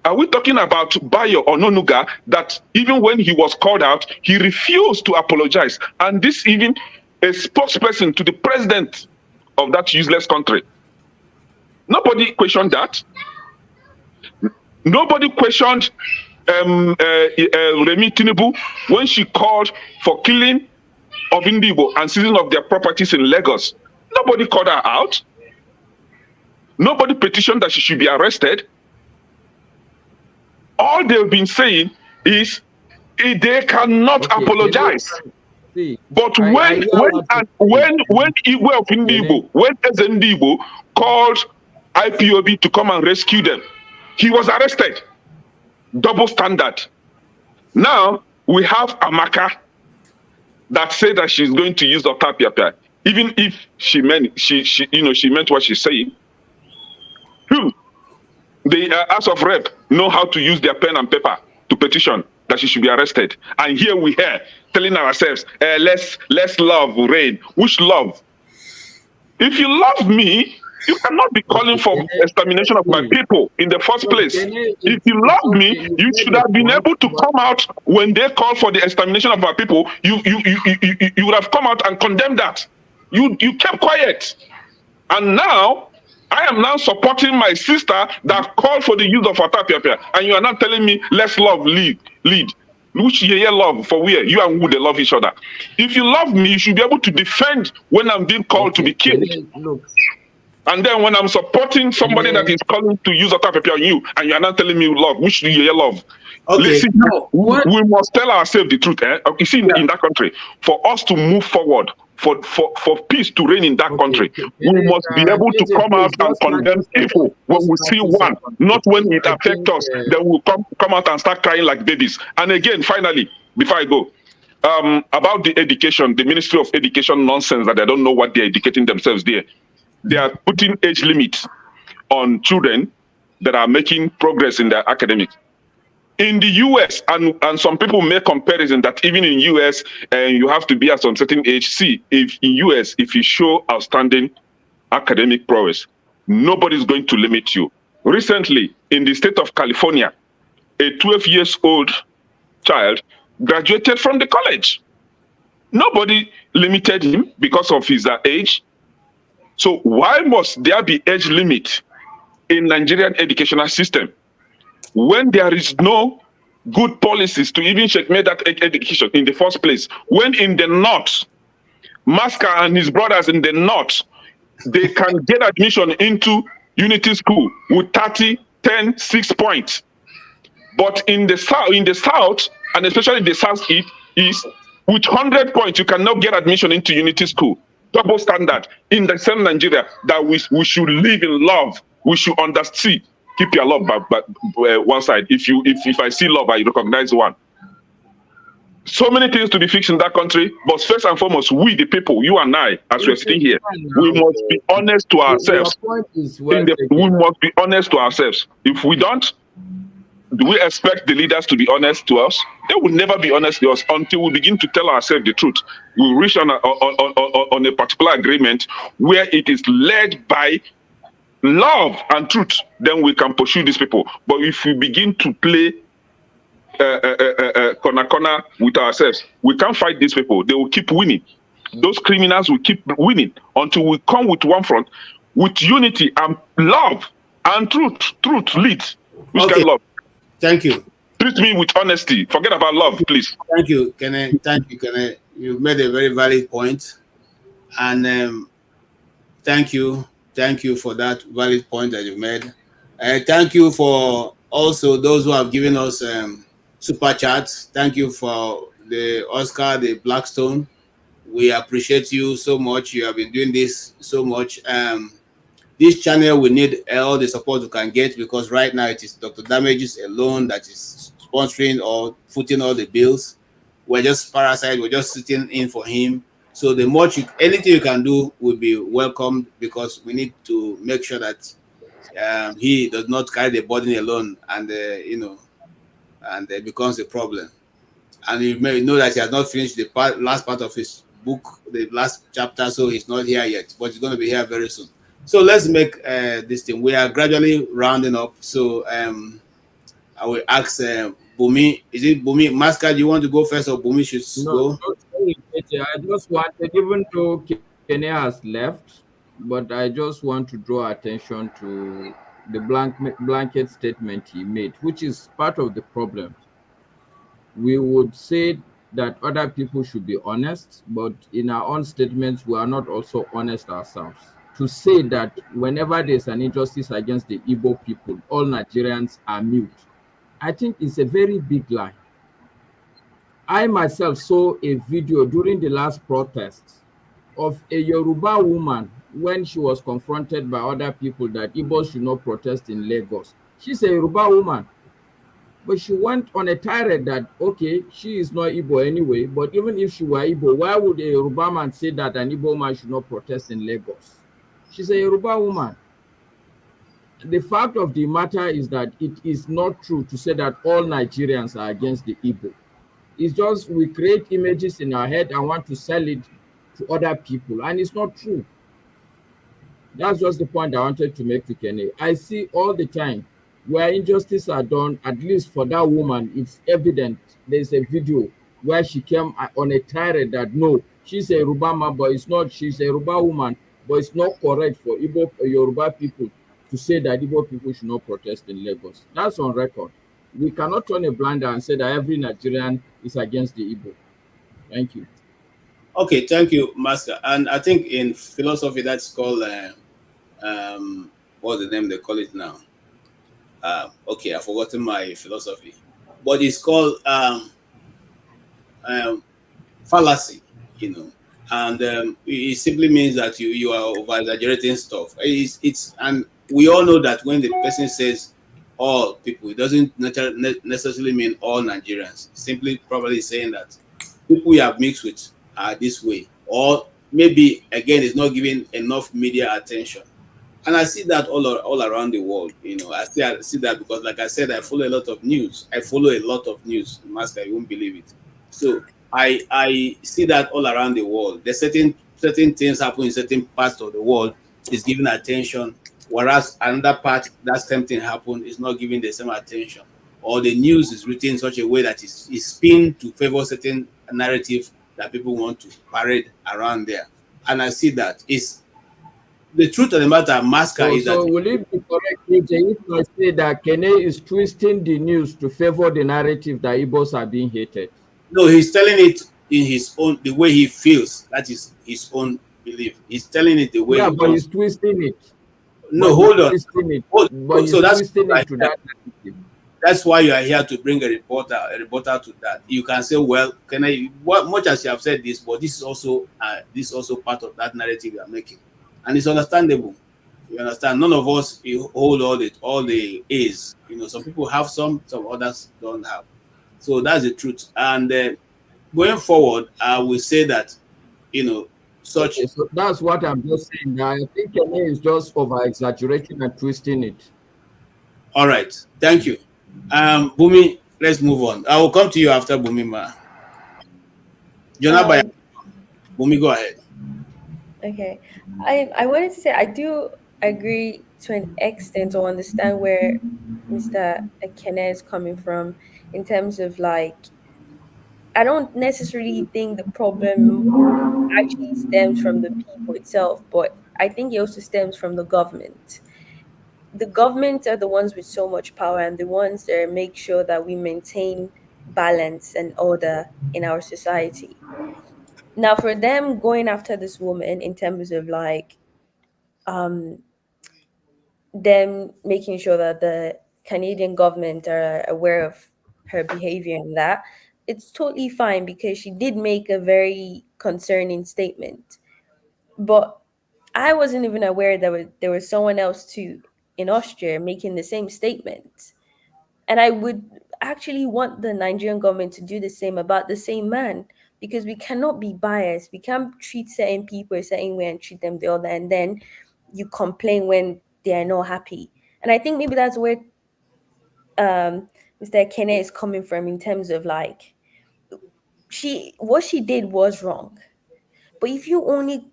Are we talking about Bayo or Nonuga that even when he was called out, he refused to apologize? And this even a spokesperson to the president of that useless country. Nobody questioned that. Nobody questioned Remi Tinubu when she called for killing of Ndibo and seizing of their properties in Lagos. Nobody called her out. Nobody petitioned that she should be arrested. All they've been saying is they cannot apologize. But when Igwe of Ndibo, when Ndibo called IPOB to come and rescue them, he was arrested. Double standard. Now we have Amaka that said that she's going to use Otapiapia, even if she meant what she's saying. The House of Rep know how to use their pen and paper to petition that she should be arrested. And here we are telling ourselves, let's love reign. Which love? If you love me, you cannot be calling for extermination of my people in the first place. If you love me, you should have been able to come out when they call for the extermination of my people. You would have come out and condemned that. You kept quiet. And now, I am now supporting my sister that called for the use of Otapiapia, and you are not telling me let's love lead. Which you love for where you and who they love each other. If you love me, you should be able to defend when I'm being called to be killed. And then when I'm supporting somebody that is calling to use Otapiapia on you, and you are not telling me love, which you love. Listen, we must tell ourselves the truth. You see, in that country, for us to move forward, for peace to reign in that country. We must be able to come out and condemn evil when we see one, not when it affects us. Then we'll come out and start crying like babies. And again, finally, before I go, about the education, the Ministry of Education nonsense that they don't know what they're educating themselves there. They are putting age limits on children that are making progress in their academics. In the US, and some people make comparison that even in US, you have to be at some certain age. See, if in US, if you show outstanding academic prowess, nobody's going to limit you. Recently, in the state of California, a 12-year-old child graduated from the college. Nobody limited him because of his age. So why must there be age limit in Nigerian educational system when there is no good policies to even checkmate that education in the first place? When in the north, Maska and his brothers in the north, they can get admission into Unity School with 30, 10, 6 points. But in the south, and especially the southeast, with 100 points, you cannot get admission into Unity School. Double standard in the same Nigeria that we should live in love. We should understand. Keep your love but one side. If I see love, I recognize one. So many things to be fixed in that country, but first and foremost, we the people, you and I, as we're sitting here, we must be honest to ourselves. We must be honest to ourselves. If we don't, do we expect the leaders to be honest to us? They will never be honest to us until we begin to tell ourselves the truth. We reach on a particular agreement where it is led by love and truth, then we can pursue these people. But if we begin to play corner with ourselves, we can't fight these people. They will keep winning. Those criminals will keep winning until we come with one front, with unity and love and truth. Truth leads. Which kind of love? Thank you. Treat me with honesty. Forget about love, please. Thank you, Kene. Thank you, Kene. You made a very valid point. And thank you. Thank you for that valid point that you made. Thank you for also those who have given us super chats. Thank you for the Oscar, the Blackstone. We appreciate you so much. You have been doing this so much. This channel, we need all the support we can get, because right now it is Dr. Damages alone that is sponsoring or footing all the bills. We're just parasites. We're just sitting in for him. So the much anything you can do will be welcomed, because we need to make sure that he does not carry the burden alone, and and it becomes a problem. And you may know that he has not finished the last part of his book, the last chapter, so he's not here yet, but he's going to be here very soon. So let's make this thing. We are gradually rounding up. So I will ask Bumi. Is it Bumi? Maska, do you want to go first, or Bumi should go? I just wanted, even though Kenya has left, but I just want to draw attention to the blanket statement he made, which is part of the problem. We would say that other people should be honest, but in our own statements, we are not also honest ourselves. To say that whenever there's an injustice against the Igbo people, all Nigerians are mute, I think it's a very big lie. I myself saw a video during the last protest of a Yoruba woman when she was confronted by other people that Igbos should not protest in Lagos. She's a Yoruba woman, but she went on a tirade that, okay, she is not Igbo anyway, but even if she were Igbo, why would a Yoruba man say that an Igbo man should not protest in Lagos? She's a Yoruba woman. The fact of the matter is that it is not true to say that all Nigerians are against the Igbo. It's just we create images in our head and want to sell it to other people, and it's not true. That's just the point I wanted to make to Kenny. I see all the time where injustices are done, at least for that woman, it's evident. There's a video where she came on a tirade that, no, she's a Yoruba man, but it's not, she's a Yoruba woman, but it's not correct for Igbo or Yoruba people to say that Igbo people should not protest in Lagos. That's on record. We cannot turn a blind eye and say that every Nigerian is against the Igbo. Thank you. Okay, thank you, Master. And I think in philosophy that's called, what's the name they call it now? Okay, I've forgotten my philosophy. But it's called fallacy, you know. and it simply means that you are over exaggerating stuff. It's and we all know that when the person says all people, it doesn't necessarily mean all Nigerians. Simply probably saying that people you have mixed with are this way, or maybe again it's not giving enough media attention. And I see that all around the world. I see that because, like I said, I follow a lot of news. I follow a lot of news, Master. You won't believe it. So I see that all around the world. There's certain things happen in certain parts of the world is given attention, whereas another part that same thing happen is not given the same attention, or the news is written in such a way that is spin to favor certain narrative that people want to parade around there. And I see that it's the truth of the matter, Masca, is that. So will it be correct, AJ, if I say that Kene is twisting the news to favor the narrative that Igbos are being hated? No, he's telling it in his own, the way he feels. That is his own belief. He's telling it the way Yeah, he but wants. he's twisting it. No, hold on. So that's twisting it to that narrative. That's why you are here to bring a reporter to that. You can say, well, can I? Much as you have said this, but this is also part of that narrative you are making, and it's understandable. You understand? None of us hold all the A's. Some people have some others don't have. So that's the truth. And going forward, I will say that such. Okay, so that's what I'm just saying. I think Kene is just over exaggerating and twisting it. All right, thank you. Bumi, let's move on. I will come to you after Bumi, ma. Bumi, go ahead. Okay. I wanted to say I do agree to an extent or understand where Mr. Ekene is coming from in terms of I don't necessarily think the problem actually stems from the people itself, but I think it also stems from the government. The government are the ones with so much power and the ones that make sure that we maintain balance and order in our society. Now, for them going after this woman in terms of um them making sure that the Canadian government are aware of her behavior and that, it's totally fine because she did make a very concerning statement. But I wasn't even aware that there was someone else too in Austria making the same statement. And I would actually want the Nigerian government to do the same about the same man because we cannot be biased. We can't treat certain people a certain way and treat them the other. And then you complain when they are not happy. And I think maybe that's where Mr. Kene is coming from in terms of what she did was wrong. But if you only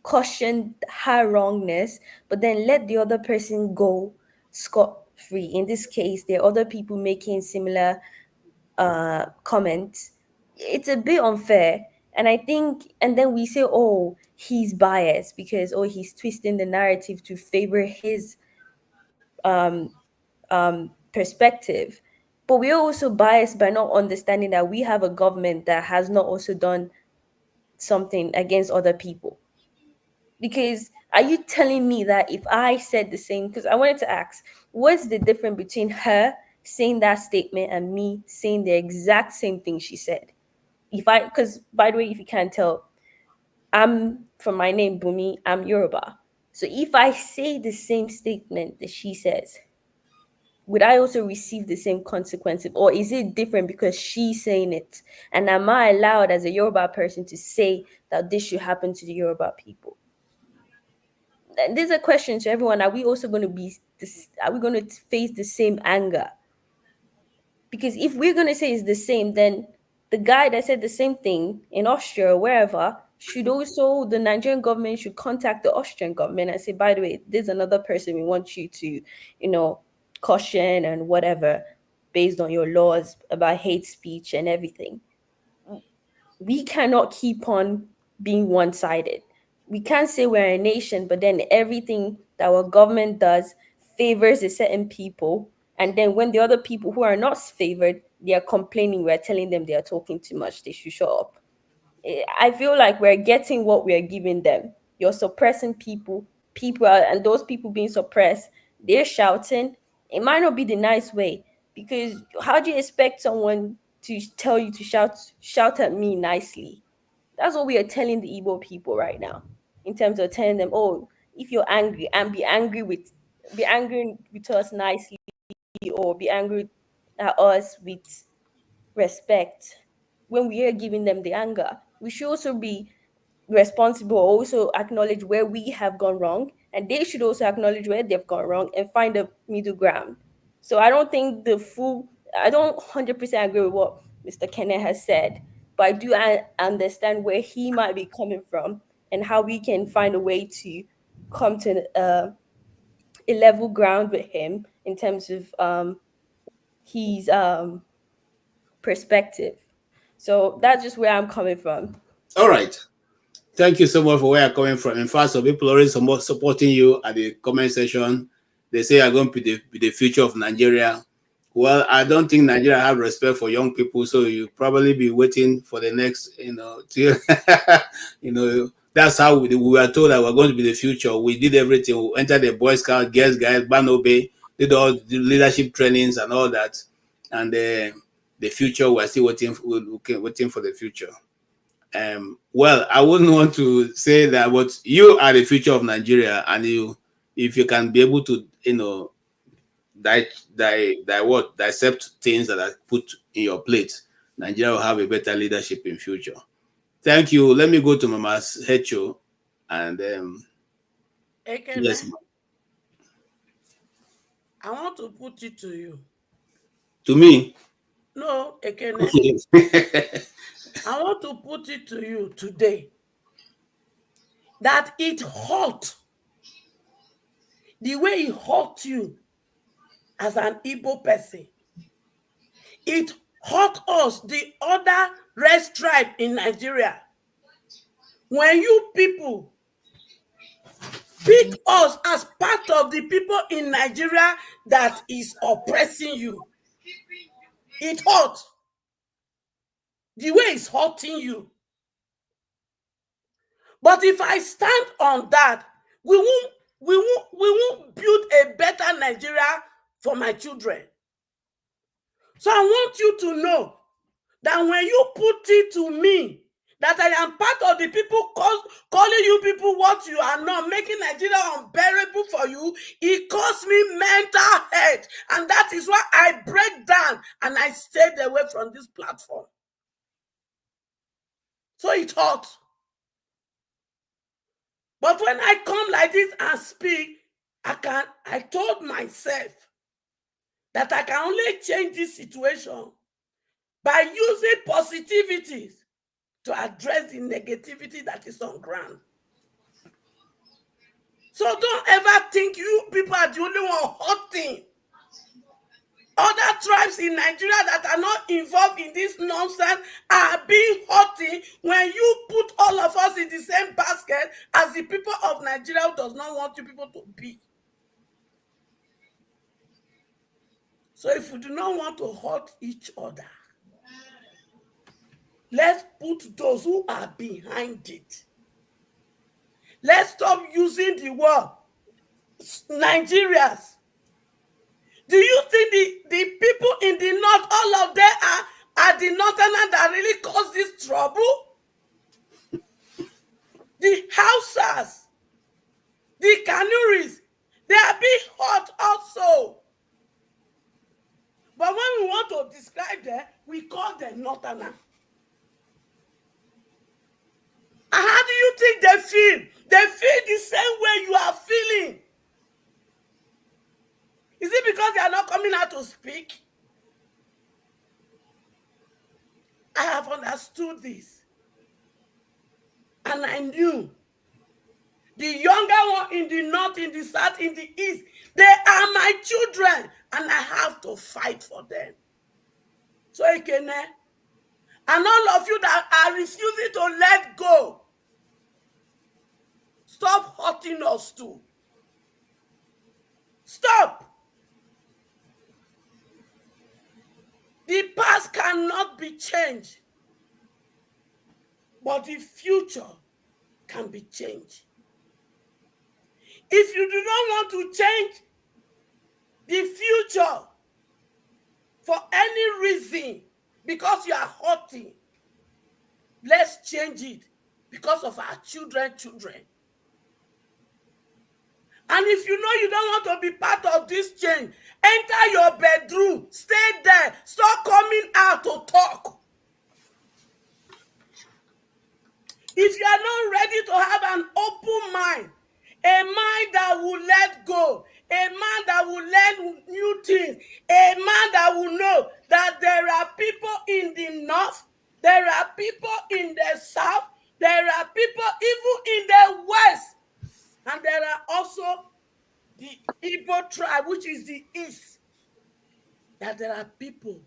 caution her wrongness, but then let the other person go scot free. In this case, there are other people making similar comments. It's a bit unfair. And I think, and then we say, oh, he's biased because, oh, he's twisting the narrative to favor his um, perspective. But we're also biased by not understanding that we have a government that has not also done something against other people. Because are you telling me that if I said the same, because I wanted to ask, what's the difference between her saying that statement and me saying the exact same thing she said? Because by the way, if you can't tell, I'm from my name, Bumi, I'm Yoruba. So if I say the same statement that she says, would I also receive the same consequences? Or is it different because she's saying it? And am I allowed as a Yoruba person to say that this should happen to the Yoruba people? And there's a question to everyone: are we also going to be this? Are we going to face the same anger? Because if we're going to say it's the same, then the guy that said the same thing in Austria or wherever should also, the Nigerian government should contact the Austrian government and say, by the way, there's another person we want you to, caution and whatever, based on your laws about hate speech and everything. We cannot keep on being one-sided. We can't say we're a nation, but then everything that our government does favors a certain people. And then when the other people who are not favored, they are complaining, we're telling them they are talking too much, they should shut up. I feel like we're getting what we're giving them. You're suppressing and those people being suppressed, they're shouting. It might not be the nice way, because how do you expect someone to tell you to shout at me nicely? That's what we are telling the Igbo people right now, in terms of telling them, oh, if you're angry, and be angry with us nicely, or be angry at us with respect. When we are giving them the anger, we should also be responsible, also acknowledge where we have gone wrong, and they should also acknowledge where they've gone wrong and find a middle ground. So I don't 100% agree with what Mr. Kenneth has said, but I do understand where he might be coming from and how we can find a way to come to a level ground with him in terms of his perspective. So that's just where I'm coming from. All right. Thank you so much for where you're coming from. In fact, some people already supporting you at the comment section. They say you're going to be the future of Nigeria. Well, I don't think Nigeria have respect for young people, so you probably be waiting for the next, that's how we were told that we're going to be the future. We did everything. We entered the Boy Scout, Girls Guide, Banobe, did all the leadership trainings and all that. And the future, we're still waiting for the future. Well, I wouldn't want to say that, but you are the future of Nigeria, and if you can be able to, dissect things that are put in your plate, Nigeria will have a better leadership in future. Thank you. Let me go to Mama Hecho, and yes, I want to put it to you. To me? No, Ekene. I want to put it to you today that it hurt the way it hurt you as an Igbo person. It hurt us, the other race tribe in Nigeria. When you people pick us as part of the people in Nigeria that is oppressing you, it hurts. The way it's hurting you. But if I stand on that, we won't build a better Nigeria for my children. So I want you to know that when you put it to me, that I am part of the people calling you people what you are not, making Nigeria unbearable for you, it costs me mental health. And that is why I break down and I stayed away from this platform. So it hurts. But when I come like this and speak, I told myself that I can only change this situation by using positivities to address the negativity that is on ground. So don't ever think you people are the only one hurting. Other tribes in Nigeria that are not involved in this nonsense are being hurting when you put all of us in the same basket as the people of Nigeria who does not want you people to be. So if we do not want to hurt each other, let's put those who are behind it. Let's stop using the word Nigerians. Do you think the people in the north, all of them are the northerners that really cause this trouble? The Hausas, the Kanuris, they are being hurt also. But when we want to describe them, we call them northerners. And how do you think they feel? They feel the same way you are feeling. Is it because they are not coming out to speak? I have understood this. And I knew the younger one in the north, in the south, in the east, they are my children. And I have to fight for them. So Ekene, and all of you that are refusing to let go, stop hurting us too. Stop. The past cannot be changed, but the future can be changed. If you do not want to change the future for any reason, because you are hurting, Let's change it because of our children. And if you know you don't want to be part of this change, enter your bedroom, stay there, stop coming out to talk. If you are not ready to have an open mind, a mind that will let go, a man that will learn new things, a man that will know that there are people in the north, there are people in the south, there are people even in the west, and there are also the Igbo tribe, which is the east, that there are people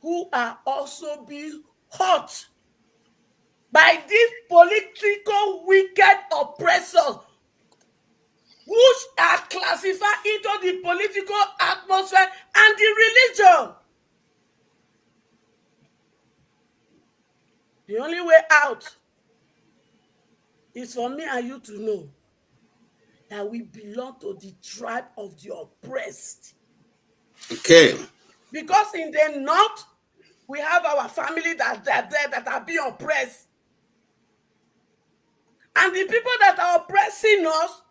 who are also being hurt by these political wicked oppressors, which are classified into the political atmosphere and the religion. The only way out is for me and you to know that we belong to the tribe of the oppressed. Okay. Because in the north, we have our family that are there that are being oppressed. And the people that are oppressing us,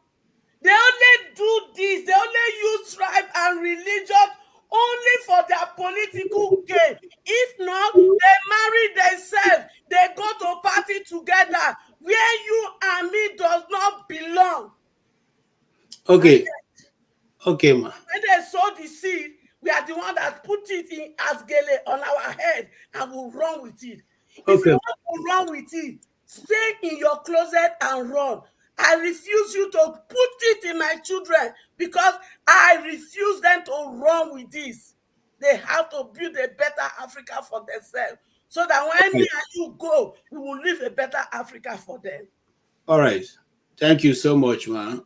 they only do this, they only use tribe and religion only for their political gain. If not, they marry themselves, they go to party together where you and me does not belong. Okay. Okay, ma. When they sow the seed, we are the one that put it in as gele on our head and will run with it. If you want to run with it, stay in your closet and run. I refuse you to put it in my children because I refuse them to run with this. They have to build a better Africa for themselves so that when me and you go, we will leave a better Africa for them. All right. Thank you so much, man.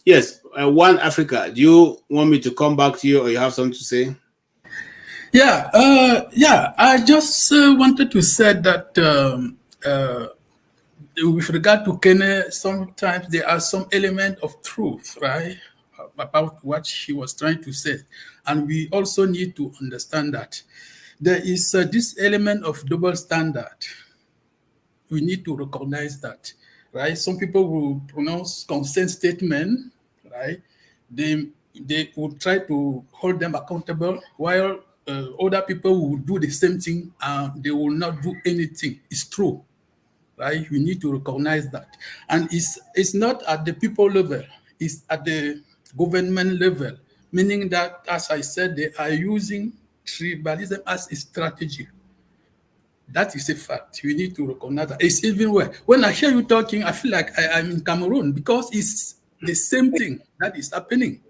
Yes, One Africa, do you want me to come back to you or you have something to say? Yeah, I just wanted to say that with regard to Kenya, sometimes there are some element of truth, right, about what she was trying to say. And we also need to understand that there is this element of double standard. We need to recognize that, right? Some people will pronounce consent statement, right? They will try to hold them accountable, while other people will do the same thing and they will not do anything. It's true, right? We need to recognize that. And it's not at the people level, it's at the government level, meaning that, as I said, they are using tribalism as a strategy. That is a fact. We need to recognize that. It's even where, when I hear you talking, I feel like I'm in Cameroon because it's the same thing that is happening.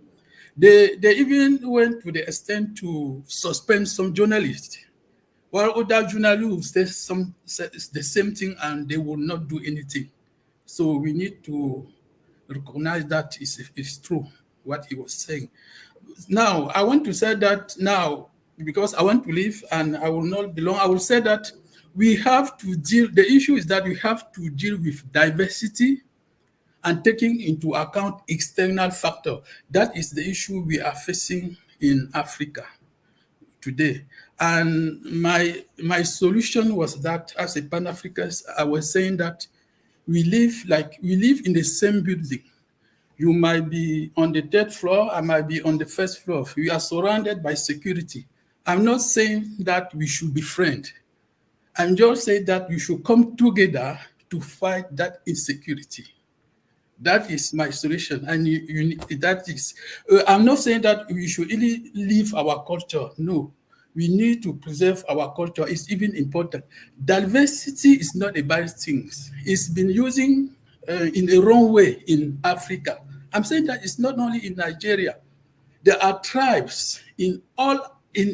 They even went to the extent to suspend some journalists, while other journalists say the same thing and they will not do anything. So we need to recognize that it's true what he was saying. Now, I want to say that now, because I want to leave and I will not belong, I will say that we have to deal, the issue is that we have to deal with diversity and taking into account external factor. That is the issue we are facing in Africa today. And my solution was that, as a Pan-Africanist, I was saying that we live in the same building. You might be on the 3rd floor, I might be on the 1st floor. We are surrounded by security. I'm not saying that we should be friends. I'm just saying that we should come together to fight that insecurity. That is my solution. And I'm not saying that we should really leave our culture. No, we need to preserve our culture. It's even important. Diversity is not a bad thing. It's been using in the wrong way in Africa. I'm saying that it's not only in Nigeria. There are tribes in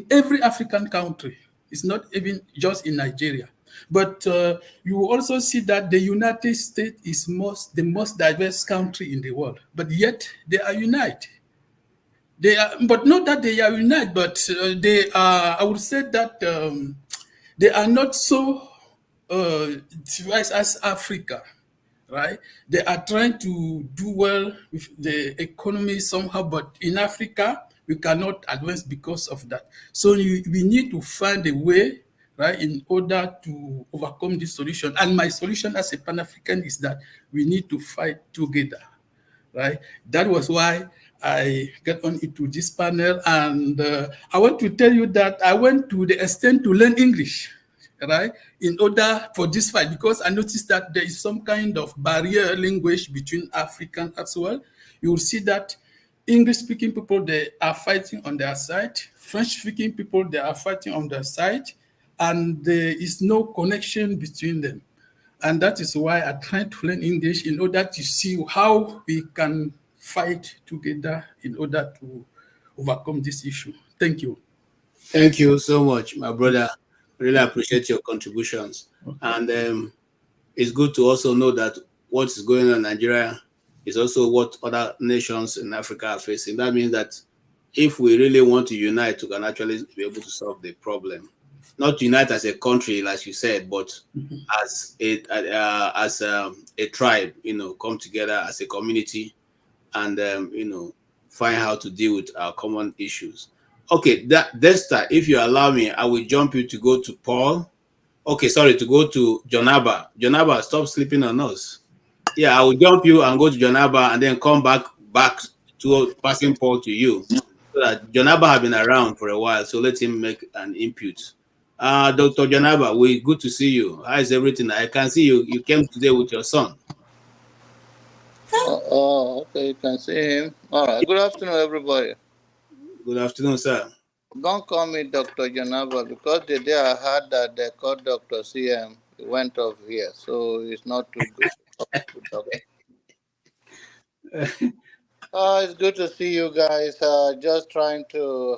every African country. It's not even just in Nigeria. But you will also see that the United States is the most diverse country in the world. But yet they are united. But not that they are united, but they are, I would say that they are not so diverse as Africa. Right? They are trying to do well with the economy somehow, but in Africa, we cannot advance because of that. So we need to find a way right, in order to overcome this solution. And my solution as a Pan-African is that we need to fight together, right? That was why I got on into this panel. And I want to tell you that I went to the extent to learn English, right, in order for this fight, because I noticed that there is some kind of barrier language between Africans as well. You will see that English-speaking people, they are fighting on their side. French-speaking people, they are fighting on their side. And there is no connection between them. And that is why I try to learn English in order to see how we can fight together in order to overcome this issue. Thank you. Thank you so much, my brother. Really appreciate your contributions. And it's good to also know that what is going on in Nigeria is also what other nations in Africa are facing. That means that if we really want to unite, we can actually be able to solve the problem. Not unite as a country, like you said, but as a tribe, come together as a community and find how to deal with our common issues. Okay, Dexter, if you allow me, I will jump you to go to Paul. Okay, sorry, to go to Jonaba. Jonaba, stop sleeping on us. Yeah, I will jump you and go to Jonaba and then come back to passing Paul to you. So that Jonaba has been around for a while, so let him make an input. Dr. Jonaba, good to see you. How is everything? I can see you came today with your son. Oh, okay, you can see him. All right. Good afternoon, everybody. Good afternoon, sir. Don't call me Dr. Janaba because the day I heard that they called Dr. CM, he went off here, so it's not too good. It's good to see you guys. Just trying to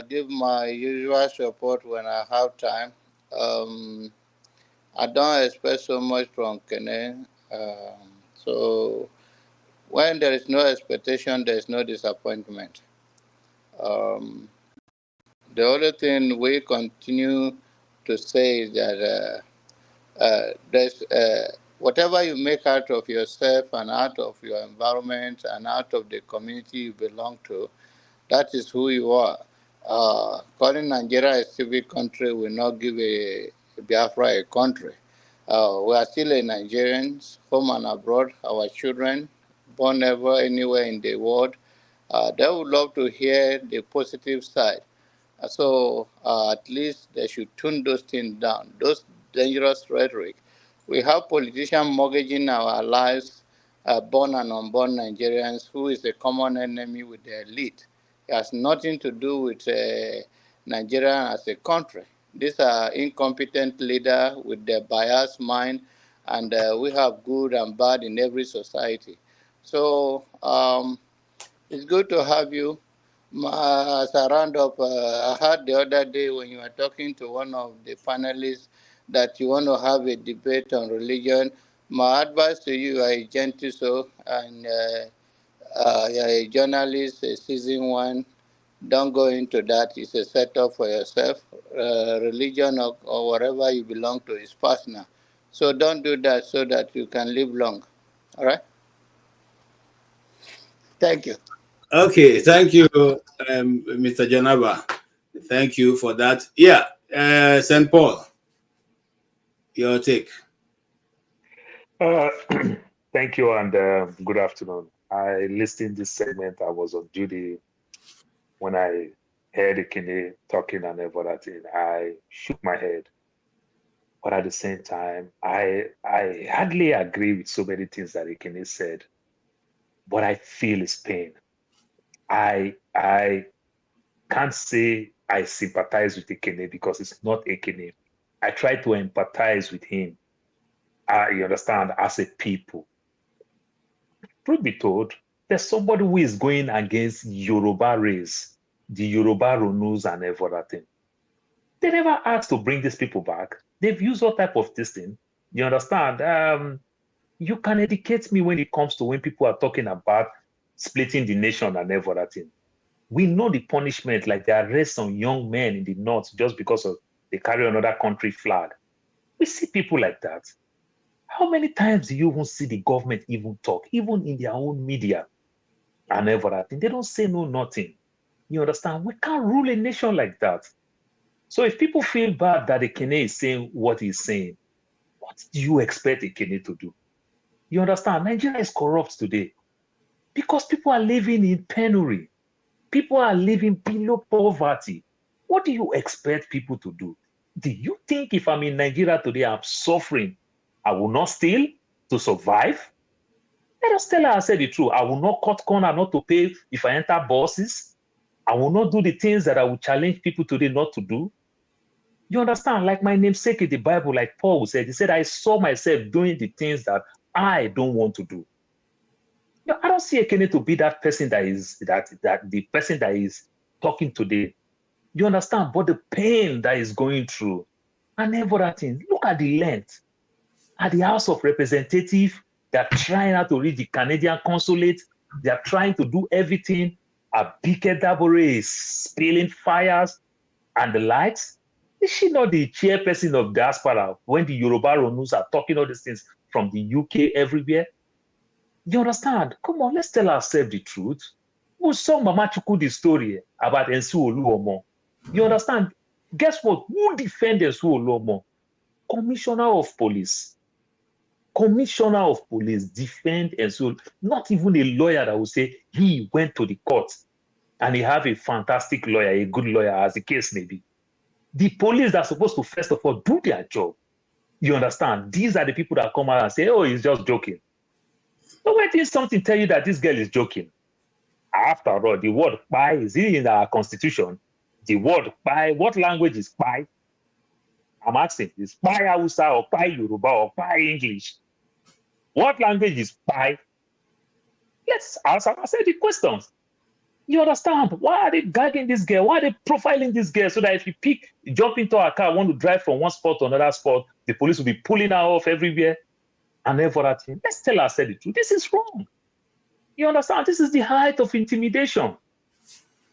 give my usual support when I have time. I don't expect so much from Kene. So when there is no expectation, there is no disappointment. The only thing we continue to say is that there's whatever you make out of yourself and out of your environment and out of the community you belong to, that is who you are. Calling Nigeria a civic country will not give a Biafra a country. We are still a Nigerians, home and abroad. Our children, born ever anywhere in the world, they would love to hear the positive side. So at least they should tune those things down, those dangerous rhetoric. We have politicians mortgaging our lives, born and unborn Nigerians, who is a common enemy with the elite. It has nothing to do with Nigeria as a country. These are incompetent leaders with their biased mind, and we have good and bad in every society. So it's good to have you. As a roundup, I heard the other day when you were talking to one of the panelists that you want to have a debate on religion. My advice to you, you are a gentle soul and you're a journalist, a seasoned one. Don't go into that. It's a setup for yourself. Religion or whatever you belong to is personal. So don't do that so that you can live long. All right? Thank you. Okay, thank you, Mr. Janaba. Thank you for that. Yeah, St. Paul, your take. Thank you and good afternoon. I listened this segment. I was on duty when I heard Ikene talking and everything. I shook my head. But at the same time, I hardly agree with so many things that Ikene said. But I feel his pain. I can't say I sympathize with Ikene because it's not Ikene. I try to empathize with him. You understand, as a people. Truth be told, there's somebody who is going against Yoruba race, the Yoruba Runus and everything. They never asked to bring these people back. They've used all type of this thing. You understand? You can educate me when it comes to when people are talking about splitting the nation and everything. We know the punishment, like they arrest some young men in the north just because of they carry another country flag. We see people like that. How many times do you even see the government even talk, even in their own media and everything? They don't say no nothing. You understand? We can't rule a nation like that. So if people feel bad that Ekene is saying what he's saying, what do you expect Ekene to do? You understand? Nigeria is corrupt today because people are living in penury. People are living below poverty. What do you expect people to do? Do you think if I'm in Nigeria today, I'm suffering, I will not steal to survive? Let us tell ourselves the truth. I will not cut corner not to pay if I enter buses. I will not do the things that I will challenge people today not to do. You understand? Like my namesake in the Bible, like Paul said, he said, I saw myself doing the things that I don't want to do. You know, I don't see Ekene to be that person that is the person that is talking today. You understand? But the pain that is going through and everything. Look at the length. At the House of Representatives, they're trying out to reach the Canadian consulate. They're trying to do everything. Abike Dabore is spilling fires and the likes. Is she not the chairperson of diaspora when the Yoruba Ronus are talking all these things from the UK everywhere? You understand? Come on, let's tell ourselves the truth. Who saw Mama Chuku the story about Ensu Oluomo? You understand? Guess what? Who defended Ensu Oluomo? Commissioner of Police. Commissioner of Police defend Ensu. Not even a lawyer that will say he went to the court and he have a fantastic lawyer, a good lawyer, as the case may be. The police are supposed to, first of all, do their job. You understand? These are the people that come out and say, oh, he's just joking. So when did something tell you that this girl is joking? After all, the word "pai" is in our constitution. The word "pai," what language is "pai"? I'm asking, is "pai" Hausa or "pai" Yoruba or "pai" English? What language is "pai"? Let's answer the questions. You understand? Why are they gagging this girl? Why are they profiling this girl so that if you jump into a car, want to drive from one spot to another spot, the police will be pulling her off everywhere and everything? Let's tell ourselves the truth. This is wrong. You understand? This is the height of intimidation.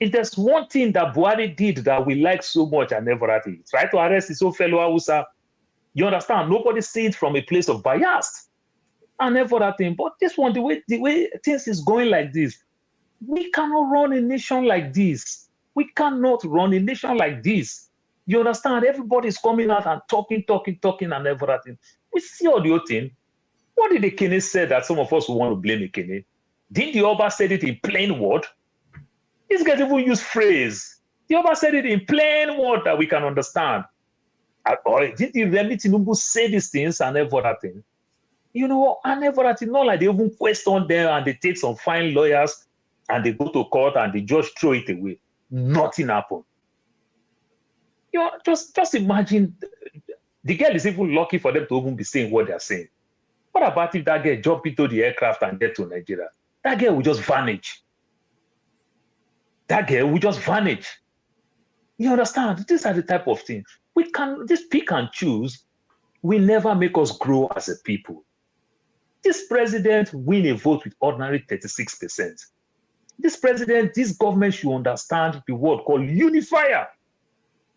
If there's one thing that Buhari did that we like so much and everything, try to arrest his own fellow Hausa. You understand? Nobody sees it from a place of bias and everything. But this one, the way things is going like this, we cannot run a nation like this. We cannot run a nation like this. You understand? Everybody's coming out and talking and everything. We see all the thing. What did Ekene say that some of us want to blame Ekene? Didn't the Oba said it in plain word? This guy even use phrase. The Oba said it in plain word that we can understand. Or did the Remi Tinubu say these things and everything? You know, and everything. Not like they even question them and they take some fine lawyers and they go to court and the judge throw it away. Nothing happened. You know, just imagine, the girl is even lucky for them to even be saying what they're saying. What about if that girl jump into the aircraft and get to Nigeria? That girl will just vanish. That girl will just vanish. You understand? These are the type of things. This pick and choose will never make us grow as a people. This president win a vote with ordinary 36%. This government should understand the word called unifier.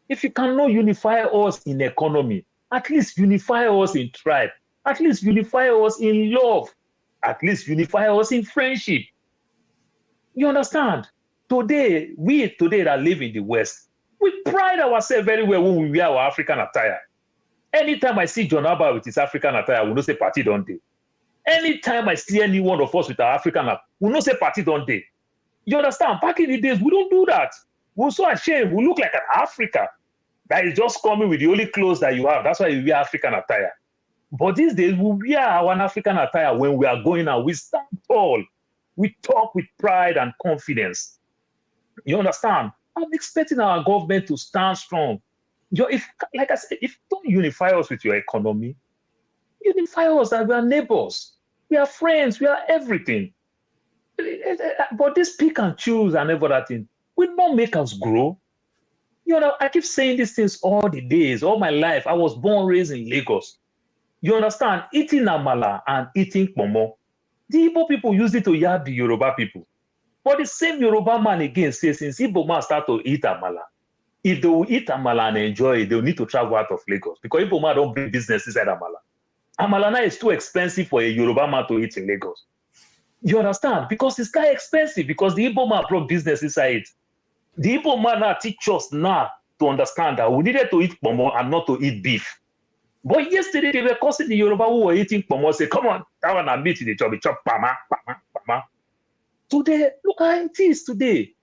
If you cannot unify us in economy, at least unify us in tribe, at least unify us in love, at least unify us in friendship. You understand? Today, we that live in the West, we pride ourselves very well when we wear our African attire. Anytime I see John Abba with his African attire, we know say party don't day. Anytime I see any one of us with our African attire, we know say party don't day. You understand? Back in the days, we don't do that. We're so ashamed. We look like an Africa that is just coming with the only clothes that you have. That's why you wear African attire. But these days, we wear our African attire when we are going out. We stand tall. We talk with pride and confidence. You understand? I'm expecting our government to stand strong. Like I said, if you don't unify us with your economy, unify us that we are neighbors. We are friends. We are everything. But this pick and choose and everything will not make us grow. You know, I keep saying these things all the days, all my life. I was born, raised in Lagos. You understand? Eating amala and eating pomo. The Igbo people use it to yab the Yoruba people. But the same Yoruba man again says, since Igbo man start to eat amala, if they will eat amala and enjoy it, they will need to travel out of Lagos because Igbo man don't bring business inside amala. Amala now is too expensive for a Yoruba man to eat in Lagos. You understand? Because it's kind of expensive because the Igbo man brought business inside it. The Igbo man now teach us now to understand that we needed to eat pomo and not to eat beef. But yesterday they were cursing the Yoruba who were eating pomo, say, come on, that one I meat in the chop, chop, pama, pama, pama. Today, look how it is today.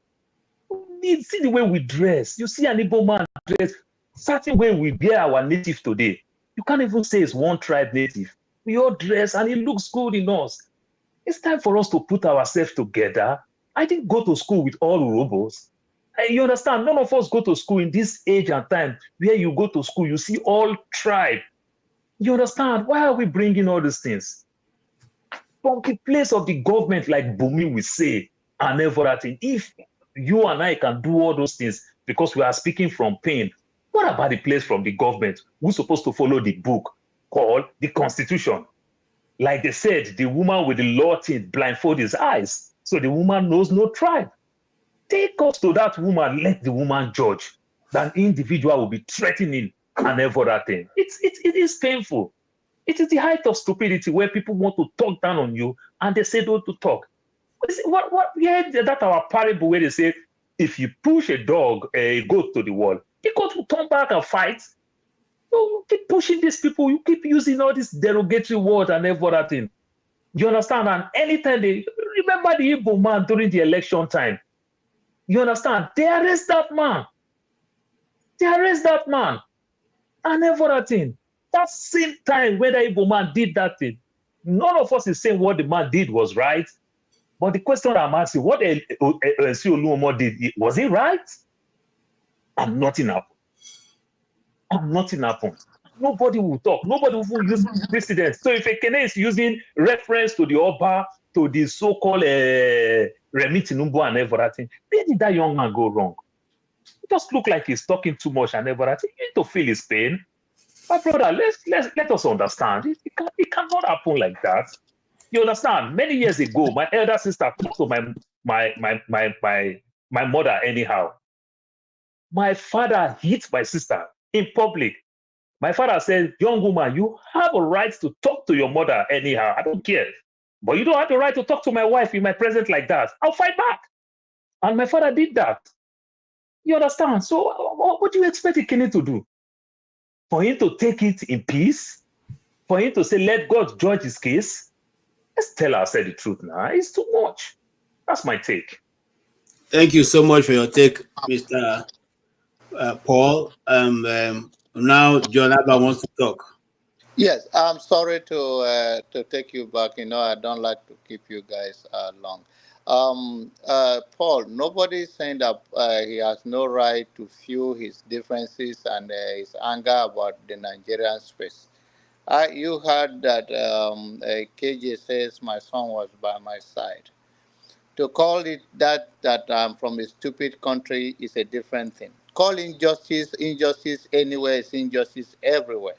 You see the way we dress. You see an Igbo man dress, certain way we wear our native today. You can't even say it's one tribe native. We all dress and it looks good in us. It's time for us to put ourselves together. I didn't go to school with all robots. You understand? None of us go to school in this age and time where you go to school, you see all tribe. You understand? Why are we bringing all these things? From the place of the government, like Bumi will say, and everything. If you and I can do all those things because we are speaking from pain, what about the place from the government who's supposed to follow the book called the Constitution? Like they said, the woman with the law thing blindfold his eyes, so the woman knows no tribe. Take us to that woman, let the woman judge. That individual will be threatening and everything. It is painful. It is the height of stupidity where people want to talk down on you and they say don't to talk. We had that our parable where they say, if you push a goat to the wall, the goat will turn back and fight. You keep pushing these people, you keep using all these derogatory words and everything. You understand? And anytime they remember the Igbo man during the election time, you understand? They arrest that man. They arrest that man. And everything. That same time when the Igbo man did that thing, none of us is saying what the man did was right. But the question I'm asking, what Oluomo did, was it right? And nothing happened. And nothing happened. Nobody will talk. Nobody will use precedents. So if a Kene is using reference to the Oba, to the so-called Remi Tinubu and everything, where did that young man go wrong? It just look like he's talking too much and everything. You need to feel his pain. My brother, let us understand. It cannot happen like that. You understand? Many years ago, my elder sister talked to my mother anyhow. My father hit my sister in public. My father said, young woman, you have a right to talk to your mother anyhow. I don't care. But you don't have the right to talk to my wife in my presence like that. I'll fight back. And my father did that. You understand? So what do you expect a Kenny to do? For him to take it in peace? For him to say, let God judge his case? Let's tell ourselves the truth now. It's too much. That's my take. Thank you so much for your take, Mr. Paul. Now, John Abba wants to talk. Yes, I'm sorry to take you back. You know, I don't like to keep you guys long. Paul, nobody is saying that he has no right to fuel his differences and his anger about the Nigerian space. You heard that KJ says my son was by my side. To call it that I'm from a stupid country is a different thing. Call injustice anywhere is injustice everywhere.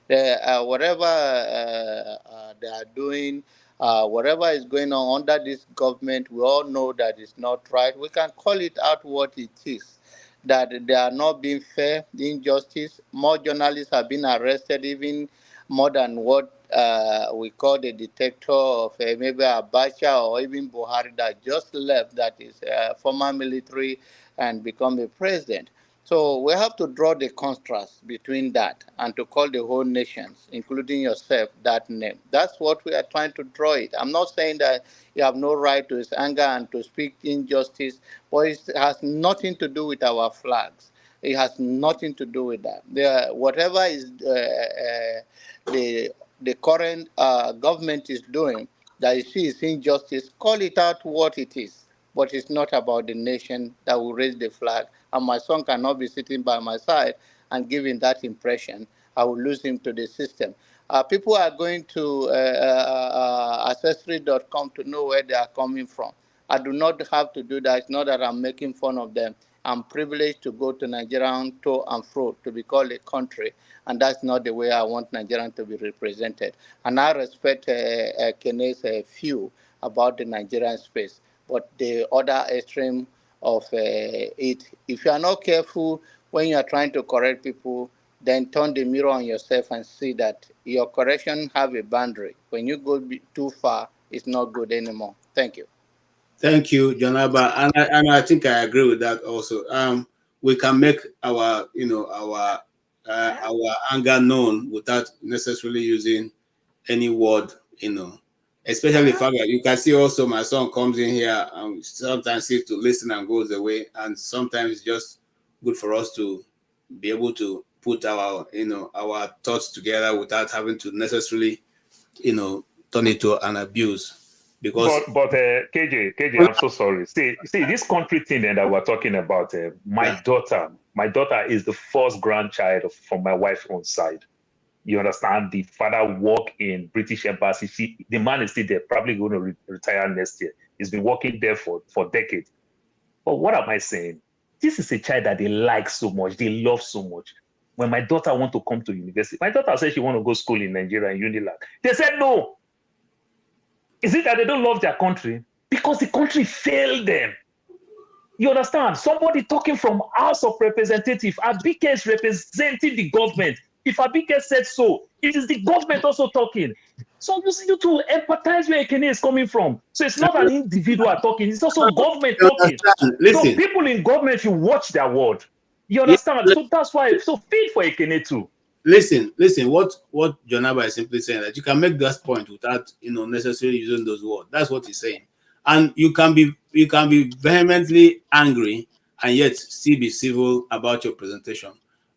Whatever they are doing, whatever is going on under this government, we all know that it's not right. We can call it out what it is. That they are not being fair, injustice. More journalists have been arrested, even more than what we call the detector of maybe Abacha or even Buhari that just left, that is former military and become a president. So we have to draw the contrast between that and to call the whole nations, including yourself, that name. That's what we are trying to draw it. I'm not saying that you have no right to his anger and to speak injustice, but it has nothing to do with our flags. It has nothing to do with that. Whatever is the current government is doing that you see is injustice, call it out what it is. But it's not about the nation that will raise the flag. And my son cannot be sitting by my side and giving that impression. I will lose him to the system. People are going to ancestry.com to know where they are coming from. I do not have to do that. It's not that I'm making fun of them. I'm privileged to go to Nigeria to and fro to be called a country, and that's not the way I want Nigerian to be represented. And I respect Kene's view about the Nigerian space, but the other extreme of it, if you are not careful when you are trying to correct people, then turn the mirror on yourself and see that your correction have a boundary. When you go too far, it's not good anymore. Thank you. Thank you, John Abba. And I think I agree with that also. we can make our, our anger known without necessarily using any word, especially the fact that you can see also my son comes in here and sometimes seems to listen and goes away. And sometimes it's just good for us to be able to put our, our thoughts together without having to necessarily, turn it to an abuse. Because KJ, I'm so sorry. See this country thing that we're talking about. My daughter is the first grandchild from my wife's own side. You understand? The father worked in British Embassy. The man is still there, probably going to retire next year. He's been working there for decades. But what am I saying? This is a child that they like so much, they love so much. When my daughter want to come to university, my daughter said she want to go school in Nigeria, in Unilag. They said no. Is it that they don't love their country? Because the country failed them. You understand? Somebody talking from House of Representatives, Abike is representing the government. If Abike said so, it is the government also talking. So you need to empathize where Ekene is coming from. So it's not an individual talking, it's also government talking. Listen. So people in government should watch their word. You understand? So that's why, so feel for Ekene too. Listen, what Jonaba is simply saying, that you can make that point without necessarily using those words. That's what he's saying. And you can be vehemently angry and yet still be civil about your presentation.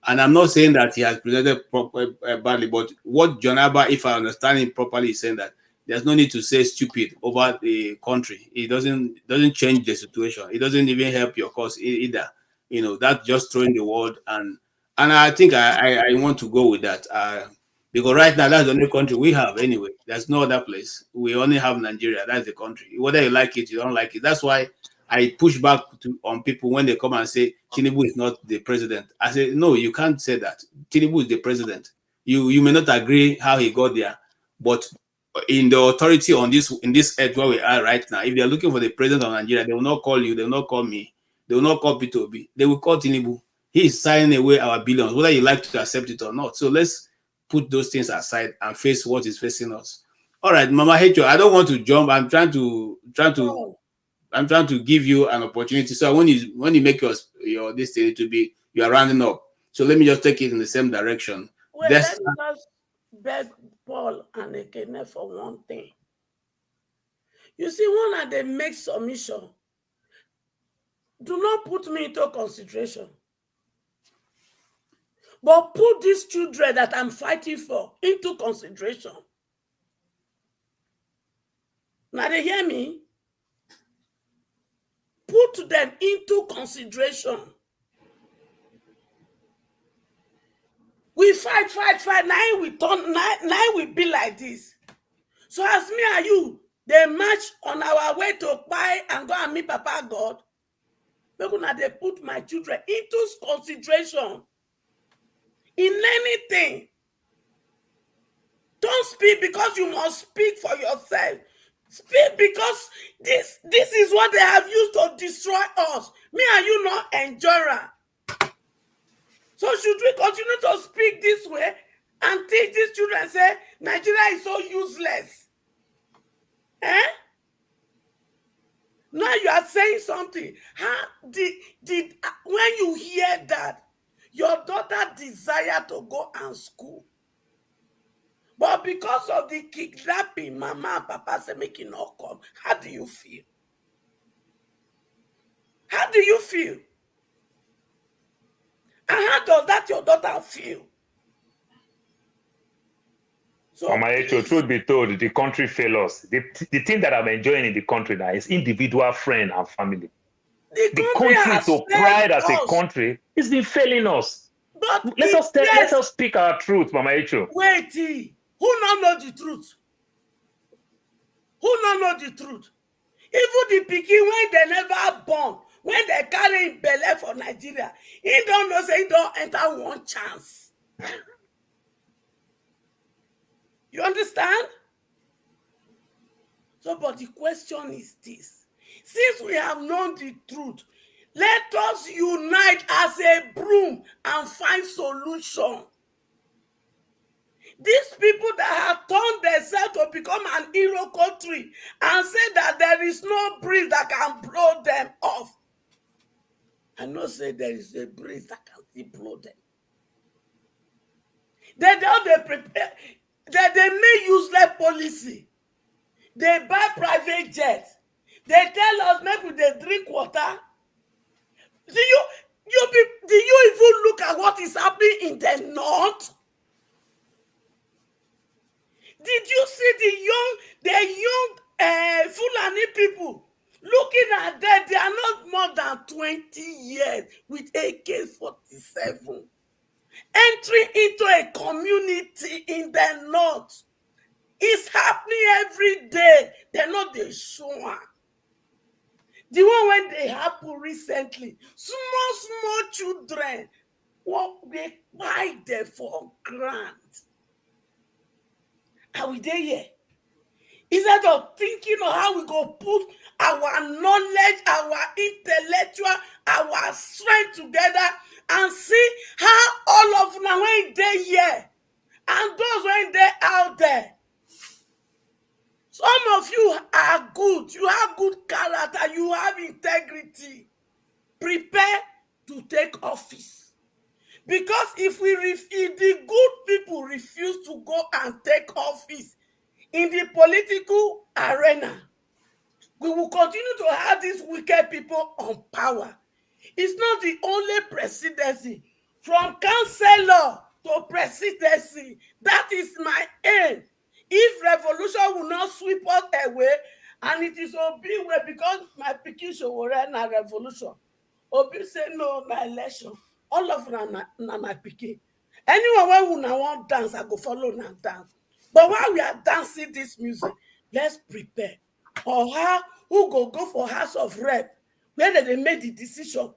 And I'm not saying that he has presented badly, but what Jonaba, if I understand him properly, is saying that there's no need to say stupid over the country. It doesn't change the situation. It doesn't even help your cause either. That's just throwing the word. And I think I want to go with that because right now that's the only country we have anyway. There's no other place. We only have Nigeria. That's the country. Whether you like it, you don't like it. That's why I push back on people when they come and say Tinubu is not the president. I say no, you can't say that. Tinubu is the president. You may not agree how he got there, but in the authority in this earth where we are right now, if they are looking for the president of Nigeria, they will not call you. They will not call me. They will not call P2B. They will call Tinubu. He is signing away our billions, whether you like to accept it or not. So let's put those things aside and face what is facing us. All right, Mama Hecho, I don't want to jump. I'm trying to give you an opportunity. So when you make your this thing to be, you are rounding up. So let me just take it in the same direction. Wait, let me just beg Paul and Ekene for one thing. You see, when they make submission, do not put me into consideration. But put these children that I'm fighting for into consideration. Now they hear me? Put them into consideration. We fight. Now we be like this. So as me and you, they march on our way to buy and go and meet Papa God. Now they put my children into consideration. In anything. Don't speak because you must speak for yourself. Speak because this is what they have used to destroy us. Me and you not endurer. So should we continue to speak this way and teach these children say Nigeria is so useless? Now you are saying something. When you hear that, your daughter desire to go and school. But because of the kidnapping, Mama and Papa say make it not come. How do you feel? How do you feel? And how does that your daughter feel? So, Mama Echo, truth be told, the country failed us. The thing that I'm enjoying in the country now is individual friend and family. The country to pride as a country is been failing us. But let us speak our truth, Mama Echo. Wait, who not know the truth? Who not know the truth? Even the pikin when they never born, when they carry belly for Nigeria, he don't know say he don't enter one chance. You understand? So, but the question is this. Since we have known the truth, let us unite as a broom and find solution. These people that have turned themselves to become an hero country and say that there is no breeze that can blow them off. I know say there is a breeze that can still blow them. They prepare, they make useless policy. They buy private jets. They tell us maybe they drink water. Do you even look at what is happening in the north? Did you see the young Fulani people looking at them? They are not more than 20 years with AK-47 entering into a community in the north. It's happening every day. They're not the show. The one when they happened recently, small children, what they buy them for grant. Are we there yet? Instead of thinking of how we go put our knowledge, our intellectual, our strength together and see how all of them when they here and those when they out there. Some of you are good. You have good character. You have integrity. Prepare to take office. Because if the good people refuse to go and take office in the political arena, we will continue to have these wicked people on power. It's not the only presidency. From councillor to presidency, that is my aim. If revolution will not sweep us away, and it is Obi way because my pikin will run a revolution. Obi say no, my election. All of them na my pikin. Anyone when want dance, I go follow and dance. But while we are dancing this music, let's prepare. Or who go for House of Rep, where they made the decision.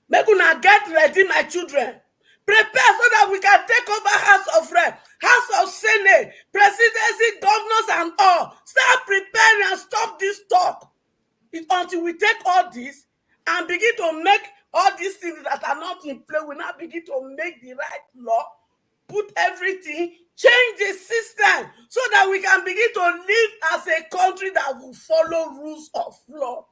Make una get ready, my children. Prepare so that we can take over House of Rep, House of Senate, presidency, governors, and all. Start preparing and stop this talk. Until we take all this and begin to make all these things that are not in play, we now begin to make the right law, put everything, change the system so that we can begin to live as a country that will follow rules of law.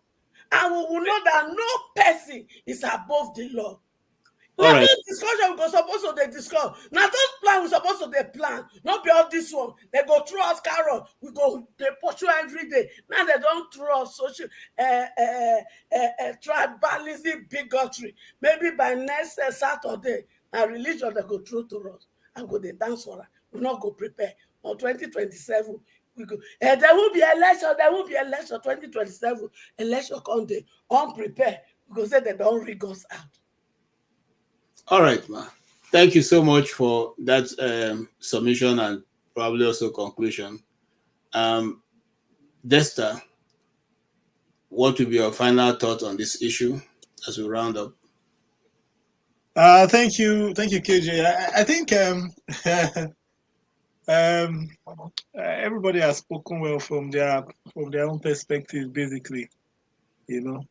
And we will know that no person is above the law. Now, this discussion we supposed to discuss. Now, those plans we supposed to plan. Not be all this one. They go through us carrot. We go they pursue every day. Now they don't throw us social tribalism, bigotry. Maybe by next Saturday, now religion they go through to us and go they dance for us. We not go prepare. On 2027, we go. There will be election. There will be election. 2027 election come day unprepared because they don't rig us out. All right, ma. Thank you so much for that submission and probably also conclusion. Desta, what will be your final thought on this issue as we round up? Thank you, KJ. I think everybody has spoken well from their own perspective, basically. You know,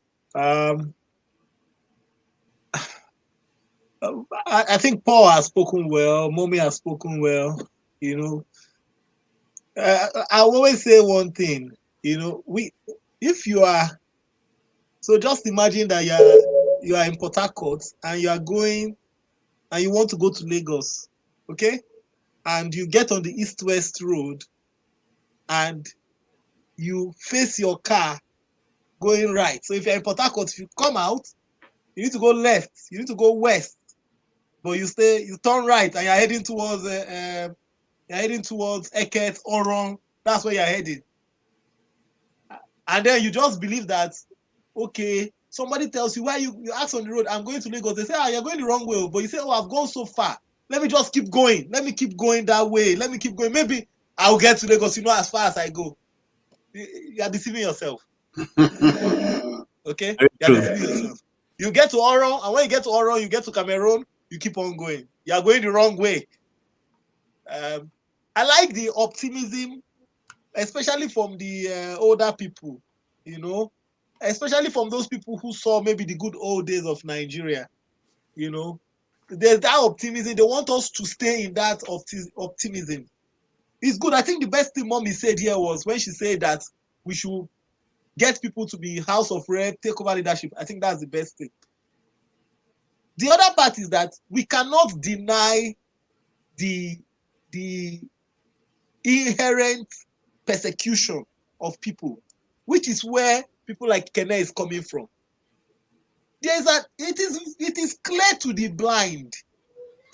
I think Paul has spoken well. Momi has spoken well. You know, I always say one thing. You know, if you are, so just imagine that you are in Port Harcourt and you are going and you want to go to Lagos, okay? And you get on the east-west road and you face your car going right. So if you're in Port Harcourt, if you come out, you need to go left, you need to go west, but you turn right and you're heading towards Eket, Orong. That's where you're heading. And then you just believe that, okay, somebody tells you why you ask on the road, I'm going to Lagos. They say, you're going the wrong way. But you say, I've gone so far. Let me just keep going. Let me keep going that way. Let me keep going. Maybe I'll get to Lagos, as far as I go. You are deceiving yourself. Okay? You are deceiving yourself. You get to Orong, and when you get to Orong, you get to Cameroon, you keep on going. You are going the wrong way. I like the optimism, especially from the older people, especially from those people who saw maybe the good old days of Nigeria. There's that optimism. They want us to stay in that optimism. It's good. I think the best thing Mommy said here was when she said that we should get people to be House of Rep, take over leadership. I think that's the best thing. The other part is that we cannot deny the inherent persecution of people, which is where people like Kene is coming from. It is clear to the blind.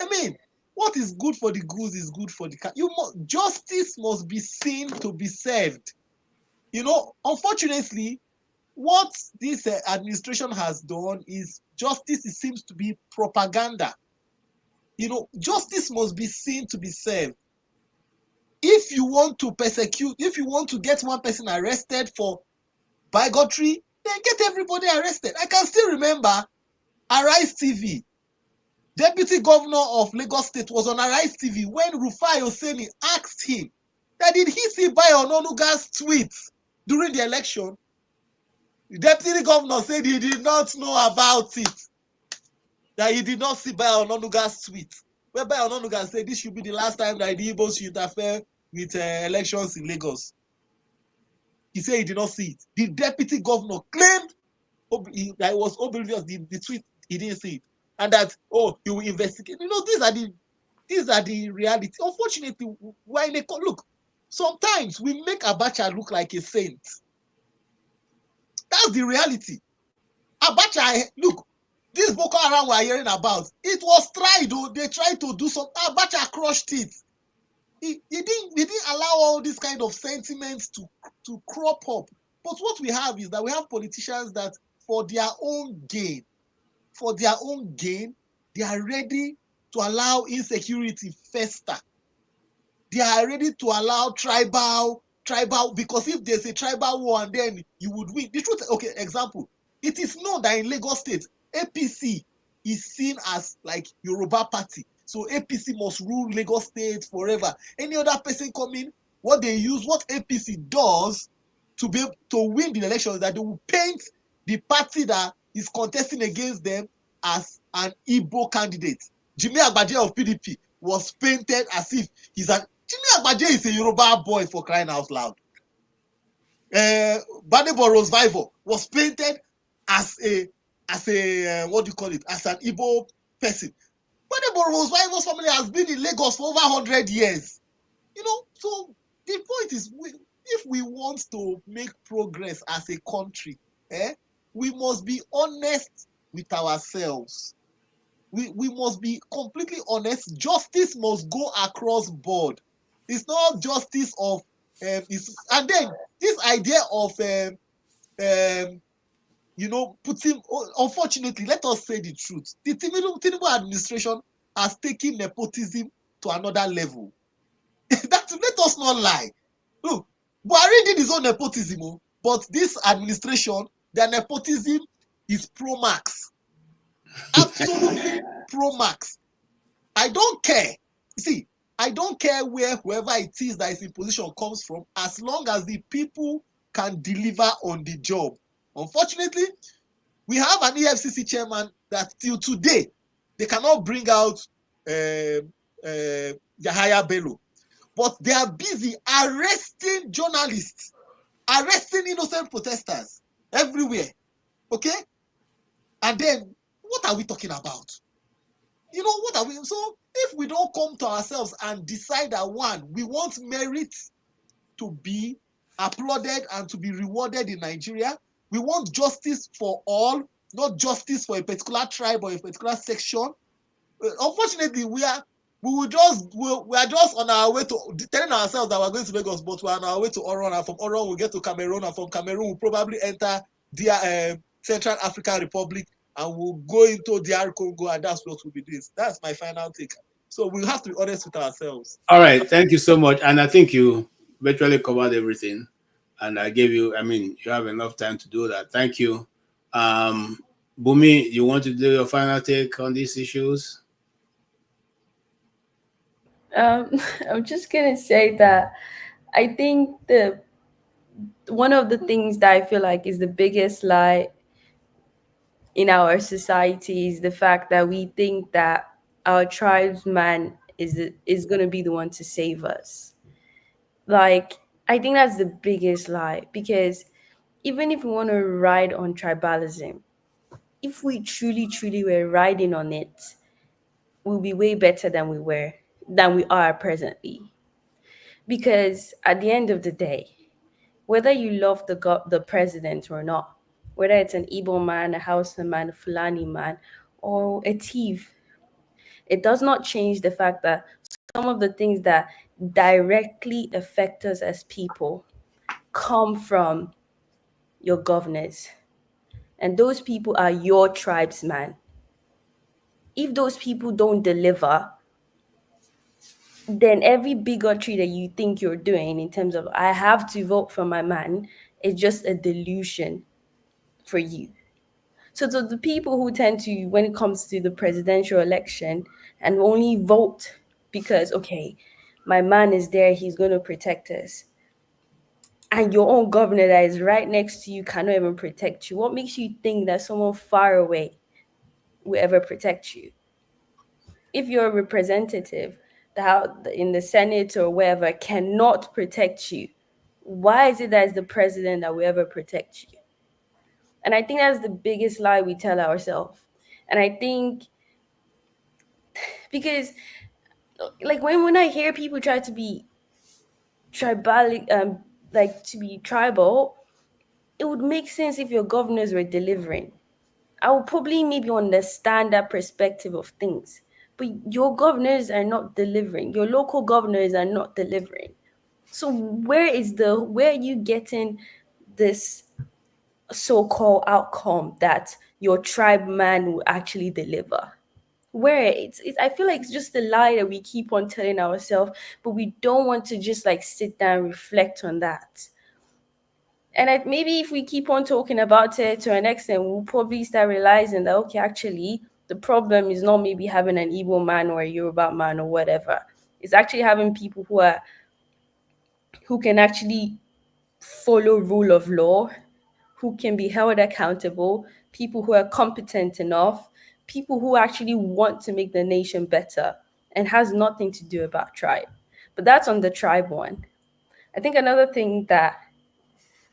I mean, what is good for the goose is good for the cat. Justice must be seen to be served. Unfortunately, what this administration has done is justice seems to be propaganda. Justice must be seen to be served. If you want to persecute, if you want to get one person arrested for bigotry, then get everybody arrested. I can still remember Arise TV. Deputy Governor of Lagos State was on Arise TV when Rufai Oseni asked him that did he see Bayo Ononuga's tweets during the election. The Deputy Governor said he did not know about it, that he did not see Bayo Ononuga's tweet. Where Bayo Ononuga said this should be the last time that the Igbos should interfere with elections in Lagos. He said he did not see it. The Deputy Governor claimed that it was oblivious, the tweet, he didn't see it. And that, he will investigate. These are the reality. Unfortunately, look, sometimes we make Abacha look like a saint. That's the reality. Abacha, look, this Boko Haram we're hearing about, it was tried, they tried to do something. Abacha crushed it. He didn't allow all this kind of sentiments to crop up. But what we have is that we have politicians that for their own gain, they are ready to allow insecurity fester. They are ready to allow tribal, because if there's a tribal war and then you would win. The truth, okay, example, it is known that in Lagos State, APC is seen as like Yoruba party. So APC must rule Lagos State forever. Any other person coming, what APC does to win the election is that they will paint the party that is contesting against them as an Igbo candidate. Jimmy Agbaje of PDP was painted as if Jimmy Agbaje is a Yoruba boy, for crying out loud. Badebo Rosvival was painted as a what do you call it? As an Igbo person. Badebo Rosvival's family has been in Lagos for over 100 years. So the point is, if we want to make progress as a country, we must be honest with ourselves. We must be completely honest. Justice must go across board. It's not justice of and then this idea of putting, unfortunately, let us say the truth. The Tinubu administration has taken nepotism to another level. Let us not lie. Look, Buhari did his own nepotism, but this administration, their nepotism is pro max. Absolutely pro max. I don't care. See, I don't care where whoever it is that is in position comes from, as long as the people can deliver on the job. Unfortunately, we have an EFCC chairman that till today they cannot bring out Yahaya Bello, but they are busy arresting journalists, arresting innocent protesters everywhere. Okay, and then what are we talking about? What are we? So if we don't come to ourselves and decide that, one, we want merit to be applauded and to be rewarded in Nigeria, we want justice for all, not justice for a particular tribe or a particular section. Unfortunately, we are just on our way to telling ourselves that we're going to Lagos, but we're on our way to Oron, and from Oron we'll get to Cameroon, and from Cameroon we'll probably enter the Central African Republic, and we'll go into DR Congo, and that's what we'll be doing. That's my final take. So we have to be honest with ourselves. All right, thank you so much. And I think you virtually covered everything. And I gave you, you have enough time to do that. Thank you. Bumi, you want to do your final take on these issues? I'm just gonna say that I think one of the things that I feel like is the biggest lie in our society is the fact that we think that our tribesman is going to be the one to save us. Like, I think that's the biggest lie, because even if we want to ride on tribalism, if we truly were riding on it, we'll be way better than we are presently. Because at the end of the day, whether you love the president or not, whether it's an Igbo man, a Hausa man, a Fulani man, or a thief, it does not change the fact that some of the things that directly affect us as people come from your governors. And those people are your tribesmen. If those people don't deliver, then every bigotry that you think you're doing in terms of I have to vote for my man is just a delusion for you. So the people who tend to, when it comes to the presidential election, and only vote because, okay, my man is there, he's going to protect us, and your own governor that is right next to you cannot even protect you, what makes you think that someone far away will ever protect you? If your representative in the Senate or wherever cannot protect you, why is it that it's the president that will ever protect you? And I think that's the biggest lie we tell ourselves. And I think because like when I hear people try to be tribal, like to be tribal, it would make sense if your governors were delivering. I would probably maybe understand that perspective of things. But your governors are not delivering. Your local governors are not delivering. So where are you getting this so-called outcome that your tribe man will actually deliver? Where it's I feel like it's just a lie that we keep on telling ourselves, but we don't want to just like sit down and reflect on that. And maybe if we keep on talking about it to an extent, we'll probably start realizing that, okay, actually, the problem is not maybe having an Igbo man or a Yoruba man or whatever. It's actually having people who can actually follow rule of law, who can be held accountable, people who are competent enough, people who actually want to make the nation better and has nothing to do about tribe. But that's on the tribe one. I think another thing that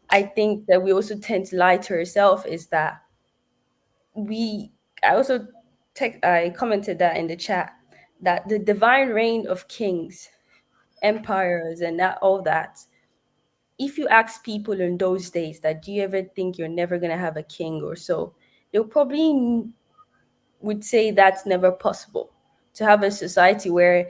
we also tend to lie to ourselves is that I commented that in the chat, that the divine reign of kings, empires, and all that, if you ask people in those days that do you ever think you're never going to have a king or so, they'll probably would say that's never possible. To have a society where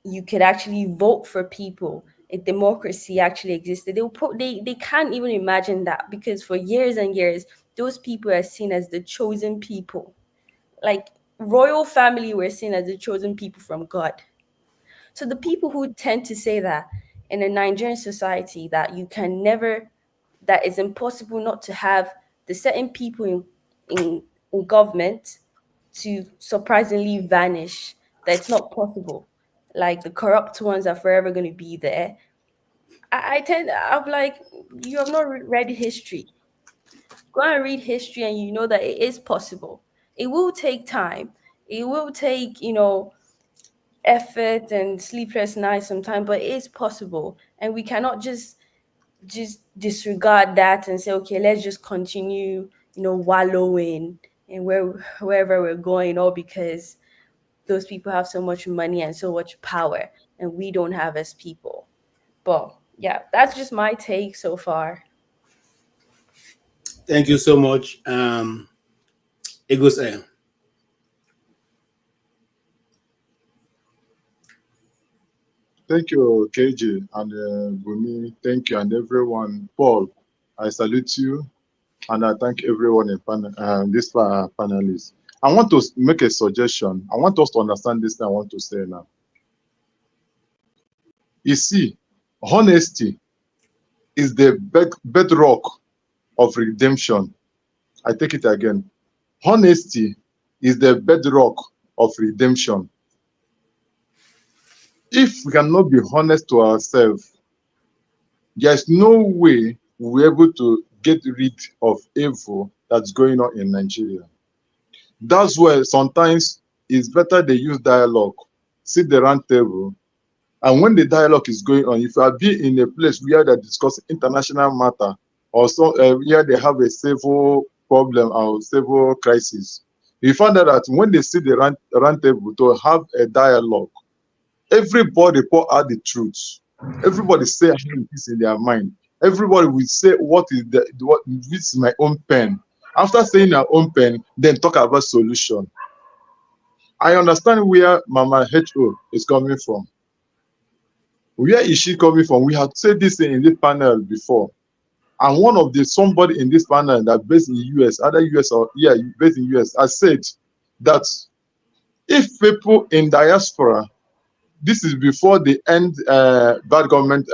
you could actually vote for people, a democracy actually existed, they can't even imagine that, because for years and years, those people are seen as the chosen people. Like royal family were seen as the chosen people from God. So the people who tend to say that in a Nigerian society that that it's impossible not to have the certain people in government to surprisingly vanish, that it's not possible. Like the corrupt ones are forever going to be there. I'm like, you have not read history. Go and read history and you know that it is possible. It will take time. It will take, effort and sleepless nights sometimes, but it is possible. And we cannot just disregard that and say, okay, let's just continue, wallowing and wherever we're going, all because those people have so much money and so much power and we don't have as people. But yeah, that's just my take so far. Thank you so much. Egos Air. Thank you, KJ and Bumi. Thank you, and everyone. Paul, I salute you, and I thank everyone in this panelists. I want to make a suggestion. I want us to understand this thing I want to say now. You see, honesty is the bedrock of redemption. I take it again. Honesty is the bedrock of redemption. If we cannot be honest to ourselves, there's no way we're able to get rid of evil that's going on in Nigeria. That's why sometimes it's better they use dialogue, sit the round table, and when the dialogue is going on, if you are be in a place where they discuss international matter, or so where they have a civil problem or civil crisis, we found out that when they see the rant table to have a dialogue, everybody pour out the truth. Everybody say how it is in their mind. Everybody will say what is my own pen. After saying our own pen, then talk about solution. I understand where Mama HO is coming from. Where is she coming from? We have said this in this panel before. And one of somebody in this panel that based in US, other US or based in US, has said that if people in diaspora, this is before the end bad government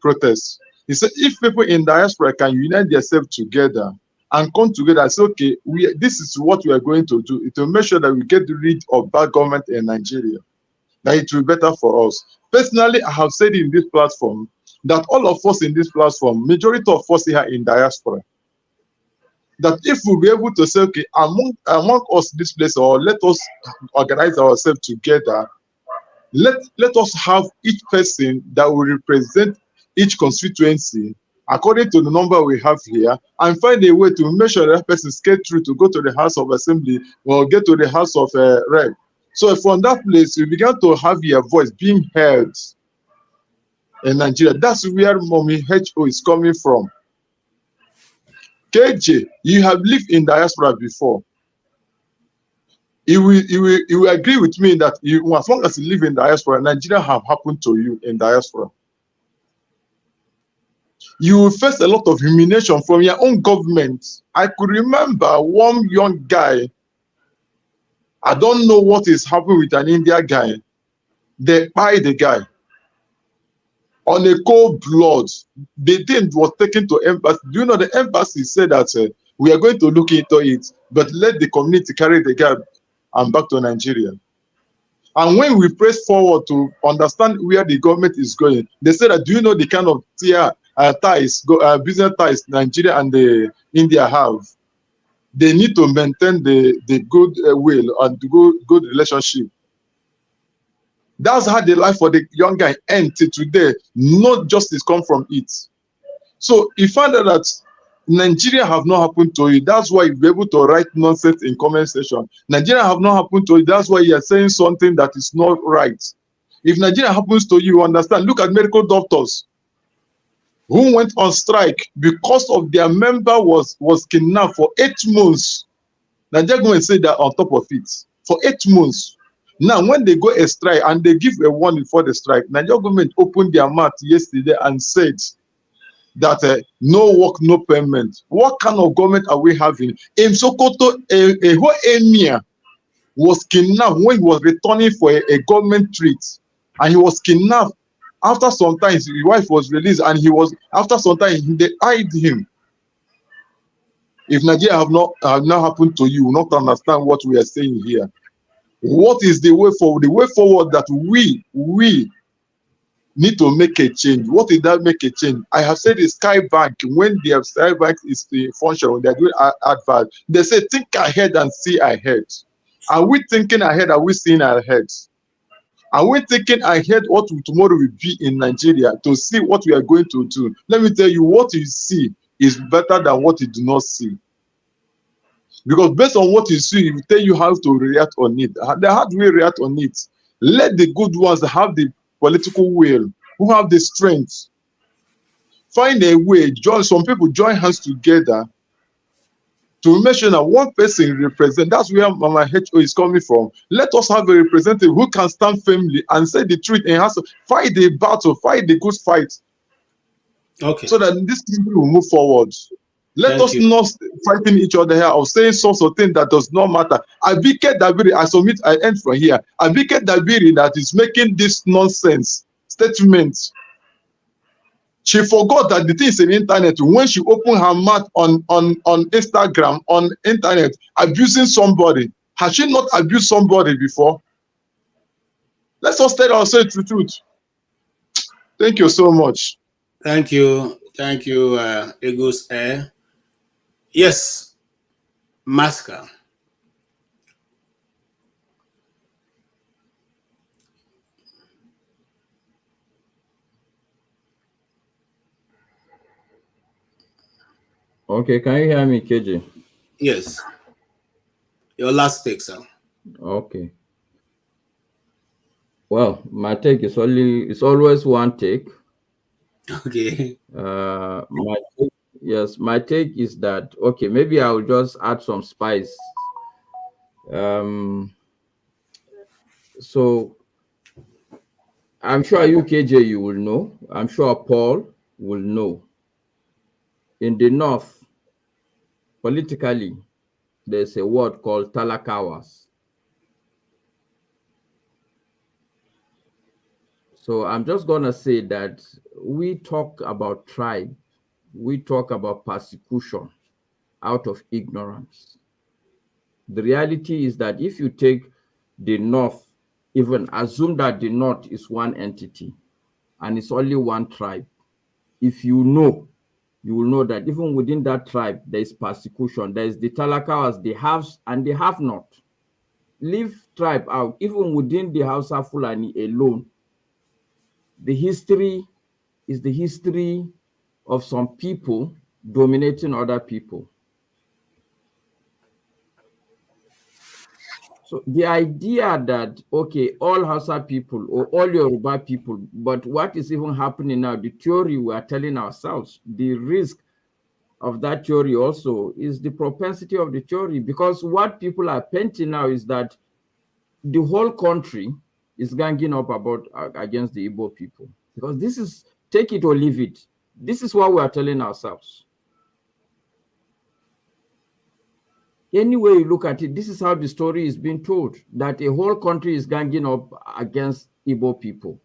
protest. He said if people in diaspora can unite themselves together and come together and say, okay, this is what we are going to do to make sure that we get rid of bad government in Nigeria, that it will be better for us. Personally, I have said in this platform that all of us in this platform, majority of us here in diaspora, that if we'll be able to say, okay, among us this place, or let us organize ourselves together, let us have each person that will represent each constituency according to the number we have here, and find a way to make sure that person get through to go to the House of Assembly or get to the House of Rep. So from that place, we began to have your voice being heard in Nigeria. That's where Mommy HO is coming from. KJ, you have lived in diaspora before. You will agree with me that as long as you live in diaspora, Nigeria have happened to you in diaspora. You will face a lot of humiliation from your own government. I could remember one young guy, I don't know what is happening with an Indian guy. They buy the guy on a cold blood. The thing was taken to embassy. Do you know the embassy said that we are going to look into it, but let the community carry the guy and back to Nigeria. And when we press forward to understand where the government is going, they said that, do you know the kind of business ties Nigeria and India have? They need to maintain the good will and the good relationship. That's how the life for the young guy ends till today. No justice come from it. So if you find out that Nigeria have not happened to you, that's why you'll be able to write nonsense in comment section. Nigeria have not happened to you, that's why you are saying something that is not right. If Nigeria happens to you, understand. Look at medical doctors who went on strike because of their member was kidnapped for 8 months. Nigeria go and say that on top of it for 8 months. Now, when they go a strike and they give a warning for the strike, Nigeria government opened their mouth yesterday and said that no work, no payment. What kind of government are we having? In Sokoto, a whole emir was kidnapped when he was returning for a government treat, and he was kidnapped. After some time, his wife was released, and after some time they hid him. If Nigeria have not happened to you, not understand what we are saying here. What is the way forward? The way forward that we need to make a change. What did that make a change? I have said the Sky Bank, when the Sky Bank is the function, when they're doing advert, they say think ahead and see ahead. Are we thinking ahead? Are we seeing ahead? Are we thinking ahead what tomorrow will be in Nigeria to see what we are going to do? Let me tell you, what you see is better than what you do not see. Because based on what you see, it will tell you how to react on it. How do we react on it? Let the good ones have the political will, who have the strength. Find a way, some people join hands together to make sure that one person represents. That's where Mama HO is coming from. Let us have a representative who can stand firmly and say the truth and has to fight the battle, fight the good fight. Okay. So that this country will move forward. Let us not fighting each other here or saying sorts of things that does not matter. Abike Dabiri, I end from here. Abike Dabiri that is making this nonsense statement. She forgot that the thing is in the internet. When she opened her mouth on Instagram, on internet, abusing somebody. Has she not abused somebody before? Let's just tell ourselves the truth. Thank you so much. Thank you, Ego's Air. Yes, Masca. Okay, can you hear me, KJ? Yes. Your last take, sir. Okay. Well, my take is always one take. Okay. My take is that, okay, maybe I'll just add some spice. So I'm sure you, KJ, you will know. I'm sure Paul will know. In the north, politically, there's a word called talakawas. So I'm just gonna say that we talk about tribe, we talk about persecution out of ignorance. The reality is that if you take the north, even assume that the north is one entity and it's only one tribe, if you know, you will know that even within that tribe, there is persecution. There is the talakawas, the haves and the have not. Leave tribe out. Even within the Hausa Fulani alone, the history is the history of some people dominating other people. So the idea that, okay, all Hausa people or all Yoruba people, but what is even happening now, the theory we are telling ourselves, the risk of that theory also is the propensity of the theory, because what people are painting now is that the whole country is ganging up against the Igbo people, because this is, take it or leave it, this is what we are telling ourselves. Any way you look at it, this is how the story is being told, that a whole country is ganging up against Igbo people.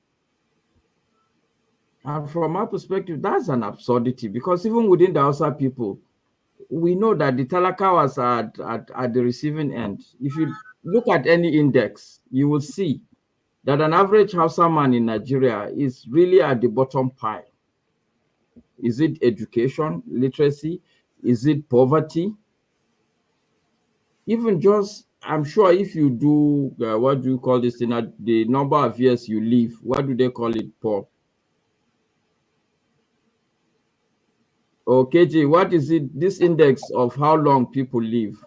And from our perspective, that's an absurdity, because even within the Hausa people, we know that the talakawas are at the receiving end. If you look at any index, you will see that an average Hausa man in Nigeria is really at the bottom pile. Is it education, literacy? Is it poverty? Even just, I'm sure if you do, what do you call this thing, the number of years you live, what do they call it, Paul? Okay, G, what is it, this index of how long people live?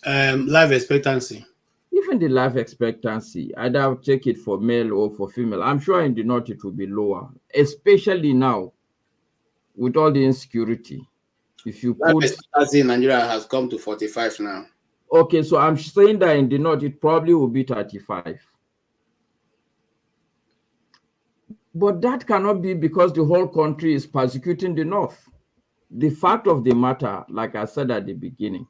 Life expectancy. Even the life expectancy, either check it for male or for female. I'm sure in the north it will be lower, especially now with all the insecurity. If you Life put, expectancy in Nigeria has come to 45 now. okay, so I'm saying that in the north it probably will be 35. But that cannot be because the whole country is persecuting the north. The fact of the matter, like I said at the beginning,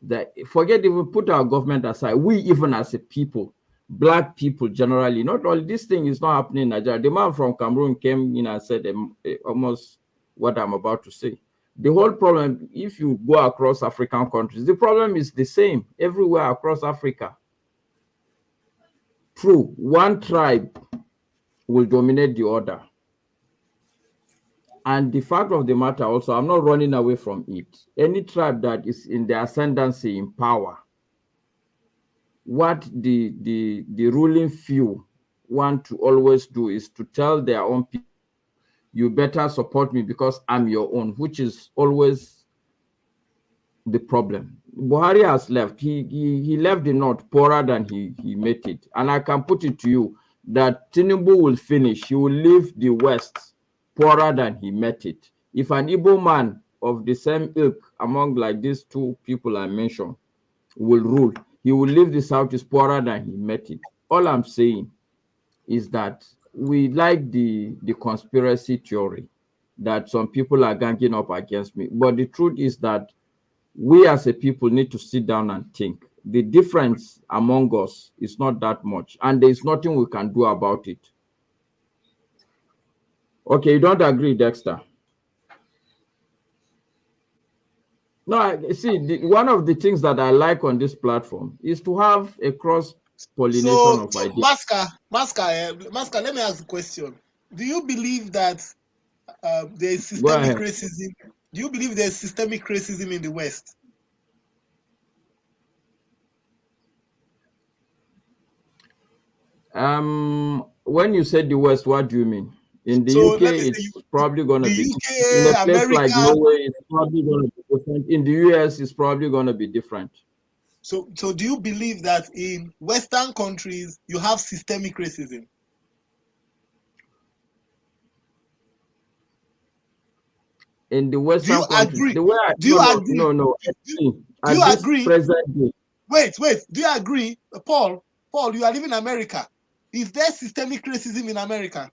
that forget, if we put our government aside, we even as a people, black people generally, not all this thing is not happening in Nigeria. The man from Cameroon came in and said almost what I'm about to say. The whole problem, if you go across African countries, the problem is the same everywhere across Africa. True, one tribe will dominate the other. And the fact of the matter also, I'm not running away from it. Any tribe that is in the ascendancy in power, what the ruling few want to always do is to tell their own people, you better support me because I'm your own, which is always the problem. Buhari has left. He left the north poorer than he made it. And I can put it to you that Tinubu will finish. He will leave the west poorer than he met it. If an Igbo man of the same ilk among like these two people I mentioned will rule, he will leave the southeast poorer than he met it. All I'm saying is that we like the conspiracy theory that some people are ganging up against me. But the truth is that we as a people need to sit down and think. The difference among us is not that much, and there's nothing we can do about it. Okay, you don't agree, Dexter? No, see, one of the things that I like on this platform is to have a cross-pollination of ideas. Maska, let me ask a question. Do you believe that there is systemic racism? Do you believe there is systemic racism in the West? When you said the West, what do you mean? In the So UK, let me say it's probably going to the be UK, in a place America. like Norway. It's probably going to be different. In the US, it's probably going to be different. So do you believe that in Western countries you have systemic racism? In the Western countries, agree? the way I Do you agree? no. Do At you this agree? present day, Wait. Do you agree, Paul? Paul, you are living in America. Is there systemic racism in America?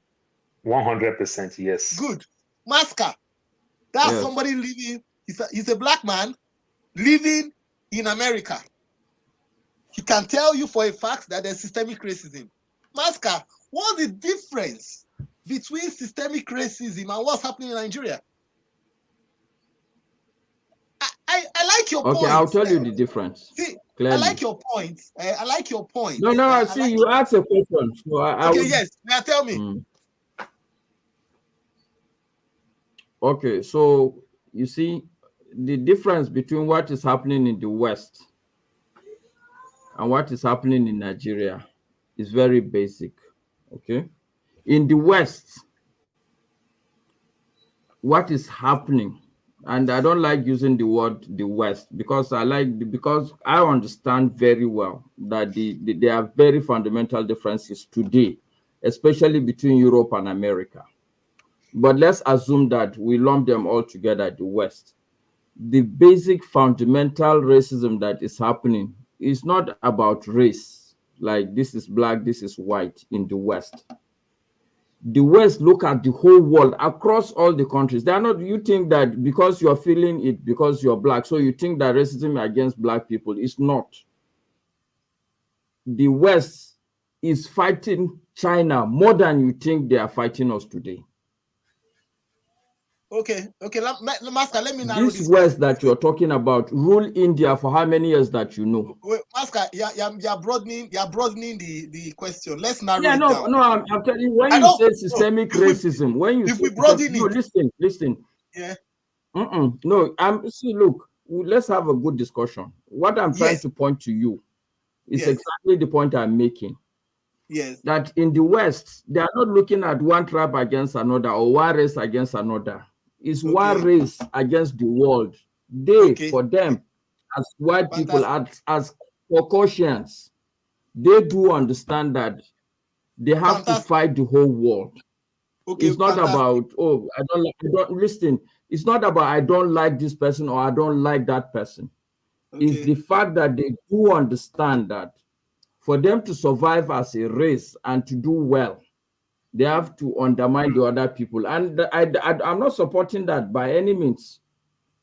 100% yes. Good. Masca, that's yes. somebody living. He's a black man living in America. He can tell you for a fact that there's systemic racism. Masca, what's the difference between systemic racism and what's happening in Nigeria? I like your point. Okay, I'll tell you the difference. See, Clearly. I like your point. I like your point. No, I see you asked a question. So okay, yes. Now tell me. Okay, so you see the difference between what is happening in the West and what is happening in Nigeria is very basic. Okay, in the West, what is happening, and I don't like using the word the West because I understand very well that there are very fundamental differences today, especially between Europe and America. But let's assume that we lump them all together, the West. The basic fundamental racism that is happening is not about race, like this is black, this is white in the West. The West look at the whole world across all the countries. They are not, you think that because you're feeling it because you're black, so you think that racism against black people is not. The West is fighting China more than you think they are fighting us today. Okay. Masca, let me narrow This this West that you're talking about rule India for how many years that you know? Wait, Masca, you're broadening the question. Let's narrow it down. No, I'm telling you, when you say systemic racism, when you say, listen. Yeah. No, see, look, let's have a good discussion. What I'm trying to point to you is exactly the point I'm making. Yes. That in the West, they are not looking at one tribe against another or one race against another. It's one race against the world. They, for them, as white people, as Caucasians, they do understand that they have to fight the whole world. It's not about, oh, I don't listen. It's not about I don't like this person or I don't like that person. It's the fact that they do understand that for them to survive as a race and to do well, they have to undermine the other people. And I'm not supporting that by any means.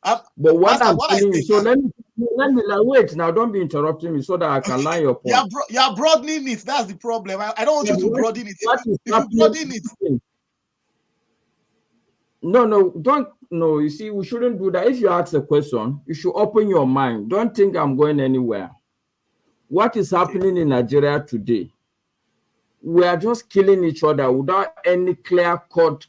But what I'm telling you, so let me wait now, don't be interrupting me so that I can line your point. You're broadening it. That's the problem. I don't want you to broaden it. What is if you broaden it. No, you see, we shouldn't do that. If you ask a question, you should open your mind. Don't think I'm going anywhere. What is happening in Nigeria today? We are just killing each other without any clear-cut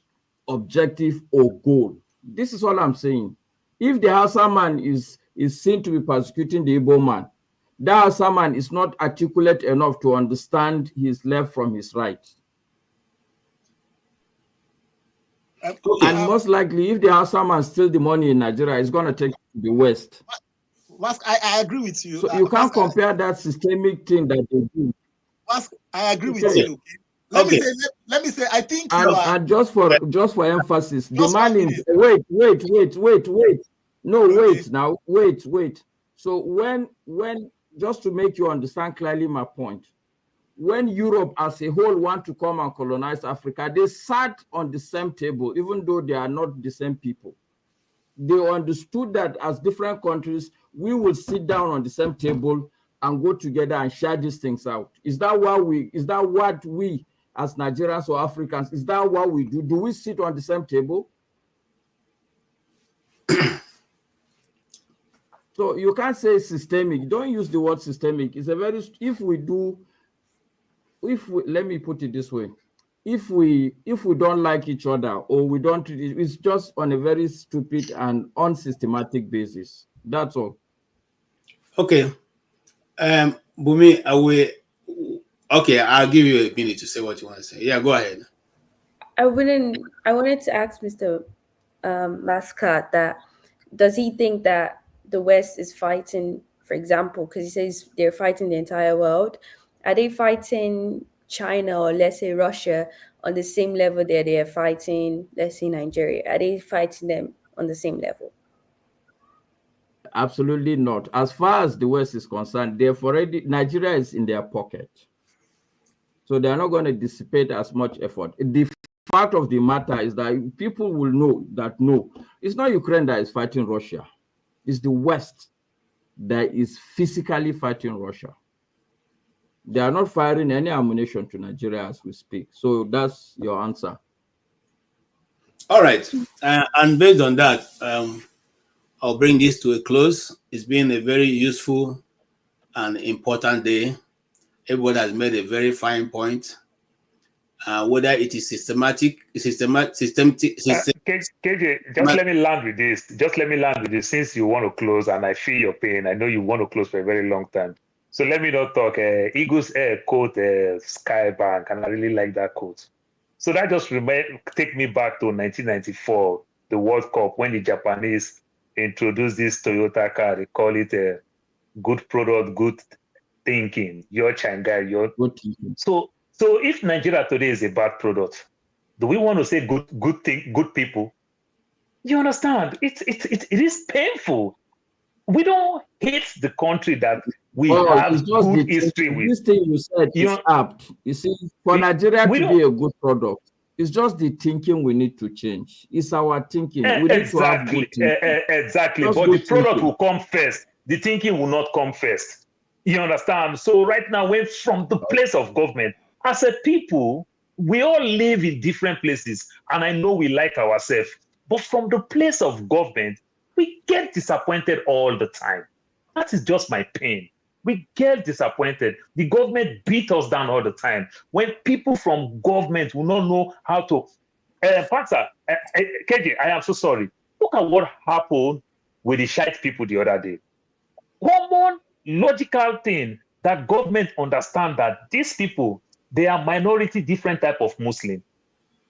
objective or goal. This is all I'm saying. If the Hausa man is seen to be persecuting the Igbo man, that Hausa man is not articulate enough to understand his left from his right. And most likely, if the Hausa man steals the money in Nigeria, it's going to take to the West. I agree with you. So you can't compare that systemic thing that they do. I agree with you. Let me say, I think you are. And just for emphasis, the man in wait. No, wait. So when just to make you understand clearly my point, when Europe as a whole want to come and colonize Africa, they sat on the same table, even though they are not the same people. They understood that as different countries, we will sit down on the same table and go together and share these things out. Is that what we as Nigerians or Africans, is that what we do? Do we sit on the same table? So you can't say systemic. Don't use the word systemic. It's a very, let me put it this way. If we don't like each other or we don't, it's just on a very stupid and unsystematic basis. That's all. Okay. Bumi, I'll give you a minute to say what you want to say. Yeah, go ahead. I wanted to ask Mr. Mascot that does he think that the West is fighting, for example, because he says they're fighting the entire world. Are they fighting China or let's say Russia on the same level that they're fighting, let's say Nigeria? Are they fighting them on the same level? Absolutely not. As far as the West is concerned, they've already, Nigeria is in their pocket. So they're not going to dissipate as much effort. The fact of the matter is that people will know that no, it's not Ukraine that is fighting Russia. It's the West that is physically fighting Russia. They are not firing any ammunition to Nigeria as we speak. So that's your answer. All right. And based on that, I'll bring this to a close. It's been a very useful and important day. Everybody has made a very fine point. Whether it is systematic. KJ, just let me land with this. Just let me land with this. Since you want to close, and I feel your pain, I know you want to close for a very long time. So let me not talk. Eagles Air quote Skybank, and I really like that quote. So that just take me back to 1994, the World Cup, when the Japanese introduced this Toyota car. They call it a good product, good thinking. Your Shanghai, your good thinking. So if Nigeria today is a bad product, do we want to say good people? You understand? It is painful. We don't hate the country that we have good history with. This thing you said is apt. You see, for Nigeria to be a good product, it's just the thinking we need to change. It's our thinking. We need to have good thinking. Exactly. But the product will come first. The thinking will not come first. You understand? So right now, when from the place of government, as a people, we all live in different places, and I know we like ourselves. But from the place of government, we get disappointed all the time. That is just my pain. We get disappointed. The government beat us down all the time. When people from government will not know how to... Pastor, KJ, I am so sorry. Look at what happened with the shite people the other day. Common logical thing that government understand that these people, they are minority, different type of Muslim.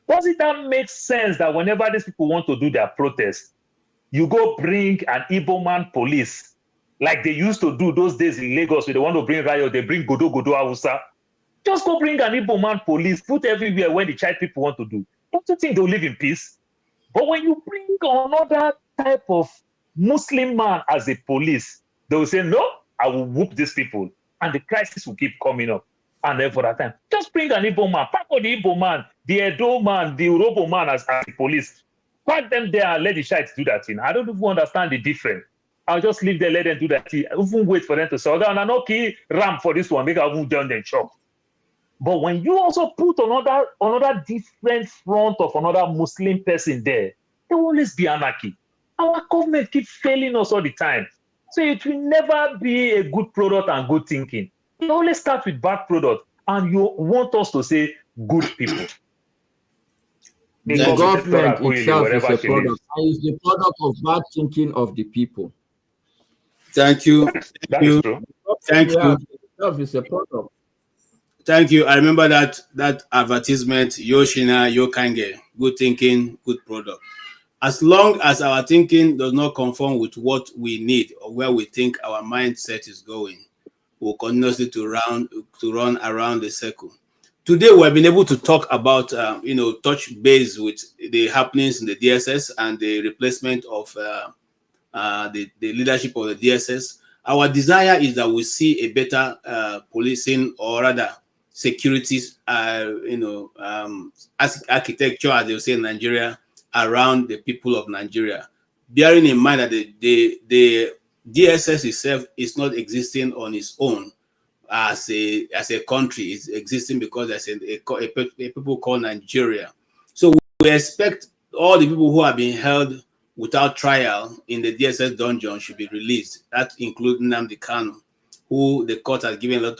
Doesn't that make sense that whenever these people want to do their protest, you go bring an Igbo man police, like they used to do those days in Lagos, where they want to bring riot, they bring Godo Hausa. Just go bring an Igbo man police, put everywhere where the child people want to do. Don't you think they'll live in peace? But when you bring another type of Muslim man as a police, they will say, no, I will whoop these people. And the crisis will keep coming up. And then for that time, just bring an Igbo man, pack on the Igbo man, the Edo man, the Yoruba man as the police. Pack them there and let the shites do that thing. I don't even understand the difference. I'll just leave them, let them do that thing. I even wait for them to say, I'm not key ramp for this one, make I move down then chop. But when you also put another different front of another Muslim person there will always be anarchy. Our government keeps failing us all the time. So it will never be a good product and good thinking. It always starts with bad product, and you want us to say good people. The government itself is a product. It's the product of bad thinking of the people. Thank you. That is true. Thank you. Itself is a product. Thank you. I remember that advertisement, Yoshina, Yokange, good thinking, good product. As long as our thinking does not conform with what we need or where we think our mindset is going, we'll continuously to run around the circle. Today, we've been able to talk about, touch base with the happenings in the DSS and the replacement of the leadership of the DSS. Our desire is that we see a better policing, or rather security, architecture, as they say in Nigeria, around the people of Nigeria. Bearing in mind that the DSS itself is not existing on its own as a country. It's existing because there's a people called Nigeria. So we expect all the people who have been held without trial in the DSS dungeon should be released. That includes Nnamdi Kanu, who the court has given has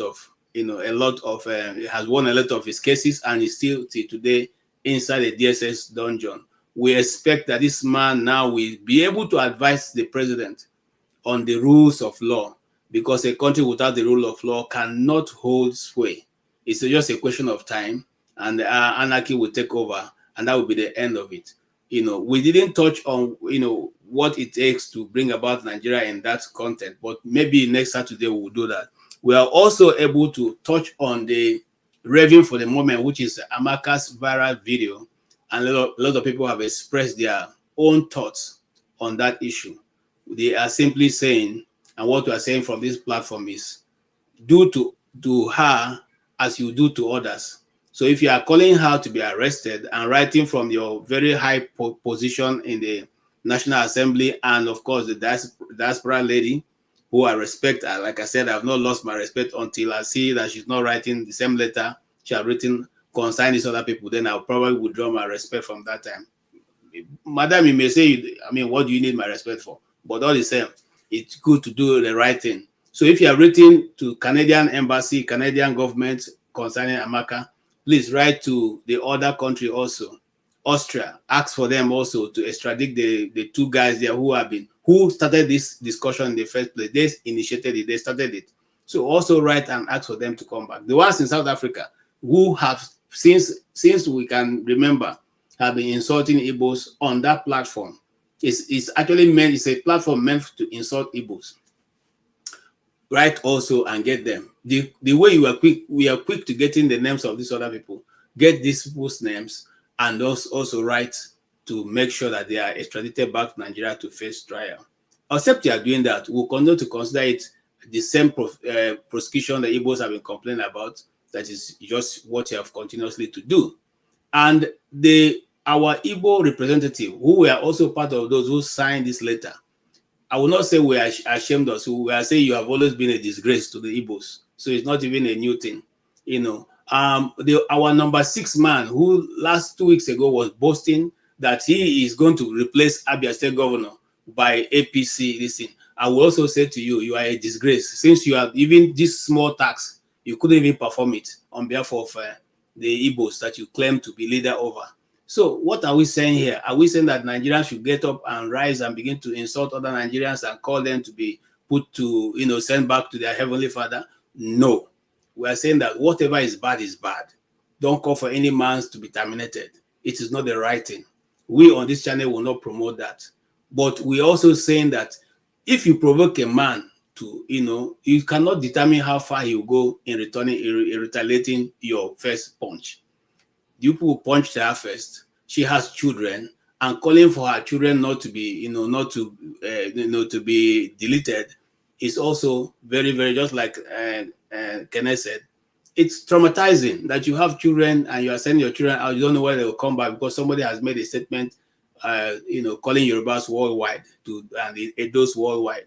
won a lot of his cases and is still till today inside the DSS dungeon. We expect that this man now will be able to advise the president on the rules of law, because a country without the rule of law cannot hold sway. It's just a question of time, and anarchy will take over, and that will be the end of it. We didn't touch on, what it takes to bring about Nigeria in that content, but maybe next Saturday we will do that. We are also able to touch on the raving for the moment, which is Amaka's viral video, and a lot of people have expressed their own thoughts on that issue. They are simply saying, and what we are saying from this platform is, do to her as you do to others. So if you are calling her to be arrested and writing from your very high position in the National Assembly, and of course the diaspora lady, who I respect, like I said, I've not lost my respect until I see that she's not writing the same letter she has written concerning these other people, then I'll probably withdraw my respect from that time. Madam, you may say, what do you need my respect for? But all the same, it's good to do the right thing. So if you are written to Canadian embassy, Canadian government concerning Amaka, please write to the other country also, Austria. Ask for them also to extradite the two guys there who started this discussion in the first place. They initiated it, they started it. So also write and ask for them to come back. The ones in South Africa who have, since we can remember, have been insulting Igbos on that platform. It's actually meant, it's a platform meant to insult Igbos. Write also and get them. The way we are quick to getting the names of these other people, get these people's names, and also write to make sure that they are extradited back to Nigeria to face trial. Except you are doing that, we'll continue to consider it the same prosecution the Igbos have been complaining about. That is just what you have continuously to do. And our Igbo representative, who were also part of those who signed this letter, I will not say we are ashamed of, so we are saying you have always been a disgrace to the Igbos. So it's not even a new thing, Our number 6 man, who last 2 weeks ago was boasting that he is going to replace Abia State Governor by APC. Listen, I will also say to you, you are a disgrace. Since you have even this small tax, you couldn't even perform it on behalf of the Igbos that you claim to be leader over. So what are we saying here? Are we saying that Nigerians should get up and rise and begin to insult other Nigerians and call them to be put to, sent back to their heavenly Father? No. We are saying that whatever is bad is bad. Don't call for any man to be terminated. It is not the right thing. We on this channel will not promote that. But we're also saying that if you provoke a man to, you cannot determine how far he will go in retaliating your first punch. You people punched her first. She has children, and calling for her children not to be, to be deleted is also very, very, just like Kenneth said, it's traumatizing that you have children and you are sending your children out. You don't know where they will come back because somebody has made a statement, calling Yorubas worldwide and the Edos worldwide.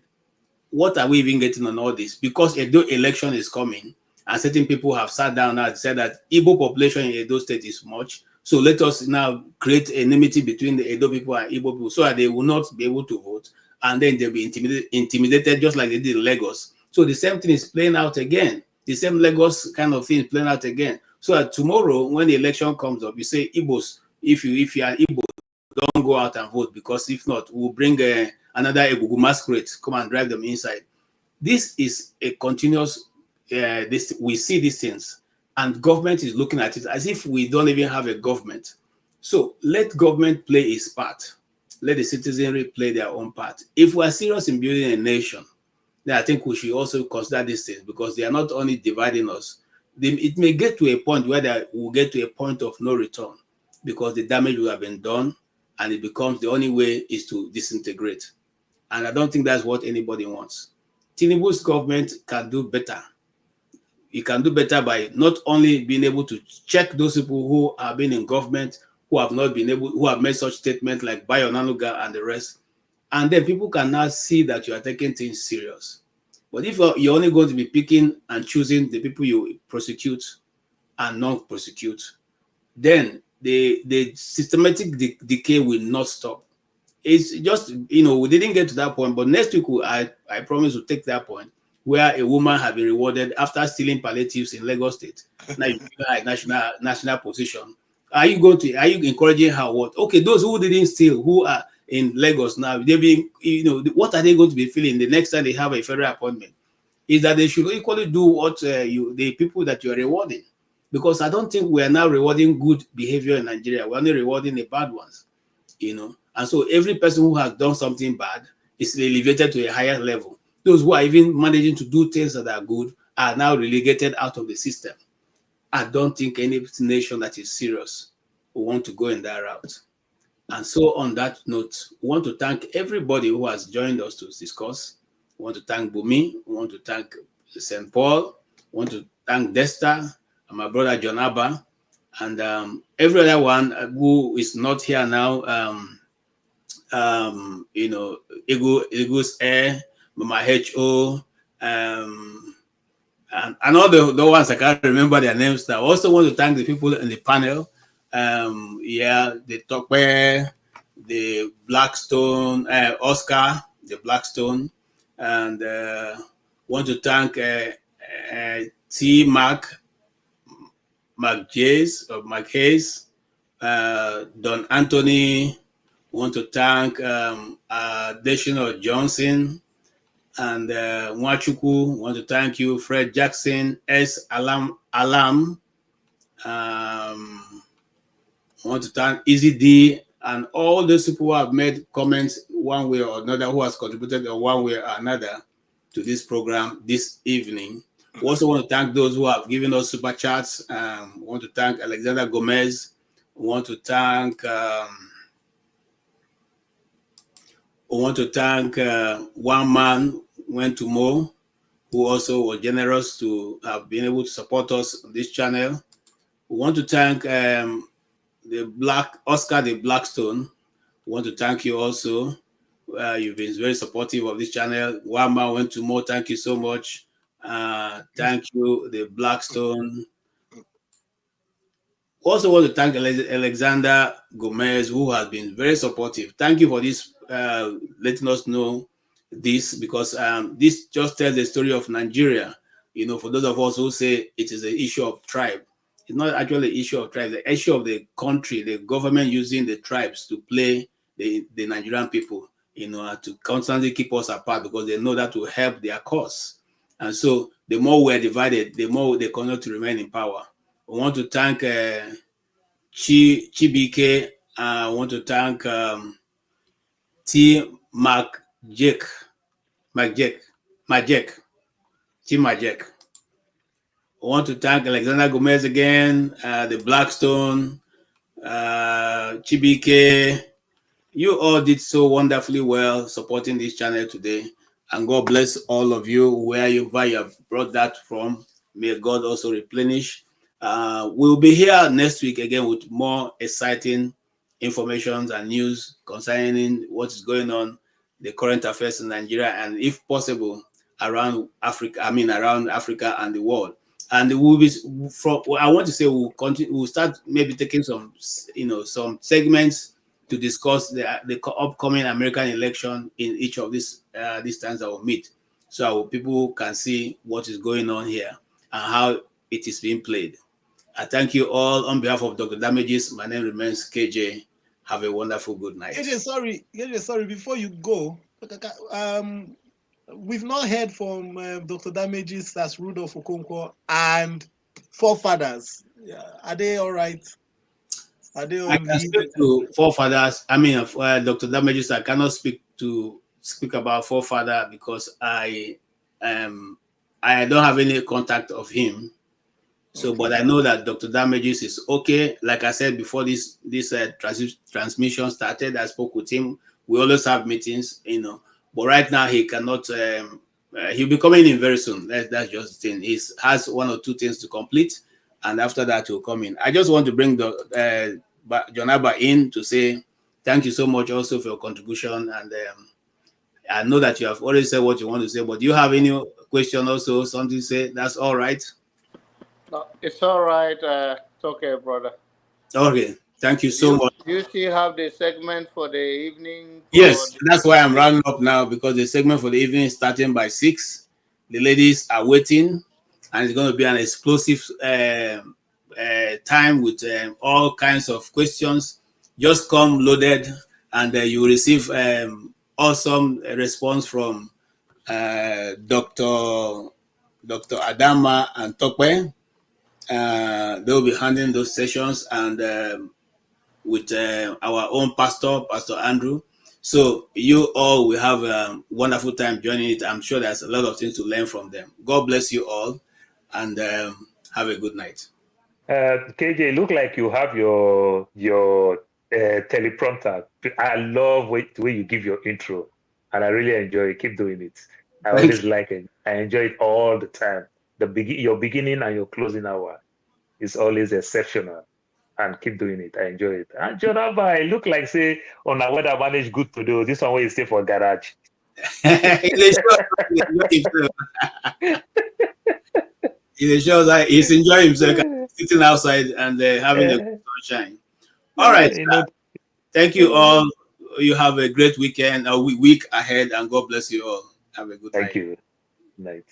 What are we even getting on all this? Because Edo election is coming, and certain people have sat down and said that Igbo population in Edo State is much. So let us now create enmity between the Edo people and Igbo people so that they will not be able to vote, and then they'll be intimidated just like they did in Lagos. So the same thing is playing out again. The same Lagos kind of thing is playing out again. So that tomorrow, when the election comes up, you say, Igbos, if you are Igbo, don't go out and vote, because if not, we'll bring another Egugu masquerade, come and drive them inside. This is a continuous, we see these things, and government is looking at it as if we don't even have a government. So let government play its part. Let the citizenry play their own part. If we are serious in building a nation, then I think we should also consider these things, because they are not only dividing us. It may get to a point where they will get to a point of no return, because the damage will have been done, and it becomes the only way is to disintegrate. And I don't think that's what anybody wants. Tinubu's government can do better. It can do better by not only being able to check those people who have been in government, who have not been able, who have made such statements like Bayo Nanuga and the rest. And then people can now see that you are taking things serious. But if you're only going to be picking and choosing the people you prosecute and not prosecute, then the systematic decay will not stop. It's just, we didn't get to that point, but next week I promise to take that point where a woman has been rewarded after stealing palliatives in Lagos State. Now you give her a national position. Are you encouraging her what? Okay, those who didn't steal, who are in Lagos now, they be, what are they going to be feeling the next time they have a federal appointment? Is that they should equally do what the people that you are rewarding. because I don't think we are now rewarding good behavior in Nigeria. We're only rewarding the bad ones, And so every person who has done something bad is elevated to a higher level. Those who are even managing to do things that are good are now relegated out of the system. I don't think any nation that is serious will want to go in that route. And so on that note, we want to thank everybody who has joined us to discuss. We want to thank Bumi. We want to thank St. Paul. We want to thank Desta and my brother John Abba, and every other one who is not here now. Ego's Air, Mama HO, and all the ones I can't remember their names now. I also want to thank the people in the panel. The Tokwe, the Blackstone, Oscar, the Blackstone, and want to thank T. Mark Hayes, Don Anthony. Want to thank Deshino Johnson and Nwachukwu. Want to thank you, Fred Jackson, S. Alam. Want to thank Easy D and all those people who have made comments one way or another, who has contributed in one way or another to this program this evening. We also want to thank those who have given us super chats. We want to thank Alexander Gomez. We want to thank One Man Went to Mo, who also was generous to have been able to support us on this channel. We want to thank Oscar the Blackstone. We want to thank you also. You've been very supportive of this channel. One Man Went to Mo, thank you so much. Thank you, the Blackstone. Also want to thank Alexander Gomez, who has been very supportive. Thank you for this, letting us know this, because this just tells the story of Nigeria. For those of us who say it is an issue of tribe, it's not actually an issue of tribe. The issue of the country, the government using the tribes to play the Nigerian people, to constantly keep us apart, because they know that will help their cause. And so the more we're divided, the more they continue to remain in power. I want to thank Chibike. I want to thank T. Majek. I want to thank Alexander Gomez again, the Blackstone, Chibike. You all did so wonderfully well supporting this channel today. And God bless all of you, where you have brought that from. May God also replenish. We'll be here next week again with more exciting information and news concerning what is going on, the current affairs in Nigeria, and if possible, around Africa and the world. And we'll be I want to say we'll start maybe taking some segments to discuss the upcoming American election in each of these times that we'll meet, so people can see what is going on here and how it is being played. I thank you all on behalf of Dr. Damages. My name remains KJ. Have a wonderful good night. KJ, sorry, before you go, we've not heard from Dr. Damages as Rudolph Okonkwo and forefathers. Are they all right? I can speak to forefathers. Dr. Damages, I cannot speak about forefather because I don't have any contact of him. So, okay. But I know that Dr. Damages is okay. Like I said before this transmission started, I spoke with him. We always have meetings, But right now he cannot. He'll be coming in very soon. That's just the thing. He has one or two things to complete, and after that he'll come in. I just want to bring John Abba in to say thank you so much also for your contribution. And I know that you have already said what you want to say, but do you have any question also, something to say? That's all right. No, it's all right. It's okay, brother. Okay. Thank you so much. Do you still have the segment for the evening? Yes, that's why I'm rounding up now, because the segment for the evening is starting by 6. The ladies are waiting, and it's going to be an explosive time with all kinds of questions. Just come loaded, and you will receive awesome response from Dr. Adama and Tokwe. They'll be handling those sessions, and with our own pastor, Pastor Andrew. So you all will have a wonderful time joining it. I'm sure there's a lot of things to learn from them. God bless you all, and have a good night. KJ, look like you have your teleprompter. I love the way you give your intro, and I really enjoy it. Keep doing it. I always like it. I enjoy it all the time. Your beginning and your closing hour is always exceptional, and keep doing it. I enjoy it. And Jonaba, it look like say on our weather manage good to do. This one way you stay for garage. It shows that he's enjoying himself, sitting outside and having a good sunshine. All right. Thank you all. You have a great weekend, a week ahead, and God bless you all. Have a good night. Thank you. Night.